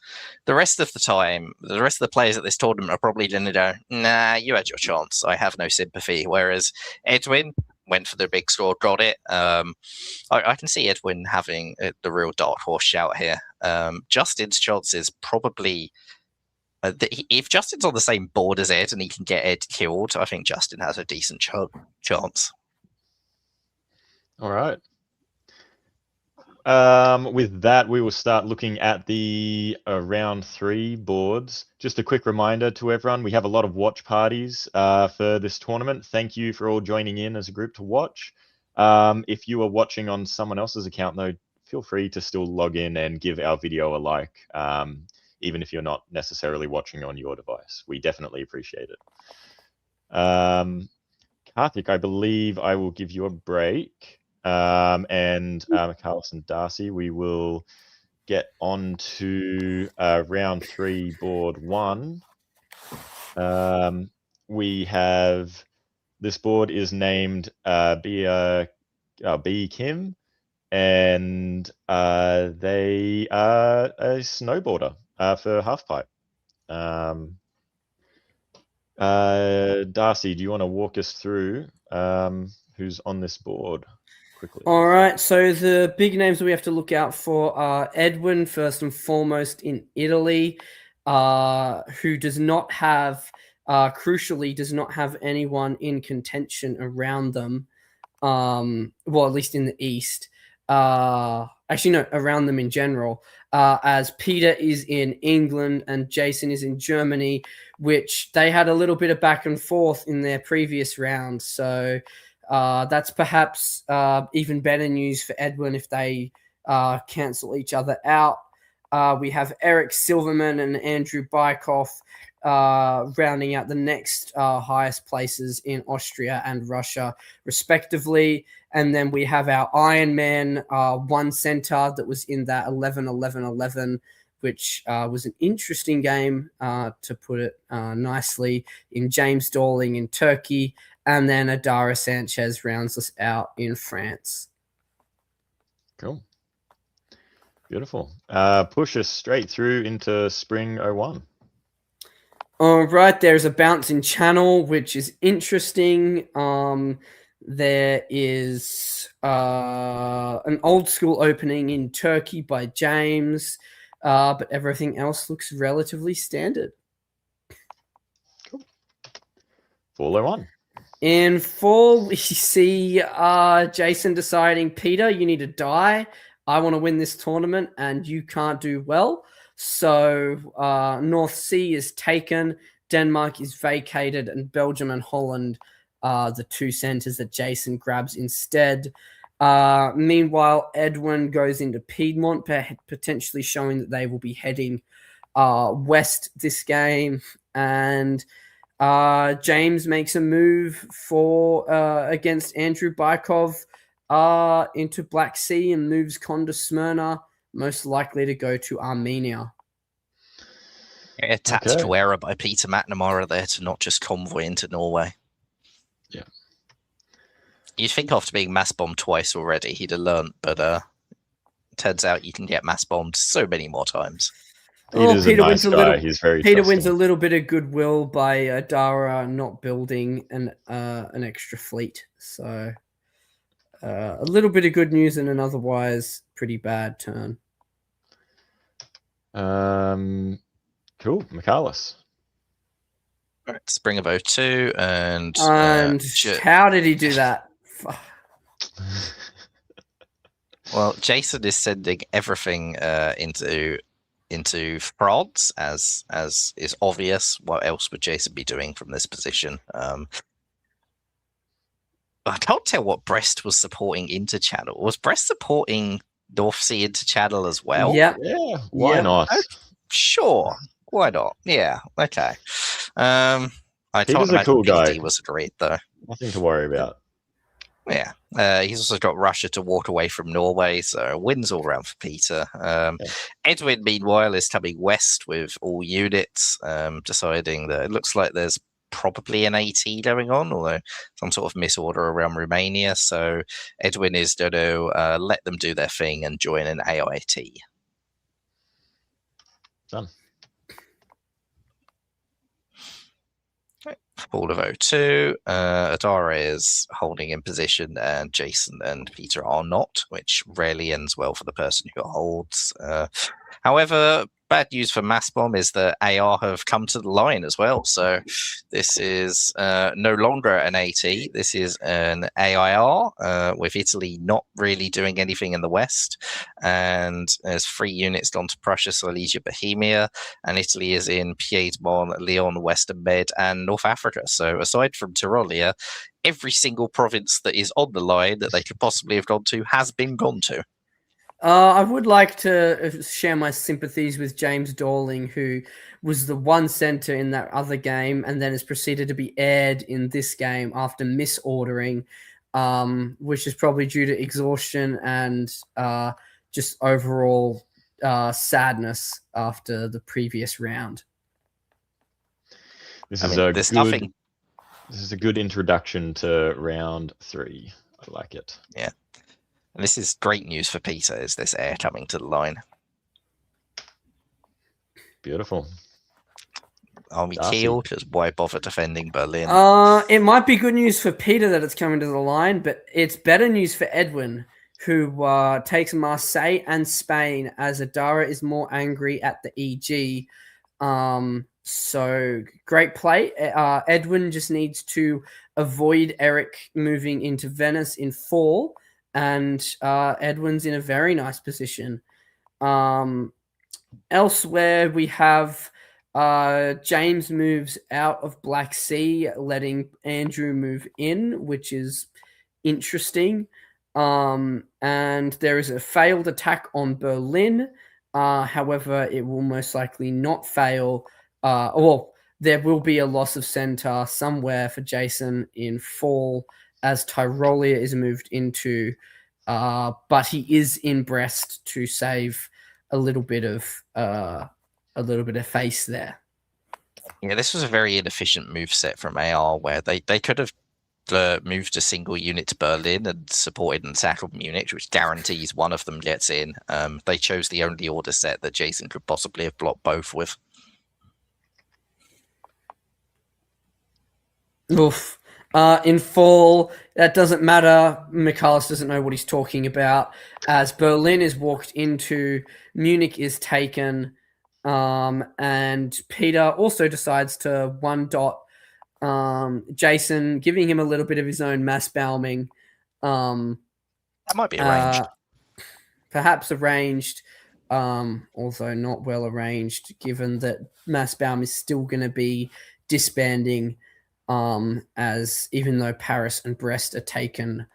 the rest of the time, the rest of the players at this tournament are probably going to go, nah, you had your chance. I have no sympathy. Whereas Edwin went for the big score, got it. I can see Edwin having the real dark horse shout here. Justin's chances probably... if Justin's on the same board as Ed and he can get Ed killed, I think Justin has a decent chance. All right. With that, we will start looking at the round 3 boards. Just a quick reminder to everyone, we have a lot of watch parties for this tournament. Thank you for all joining in as a group to watch. If you are watching on someone else's account, though, feel free to still log in and give our video a like. Even if you're not necessarily watching on your device. We definitely appreciate it. Karthik, I believe I will give you a break. And Carlos and Darcy, we will get on to round 3, board 1. We have, this board is named B Kim, and they are a snowboarder. For halfpipe. Darcy, do you want to walk us through who's on this board quickly? All right, so the big names that we have to look out for are Edwin, first and foremost, in Italy, who does not have, crucially, does not have anyone in contention around them, well, at least in the East. Actually, no, around them in general. As Peter is in England and Jason is in Germany, which they had a little bit of back and forth in their previous round. So that's perhaps even better news for Edwin if they cancel each other out. We have Eric Silverman and Andrew Bykov rounding out the next highest places in Austria and Russia, respectively. And then we have our Iron Man 1 center that was in that 11-11-11, which was an interesting game, to put it nicely, in James Dorling in Turkey. And then Adara Sanchez rounds us out in France. Cool. Beautiful. Push us straight through into Spring 01. All right, there's a bouncing channel, which is interesting. There is an old school opening in Turkey by James, but everything else looks relatively standard. Fall 01. In fall, we see Jason deciding, Peter, you need to die. I want to win this tournament, and you can't do well. So North Sea is taken, Denmark is vacated, and Belgium and Holland are the two centres that Jason grabs instead. Meanwhile, Edwin goes into Piedmont, potentially showing that they will be heading west this game. And James makes a move for against Andrew Bykov into Black Sea and moves Kon to Smyrna, most likely to go to Armenia. Yeah, tactical error by Peter McNamara there to not just convoy into Norway. Yeah. You'd think after being mass bombed twice already, he'd have learnt, but turns out you can get mass bombed so many more times. Peter's a nice guy. He's very Peter trusting. wins a little bit of goodwill by Dara not building an extra fleet. So a little bit of good news in an otherwise pretty bad turn. Cool. Michaelis. All right, Spring of 02 and how did he do that? Well, Jason is sending everything into France, as is obvious. What else would Jason be doing from this position? I can't tell what Brest was supporting into Channel. Was Brest supporting North Sea into Channel as well? Yeah. Why not? Sure. Why not? Yeah. Okay. I Peter's can't a cool imagine guy. PD was great though. Nothing to worry about. Yeah. He's also got Russia to walk away from Norway, so wins all round for Peter. Edwin, meanwhile, is coming west with all units, deciding that it looks like there's probably an AT going on, although some sort of misorder around Romania. So Edwin is going to let them do their thing and join an AIT. Done. Fall of 02, Adara is holding in position and Jason and Peter are not, which rarely ends well for the person who holds. However, bad news for Mass Bomb is that AR have come to the line as well. So this is no longer an AT. This is an AIR with Italy not really doing anything in the west. And there's 3 units gone to Prussia, Silesia, Bohemia. And Italy is in Piedmont, Lyon, Western Med, and North Africa. So aside from Tyrolia, every single province that is on the line that they could possibly have gone to has been gone to. I would like to share my sympathies with James Dorling, who was the one center in that other game and then has proceeded to be aired in this game after misordering, which is probably due to exhaustion and just overall sadness after the previous round. This is a good introduction to round 3. I like it. Yeah. And this is great news for Peter, is this air coming to the line. Beautiful. Army killed, because why bother defending Berlin? It might be good news for Peter that it's coming to the line, but it's better news for Edwin, who takes Marseille and Spain as Adara is more angry at the EG. So great play. Edwin just needs to avoid Eric moving into Venice in fall. And Edwin's in a very nice position. Elsewhere, we have James moves out of Black Sea, letting Andrew move in, which is interesting. And there is a failed attack on Berlin. However, it will most likely not fail. There will be a loss of center somewhere for Jason in fall, as Tyrolia is moved into, but he is in Brest to save a little bit of face there. Yeah, this was a very inefficient move set from AR, where they could have moved a single unit to Berlin and supported and tackled Munich, which guarantees one of them gets in. They chose the only order set that Jason could possibly have blocked both with. Oof. In fall, that doesn't matter. Michaelis doesn't know what he's talking about. As Berlin is walked into, Munich is taken, and Peter also decides to one dot Jason, giving him a little bit of his own mass bombing. That might be arranged. Perhaps arranged, although not well arranged, given that Massbaum is still going to be disbanding, as even though Paris and Brest are taken,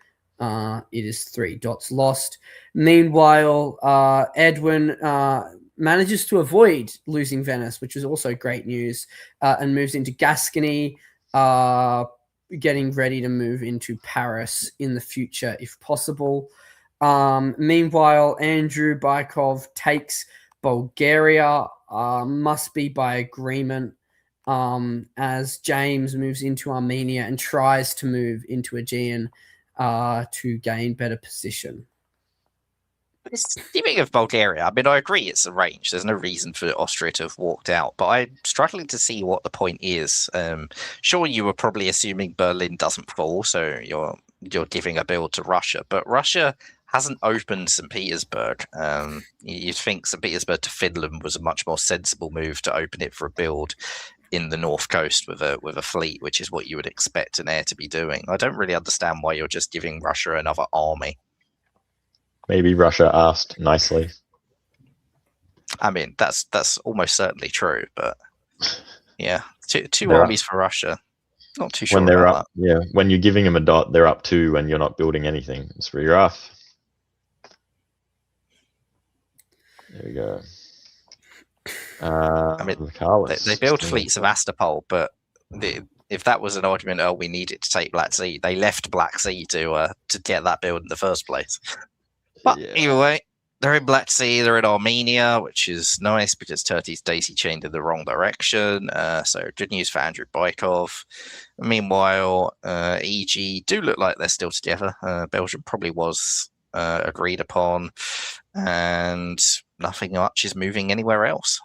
it is 3 dots lost. Meanwhile, Edwin manages to avoid losing Venice, which was also great news, and moves into Gascony, getting ready to move into Paris in the future if possible. Meanwhile, Andrew Bykov takes Bulgaria, must be by agreement, as James moves into Armenia and tries to move into Aegean to gain better position. Speaking of Bulgaria, I mean, I agree it's arranged. There's no reason for Austria to have walked out, but I'm struggling to see what the point is. Sure, you were probably assuming Berlin doesn't fall, so you're giving a build to Russia, but Russia hasn't opened St. Petersburg. You'd think St. Petersburg to Finland was a much more sensible move to open it for a build in the north coast with a fleet, which is what you would expect an air to be doing. I don't really understand why you're just giving Russia another army. Maybe Russia asked nicely. I mean, that's almost certainly true, but yeah, two They're armies for Russia. Not too sure when they're about up, yeah, when you're giving them a dot, they're up 2 and you're not building anything. It's pretty rough. There we go. I mean, they build fleets of Astapol, but if that was an argument, oh, we needed to take Black Sea, they left Black Sea to get that build in the first place. But yeah. Either way, they're in Black Sea, they're in Armenia, which is nice because Turkey's daisy chained in the wrong direction. So good news for Andrew Bykov. Meanwhile, EG do look like they're still together. Belgium probably was agreed upon, and nothing much is moving anywhere else.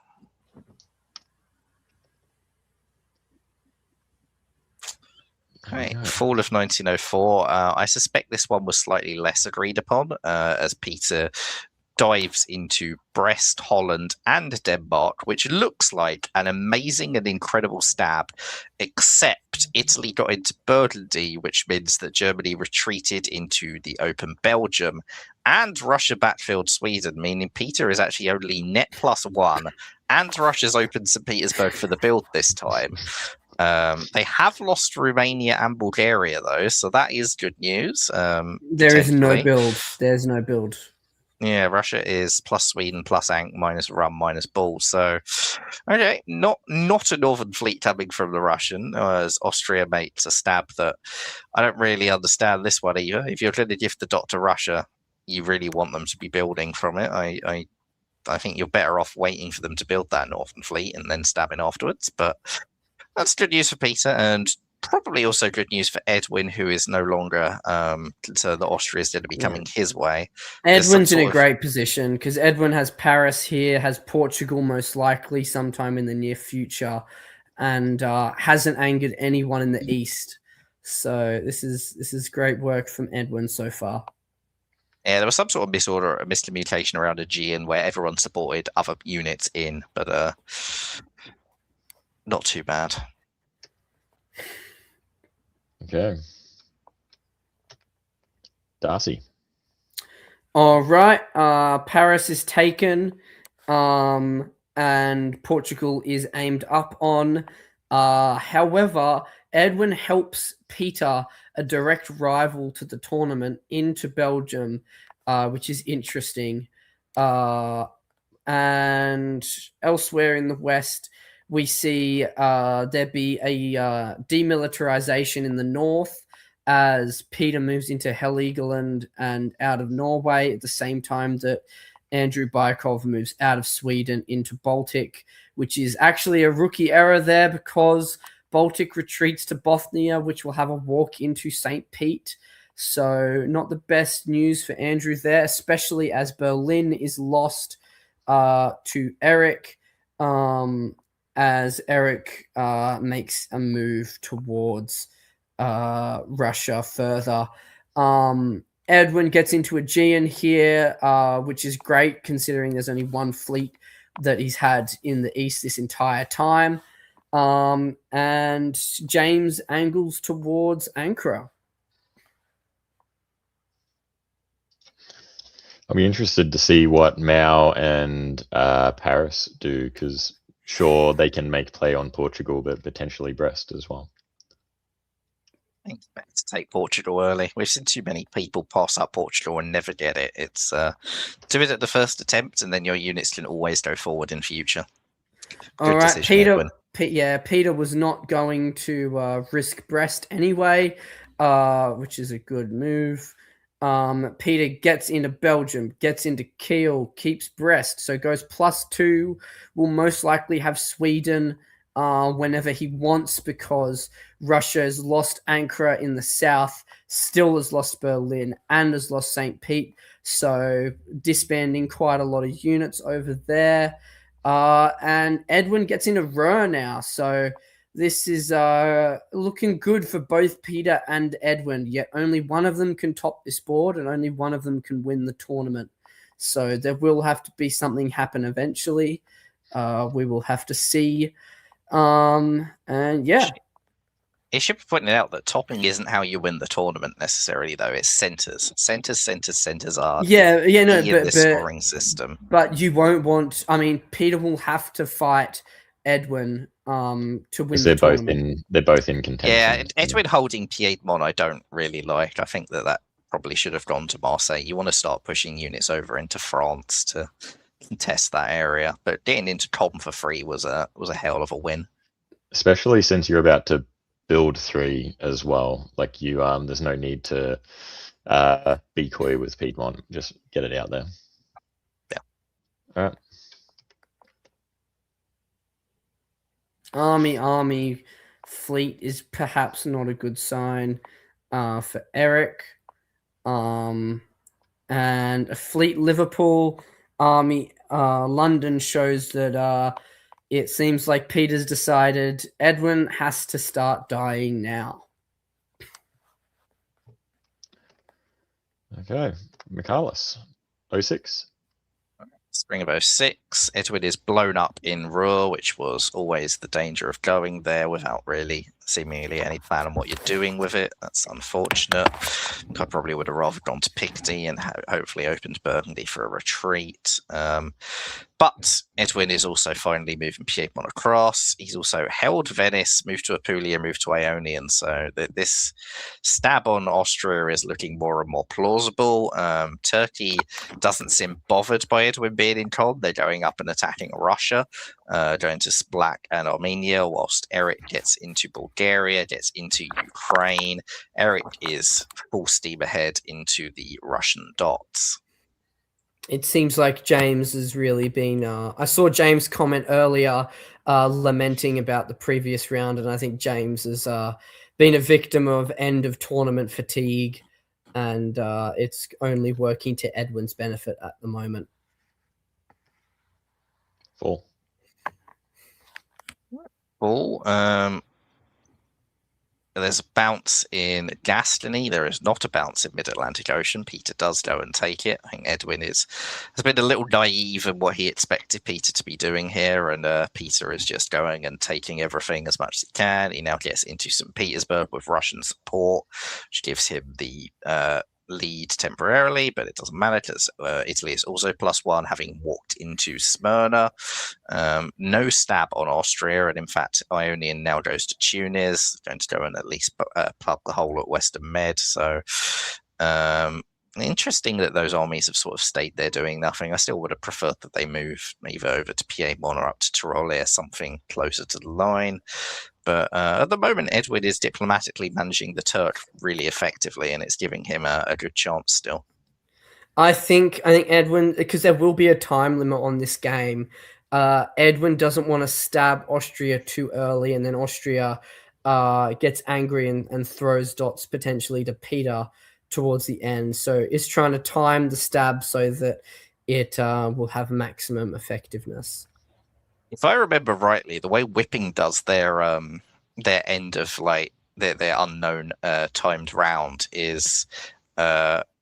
Right. Fall of 1904. I suspect this one was slightly less agreed upon, as Peter dives into Brest, Holland, and Denmark, which looks like an amazing and incredible stab, except Italy got into Burgundy, which means that Germany retreated into the open Belgium, and Russia backfilled Sweden, meaning Peter is actually only net +1, and Russia's opened St. Petersburg for the build this time. They have lost Romania and Bulgaria, though, so that is good news. There is no build. There's no build. Yeah, Russia is plus Sweden, plus Ankh, minus Rum, minus Bull. So, okay, not a Northern fleet coming from the Russian, as Austria makes a stab that I don't really understand this one either. If you're going to give the dot to Russia, you really want them to be building from it. I think you're better off waiting for them to build that Northern fleet and then stabbing afterwards, but that's good news for Peter, and probably also good news for Edwin, who is no longer, so the Austria is going to be coming his way. Edwin's in a great position because Edwin has Paris here, has Portugal most likely sometime in the near future, and hasn't angered anyone in the east. So this is great work from Edwin so far. Yeah, there was some sort of misorder, a miscommunication around Aegean where everyone supported other units in, but not too bad. Okay. Darcy. All right. Paris is taken, and Portugal is aimed up on. However, Edwin helps Peter, a direct rival to the tournament, into Belgium, which is interesting. And elsewhere in the West, we see there be a demilitarization in the north as Peter moves into Heligoland and out of Norway at the same time that Andrew Bykov moves out of Sweden into Baltic, which is actually a rookie error there because Baltic retreats to Bothnia, which will have a walk into St. Pete. So not the best news for Andrew there, especially as Berlin is lost to Eric, as Eric makes a move towards Russia further. Edwin gets into Aegean here, which is great considering there's only one fleet that he's had in the east this entire time. And James angles towards Ankara. I'll be interested to see what Mao and Paris do, because sure, they can make play on Portugal, but potentially Brest as well. I think it's better to take Portugal early. We've seen too many people pass up Portugal and never get it. It's do it at the first attempt, and then your units can always go forward in future. All right, Peter. Peter was not going to risk Brest anyway, which is a good move. Peter gets into Belgium, gets into Kiel, keeps Brest, so goes +2. Will most likely have Sweden whenever he wants, because Russia has lost Ankara in the south, still has lost Berlin, and has lost St. Pete. So disbanding quite a lot of units over there. And Edwin gets into Ruhr now. So this is looking good for both Peter and Edwin, yet only one of them can top this board and only one of them can win the tournament. So there will have to be something happen eventually. We will have to see. And yeah. It should be pointed out that topping isn't how you win the tournament necessarily, though. It's centers. Centers are the scoring system. But you won't want. I mean, Peter will have to fight Edwin to win the tournament. They're both in contention. Yeah, Edwin holding Piedmont, I don't really like. I think that probably should have gone to Marseille. You want to start pushing units over into France to contest that area, but getting into Com for free was a hell of a win. Especially since you're about to build 3 as well. Like you, there's no need to be coy with Piedmont. Just get it out there. Yeah. All right. Army fleet is perhaps not a good sign for Eric. And a fleet Liverpool army London shows that it seems like Peter's decided Edwin has to start dying now. Okay. Michaelis, 06. Spring of 06, Edwin is blown up in Ruhr, which was always the danger of going there without really seemingly any plan on what you're doing with it. That's unfortunate. I probably would have rather gone to Picardy and hopefully opened Burgundy for a retreat. But Edwin is also finally moving Piedmont across. He's also held Venice, moved to Apulia, moved to Ionian. So this stab on Austria is looking more and more plausible. Turkey doesn't seem bothered by Edwin being in Com. They're going up and attacking Russia, going to Splach and Armenia, whilst Eric gets into Bulgaria, gets into Ukraine. Eric is full steam ahead into the Russian dots. It seems like James has really been. I saw James comment earlier lamenting about the previous round, and I think James has been a victim of end of tournament fatigue, and it's only working to Edwin's benefit at the moment. Full. There's a bounce in Gascony. There is not a bounce in Mid-Atlantic Ocean. Peter does go and take it. I think Edwin has been a little naive in what he expected Peter to be doing here, and Peter is just going and taking everything as much as he can. He now gets into St. Petersburg with Russian support, which gives him the lead temporarily, but it doesn't matter because Italy is also +1, having walked into Smyrna. No stab on Austria, and in fact Ionian now goes to Tunis, going to go and at least plug the hole at Western Med. So interesting that those armies have sort of stayed there doing nothing. I still would have preferred that they move either over to Piedmont or up to Tyrol or something closer to the line. But at the moment, Edwin is diplomatically managing the Turk really effectively, and it's giving him a good chance still. I think Edwin, because there will be a time limit on this game, Edwin doesn't want to stab Austria too early, and then Austria gets angry and throws dots potentially to Peter towards the end. So it's trying to time the stab so that it will have maximum effectiveness. If I remember rightly, the way Whipping does their end of like their unknown timed round is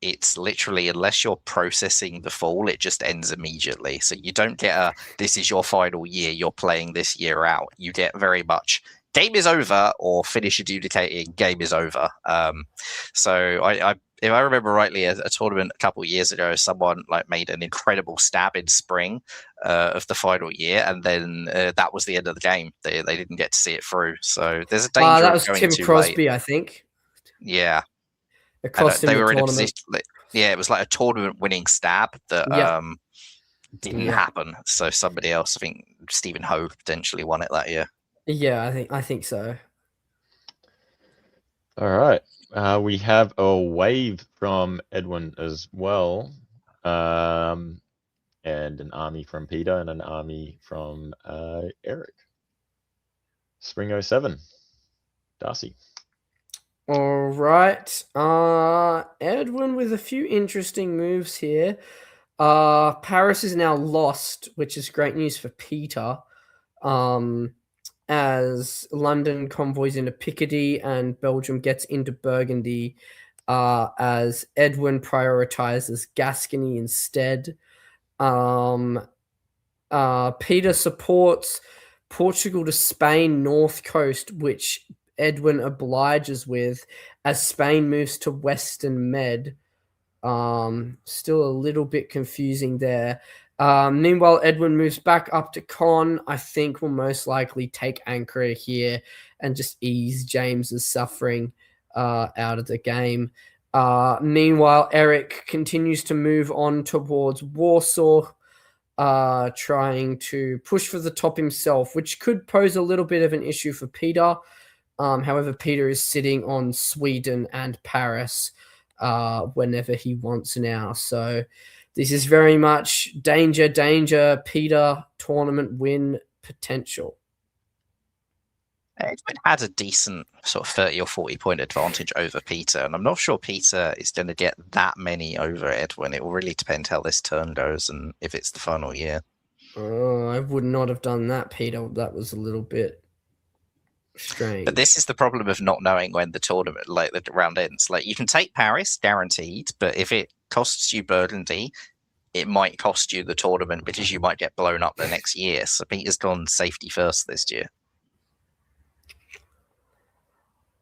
it's literally, unless you're processing the fall, it just ends immediately. So you don't get a this is your final year, you're playing this year out. You get very much game is over or finish adjudicating, game is over. So I if I remember rightly, a tournament a couple of years ago, someone like made an incredible stab in spring of the final year, and then that was the end of the game. They didn't get to see it through. So there's a danger That of was going Tim too Crosby, late. I think. Yeah, It and cost him they the were in a tournament. position. Yeah, it was like a tournament-winning stab that Yeah. didn't Yeah. happen. So somebody else, I think Stephen Ho, potentially won it that year. Yeah, I think so. All right. We have a wave from Edwin as well, and an army from Peter and an army from Eric. Spring 07. Darcy. All right. Edwin with a few interesting moves here. Paris is now lost, which is great news for Peter. As London convoys into Picardy and Belgium gets into Burgundy, as Edwin prioritizes Gascony instead. Peter supports Portugal to Spain north coast, which Edwin obliges with as Spain moves to Western Med. Still a little bit confusing there. Meanwhile, Edwin moves back up to Con. I think will most likely take Ankara here and just ease James's suffering out of the game. Meanwhile, Eric continues to move on towards Warsaw, trying to push for the top himself, which could pose a little bit of an issue for Peter. However, Peter is sitting on Sweden and Paris whenever he wants now. So this is very much danger, Peter tournament win potential. Edwin had a decent sort of 30 or 40 point advantage over Peter, and I'm not sure Peter is going to get that many over Edwin. It will really depend how this turn goes and if it's the final year. Oh, I would not have done that, Peter. That was a little bit strange. But this is the problem of not knowing when the tournament, like the round ends. Like you can take Paris guaranteed, but if it costs you Burgundy, it might cost you the tournament because you might get blown up the next year. So Peter's gone safety first this year.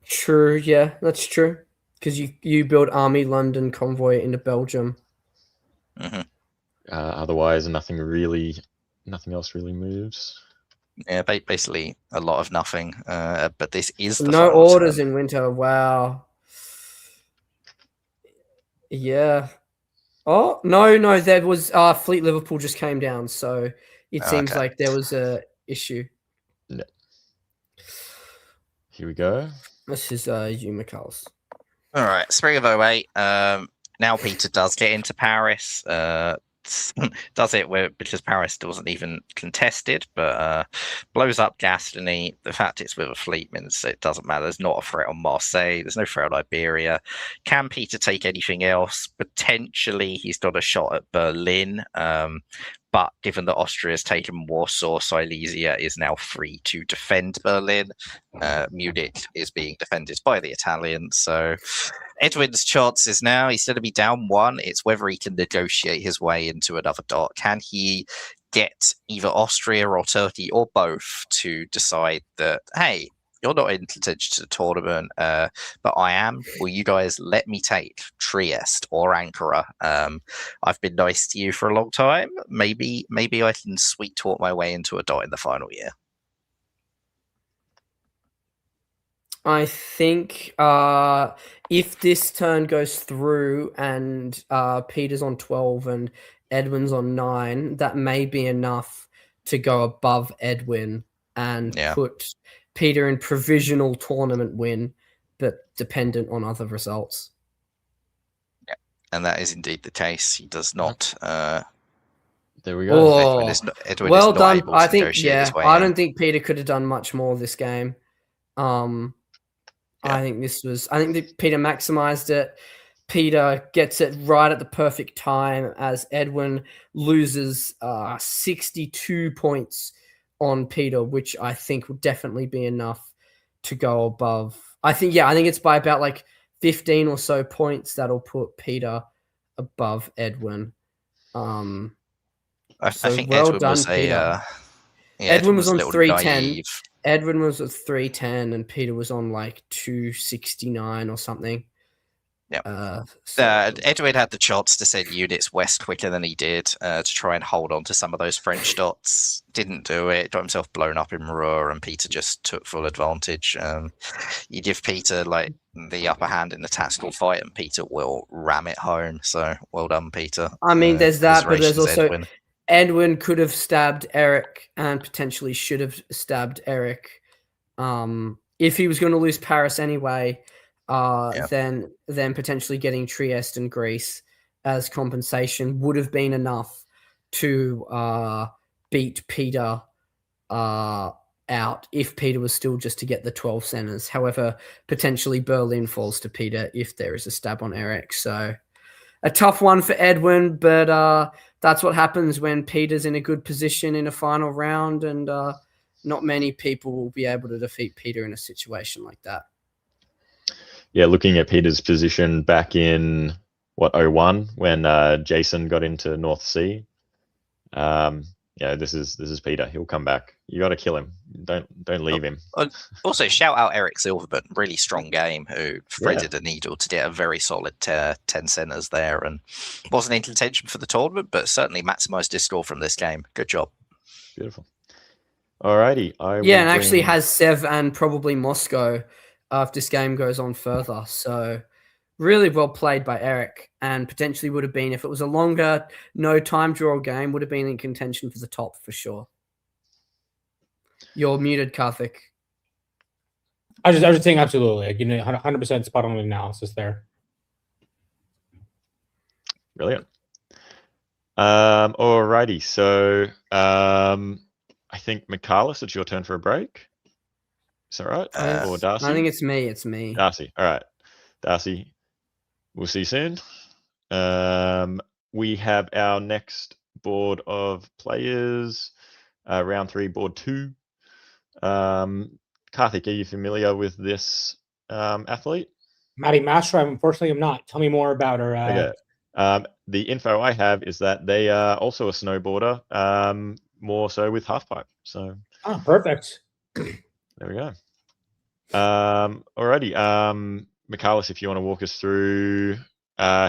True, yeah, that's true. Because you build Army London convoy into Belgium. Mm-hmm. Otherwise, nothing else really moves. Yeah, basically a lot of nothing. But this is the no final orders turn. in winter. Wow. Yeah. Oh no! There was Fleet Liverpool just came down, so it seems like there was a issue. No. Here we go. This is Umicals. All right, Spring of 08. Now Peter does get into Paris. Does it because Paris wasn't even contested, but blows up Gascony. The fact it's with a fleet means it doesn't matter. There's not a threat on Marseille. There's no threat on Iberia. Can Peter take anything else? Potentially, he's got a shot at Berlin. But given that Austria has taken Warsaw, Silesia is now free to defend Berlin. Munich is being defended by the Italians. So Edwin's chances now, he's going to be down one. It's whether he can negotiate his way into another dot. Can he get either Austria or Turkey or both to decide that, hey, you're not in contention to the tournament, but I am. Will you guys let me take Trieste or Ankara? I've been nice to you for a long time. Maybe I can sweet talk my way into a dot in the final year. I think if this turn goes through and Peter's on 12 and Edwin's on 9, that may be enough to go above Edwin and put Peter in provisional tournament win, but dependent on other results. Yeah, and that is indeed the case. He does not. There we go. Oh, Edwin well is not done. able to I think, negotiate his way I in. don't think Peter could have done much more this game. I think that Peter maximized it. Peter gets it right at the perfect time as Edwin loses 62 points on Peter, which I think will definitely be enough to go above I think it's by about like 15 or so points that'll put Peter above Edwin. I So think well Edwin done, was Peter. yeah, Edwin was a on little 310. naive. Edwin was at 310, and Peter was on like 269 or something. Yep. So Edwin had the chance to send units west quicker than he did to try and hold on to some of those French dots. Didn't do it. Got himself blown up in Ruhr, and Peter just took full advantage. You give Peter like the upper hand in the tactical fight, and Peter will ram it home. So well done, Peter. I mean, there's that, but there's Commiserations, also Edwin could have stabbed Eric and potentially should have stabbed Eric. If he was going to lose Paris anyway, then potentially getting Trieste and Greece as compensation would have been enough to beat Peter out if Peter was still just to get the 12 centers. However, potentially Berlin falls to Peter if there is a stab on Eric. So a tough one for Edwin, but that's what happens when Peter's in a good position in a final round, and not many people will be able to defeat Peter in a situation like that. Yeah, looking at Peter's position back in 01 when Jason got into North Sea. Yeah, this is Peter. He'll come back. You got to kill him. Don't leave him. Also, shout out Eric Silverman, really strong game, who threaded a needle to get a very solid 10 centers there, and wasn't in contention for the tournament, but certainly maximised his score from this game. Good job. Beautiful. Alrighty. And actually has Sev and probably Moscow if this game goes on further. So really well played by Eric, and potentially would have been, if it was a longer, no time draw game, would have been in contention for the top for sure. You're muted, Karthik. I was just saying absolutely. Like, 100% spot on analysis there. Brilliant. Alrighty. So I think Michaelis, it's your turn for a break. Is that right? Or Darcy? I think it's me. It's me. Darcy. All right. Darcy, we'll see you soon. We have our next board of players, round 3, board 2. Karthik, are you familiar with this athlete? Maddie Master, unfortunately, I'm not. Tell me more about her. Okay. The info I have is that they are also a snowboarder, more so with halfpipe. So. Oh, perfect. There we go. Alrighty. Michaelis, if you want to walk us through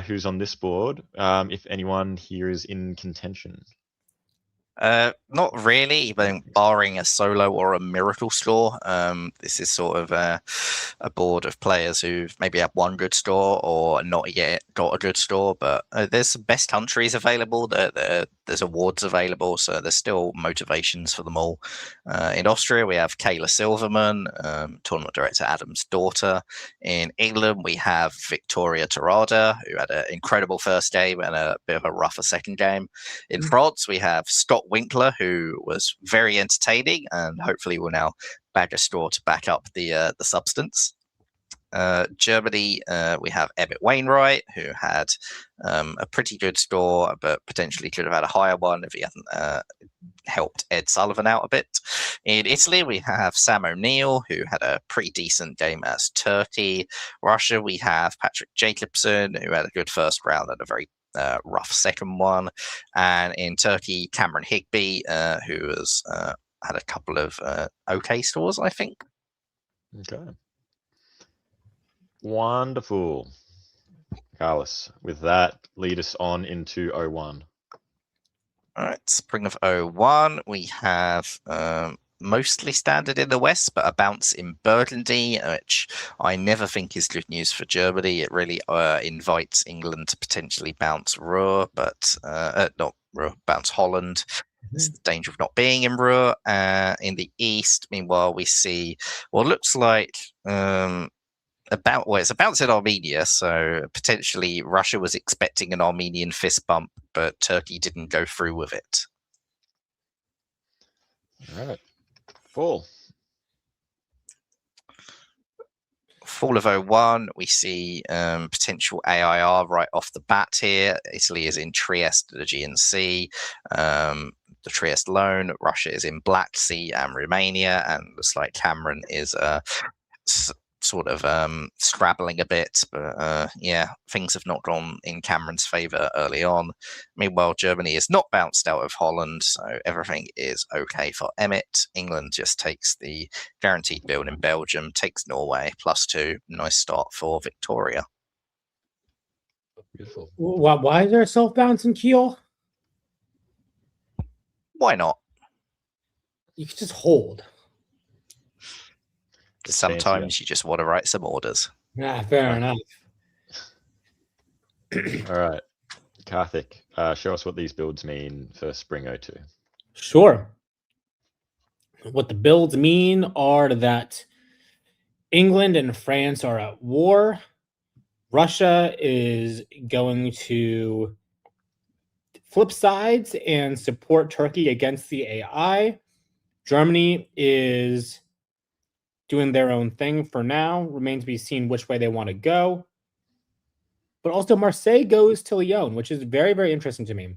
who's on this board, if anyone here is in contention. Not really, even barring a solo or a miracle score. This is sort of a board of players who maybe have one good score or not yet got a good score, but there's some best countries available. There's awards available, so there's still motivations for them all. In Austria, we have Kayla Silverman, tournament director Adam's daughter. In England, we have Victoria Terrada, who had an incredible first game and a bit of a rougher second game. In France, we have Scott Winkler, who was very entertaining and hopefully will now bag a score to back up the substance. Germany, we have Emmett Wainwright, who had a pretty good score, but potentially could have had a higher one if he hadn't helped Ed Sullivan out a bit. In Italy, we have Sam O'Neill, who had a pretty decent game as Turkey. Russia, we have Patrick Jacobson, who had a good first round and a very rough second one. And in Turkey, Cameron Higby, who has had a couple of okay scores, I think. Okay. Wonderful. Carlos, with that, lead us on into 01. All right, Spring of 01, we have mostly standard in the West, but a bounce in Burgundy, which I never think is good news for Germany. It really invites England to potentially bounce Ruhr, but not Ruhr, bounce Holland. It's the danger of not being in Ruhr. In the East, meanwhile, we see what looks like it's a bounce in Armenia, so potentially Russia was expecting an Armenian fist bump, but Turkey didn't go through with it. All right. Fall of 01, we see potential AIR right off the bat here. Italy is in Trieste, the Aegean Sea. The Trieste Loan. Russia is in Black Sea and Romania, and looks like Cameron is sort of scrabbling a bit. But yeah, things have not gone in Cameron's favour early on. Meanwhile, Germany is not bounced out of Holland, so everything is okay for Emmett. England just takes the guaranteed build in Belgium, takes Norway, +2. Nice start for Victoria. Beautiful. Why is there a self-balancing keel? Why not? You could just hold. It's Sometimes you just want to write some orders. Yeah, fair enough. All right, Karthik, show us what these builds mean for Spring 02. Sure. What the builds mean are that England and France are at war. Russia is going to flip sides and support Turkey against the AI. Germany is doing their own thing for now. Remains to be seen which way they want to go. But also Marseille goes to Lyon, which is very, very interesting to me.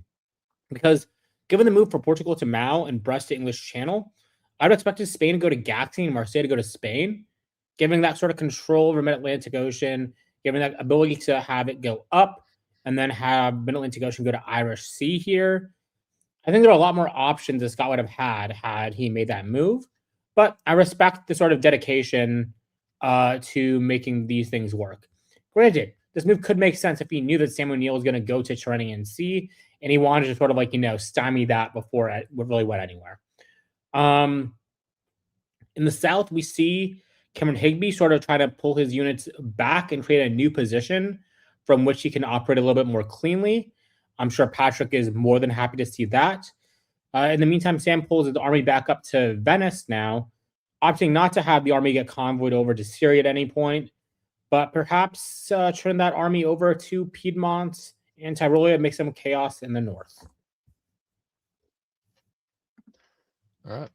Because given the move for Portugal to Mao and Brest to English Channel, I'd expected Spain to go to Gaxi and Marseille to go to Spain, giving that sort of control over Mid-Atlantic Ocean, giving that ability to have it go up and then have Mid-Atlantic Ocean go to Irish Sea here. I think there are a lot more options that Scott would have had he made that move. But I respect the sort of dedication to making these things work. Granted, this move could make sense if he knew that Sam O'Neill was going to go to Tyrrhenian Sea and he wanted to sort of stymie that before it really went anywhere. In the south, we see Cameron Higby sort of try to pull his units back and create a new position from which he can operate a little bit more cleanly. I'm sure Patrick is more than happy to see that. In the meantime, Sam pulls his army back up to Venice now, opting not to have the army get convoyed over to Syria at any point, but perhaps turn that army over to Piedmont and Tyrolia, make some chaos in the north. All right.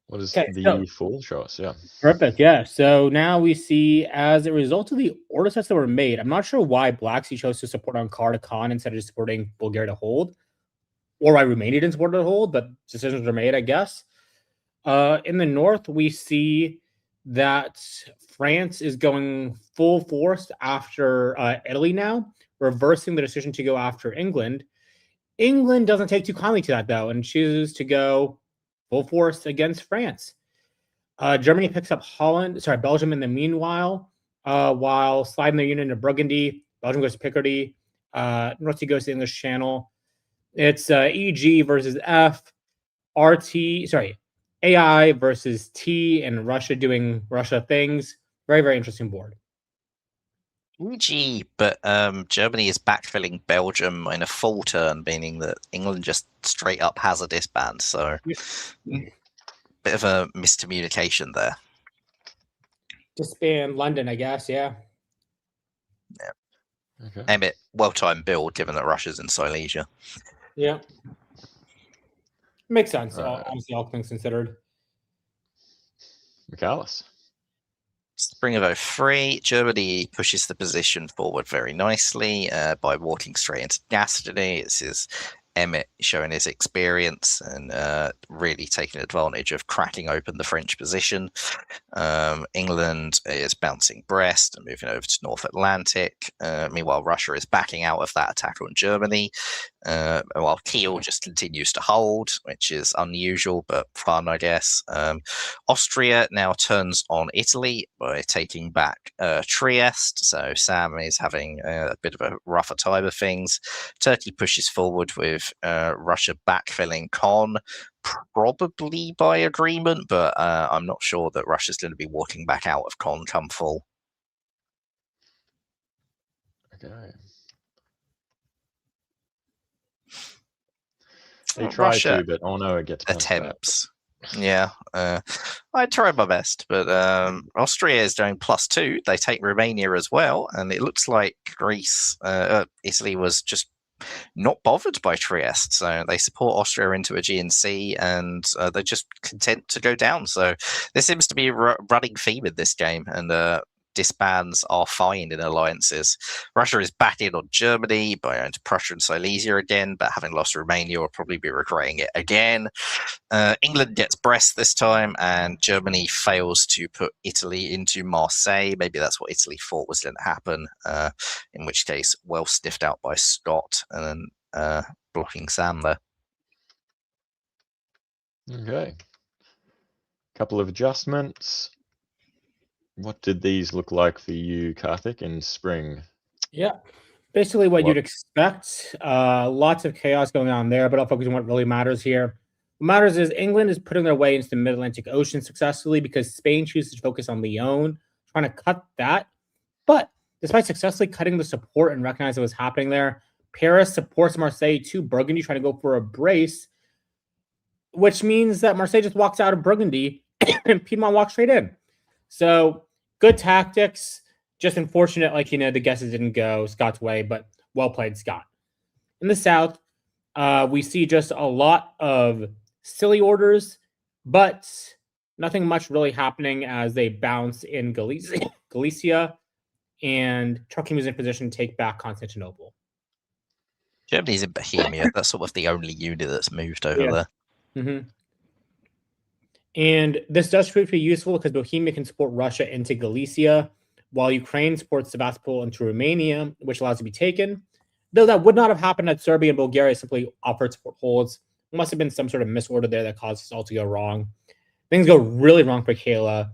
What is the full show us? Yeah. Perfect. Yeah. So now we see, as a result of the order sets that were made, I'm not sure why Black Sea chose to support Ankara to Khan instead of just supporting Bulgaria to hold, or why Romania didn't support to hold, but decisions were made, I guess. In the north, we see that France is going full force after Italy now, reversing the decision to go after England. England doesn't take too kindly to that, though, and chooses to go full force against France. Germany picks up Belgium in the meanwhile, while sliding their unit into Burgundy. Belgium goes to Picardy. North Sea goes to the English Channel. It's EG versus F, AI versus T, and Russia doing Russia things. Very, very interesting board. EG, but Germany is backfilling Belgium in a full turn, meaning that England just straight up has a disband. So, bit of a miscommunication there. Disband London, I guess. Yeah. Yeah. Okay. Emmett, well-timed build, given that Russia's in Silesia. Yeah. Makes sense. Obviously, all things considered. Michaelis. Spring of 03, Germany pushes the position forward very nicely by walking straight into destiny. This is Emmett showing his experience and really taking advantage of cracking open the French position. England is bouncing Brest and moving over to North Atlantic. Meanwhile, Russia is backing out of that attack on Germany, while Kiel just continues to hold, which is unusual but fun, I guess. Austria now turns on Italy by taking back Trieste, so Sam is having a bit of a rougher time of things. Turkey pushes forward with Russia backfilling Con, probably by agreement, but I'm not sure that Russia's going to be walking back out of Con come fall. Okay. They try Russia to, but oh no, it gets attempts. Yeah, I try my best, but Austria is doing +2. They take Romania as well, and it looks like Italy was just not bothered by Trieste, so they support Austria into Aegean Sea, and they're just content to go down. So there seems to be a running theme in this game, and disbands are fine in alliances. Russia is back in on Germany by going to Prussia and Silesia again, but having lost Romania will probably be regretting it again. England gets Brest this time, and Germany fails to put Italy into Marseille. Maybe that's what Italy thought was going to happen, in which case, well sniffed out by Scott and then blocking Sam there. Okay. Couple of adjustments. What did these look like for you, Karthik, in spring? Yeah, basically what you'd expect. Lots of chaos going on there, but I'll focus on what really matters here. What matters is England is putting their way into the Mid-Atlantic Ocean successfully because Spain chooses to focus on Lyon, trying to cut that. But despite successfully cutting the support and recognizing what's happening there, Paris supports Marseille to Burgundy, trying to go for a brace, which means that Marseille just walks out of Burgundy and Piedmont walks straight in. So good tactics, just unfortunate, the guesses didn't go Scott's way, but well played, Scott. In the South, we see just a lot of silly orders, but nothing much really happening as they bounce in Galicia, and Turkey was in position to take back Constantinople. Germany's in Bohemia. That's sort of the only unit that's moved over there. Mm-hmm. And this does prove to be useful because Bohemia can support Russia into Galicia, while Ukraine supports Sevastopol into Romania, which allows it to be taken. Though that would not have happened had Serbia and Bulgaria simply offered support holds. There must have been some sort of misorder there that caused this all to go wrong. Things go really wrong for Kayla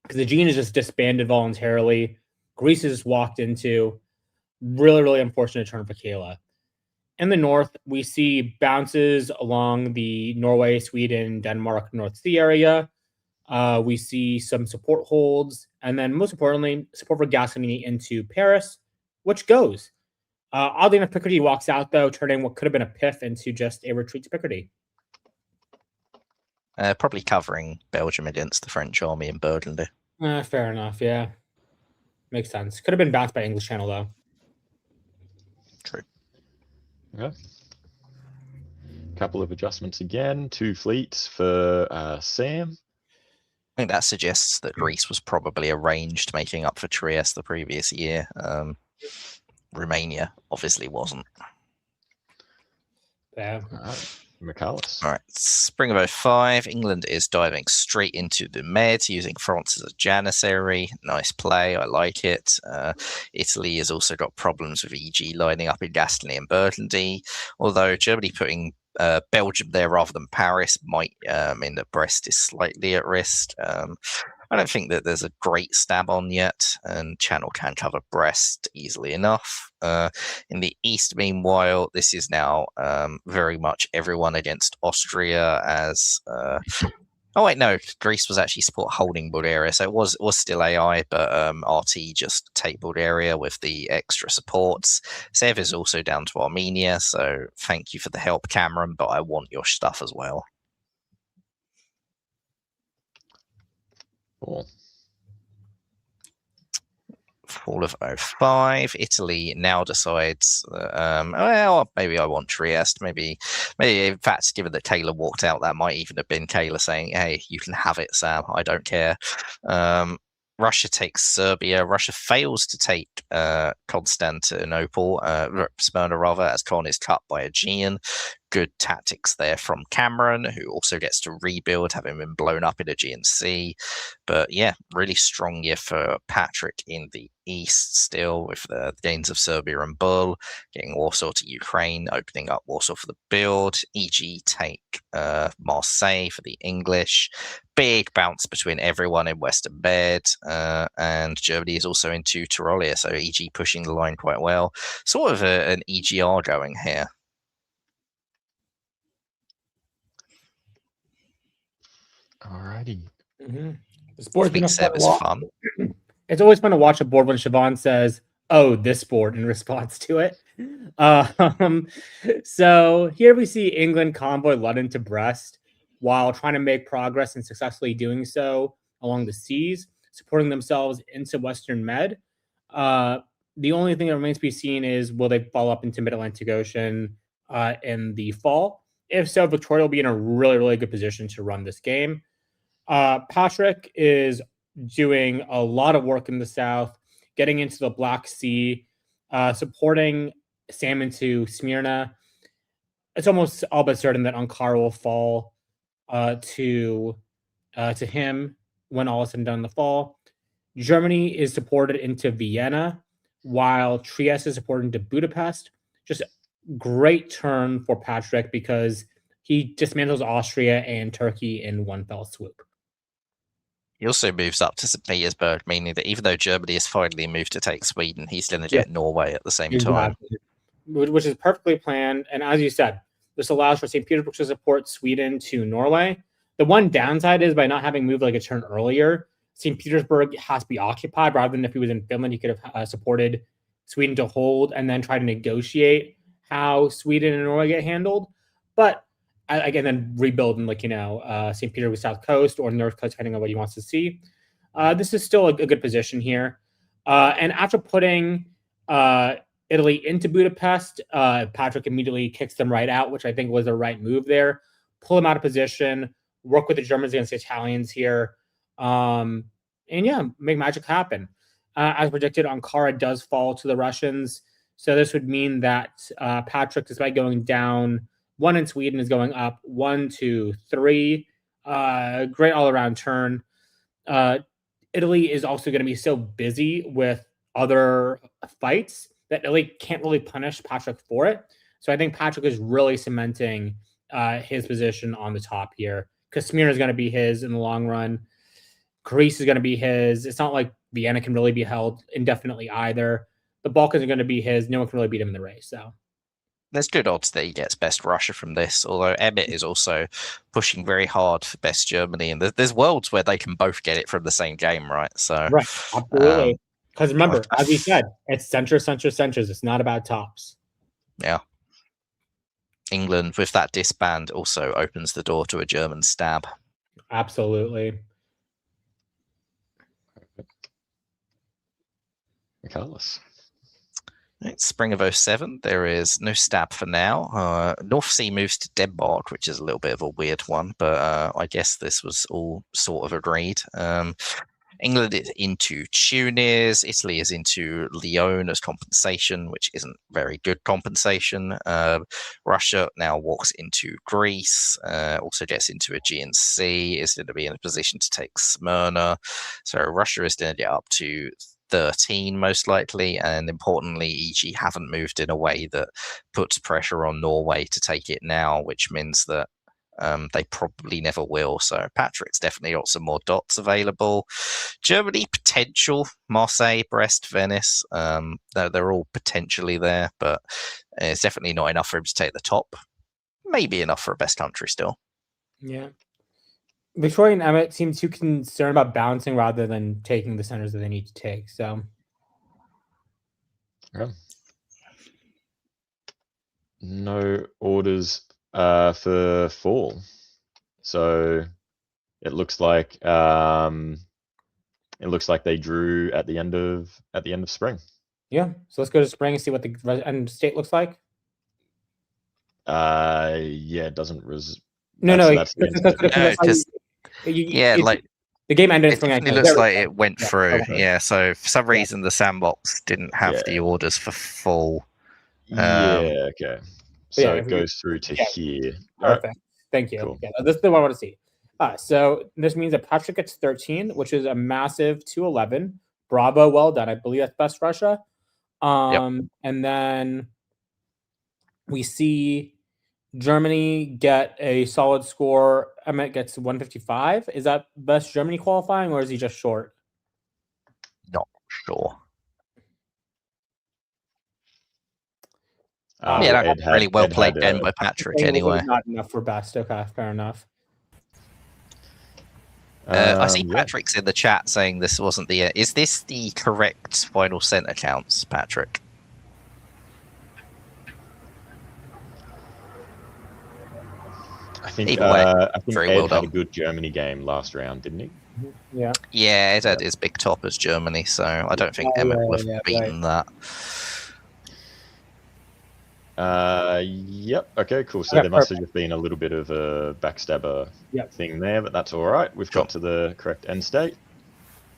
because the Aegean is just disbanded voluntarily. Greece is just walked into. Really, really unfortunate turn for Kayla. In the north, we see bounces along the Norway, Sweden, Denmark, North Sea area. We see some support holds, and then most importantly, support for Gascony into Paris, which goes. Oddly enough, Picardy walks out, though, turning what could have been a piff into just a retreat to Picardy. Probably covering Belgium against the French army in Burgundy. Fair enough, yeah. Makes sense. Could have been bounced by English Channel, though. True. Okay. Couple of adjustments again. 2 fleets for Sam. I think that suggests that Greece was probably arranged making up for Trieste the previous year. Romania obviously wasn't. Yeah. All right. Michaelis. All right, spring of 05, England is diving straight into the Med, using France as a janissary. Nice play, I like it. Italy has also got problems with EG lining up in Gascony and Burgundy, although Germany putting Belgium there rather than Paris might mean that Brest is slightly at risk. I don't think that there's a great stab on yet, and Channel can cover Brest easily enough. In the east, meanwhile, this is now very much everyone against Austria as... oh, wait, no, Greece was actually support holding Bulgaria, so it was still AI, but RT just take Bulgaria with the extra supports. Sev is also down to Armenia, so thank you for the help, Cameron, but I want your stuff as well. Cool. Fall of 05, Italy now decides, well, maybe I want Trieste. Maybe, in fact, given that Kayla walked out, that might even have been Kayla saying, hey, you can have it, Sam. I don't care. Russia takes Serbia. Russia fails to take Constantinople, Smyrna rather, as Con is cut by Aegean. Good tactics there from Cameron, who also gets to rebuild, having been blown up in Aegean Sea. But yeah, really strong year for Patrick in the east still, with the gains of Serbia and Bull, getting Warsaw to Ukraine, opening up Warsaw for the build. EG take Marseille for the English. Big bounce between everyone in Western Med, and Germany is also into Tyrolia, so EG pushing the line quite well. Sort of an EGR going here. Alrighty. Mm-hmm. This board's I think Seb is fun. It's always fun to watch a board when Siobhan says, "Oh, this board," in response to it. So here we see England convoy London to Brest while trying to make progress and successfully doing so along the seas, supporting themselves into Western Med. The only thing that remains to be seen is will they fall up into Mid-Atlantic Ocean in the fall? If so, Victoria will be in a really, really good position to run this game. Patrick is doing a lot of work in the south, getting into the Black Sea, supporting salmon to Smyrna. It's almost all but certain that Ankara will fall to him when all is said and done in the fall. Germany is supported into Vienna, while Trieste is supported into Budapest. Just great turn for Patrick because he dismantles Austria and Turkey in one fell swoop. He also moves up to St. Petersburg, meaning that even though Germany has finally moved to take Sweden, he's going to get Norway at the same time. Which is perfectly planned. And as you said, this allows for St. Petersburg to support Sweden to Norway. The one downside is by not having moved like a turn earlier, St. Petersburg has to be occupied rather than if he was in Finland, he could have supported Sweden to hold and then try to negotiate how Sweden and Norway get handled. But again, then rebuild in St. Petersburg South Coast or North Coast, depending on what he wants to see. This is still a good position here. And after putting Italy into Budapest, Patrick immediately kicks them right out, which I think was the right move there. Pull them out of position, work with the Germans against the Italians here, and make magic happen. As predicted, Ankara does fall to the Russians. So this would mean that Patrick, despite going down 1 in Sweden, is going up 1, 2, 3. Great all-around turn. Italy is also going to be so busy with other fights that Italy can't really punish Patrick for it. So I think Patrick is really cementing his position on the top here because Smyrna is going to be his in the long run. Greece is going to be his. It's not like Vienna can really be held indefinitely either. The Balkans are going to be his. No one can really beat him in the race. So there's good odds that he gets best Russia from this, although Emmett is also pushing very hard for best Germany. And there's worlds where they can both get it from the same game, right? So right, absolutely. Because remember, as we said, it's centers. It's not about tops. Yeah. England, with that disband, also opens the door to a German stab. Absolutely. Carlos. It's spring of 2007. There is no stab for now. North Sea moves to Denmark, which is a little bit of a weird one, but I guess this was all sort of agreed. England is into Tunis. Italy is into Lyon as compensation, which isn't very good compensation. Russia now walks into Greece, also gets into Aegean Sea, is going to be in a position to take Smyrna. So Russia is going to get up to 13 most likely, and importantly, EG haven't moved in a way that puts pressure on Norway to take it now, which means that they probably never will. So Patrick's definitely got some more dots available. Germany, potential. Marseille, Brest, Venice. They're all potentially there, but it's definitely not enough for him to take the top. Maybe enough for a best country still. Yeah. Victoria and Emmett seem too concerned about bouncing rather than taking the centers that they need to take. So, yeah. No orders for fall, so it looks like they drew at the end of spring. Yeah. So let's go to spring and see what the end state looks like. Yeah, it doesn't. The game ended in spring. It looks like it went through. Okay. Yeah. So for some reason, the sandbox didn't have the orders for fall. Okay. So it goes through to here. Perfect. Right. Thank you. Cool. Yeah, this is the one I want to see. So this means that Patrick gets 13, which is a massive 211. Bravo, well done. I believe that's best Russia. And then we see Germany get a solid score. Emmett gets 155. Is that best Germany qualifying, or is he just short? Not sure. Really well played game by Patrick anyway. Not enough for best. Okay, fair enough. I see Patrick's in the chat saying this wasn't the... Is this the correct final center counts, Patrick? I think Ed had a good Germany game last round, didn't he? Yeah. Yeah, Ed had his big top as Germany, so I don't think Emmett would have beaten that. Yep. Okay, cool. So there must have just been a little bit of a backstabber thing there, but that's all right. We've got to the correct end state.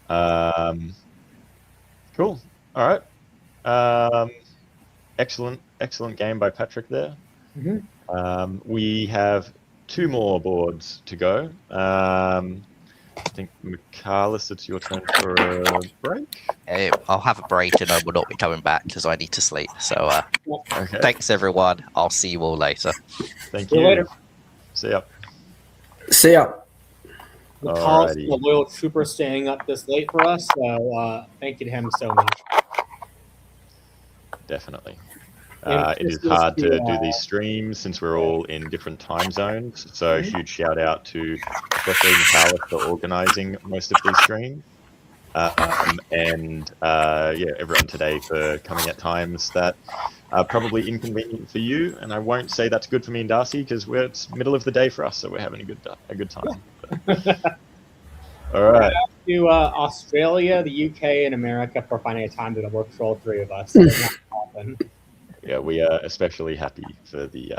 Cool. All right. Excellent game by Patrick there. We have 2 more boards to go. I think, Michaelis, it's your turn for a break. I'll have a break and I will not be coming back because I need to sleep. So Okay. thanks, everyone. I'll see you all later. Thank See you you. later. See ya. See ya. Michaelis, Alrighty. the loyal trooper, staying up this late for us. So thank you to him so much. Definitely. And It is this hard to to, do these streams since we're all in different time zones. So huge shout out to especially Michaelis for organizing most of these streams. And everyone today for coming at times that are probably inconvenient for you. And I won't say that's good for me and Darcy because it's middle of the day for us, so we're having a good time. All right. to Australia, the UK, and America for finding a time that works for all 3 of us. So it's not often. Yeah, we are especially happy for the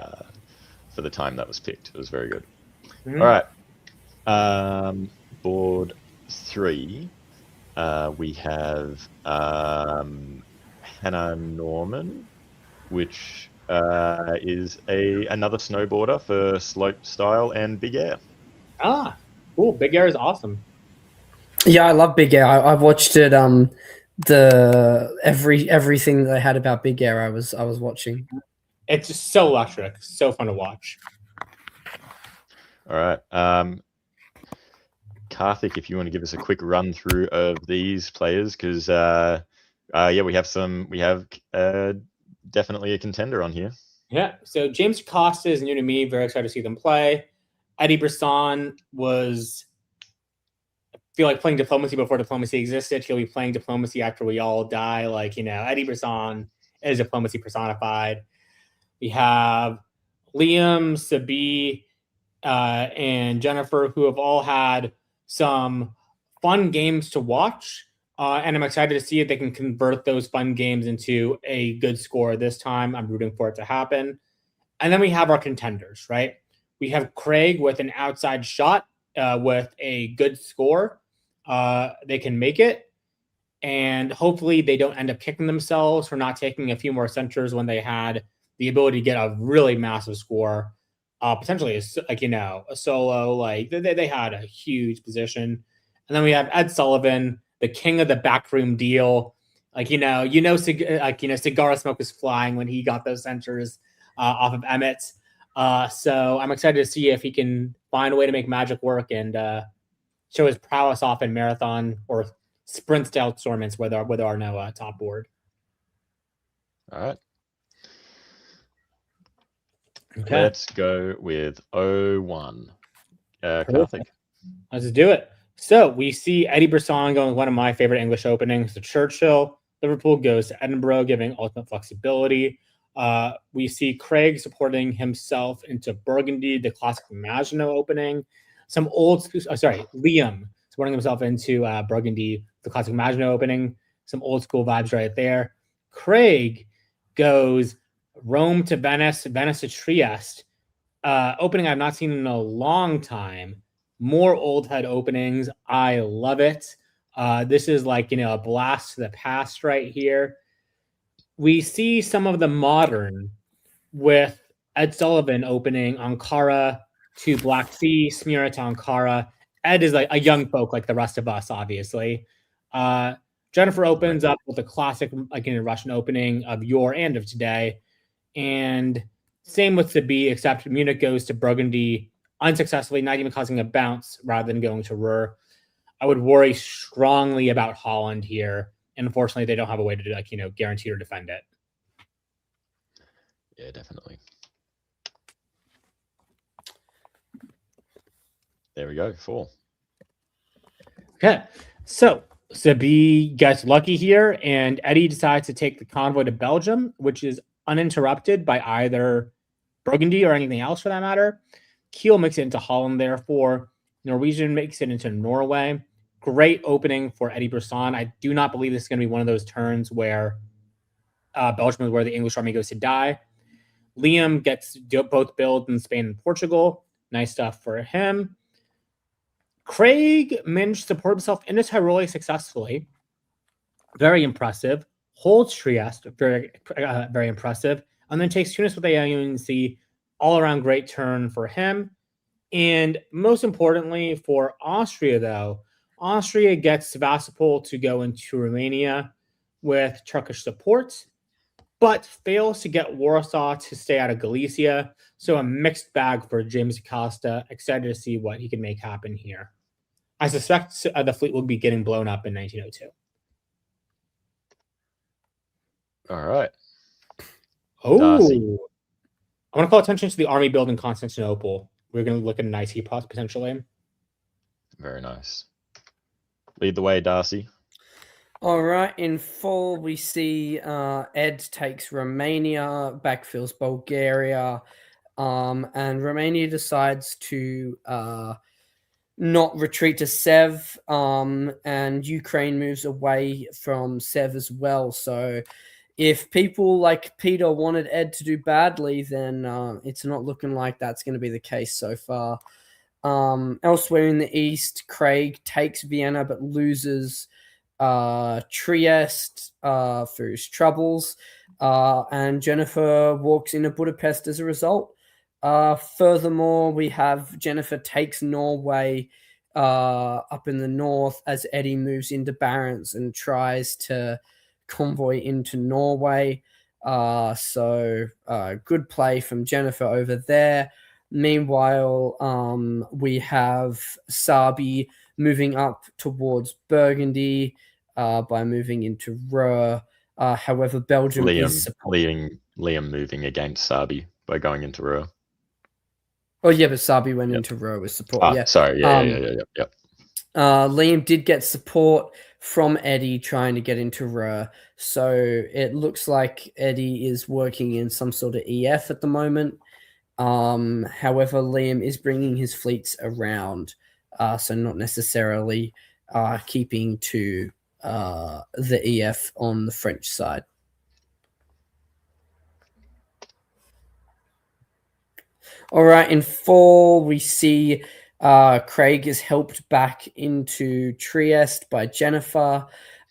time that was picked. It was very good. All right. Board 3. We have Hannah Norman, which is another snowboarder for slope style and big air. Ah, cool. Big Air is awesome. Yeah, I love Big Air. I've watched it. Everything they had about Big Air, I was watching. It's just so electric, so fun to watch. All right. Karthik, if you want to give us a quick run through of these players, because we have definitely a contender on here. Yeah. So James Costa is new to me. Very excited to see them play. Eddie Brisson was, I feel like, playing diplomacy before diplomacy existed. He'll be playing diplomacy after we all die. Eddie Brisson is diplomacy personified. We have Liam, Sabi, and Jennifer, who have all had some fun games to watch. And I'm excited to see if they can convert those fun games into a good score this time. I'm rooting for it to happen. And then we have our contenders, right? We have Craig with an outside shot with a good score. They can make it. And hopefully they don't end up kicking themselves for not taking a few more centers when they had the ability to get a really massive score. Potentially, a solo. They had a huge position. And then we have Ed Sullivan, the king of the backroom deal. Cigar smoke was flying when he got those centers off of Emmett. So I'm excited to see if he can find a way to make magic work and show his prowess off in marathon or sprint style tournaments where there are no top board. All right. Okay. Let's go with 01. Karthik. Let's do it. So we see Eddie Brisson going with one of my favorite English openings to Churchill. Liverpool goes to Edinburgh, giving ultimate flexibility. We see Craig supporting himself into Burgundy, the classic Maginot opening. Liam supporting himself into Burgundy, the classic Maginot opening. Some old school vibes right there. Craig goes Rome to Venice, Venice to Trieste. Opening I've not seen in a long time. More old head openings. I love it. This is a blast to the past right here. We see some of the modern with Ed Sullivan opening Ankara to Black Sea, Smyrna to Ankara. Ed is like a young folk like the rest of us, obviously. Jennifer opens up with a classic Russian opening of yore and of today. And same with Sabi, except Munich goes to Burgundy unsuccessfully, not even causing a bounce rather than going to Ruhr. I would worry strongly about Holland here. And unfortunately, they don't have a way to guarantee or defend it. Yeah, definitely. There we go. 4. Okay. So Sabi gets lucky here, and Eddie decides to take the convoy to Belgium, which is uninterrupted by either Burgundy or anything else for that matter. Kiel makes it into Holland, therefore. Norwegian makes it into Norway. Great opening for Eddie Brisson. I do not believe this is going to be one of those turns where Belgium is where the English army goes to die. Liam gets both builds in Spain and Portugal. Nice stuff for him. Craig managed to support himself into Tiroli successfully. Very impressive. Holds Trieste, very impressive. And then takes Tunis with AUNC. All around great turn for him. And most importantly for Austria, though, Austria gets Sevastopol to go into Romania with Turkish support, but fails to get Warsaw to stay out of Galicia. So a mixed bag for James Acosta. Excited to see what he can make happen here. I suspect the fleet will be getting blown up in 1902. All right. Oh, Darcy. I want to call attention to the army build in Constantinople. We're going to look at an IT pos potentially. Very nice. Lead the way, Darcy. All right, in 4 we see Ed takes Romania, backfills Bulgaria, and Romania decides to not retreat to Sev, and Ukraine moves away from Sev as well. So if people like Peter wanted Ed to do badly, then it's not looking like that's going to be the case so far. Elsewhere in the east, Craig takes Vienna but loses Trieste for his troubles, and Jennifer walks into Budapest as a result. Furthermore, we have Jennifer takes Norway up in the north as Eddie moves into Barents and tries to convoy into Norway. So good play from Jennifer over there. Meanwhile, we have Sabi moving up towards Burgundy by moving into Ruhr. However, Belgium is Liam moving against Sabi by going into Ruhr. Oh yeah, but Sabi went into Ruhr with support. Oh, yeah, sorry. Yeah. Liam did get support from Eddie trying to get into Ruhr, so it looks like Eddie is working in some sort of EF at the moment. However, Liam is bringing his fleets around, so not necessarily keeping to the EF on the French side. All right, in 4, we see Craig is helped back into Trieste by Jennifer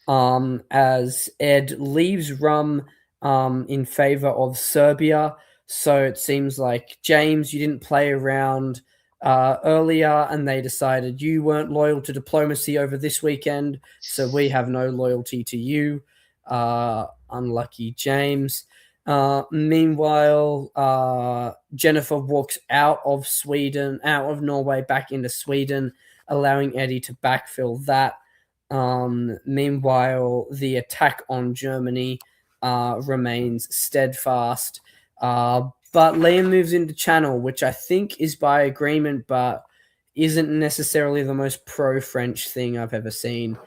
as Ed leaves Rum in favor of Serbia. So it seems like, James, you didn't play around earlier, and they decided you weren't loyal to diplomacy over this weekend, so we have no loyalty to you. Unlucky James. Meanwhile, Jennifer walks out of Norway, back into Sweden, allowing Eddie to backfill that. Meanwhile, the attack on Germany remains steadfast. But Liam moves into Channel, which I think is by agreement, but isn't necessarily the most pro-French thing I've ever seen.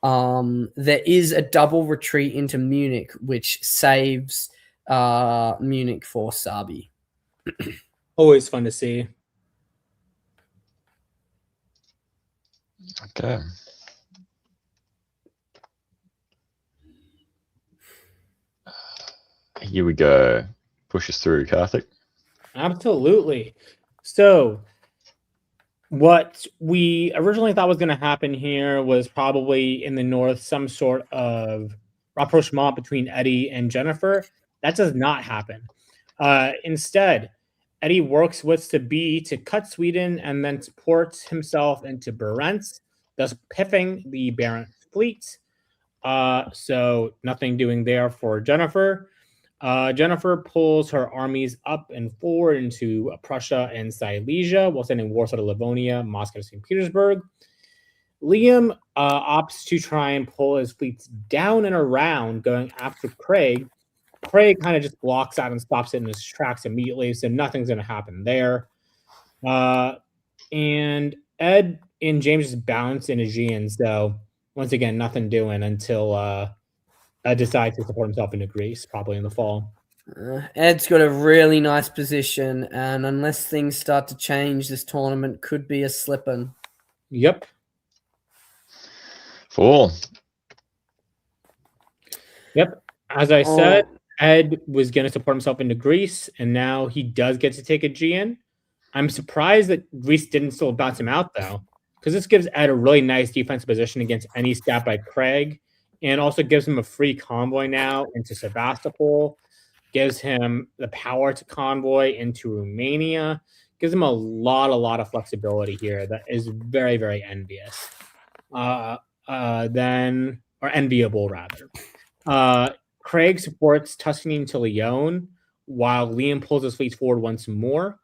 There is a double retreat into Munich, which saves Munich for Sabi. Always fun to see. Okay. Here we go. Push us through, Karthik. Absolutely. So what we originally thought was going to happen here was probably in the north some sort of rapprochement between Eddie and Jennifer. That does not happen. Instead, Eddie works with Sabi to cut Sweden and then supports himself into Barents, thus piffing the Barents fleet. So nothing doing there for Jennifer. Jennifer pulls her armies up and forward into Prussia and Silesia while sending Warsaw to Livonia, Moscow to St. Petersburg. Liam opts to try and pull his fleets down and around, going after Craig. Craig kind of just blocks out and stops it in his tracks immediately, so nothing's going to happen there. And Ed and James just bounce in Aegean, so once again, nothing doing until decides to support himself into Greece, probably in the fall. Ed's got a really nice position, and unless things start to change, this tournament could be a slippin'. Yep. 4. Yep. As I said, Ed was going to support himself into Greece, and now he does get to take Aegean. I'm surprised that Greece didn't still bounce him out, though. because this gives Ed a really nice defensive position against any stat by Craig, and also gives him a free convoy now into Sevastopol, gives him the power to convoy into Romania, gives him a lot of flexibility here that is very, very envious. Then, or enviable rather. Craig supports Tuscany to Lyon, while Liam pulls his fleets forward once more.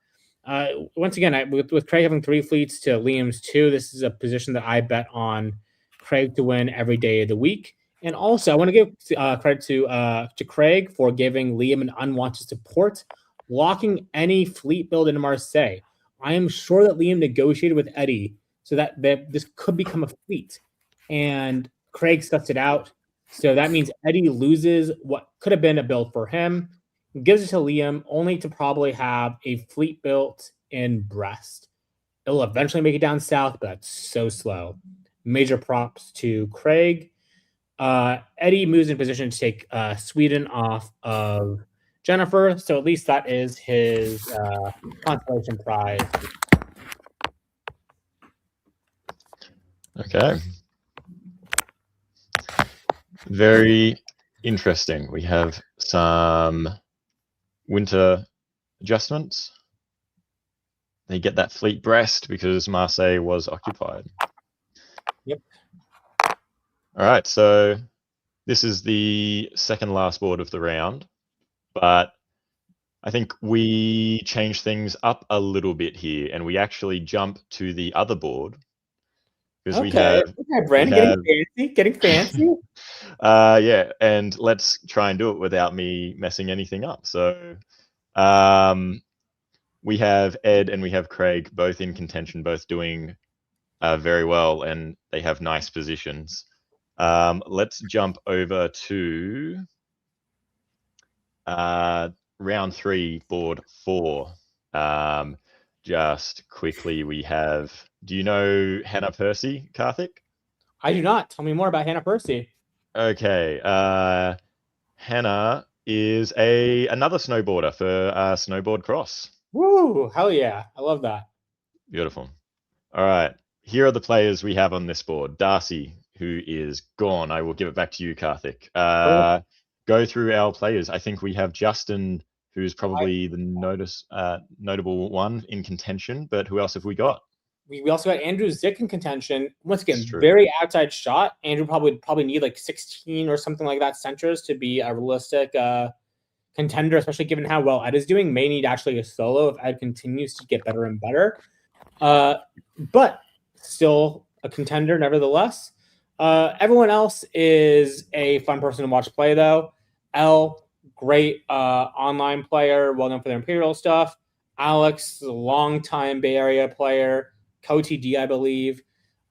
Once again, with Craig having 3 fleets to Liam's 2, this is a position that I bet on Craig to win every day of the week. And also, I want to give credit to Craig for giving Liam an unwanted support, locking any fleet build into Marseille. I am sure that Liam negotiated with Eddie so that this could become a fleet, and Craig sussed it out. So that means Eddie loses what could have been a build for him, gives it to Liam, only to probably have a fleet built in Brest. It'll eventually make it down south, but that's so slow. Major props to Craig. Eddie moves in position to take Sweden off of Jennifer, so at least that is his consolation prize. Okay. Very interesting. We have some winter adjustments. They get that fleet Brest because Marseille was occupied. Yep. All right, so this is the second last board of the round, but I think we change things up a little bit here, and we actually jump to the other board because we have Brandon, getting fancy. Yeah, and let's try and do it without me messing anything up. So we have Ed and we have Craig both in contention, both doing very well, and they have nice positions. Let's jump over to round 3, board 4. Just quickly, we have, do you know Hannah Percy, Karthik? I do not. Tell me more about Hannah Percy. Okay. Hannah is another snowboarder for Snowboard Cross. Woo! Hell yeah. I love that. Beautiful. All right. Here are the players we have on this board. Darcy, who is gone. I will give it back to you, Karthik. Go through our players. I think we have Justin, who's probably the notable one in contention, but who else have we got? We also got Andrew Zick in contention. Once again, very outside shot. Andrew probably need like 16 or something like that centers to be a realistic contender, especially given how well Ed is doing. May need actually a solo if Ed continues to get better and better. But still a contender nevertheless. Everyone else is a fun person to watch play, though. Elle, great online player, well known for their Imperial stuff. Alex, a longtime Bay Area player. CoTD, I believe,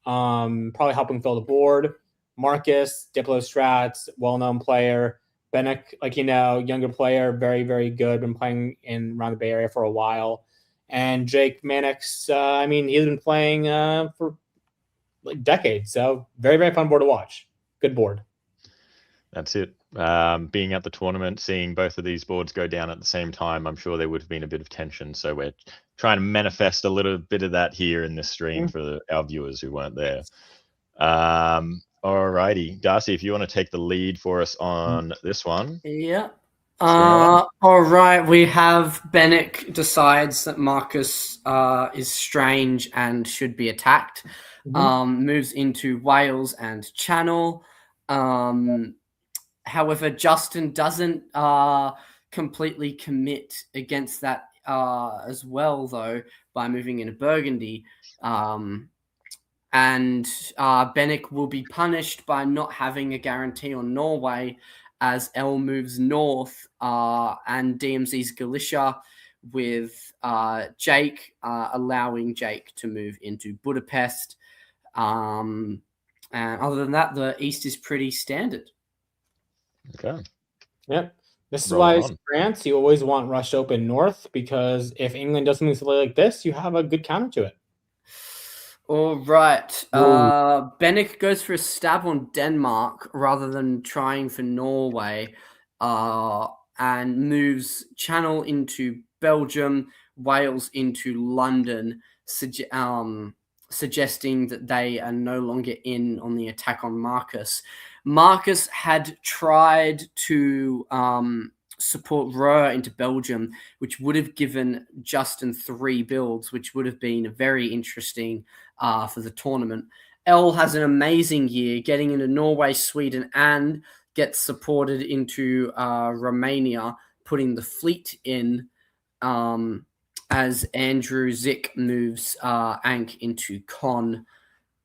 probably helping fill the board. Marcus, Diplo Strats, well-known player. Benek, younger player, very, very good. Been playing around the Bay Area for a while. And Jake Mannix, he's been playing for like decades. So very, very fun board to watch. Good board. That's it. Being at the tournament, seeing both of these boards go down at the same time, I'm sure there would have been a bit of tension. So we're trying to manifest a little bit of that here in this stream for our viewers who weren't there. All righty. Darcy, if you want to take the lead for us on this one. Yeah. All right. We have Benek decides that Marcus is strange and should be attacked. Moves into Wales and Channel. However, Justin doesn't completely commit against that as well, though, by moving into Burgundy. And Benek will be punished by not having a guarantee on Norway as Elle moves north and DMZ's Galicia with Jake, allowing Jake to move into Budapest. And other than that, the East is pretty standard. Okay. Yep. This is why as France, you always want Rush Open North, because if England does something silly like this, you have a good counter to it. All right. Benek goes for a stab on Denmark rather than trying for Norway, and moves Channel into Belgium, Wales into London, suggesting that they are no longer in on the attack on Marcus. Marcus had tried to support Roer into Belgium, which would have given Justin 3 builds, which would have been very interesting for the tournament. L has an amazing year, getting into Norway, Sweden, and gets supported into Romania, putting the fleet in as Andrew Zick moves Ankh into Con.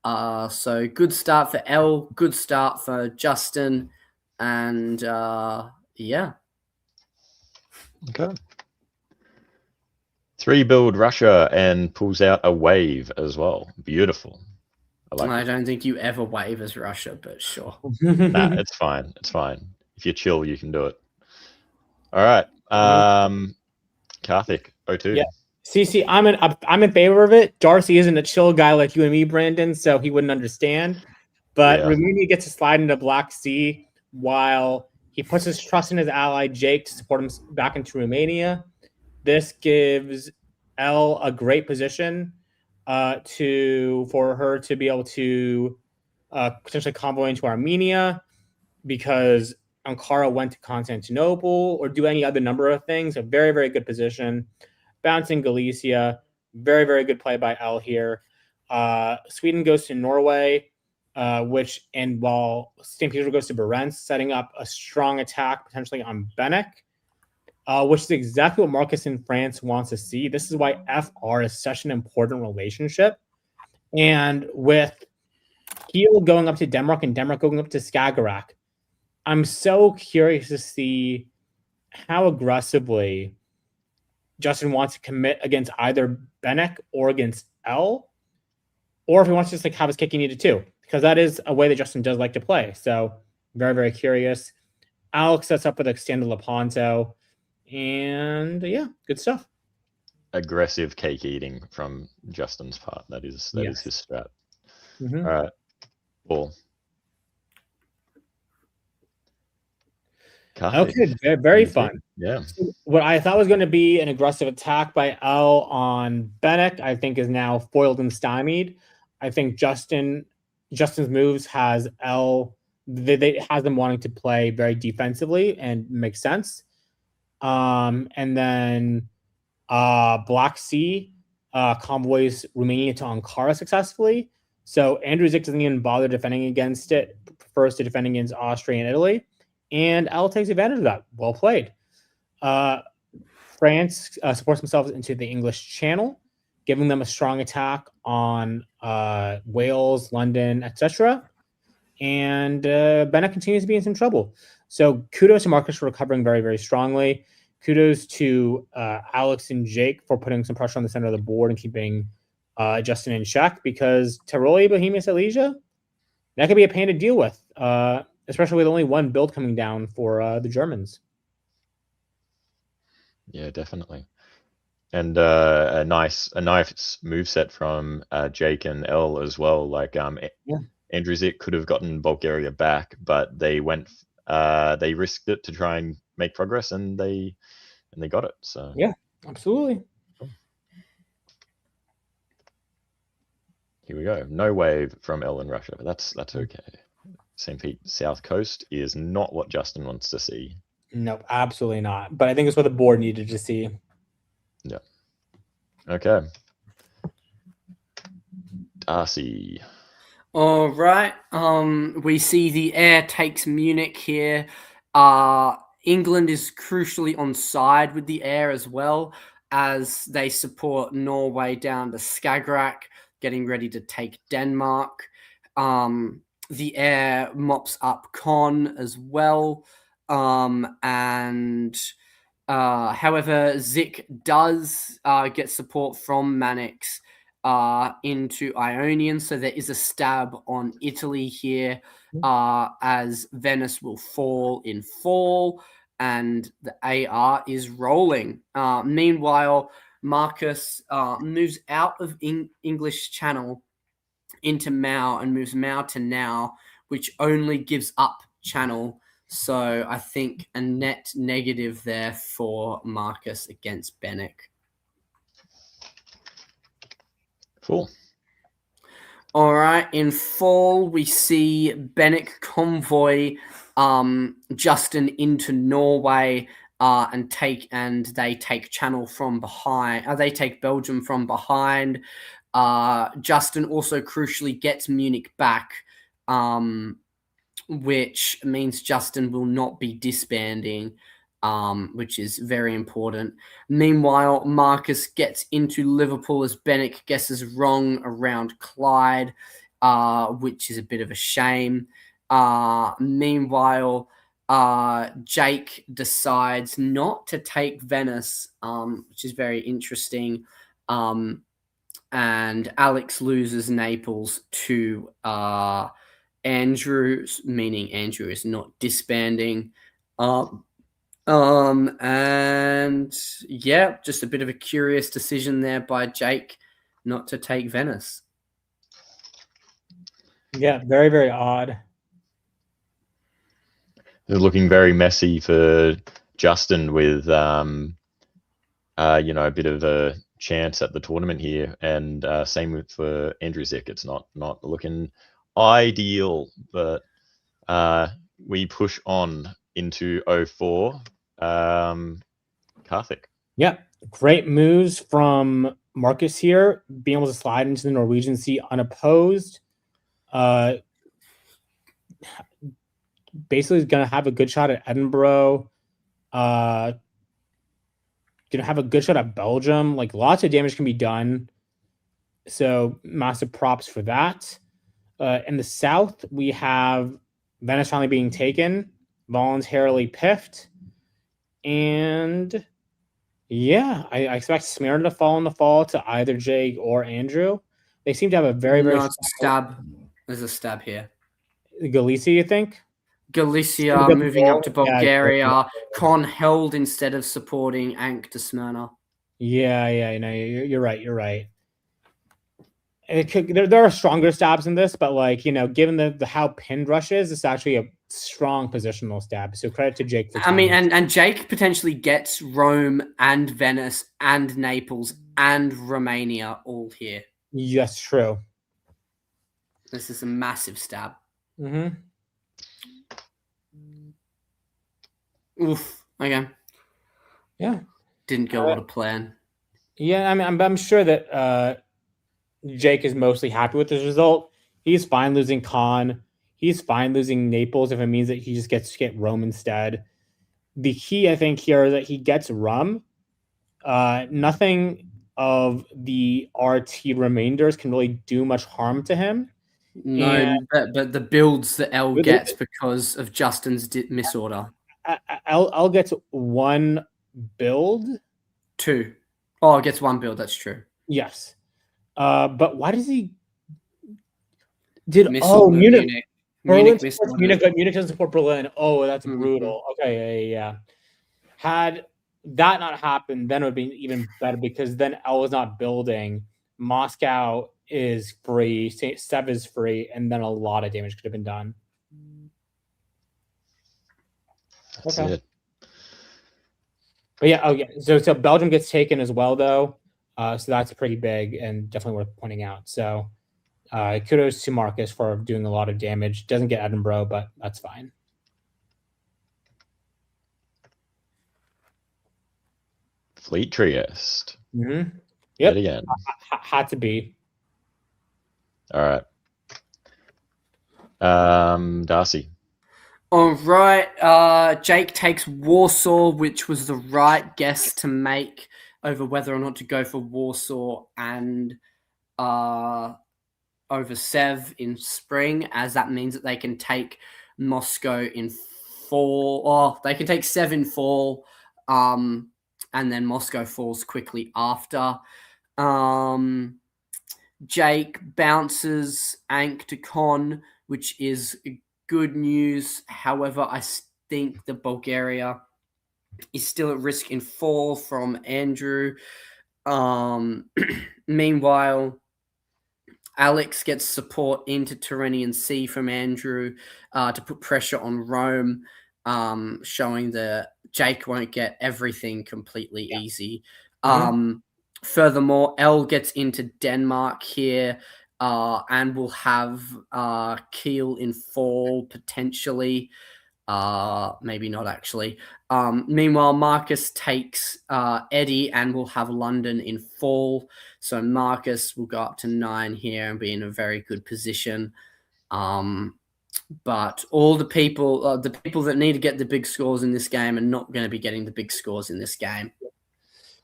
So good start for L, good start for Justin, and yeah. Okay. 3 build Russia and pulls out a wave as well. Beautiful. I don't think you ever wave as Russia, but sure. Nah, it's fine. It's fine. If you're chill, you can do it. All right. Karthik, 0-2. Yeah. See, I'm in favor of it. Darcy isn't a chill guy like you and me, Brandon, so he wouldn't understand. But Yeah. Romania gets to slide into Black Sea while he puts his trust in his ally Jake to support him back into Romania. This gives Elle a great position for her to be able to potentially convoy into Armenia, because Ankara went to Constantinople, or do any other number of things. A very, very good position. Bouncing Galicia. Very, very good play by L here. Sweden goes to Norway, while St. Petersburg goes to Barents, setting up a strong attack potentially on Benek, which is exactly what Marcus in France wants to see. This is why FR is such an important relationship. And with Kiel going up to Denmark and Denmark going up to Skagerrak, I'm so curious to see how aggressively Justin wants to commit against either Benek or against L, or if he wants to just like have his cake and eat it too, because that is a way that Justin does like to play. So very, very curious. Alex sets up with extended Lepanto, and yeah, good stuff. Aggressive cake eating from Justin's part. That is his strat. Mm-hmm. All right. Cool. Okay, very fun. Yeah. So what I thought was going to be an aggressive attack by L on Benek, I think, is now foiled and stymied. I think Justin's moves has L. They has them wanting to play very defensively and makes sense. And then Black Sea convoys Romania to Ankara successfully. So Andrew Zick doesn't even bother defending against it, prefers to defend against Austria and Italy. And L takes advantage of that. Well played. France supports themselves into the English Channel, giving them a strong attack on Wales, London, etc. And Benek continues to be in some trouble. So kudos to Marcus for recovering very, very strongly. Kudos to Alex and Jake for putting some pressure on the center of the board and keeping Justin in check, because Tiroli, Bohemia, Silesia, that could be a pain to deal with, especially with only one build coming down for the Germans. Yeah, definitely. And a nice moveset from Jake and L as well. Like Andrew Zick could have gotten Bulgaria back, but they risked it to try and make progress, and they got it. So yeah, absolutely. Here we go. No wave from L in Russia. That's okay. St. Pete South Coast is not what Justin wants to see. No, absolutely not. But I think it's what the board needed to see. Yeah. Okay. Darcy. All right. We see the air takes Munich here. England is crucially on side with the air as well, as they support Norway down to Skagerrak, getting ready to take Denmark. The air mops up Con as well. However, Zick does get support from Mannix into Ionian, so there is a stab on Italy here, as Venice will fall in fall, and the AR is rolling. Meanwhile, Marcus moves out of English Channel into Mao and moves Mao to Now, which only gives up Channel. So I think a net negative there for Marcus against Benek. Cool. All right. In fall, we see Bennett convoy Justin into Norway and they take Channel from behind. They take Belgium from behind. Justin also crucially gets Munich back, which means Justin will not be disbanding, which is very important. Meanwhile, Marcus gets into Liverpool as Bennett guesses wrong around Clyde, which is a bit of a shame. Meanwhile, Jake decides not to take Venice, which is very interesting. And Alex loses Naples to Andrew, meaning Andrew is not disbanding. And yeah, just a bit of a curious decision there by Jake not to take Venice. Yeah, very, very odd. They're looking very messy for Justin with, a bit of a chance at the tournament here, and same with for Andrew Zick. It's not looking ideal, but we push on into 04. Karthik. Yeah, great moves from Marcus here, being able to slide into the Norwegian Sea unopposed. Basically, is going to have a good shot at Edinburgh. Going to have a good shot at Belgium. Like, lots of damage can be done. So massive props for that. In the south, we have Venice finally being taken, voluntarily piffed. And yeah, I expect Smyrna to fall in the fall to either Jake or Andrew. They seem to have a very, very it's a stab. There's a stab here. Galicia, you think? Galicia moving up to Bulgaria. Con held instead of supporting Ank to Smyrna. Yeah, you're right. You're right. There are stronger stabs in this, but given the how pinned Rush is, it's actually a strong positional stab. So credit to Jake for. And Jake potentially gets Rome and Venice and Naples and Romania all here. Yes, true. This is a massive stab. Mm-hmm. Oof. Okay. Yeah. Didn't go to plan. Yeah, I mean, I'm sure that Jake is mostly happy with this result. He's fine losing Con. He's fine losing Naples if it means that he just gets to get Rome instead. The key, I think, here is that he gets Rum. Nothing of the RT remainders can really do much harm to him. No, but the builds that L gets because of Justin's misorder. L gets one build. Two. Oh, it gets one build. That's true. Yes. But why does he? Munich? Berlin supports Munich, but Munich doesn't support Berlin. Oh, that's brutal. Okay, yeah. Had that not happened, then it would be even better because then L is not building. Moscow is free. Sev is free, and then a lot of damage could have been done. That's it. But yeah, So Belgium gets taken as well, though. So that's pretty big and definitely worth pointing out. So kudos to Marcus for doing a lot of damage. Doesn't get Edinburgh, but that's fine. Fleet Trieste. Mm-hmm. Yep. Again. Had to be. All right. Darcy. All right. Jake takes Warsaw, which was the right guess to make over whether or not to go for Warsaw and over Sev in spring, as that means that they can take Moscow in fall. Oh, they can take Sev in fall, and then Moscow falls quickly after. Jake bounces Ank to Con, which is good news. However, I think the Bulgaria is still at risk in fall from Andrew. Meanwhile, Alex gets support into Tyrrhenian Sea from Andrew to put pressure on Rome, showing that Jake won't get everything completely easy. Furthermore, L gets into Denmark here. and we'll have Kiel in fall potentially. Maybe not actually. Meanwhile, Marcus takes Eddie and will have London in fall. So Marcus will go up to 9 here and be in a very good position. But all the people that need to get the big scores in this game are not going to be getting the big scores in this game.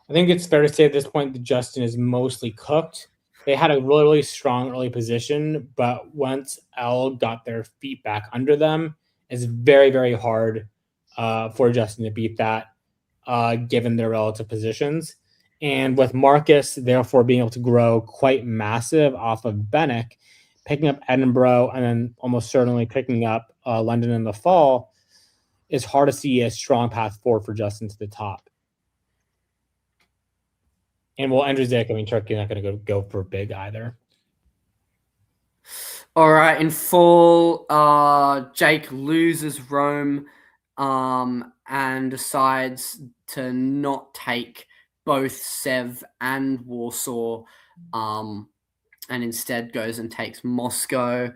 I think it's fair to say at this point that Justin is mostly cooked. They had a really, really strong early position, but once L got their feet back under them, it's very, very hard for Justin to beat that, given their relative positions. And with Marcus, therefore, being able to grow quite massive off of Bennick, picking up Edinburgh, and then almost certainly picking up London in the fall, it's hard to see a strong path forward for Justin to the top. And well, Andrew Zick, I mean, Turkey's not going to go for big either. All right, in fall, Jake loses Rome and decides to not take both Sev and Warsaw, and instead goes and takes Moscow.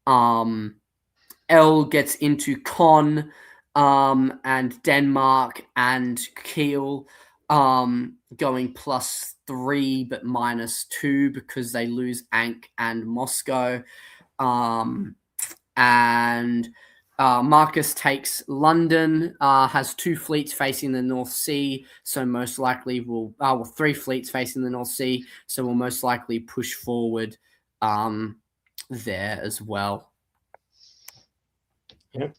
L gets into Con and Denmark and Kiel, going +3 but -2 because they lose Ankh and Moscow. And Marcus takes London, has 2 fleets facing the North Sea, so most likely will 3 fleets facing the North Sea, so we'll most likely push forward there as well. Yep.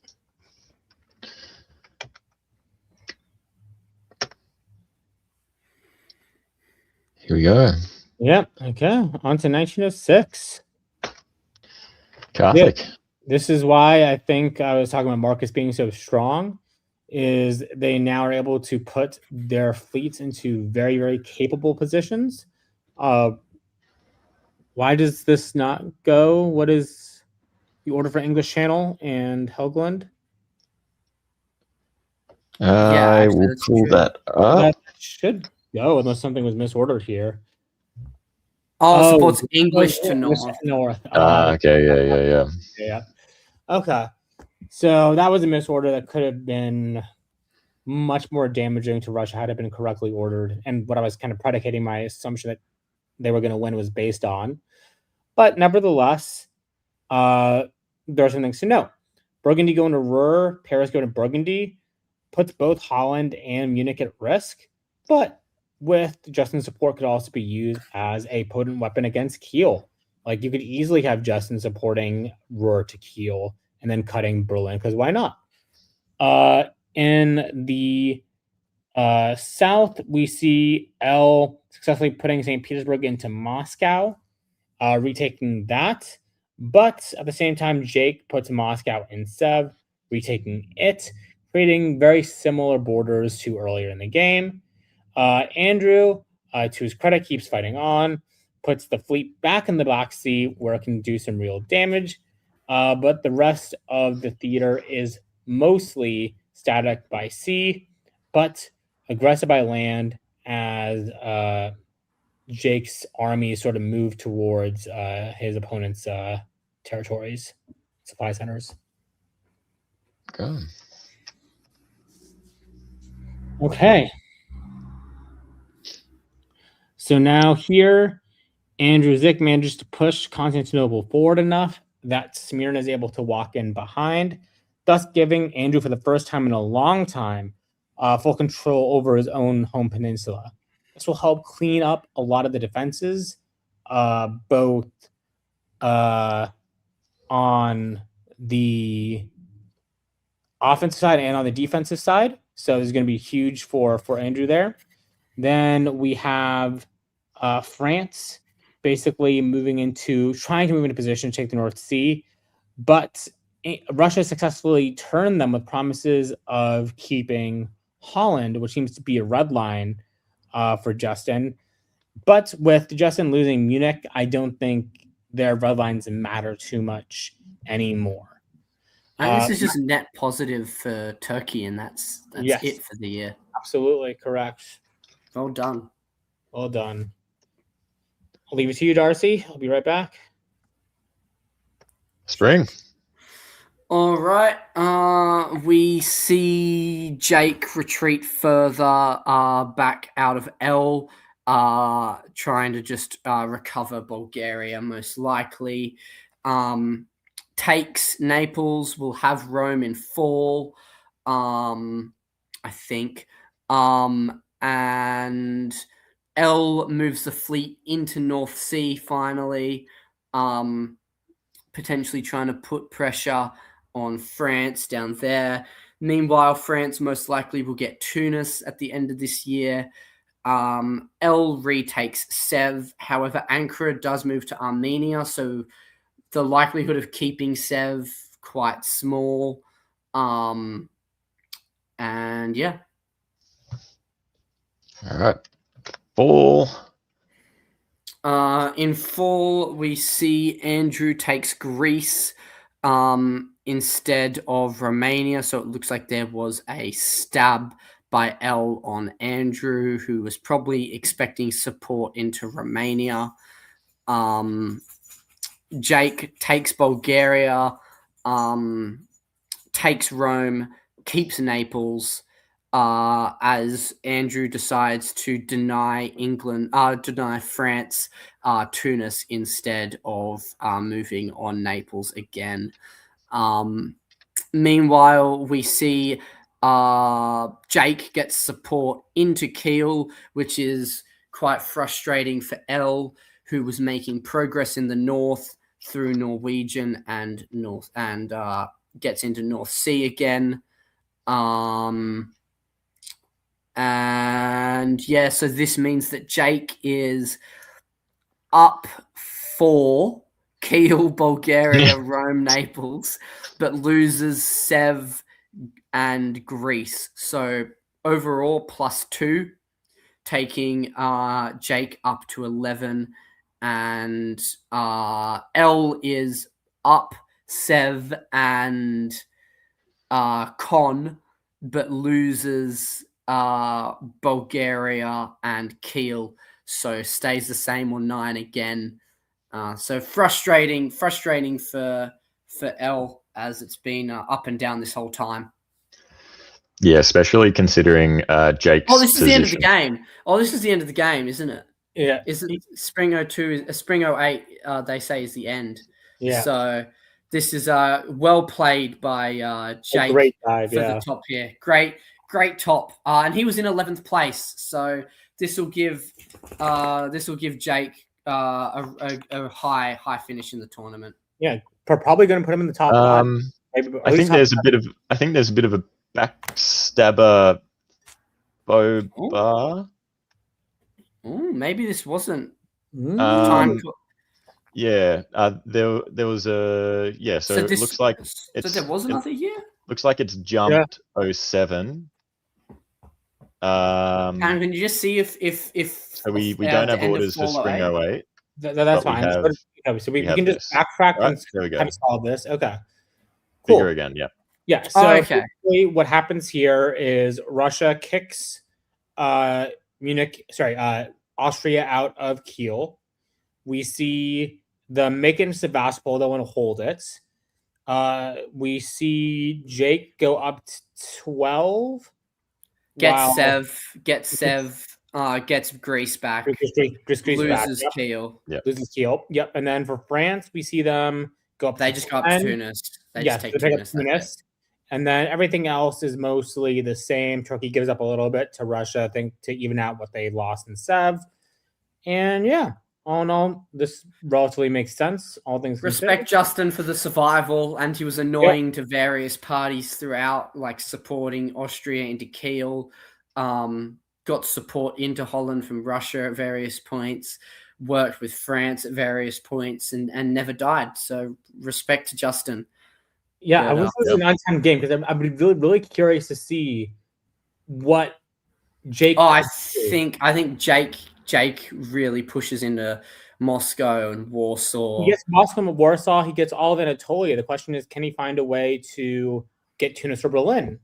Here we go. Yep. Okay. On to 1906. Catholic. Yeah. This is why I think I was talking about Marcus being so strong, is they now are able to put their fleets into very, very capable positions. Why does this not go? What is the order for English Channel and Helgoland? I will that's pull true. that up. That should go unless something was misordered here. Oh, supports English to North. North. Okay, Yeah. Okay. So that was a misorder that could have been much more damaging to Russia had it been correctly ordered. And what I was kind of predicating my assumption that they were going to win was based on. But nevertheless, there are some things to note. Burgundy going to Ruhr, Paris going to Burgundy, puts both Holland and Munich at risk. But with Justin's support, could also be used as a potent weapon against Kiel. Like, you could easily have Justin supporting Ruhr to Kiel and then cutting Berlin, because why not? In the south, we see L successfully putting St. Petersburg into Moscow, retaking that. But at the same time, Jake puts Moscow in Sev, retaking it, creating very similar borders to earlier in the game. Andrew, to his credit, keeps fighting on, puts the fleet back in the Black Sea where it can do some real damage. But the rest of the theater is mostly static by sea, but aggressive by land as Jake's army sort of moved towards his opponent's territories, supply centers. Go. Okay. So now here, Andrew Zick manages to push Constantinople forward enough that Smyrna is able to walk in behind, thus giving Andrew, for the first time in a long time, full control over his own home peninsula. This will help clean up a lot of the defenses, both on the offensive side and on the defensive side. So this is going to be huge for Andrew there. Then we have France basically trying to move into position to take the North Sea, but Russia successfully turned them with promises of keeping Holland, which seems to be a red line for Justin. But with Justin losing Munich, I don't think their red lines matter too much anymore. This is just net positive for Turkey, and that's yes, it for the year. Absolutely correct. Well done. Well done. I'll leave it to you, Darcy. I'll be right back. Spring. All right. We see Jake retreat further back out of L, trying to just recover Bulgaria, most likely. Takes Naples, will have Rome in fall, I think. And L moves the fleet into North Sea finally, potentially trying to put pressure on France down there. Meanwhile, France most likely will get Tunis at the end of this year. L retakes Sev. However, Ankara does move to Armenia, so the likelihood of keeping Sev quite small. And yeah. All right. Fall. In fall, we see Andrew takes Greece instead of Romania. So it looks like there was a stab by L on Andrew, who was probably expecting support into Romania. Jake takes Bulgaria, takes Rome, keeps Naples, as Andrew decides to deny France, Tunis instead of moving on Naples again. Meanwhile, we see Jake gets support into Kiel, which is quite frustrating for L, who was making progress in the north through Norwegian and gets into North Sea again. And yeah, so this means that Jake is up 4, Kiel, Bulgaria, Rome, Naples, but loses Sev and Greece. So overall, +2, taking Jake up to 11. And L is up Sev and Con, but loses Bulgaria and Kiel, so stays the same on 9 again. So frustrating for L, as it's been up and down this whole time. Yeah, especially considering Jake's Oh, this is position. the end of the game. Oh, this is the end of the game, isn't it? Yeah. Is it Spring 02? Spring 08, they say, is the end. Yeah. So this is well played by Jake. A great dive, for the top here. Great top. And he was in 11th place. So this will give Jake a high finish in the tournament. Yeah, probably going to put him in the top 5. Maybe, I think there's a bit of a backstabber Boba. Maybe this wasn't time. Yeah, there was a So it looks like so there was another year. Looks like it's jumped 07. And can you just see if so we don't have orders for Spring 08? That's fine. So we can just backtrack and solve this. Okay. Cool. Figure again, yeah. Yeah. So what happens here is Russia kicks Austria out of Kiel. We see the Macon Sevastopol that want to hold it. We see Jake go up to 12. Gets Greece back. Loses Kiel. Loses Kiel. Yep. And then for France, we see them go up. They just go up to Tunis. They just take Tunis. And then everything else is mostly the same. Turkey gives up a little bit to Russia, I think, to even out what they lost in Sev. And yeah, all in all, this relatively makes sense. All things respect Justin for the survival, and he was annoying to various parties throughout, like supporting Austria into Kiel, got support into Holland from Russia at various points, worked with France at various points, and never died. So respect to Justin. Yeah, I wish it was a 9-10 game because I'd be really curious to see what Jake. Oh, I think Jake really pushes into Moscow and Warsaw. He gets Moscow and Warsaw. He gets all of Anatolia. The question is, can he find a way to get Tunis or Berlin?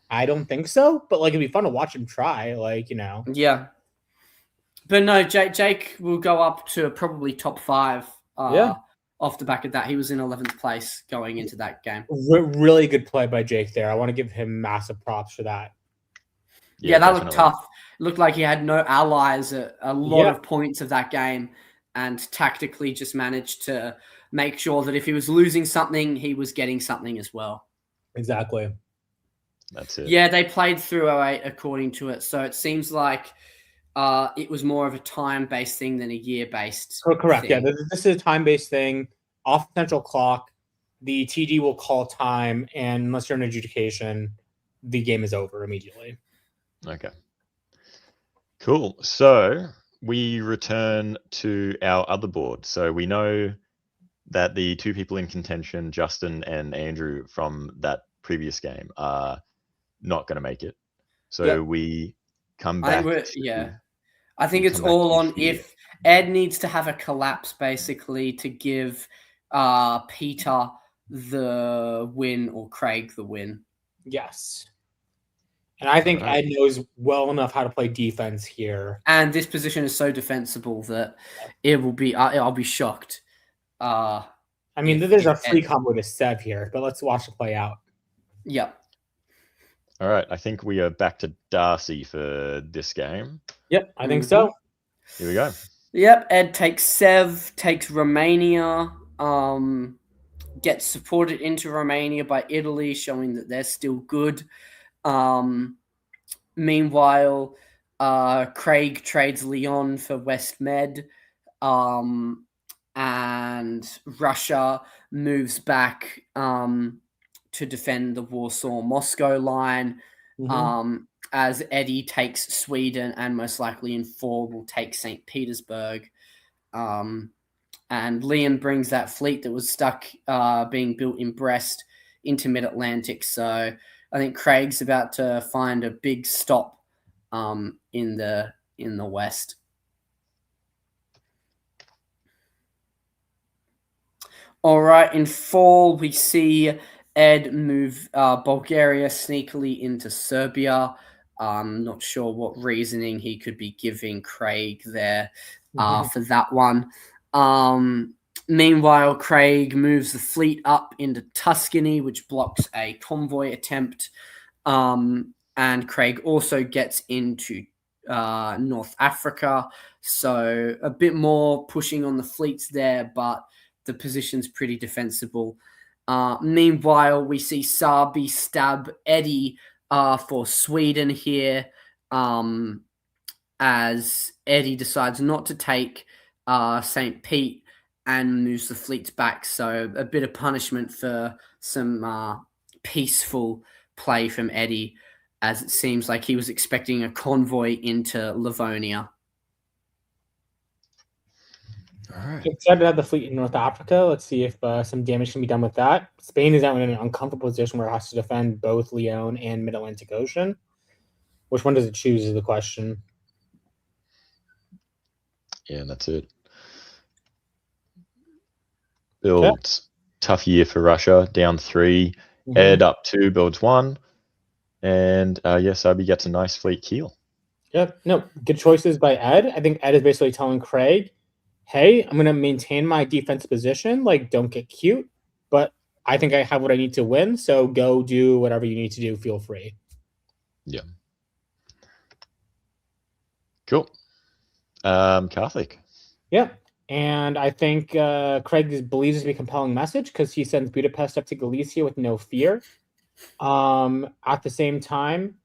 I don't think so, but like it'd be fun to watch him try. Like, you know. Yeah. But no, Jake will go up to probably top 5. off the back of that. He was in 11th place going into that game. Really good play by Jake there. I want to give him massive props for that. Yeah, that looked definitely. tough. It looked like he had no allies at a lot of points of that game, and tactically just managed to make sure that if he was losing something, he was getting something as well. Exactly. That's it. Yeah, they played through 08 according to it, so it seems like it was more of a time-based thing than a year-based Correct. thing. Yeah, this is a time-based thing. Off the central clock, the TD will call time, and unless you're in adjudication, the game is over immediately. Okay. Cool. So we return to our other board. So we know that the two people in contention, Justin and Andrew from that previous game, are not going to make it. So we come back. I think it's all on if Ed needs to have a collapse basically to give Peter the win or Craig the win. Yes. And I think Ed knows well enough how to play defense here. And this position is so defensible that it will be. I'll be shocked. I mean, there's a free combo to Sev here, but let's watch it play out. Yep. All right. I think we are back to Darcy for this game. Yep, I think so. Here we go. Yep. Ed takes Sev, takes Romania. Gets supported into Romania by Italy, showing that they're still good. Meanwhile, Craig trades Lyon for West Med, and Russia moves back to defend the Warsaw-Moscow line, as Eddie takes Sweden and most likely in 4 will take St. Petersburg. And Leon brings that fleet that was stuck being built in Brest into mid-Atlantic. So I think Craig's about to find a big stop in the West. All right, in fall, we see Ed move Bulgaria sneakily into Serbia. Not sure what reasoning he could be giving Craig there for that one. Meanwhile, Craig moves the fleet up into Tuscany, which blocks a convoy attempt. And Craig also gets into North Africa. So a bit more pushing on the fleets there, but the position's pretty defensible. Meanwhile, we see Sabi stab Eddie for Sweden here, as Eddie decides not to take St. Pete and moves the fleets back. So a bit of punishment for some peaceful play from Eddie, as it seems like he was expecting a convoy into Livonia. All right. Excited to have the fleet in North Africa. Let's see if some damage can be done with that. Spain is now in an uncomfortable position where it has to defend both Lyon and Mid-Atlantic Ocean. Which one does it choose is the question. Yeah, that's it. Builds tough year for Russia, down 3. Ed up 2, builds 1. And Sabi gets a nice fleet keel. Yep. No, good choices by Ed. I think Ed is basically telling Craig, hey, I'm going to maintain my defense position. Like, don't get cute. But I think I have what I need to win. So go do whatever you need to do. Feel free. Yeah. Cool. Catholic. Yeah. And I think Craig believes this to be a compelling message because he sends Budapest up to Galicia with no fear. At the same time,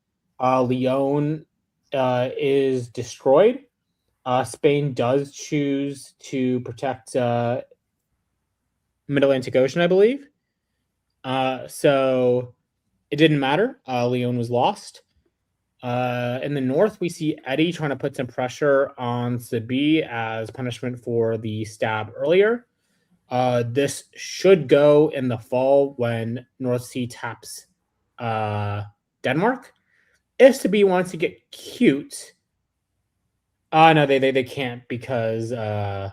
Lyon is destroyed. Spain does choose to protect Mid-Atlantic Ocean, I believe. So it didn't matter. Lyon was lost. In the north, we see Eddie trying to put some pressure on Sabi as punishment for the stab earlier. This should go in the fall when North Sea taps Denmark. If Sabi wants to get cute, no, they can't because then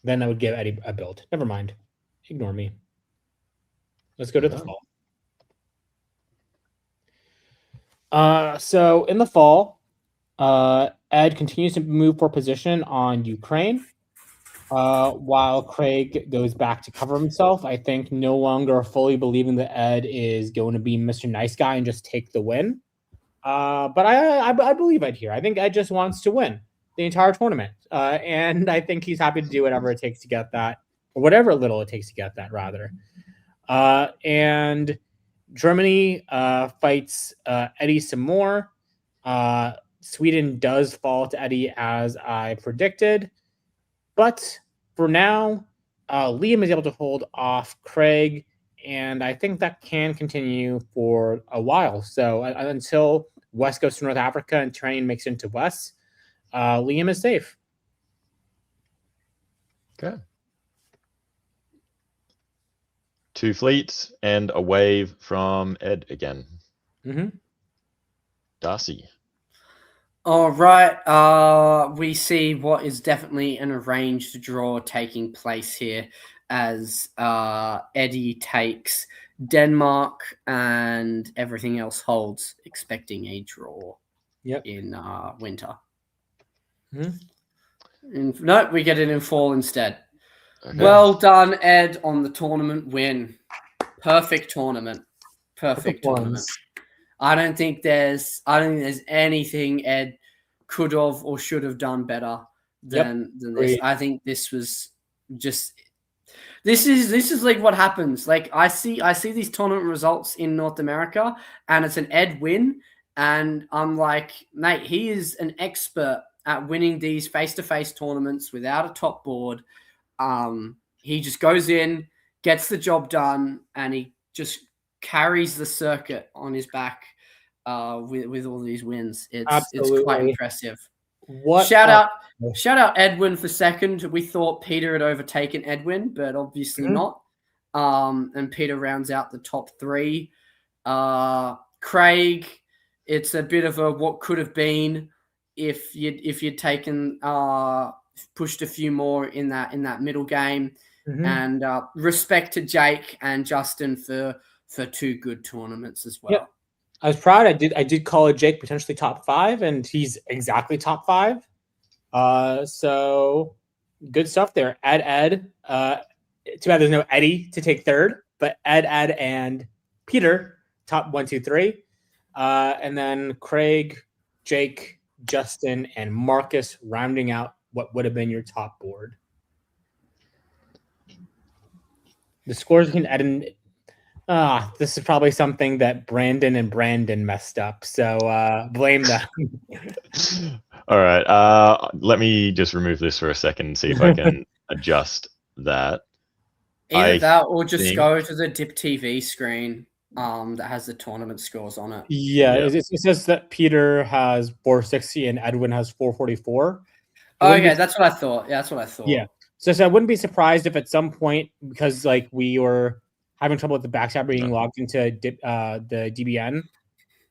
I would give Eddie a build. Never mind. Ignore me. Let's go to the fall. So in the fall, Ed continues to move for position on Ukraine. While Craig goes back to cover himself, I think no longer fully believing that Ed is going to be Mr. Nice Guy and just take the win. But I believe Ed here. I think Ed just wants to win the entire tournament. And I think he's happy to do whatever it takes to get that, or whatever little it takes to get that, rather. And Germany fights Eddie some more. Sweden does fall to Eddie as I predicted. But for now, Liam is able to hold off Craig, and I think that can continue for a while. So until West goes to North Africa and Train makes it into West, Liam is safe. Okay. 2 fleets and a wave from Ed again. Mm-hmm. Darcy. All right. We see what is definitely an arranged draw taking place here as Eddie takes Denmark and everything else holds, expecting a draw in winter. Mm-hmm. No, we get it in fall instead. Okay. Well done, Ed, on the tournament win. Perfect tournament. Perfect tournament. I don't think there's anything Ed could have or should have done better than this. I think this was just this is like what happens. Like I see these tournament results in North America and it's an Ed win, and I'm like, mate, he is an expert at winning these face-to-face tournaments without a top board. He just goes in, gets the job done, and he just carries the circuit on his back with all these wins. It's quite impressive. Shout out Edwin for second. We thought Peter had overtaken Edwin, but obviously not. And Peter rounds out the top 3. Craig, it's a bit of a what could have been if you'd taken pushed a few more in that middle game. Mm-hmm. And respect to Jake and Justin for 2 good tournaments as well. Yep. I was proud. I did call it Jake potentially top 5, and he's exactly top 5. So good stuff there. Ed. Too bad there's no Eddie to take third, but Ed, and Peter top 1, 2, 3, and then Craig, Jake, Justin, and Marcus rounding out what would have been your top board. The scores between Ed and this is probably something that Brandon messed up. So blame them. All right. Let me just remove this for a second and see if I can adjust that. Either that or just go to the Dip TV screen that has the tournament scores on it. Yeah. It says that Peter has 460 and Edwin has 444. Okay, that's what I thought. Yeah, that's what I thought. Yeah. So I wouldn't be surprised if at some point, because like we were having trouble with the backstab being logged into the DBN,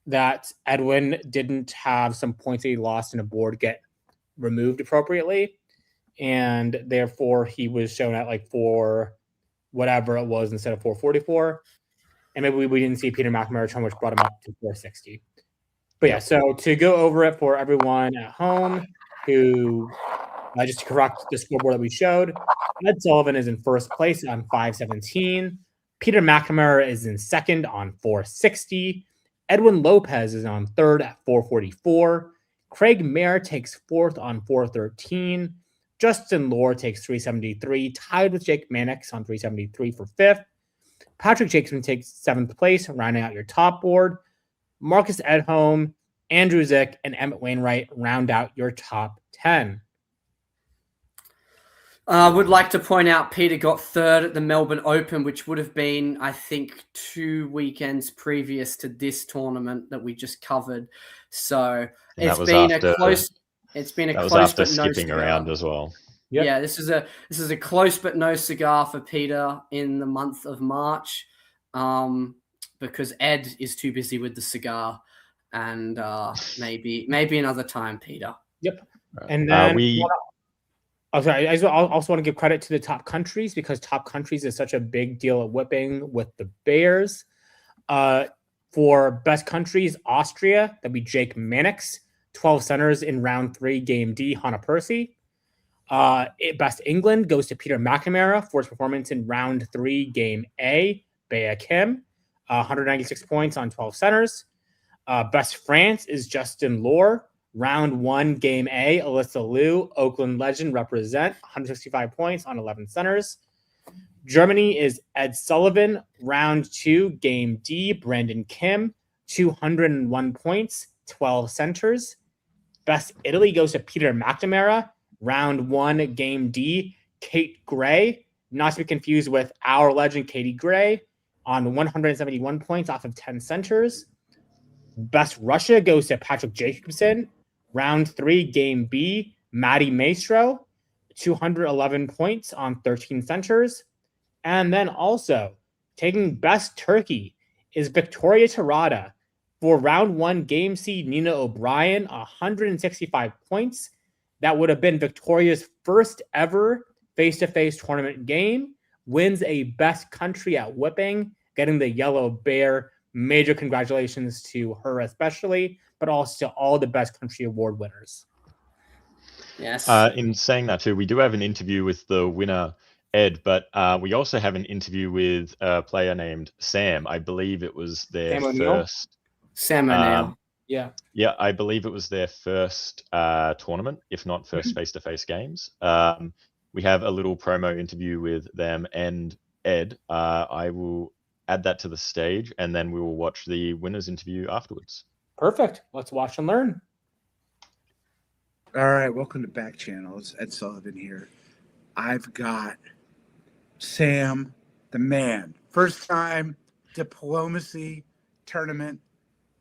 that Edwin didn't have some points that he lost in a board get removed appropriately, and therefore he was shown at like 4 whatever it was instead of 444, and maybe we didn't see Peter McNamara, which brought him up to 460. But yeah, so to go over it for everyone at home who just to correct the scoreboard that we showed, Ed Sullivan is in first place on 517. Peter McNamara is in second on 460. Edwin Lopez is on third at 444. Craig Mayer takes fourth on 413. Justin Lohr takes 373, tied with Jake Mannix on 373 for fifth. Patrick Jacobson takes seventh place, rounding out your top board. Marcus Edholm, Andrew Zick, and Emmett Wainwright round out your top 10. Would like to point out Peter got third at the Melbourne Open, which would have been, I think, 2 weekends previous to this tournament that we just covered. So it's been a close. It's been a close but no skipping around as well. Yep. Yeah, this is a close but no cigar for Peter in the month of March, because Ed is too busy with the cigar, and maybe another time, Peter. Yep. And then I also want to give credit to the top countries, because top countries is such a big deal of whipping with the Bears. For best countries, Austria, that'd be Jake Mannix, 12 centers in round 3, game D, Hannah Percy. Best England goes to Peter McNamara for his performance in round 3, game A. Bea Kim, 196 points on 12 centers. Best France is Justin Lohr. Round 1, game A. Alyssa Liu, Oakland legend, represent, 165 points on 11 centers. Germany is Ed Sullivan. Round 2, game D. Brandon Kim, 201 points, 12 centers. Best Italy goes to Peter McNamara. Round 1, game D. Kate Gray, not to be confused with our legend Katie Gray, on 171 points off of 10 centers. Best Russia goes to Patrick Jacobson. Round 3, game B. Maddie Maestro, 211 points on 13 centers. And then also taking Best Turkey is Victoria Terada. For round 1, game C, Nina O'Brien, 165 points. That would have been Victoria's first ever face-to-face tournament game. Wins a best country at whipping, getting the yellow bear. Major congratulations to her especially, but also to all the best country award winners. Yes. In saying that too, we do have an interview with the winner, Ed, but we also have an interview with a player named Sam. I believe it was their Sam O'Neill? first. Sam O'Neill. Yeah. Yeah, I believe it was their first tournament, if not first face-to-face games. We have a little promo interview with them and Ed. I will add that to the stage, and then we will watch the winners interview afterwards. Perfect. Let's watch and learn. All right, welcome to Back Channel. It's Ed Sullivan here. I've got Sam, the man. First time diplomacy tournament.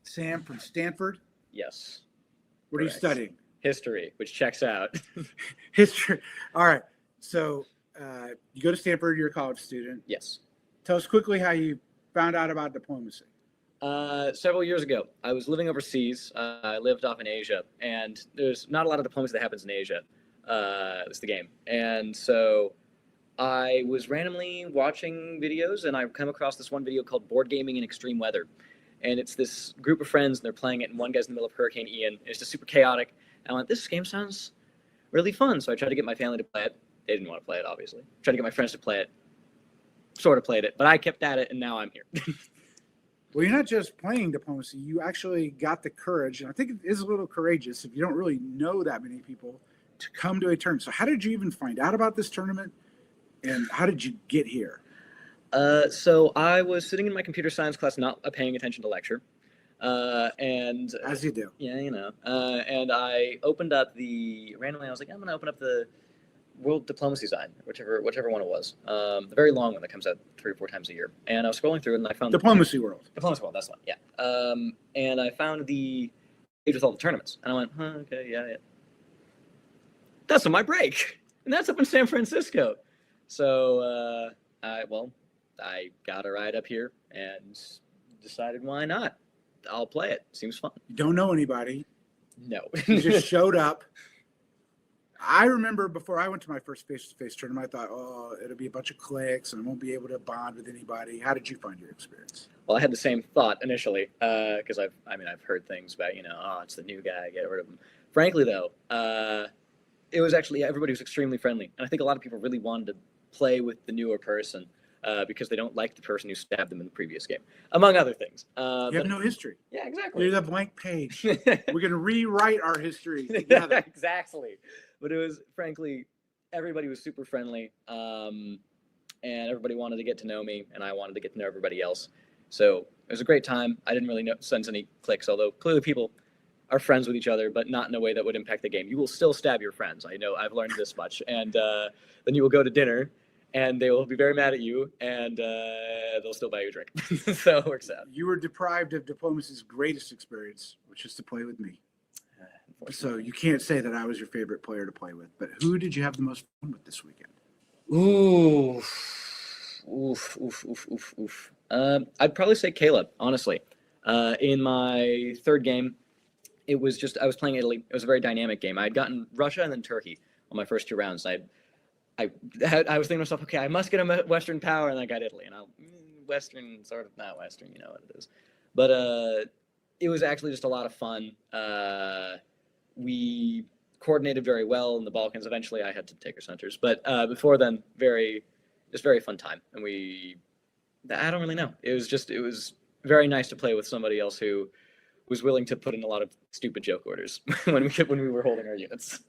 Sam from Stanford. Yes. What are you Correct. studying? History, which checks out. History. All right. So you go to Stanford. You're a college student. Yes. Tell us quickly how you found out about diplomacy. Several years ago, I was living overseas. I lived off in Asia, and there's not a lot of diplomacy that happens in Asia. It's the game. And so I was randomly watching videos, and I come across this one video called Board Gaming in Extreme Weather. And it's this group of friends, and they're playing it, and one guy's in the middle of Hurricane Ian. It's just super chaotic. And I went, this game sounds really fun. So I tried to get my family to play it. They didn't want to play it, obviously. Tried to get my friends to play it. Sort of played it, but I kept at it, and now I'm here. Well, you're not just playing diplomacy. You actually got the courage, and I think it is a little courageous if you don't really know that many people to come to a tournament. So how did you even find out about this tournament, and how did you get here? So I was sitting in my computer science class, not paying attention to lecture. And As you do. yeah, and I opened up randomly, I was like, I'm going to open up the World Diplomacy Design, whichever one it was. The very long one that comes out 3 or 4 times a year. And I was scrolling through it, and I found Diplomacy World. Diplomacy World, that's the one, yeah. And I found the page with all the tournaments. And I went, okay, yeah. That's on my break. And that's up in San Francisco. So, I got a ride up here and decided, why not? I'll play it. Seems fun. You don't know anybody. No. You just showed up. I remember before I went to my first face-to-face tournament, I thought, oh, it'll be a bunch of clicks and I won't be able to bond with anybody. How did you find your experience? Well, I had the same thought initially because I've heard things about, it's the new guy, get rid of him. Frankly, though, it was actually, everybody was extremely friendly. And I think a lot of people really wanted to play with the newer person because they don't like the person who stabbed them in the previous game, among other things. You have no history. Yeah, exactly. You're the blank page. We're going to rewrite our history together. Exactly. But it was, frankly, everybody was super friendly, and everybody wanted to get to know me, and I wanted to get to know everybody else. So it was a great time. I didn't really sense any clicks, although clearly people are friends with each other, but not in a way that would impact the game. You will still stab your friends. I know, I've learned this much. And then you will go to dinner, and they will be very mad at you, and they'll still buy you a drink. So it works out. You were deprived of diplomacy's greatest experience, which is to play with me. So you can't say that I was your favorite player to play with, but who did you have the most fun with this weekend? Oof. I'd probably say Caleb, honestly. In my third game, I was playing Italy. It was a very dynamic game. I had gotten Russia and then Turkey on my first 2 rounds. I was thinking to myself, okay, I must get a Western power, and I got Italy. And Western, sort of not Western, you know what it is. But it was actually just a lot of fun. coordinated very well in the Balkans. Eventually, I had to take our centers, but before then, very fun time. And I don't really know. It was very nice to play with somebody else who was willing to put in a lot of stupid joke orders when we were holding our units.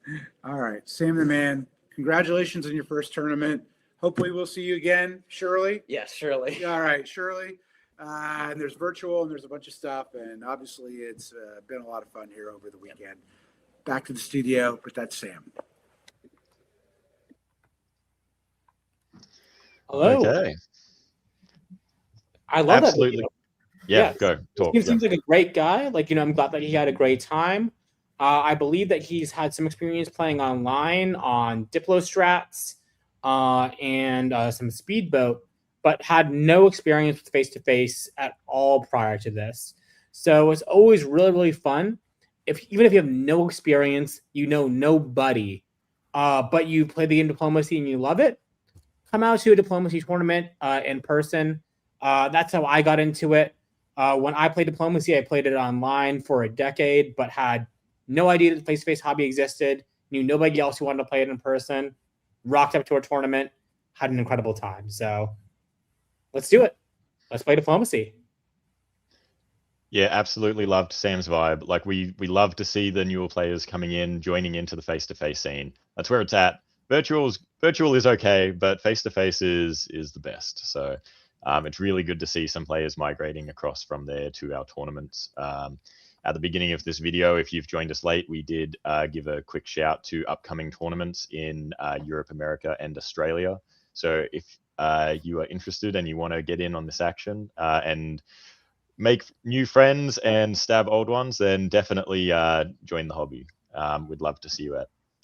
All right, Sam the man, congratulations on your first tournament. Hopefully we'll see you again, Shirley. Yes, surely. All right, Shirley. And there's virtual and there's a bunch of stuff. And obviously it's been a lot of fun here over the weekend. Back to the studio, but that's Sam. Hello. Okay. I love Absolutely. that video. Yeah, Yes. go talk. He seems like a great guy. Like, I'm glad that he had a great time. I believe that he's had some experience playing online on Diplo strats and some speedboat, but had no experience with face-to-face at all prior to this. So it's always really, really fun. Even if you have no experience, you know nobody, but you play the game Diplomacy and you love it, come out to a Diplomacy tournament in person. That's how I got into it. When I played Diplomacy, I played it online for a decade, but had no idea that the face-to-face hobby existed, knew nobody else who wanted to play it in person, rocked up to a tournament, had an incredible time. So let's do it. Let's play Diplomacy. Yeah, absolutely loved Sam's vibe. Like we love to see the newer players coming in, joining into the face-to-face scene. That's where it's at. Virtual is okay, but face-to-face is the best. So it's really good to see some players migrating across from there to our tournaments. At the beginning of this video, if you've joined us late, we did give a quick shout to upcoming tournaments in Europe, America, and Australia. So if you are interested and you want to get in on this action and make new friends and stab old ones, then definitely join the hobby. We'd love to see you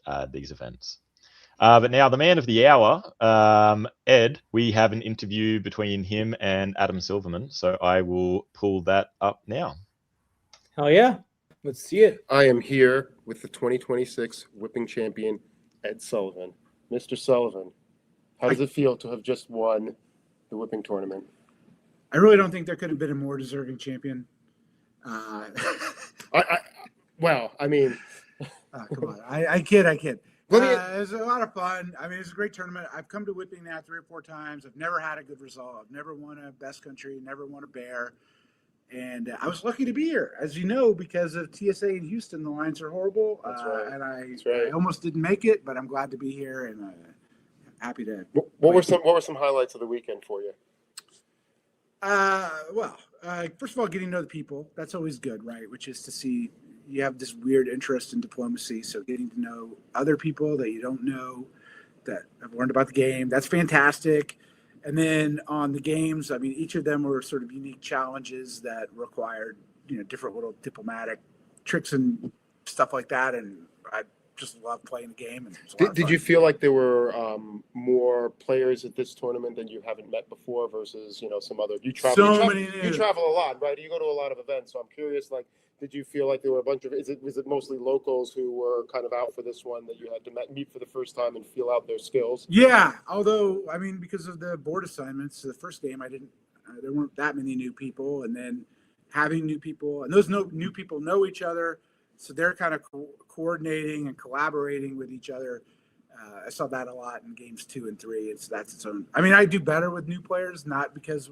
at these events. But now the man of the hour, Ed, we have an interview between him and Adam Silverman. So I will pull that up now. Hell yeah. Let's see it. I am here with the 2026 whipping champion, Ed Sullivan. Mr. Sullivan, how does it feel to have just won the whipping tournament? I really don't think there could have been a more deserving champion. Well, I mean, come on. I kid. It Let me- was a lot of fun. I mean, it's a great tournament. I've come to whipping now 3 or 4 times. I've never had a good result. I've never won a best country, never won a bear. And I was lucky to be here, as you know, because of TSA in Houston. The lines are horrible. That's right. And That's right. I almost didn't make it, but I'm glad to be here and happy to. what were some highlights of the weekend for you? First of all, getting to know the people, that's always good, right? Which is to see you have this weird interest in diplomacy. So getting to know other people that you don't know that have learned about the game, that's fantastic. And then on the games, I mean, each of them were sort of unique challenges that required, different little diplomatic tricks and stuff like that. And I just love playing the game. And Did you feel like there were more players at this tournament than you haven't met before versus some other? You travel a lot, right? You go to a lot of events, so I'm curious. Like, did you feel like there were a bunch of? Was it mostly locals who were kind of out for this one that you had to meet for the first time and feel out their skills? Yeah, although I mean, because of the board assignments, the first game I didn't. There weren't that many new people, and then having new people, and those new people know each other. So they're kind of coordinating and collaborating with each other. I saw that a lot in games 2 and 3. That's its own. I mean, I do better with new players, not because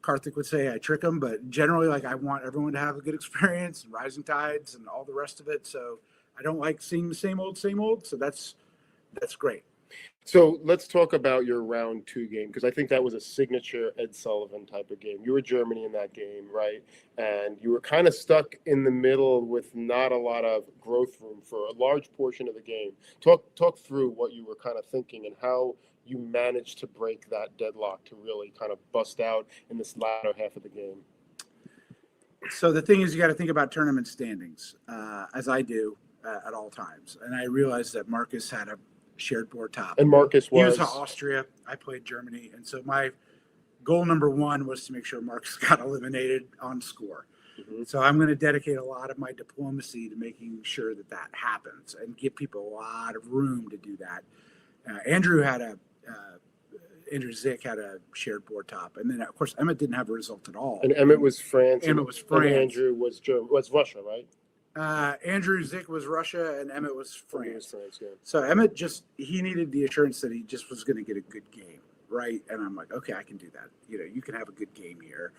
Karthik would say I trick them, but generally, like, I want everyone to have a good experience and rising tides and all the rest of it. So I don't like seeing the same old. So that's great. So let's talk about your round 2 game, because I think that was a signature Ed Sullivan type of game. You were Germany in that game, right? And you were kind of stuck in the middle with not a lot of growth room for a large portion of the game. Talk through what you were kind of thinking and how you managed to break that deadlock to really kind of bust out in this latter half of the game. So the thing is, you got to think about tournament standings, as I do at all times. And I realized that Marcus had a shared board top. And Marcus He was Austria. I played Germany. And so my goal number 1 was to make sure Marcus got eliminated on score. Mm-hmm. So I'm going to dedicate a lot of my diplomacy to making sure that happens and give people a lot of room to do that. Andrew Zick had a shared board top. And then, of course, Emmett didn't have a result at all. And Emmett was France. And Andrew was Russia, right? Andrew Zick was Russia and Emmett was France. Yeah. So Emmett he needed the assurance that he just was going to get a good game, right? And I'm like, okay, I can do that. You can have a good game here.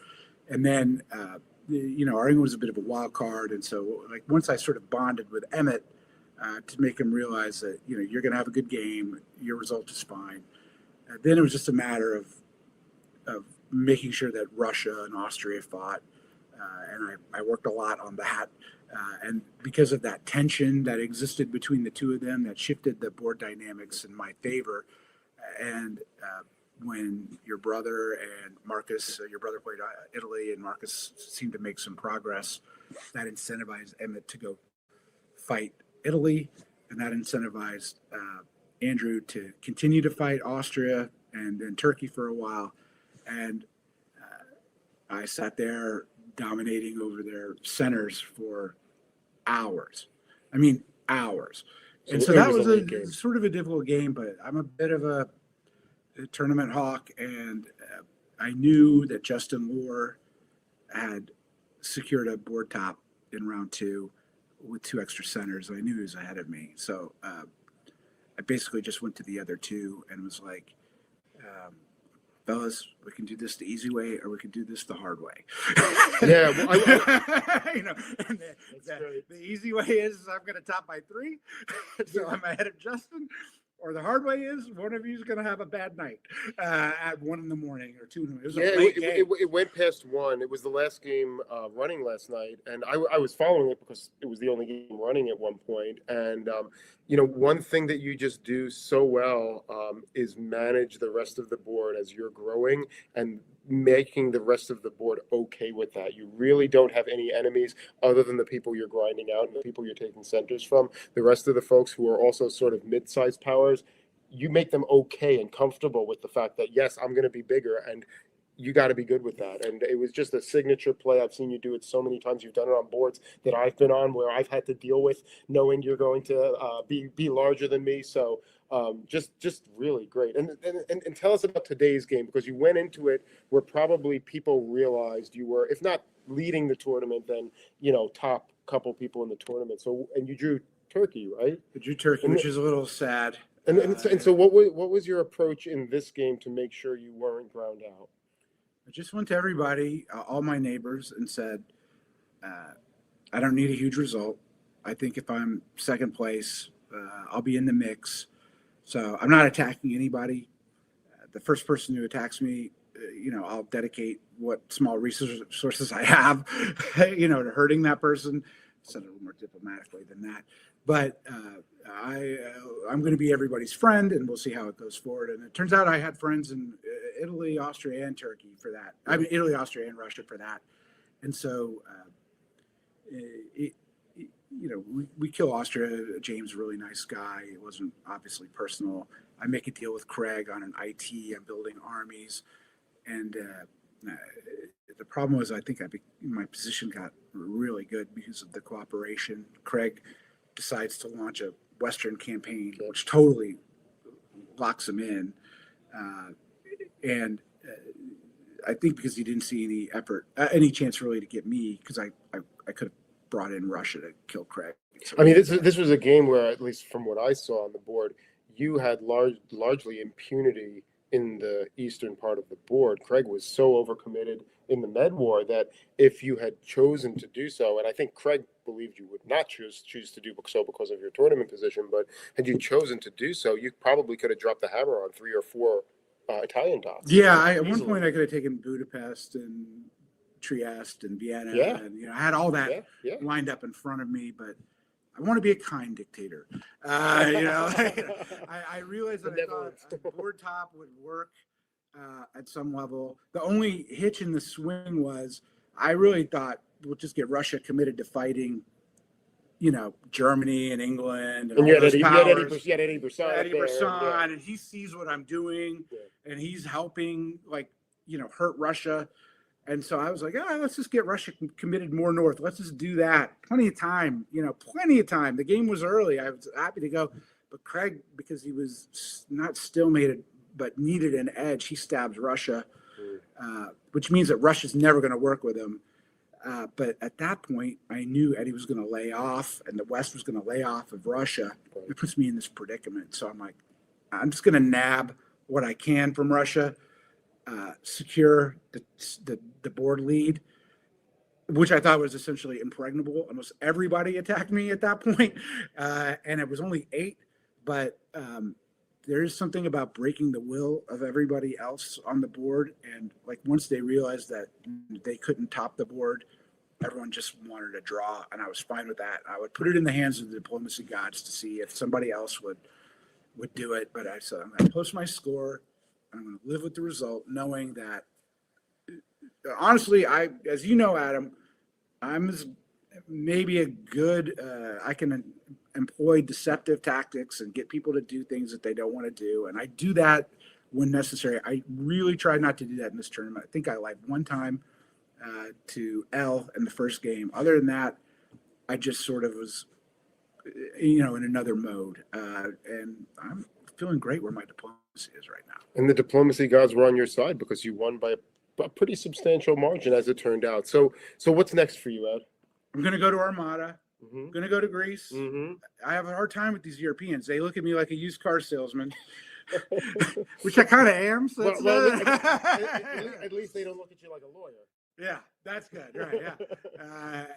And then, our England was a bit of a wild card. And so, like, once I sort of bonded with Emmett to make him realize that, you're going to have a good game, your result is fine. Then it was just a matter of making sure that Russia and Austria fought. And I worked a lot on that. And because of that tension that existed between the two of them, that shifted the board dynamics in my favor. And when your brother and Marcus, your brother played Italy, and Marcus seemed to make some progress, that incentivized Emmett to go fight Italy, and that incentivized Andrew to continue to fight Austria and then Turkey for a while. And I sat there dominating over their centers for hours. I mean, hours. And so that was sort of a difficult game, but I'm a bit of a tournament hawk, and I knew that Justin Lohr had secured a board top in round 2 with 2 extra centers. I knew he was ahead of me. So I basically just went to the other 2 and was like, fellas, we can do this the easy way, or we can do this the hard way. Yeah, the easy way is I'm going to top by 3, so I'm ahead of Justin. Or the hard way is one of you is going to have a bad night at 1 in the morning or 2 in the morning. It was a late game. It went past 1. It was the last game running last night, and I was following it because it was the only game running at one point. And one thing that you just do so well is manage the rest of the board as you're growing and making the rest of the board okay with that. You really don't have any enemies other than the people you're grinding out and the people you're taking centers from. The rest of the folks who are also sort of mid-sized powers, you make them okay and comfortable with the fact that, yes, I'm going to be bigger, and you got to be good with that. And it was just a signature play. I've seen you do it so many times. You've done it on boards that I've been on where I've had to deal with knowing you're going to be larger than me. So just really great. And tell us about today's game, because you went into it where probably people realized you were, if not leading the tournament, then top couple people in the tournament. So, and you drew Turkey, right? I drew Turkey, which is a little sad. And so what was your approach in this game to make sure you weren't ground out? I just went to everybody, all my neighbors, and said, I don't need a huge result. I think if I'm second place, I'll be in the mix. So I'm not attacking anybody. The first person who attacks me, I'll dedicate what small resources I have, to hurting that person. I said it a little more diplomatically than that. But I'm going to be everybody's friend, and we'll see how it goes forward. And it turns out I had friends in Italy, Austria, and Turkey for that. I mean, Italy, Austria, and Russia for that. And so, we kill Austria. James, really nice guy. It wasn't obviously personal. I make a deal with Craig on an IT. I'm building armies. And the problem was, I think my position got really good because of the cooperation. Craig decides to launch a Western campaign, which totally locks him in. And I think because he didn't see any effort, any chance really to get me, because I could have brought in Russia to kill Craig. So, I mean, this was a game where, at least from what I saw on the board, you had largely impunity in the eastern part of the board. Craig was so overcommitted in the Med War that if you had chosen to do so, and I think Craig believed you would not choose to do so because of your tournament position, but had you chosen to do so, you probably could have dropped the hammer on 3 or 4 Italian dots. Yeah, at one point I could have taken Budapest and Trieste and Vienna, and I had all that lined up in front of me, but I want to be a kind dictator. I realized that I thought a board top would work at some level. The only hitch in the swing was I really thought we'll just get Russia committed to fighting, Germany and England and all those powers. You had Eddie Brisson, and he sees what I'm doing, and he's helping, hurt Russia. And so I was like, let's just get Russia committed more north. Let's just do that. Plenty of time, plenty of time. The game was early. I was happy to go. But Craig, because he was not stalemated, but needed an edge, he stabs Russia, which means that Russia's never going to work with him. But at that point, I knew Eddie was going to lay off and the West was going to lay off of Russia. It puts me in this predicament. So I'm like, I'm just going to nab what I can from Russia, secure the board lead, which I thought was essentially impregnable. Almost everybody attacked me at that point. And it was only 8, but there is something about breaking the will of everybody else on the board. And like once they realized that they couldn't top the board, everyone just wanted a draw, and I was fine with that. I would put it in the hands of the diplomacy gods to see if somebody else would do it. But I said, I'm going to post my score. I'm going to live with the result, knowing that honestly, as you know, Adam, I'm maybe a good, I can employ deceptive tactics and get people to do things that they don't want to do. And I do that when necessary. I really try not to do that in this tournament. I think I lied one time to L in the first game. Other than that, I just sort of was, in another mode. And I'm feeling great where my diplomacy is right now. And the diplomacy gods were on your side because you won by a pretty substantial margin, as it turned out. So what's next for you, Ed? I'm going to go to Armada. Mm-hmm. I'm going to go to Greece. Mm-hmm. I have a hard time with these Europeans. They look at me like a used car salesman, which I kind of am. So at least they don't look at you like a lawyer. Yeah, that's good. Right, yeah.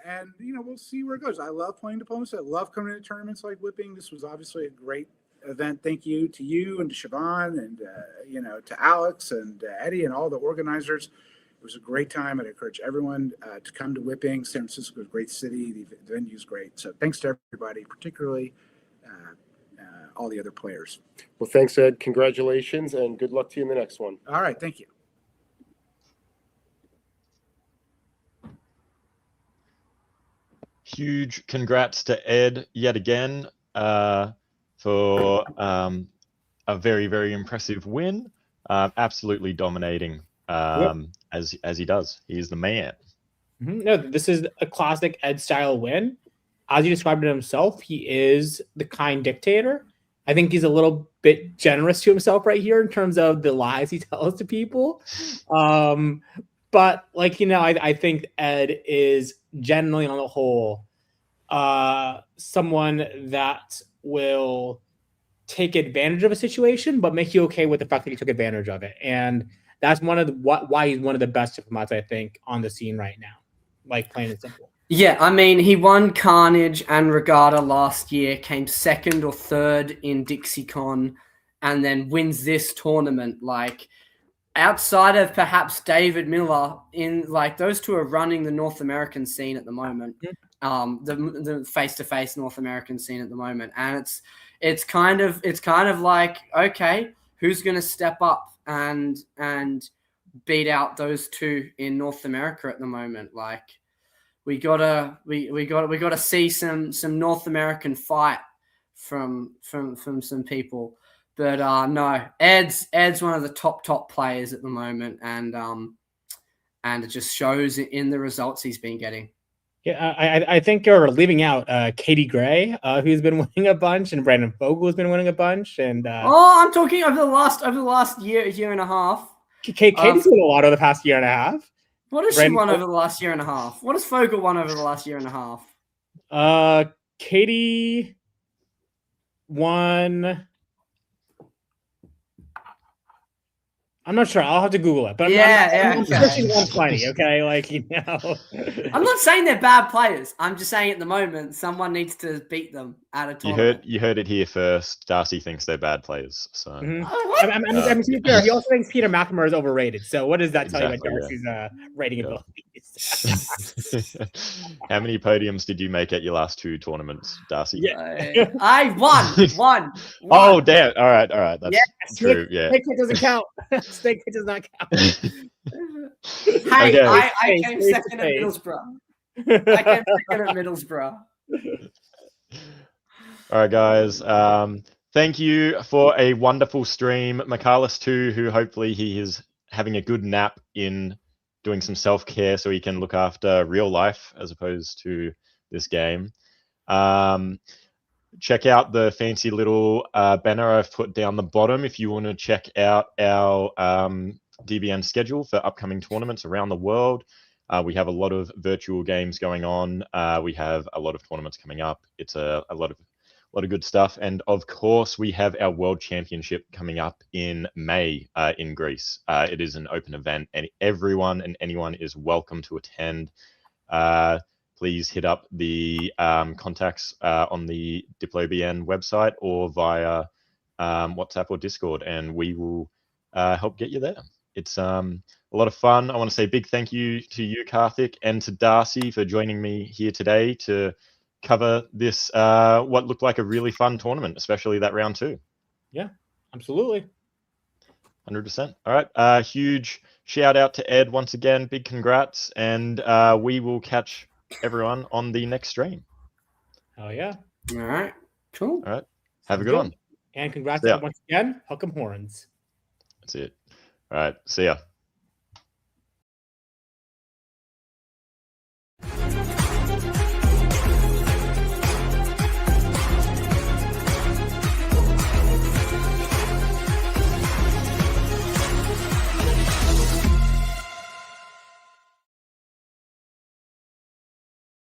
And, we'll see where it goes. I love playing diplomacy. I love coming to tournaments like Whipping. This was obviously a great event. Thank you to you and to Siobhan and, to Alex and Eddie and all the organizers. It was a great time. I'd encourage everyone to come to Whipping. San Francisco is a great city. The venue is great. So thanks to everybody, particularly all the other players. Well, thanks, Ed. Congratulations, and good luck to you in the next one. All right. Thank you. Huge congrats to Ed yet again for a very, very impressive win. Absolutely dominating as he does. He's the man. Mm-hmm. No, this is a classic Ed style win. As he described it himself, he is the kind dictator. I think he's a little bit generous to himself right here in terms of the lies he tells to people. But I think Ed is generally on the whole someone that will take advantage of a situation, but make you okay with the fact that he took advantage of it. And that's one of the why he's one of the best diplomats, I think, on the scene right now. Like, plain and simple. Yeah, I mean, he won Carnage and Regatta last year, came 2nd or 3rd in DixieCon, and then wins this tournament. Like, outside of perhaps David Miller, those two are running the North American scene at the moment. The face-to-face North American scene at the moment, and it's kind of like, okay, who's going to step up and beat out those two in North America at the moment? Like, we gotta see some North American fight from some people. But no, Ed's one of the top players at the moment, and it just shows in the results he's been getting. Yeah, I think you're leaving out Katie Gray, who's been winning a bunch, and Brandon Fogel has been winning a bunch. And I'm talking over the last year and a half. Katie's won a lot over the past year and a half. What has she won over the last year and a half? What has Fogel won over the last year and a half? Katie won. I'm not sure. I'll have to Google it. But I'm pushing 120. Okay, I'm not saying they're bad players. I'm just saying at the moment someone needs to beat them at a tournament. You heard it here first. Darcy thinks they're bad players. So to be fair, he also thinks Peter McNamara is overrated. So what does that tell you about Darcy's rating abilities? How many podiums did you make at your last 2 tournaments, Darcy? Yeah. I won. Oh, damn. All right. That's true. Yeah. Snake doesn't count. Snake does not count. Hey, okay. I came second at Middlesbrough. All right, guys. Thank you for a wonderful stream. Michaelis too, who hopefully he is having a good nap in doing some self-care so he can look after real life as opposed to this game. Check out the fancy little banner I've put down the bottom if you want to check out our DBN schedule for upcoming tournaments around the world. We have a lot of virtual games going on. We have a lot of tournaments coming up. It's a lot of good stuff. And of course, we have our World Championship coming up in May in Greece. It is an open event, and everyone and anyone is welcome to attend. Please hit up the contacts on the DiploBN website or via WhatsApp or Discord, and we will help get you there. It's a lot of fun. I want to say a big thank you to you, Karthik, and to Darcy for joining me here today to cover this, what looked like a really fun tournament, especially that round 2. Yeah, absolutely. 100%. All right. Huge shout out to Ed once again. Big congrats. And we will catch everyone on the next stream. Oh, yeah. All right. Cool. All right. Have a Sounds good one. And congrats See ya. once again. Hook 'em horns. That's it. All right. See ya.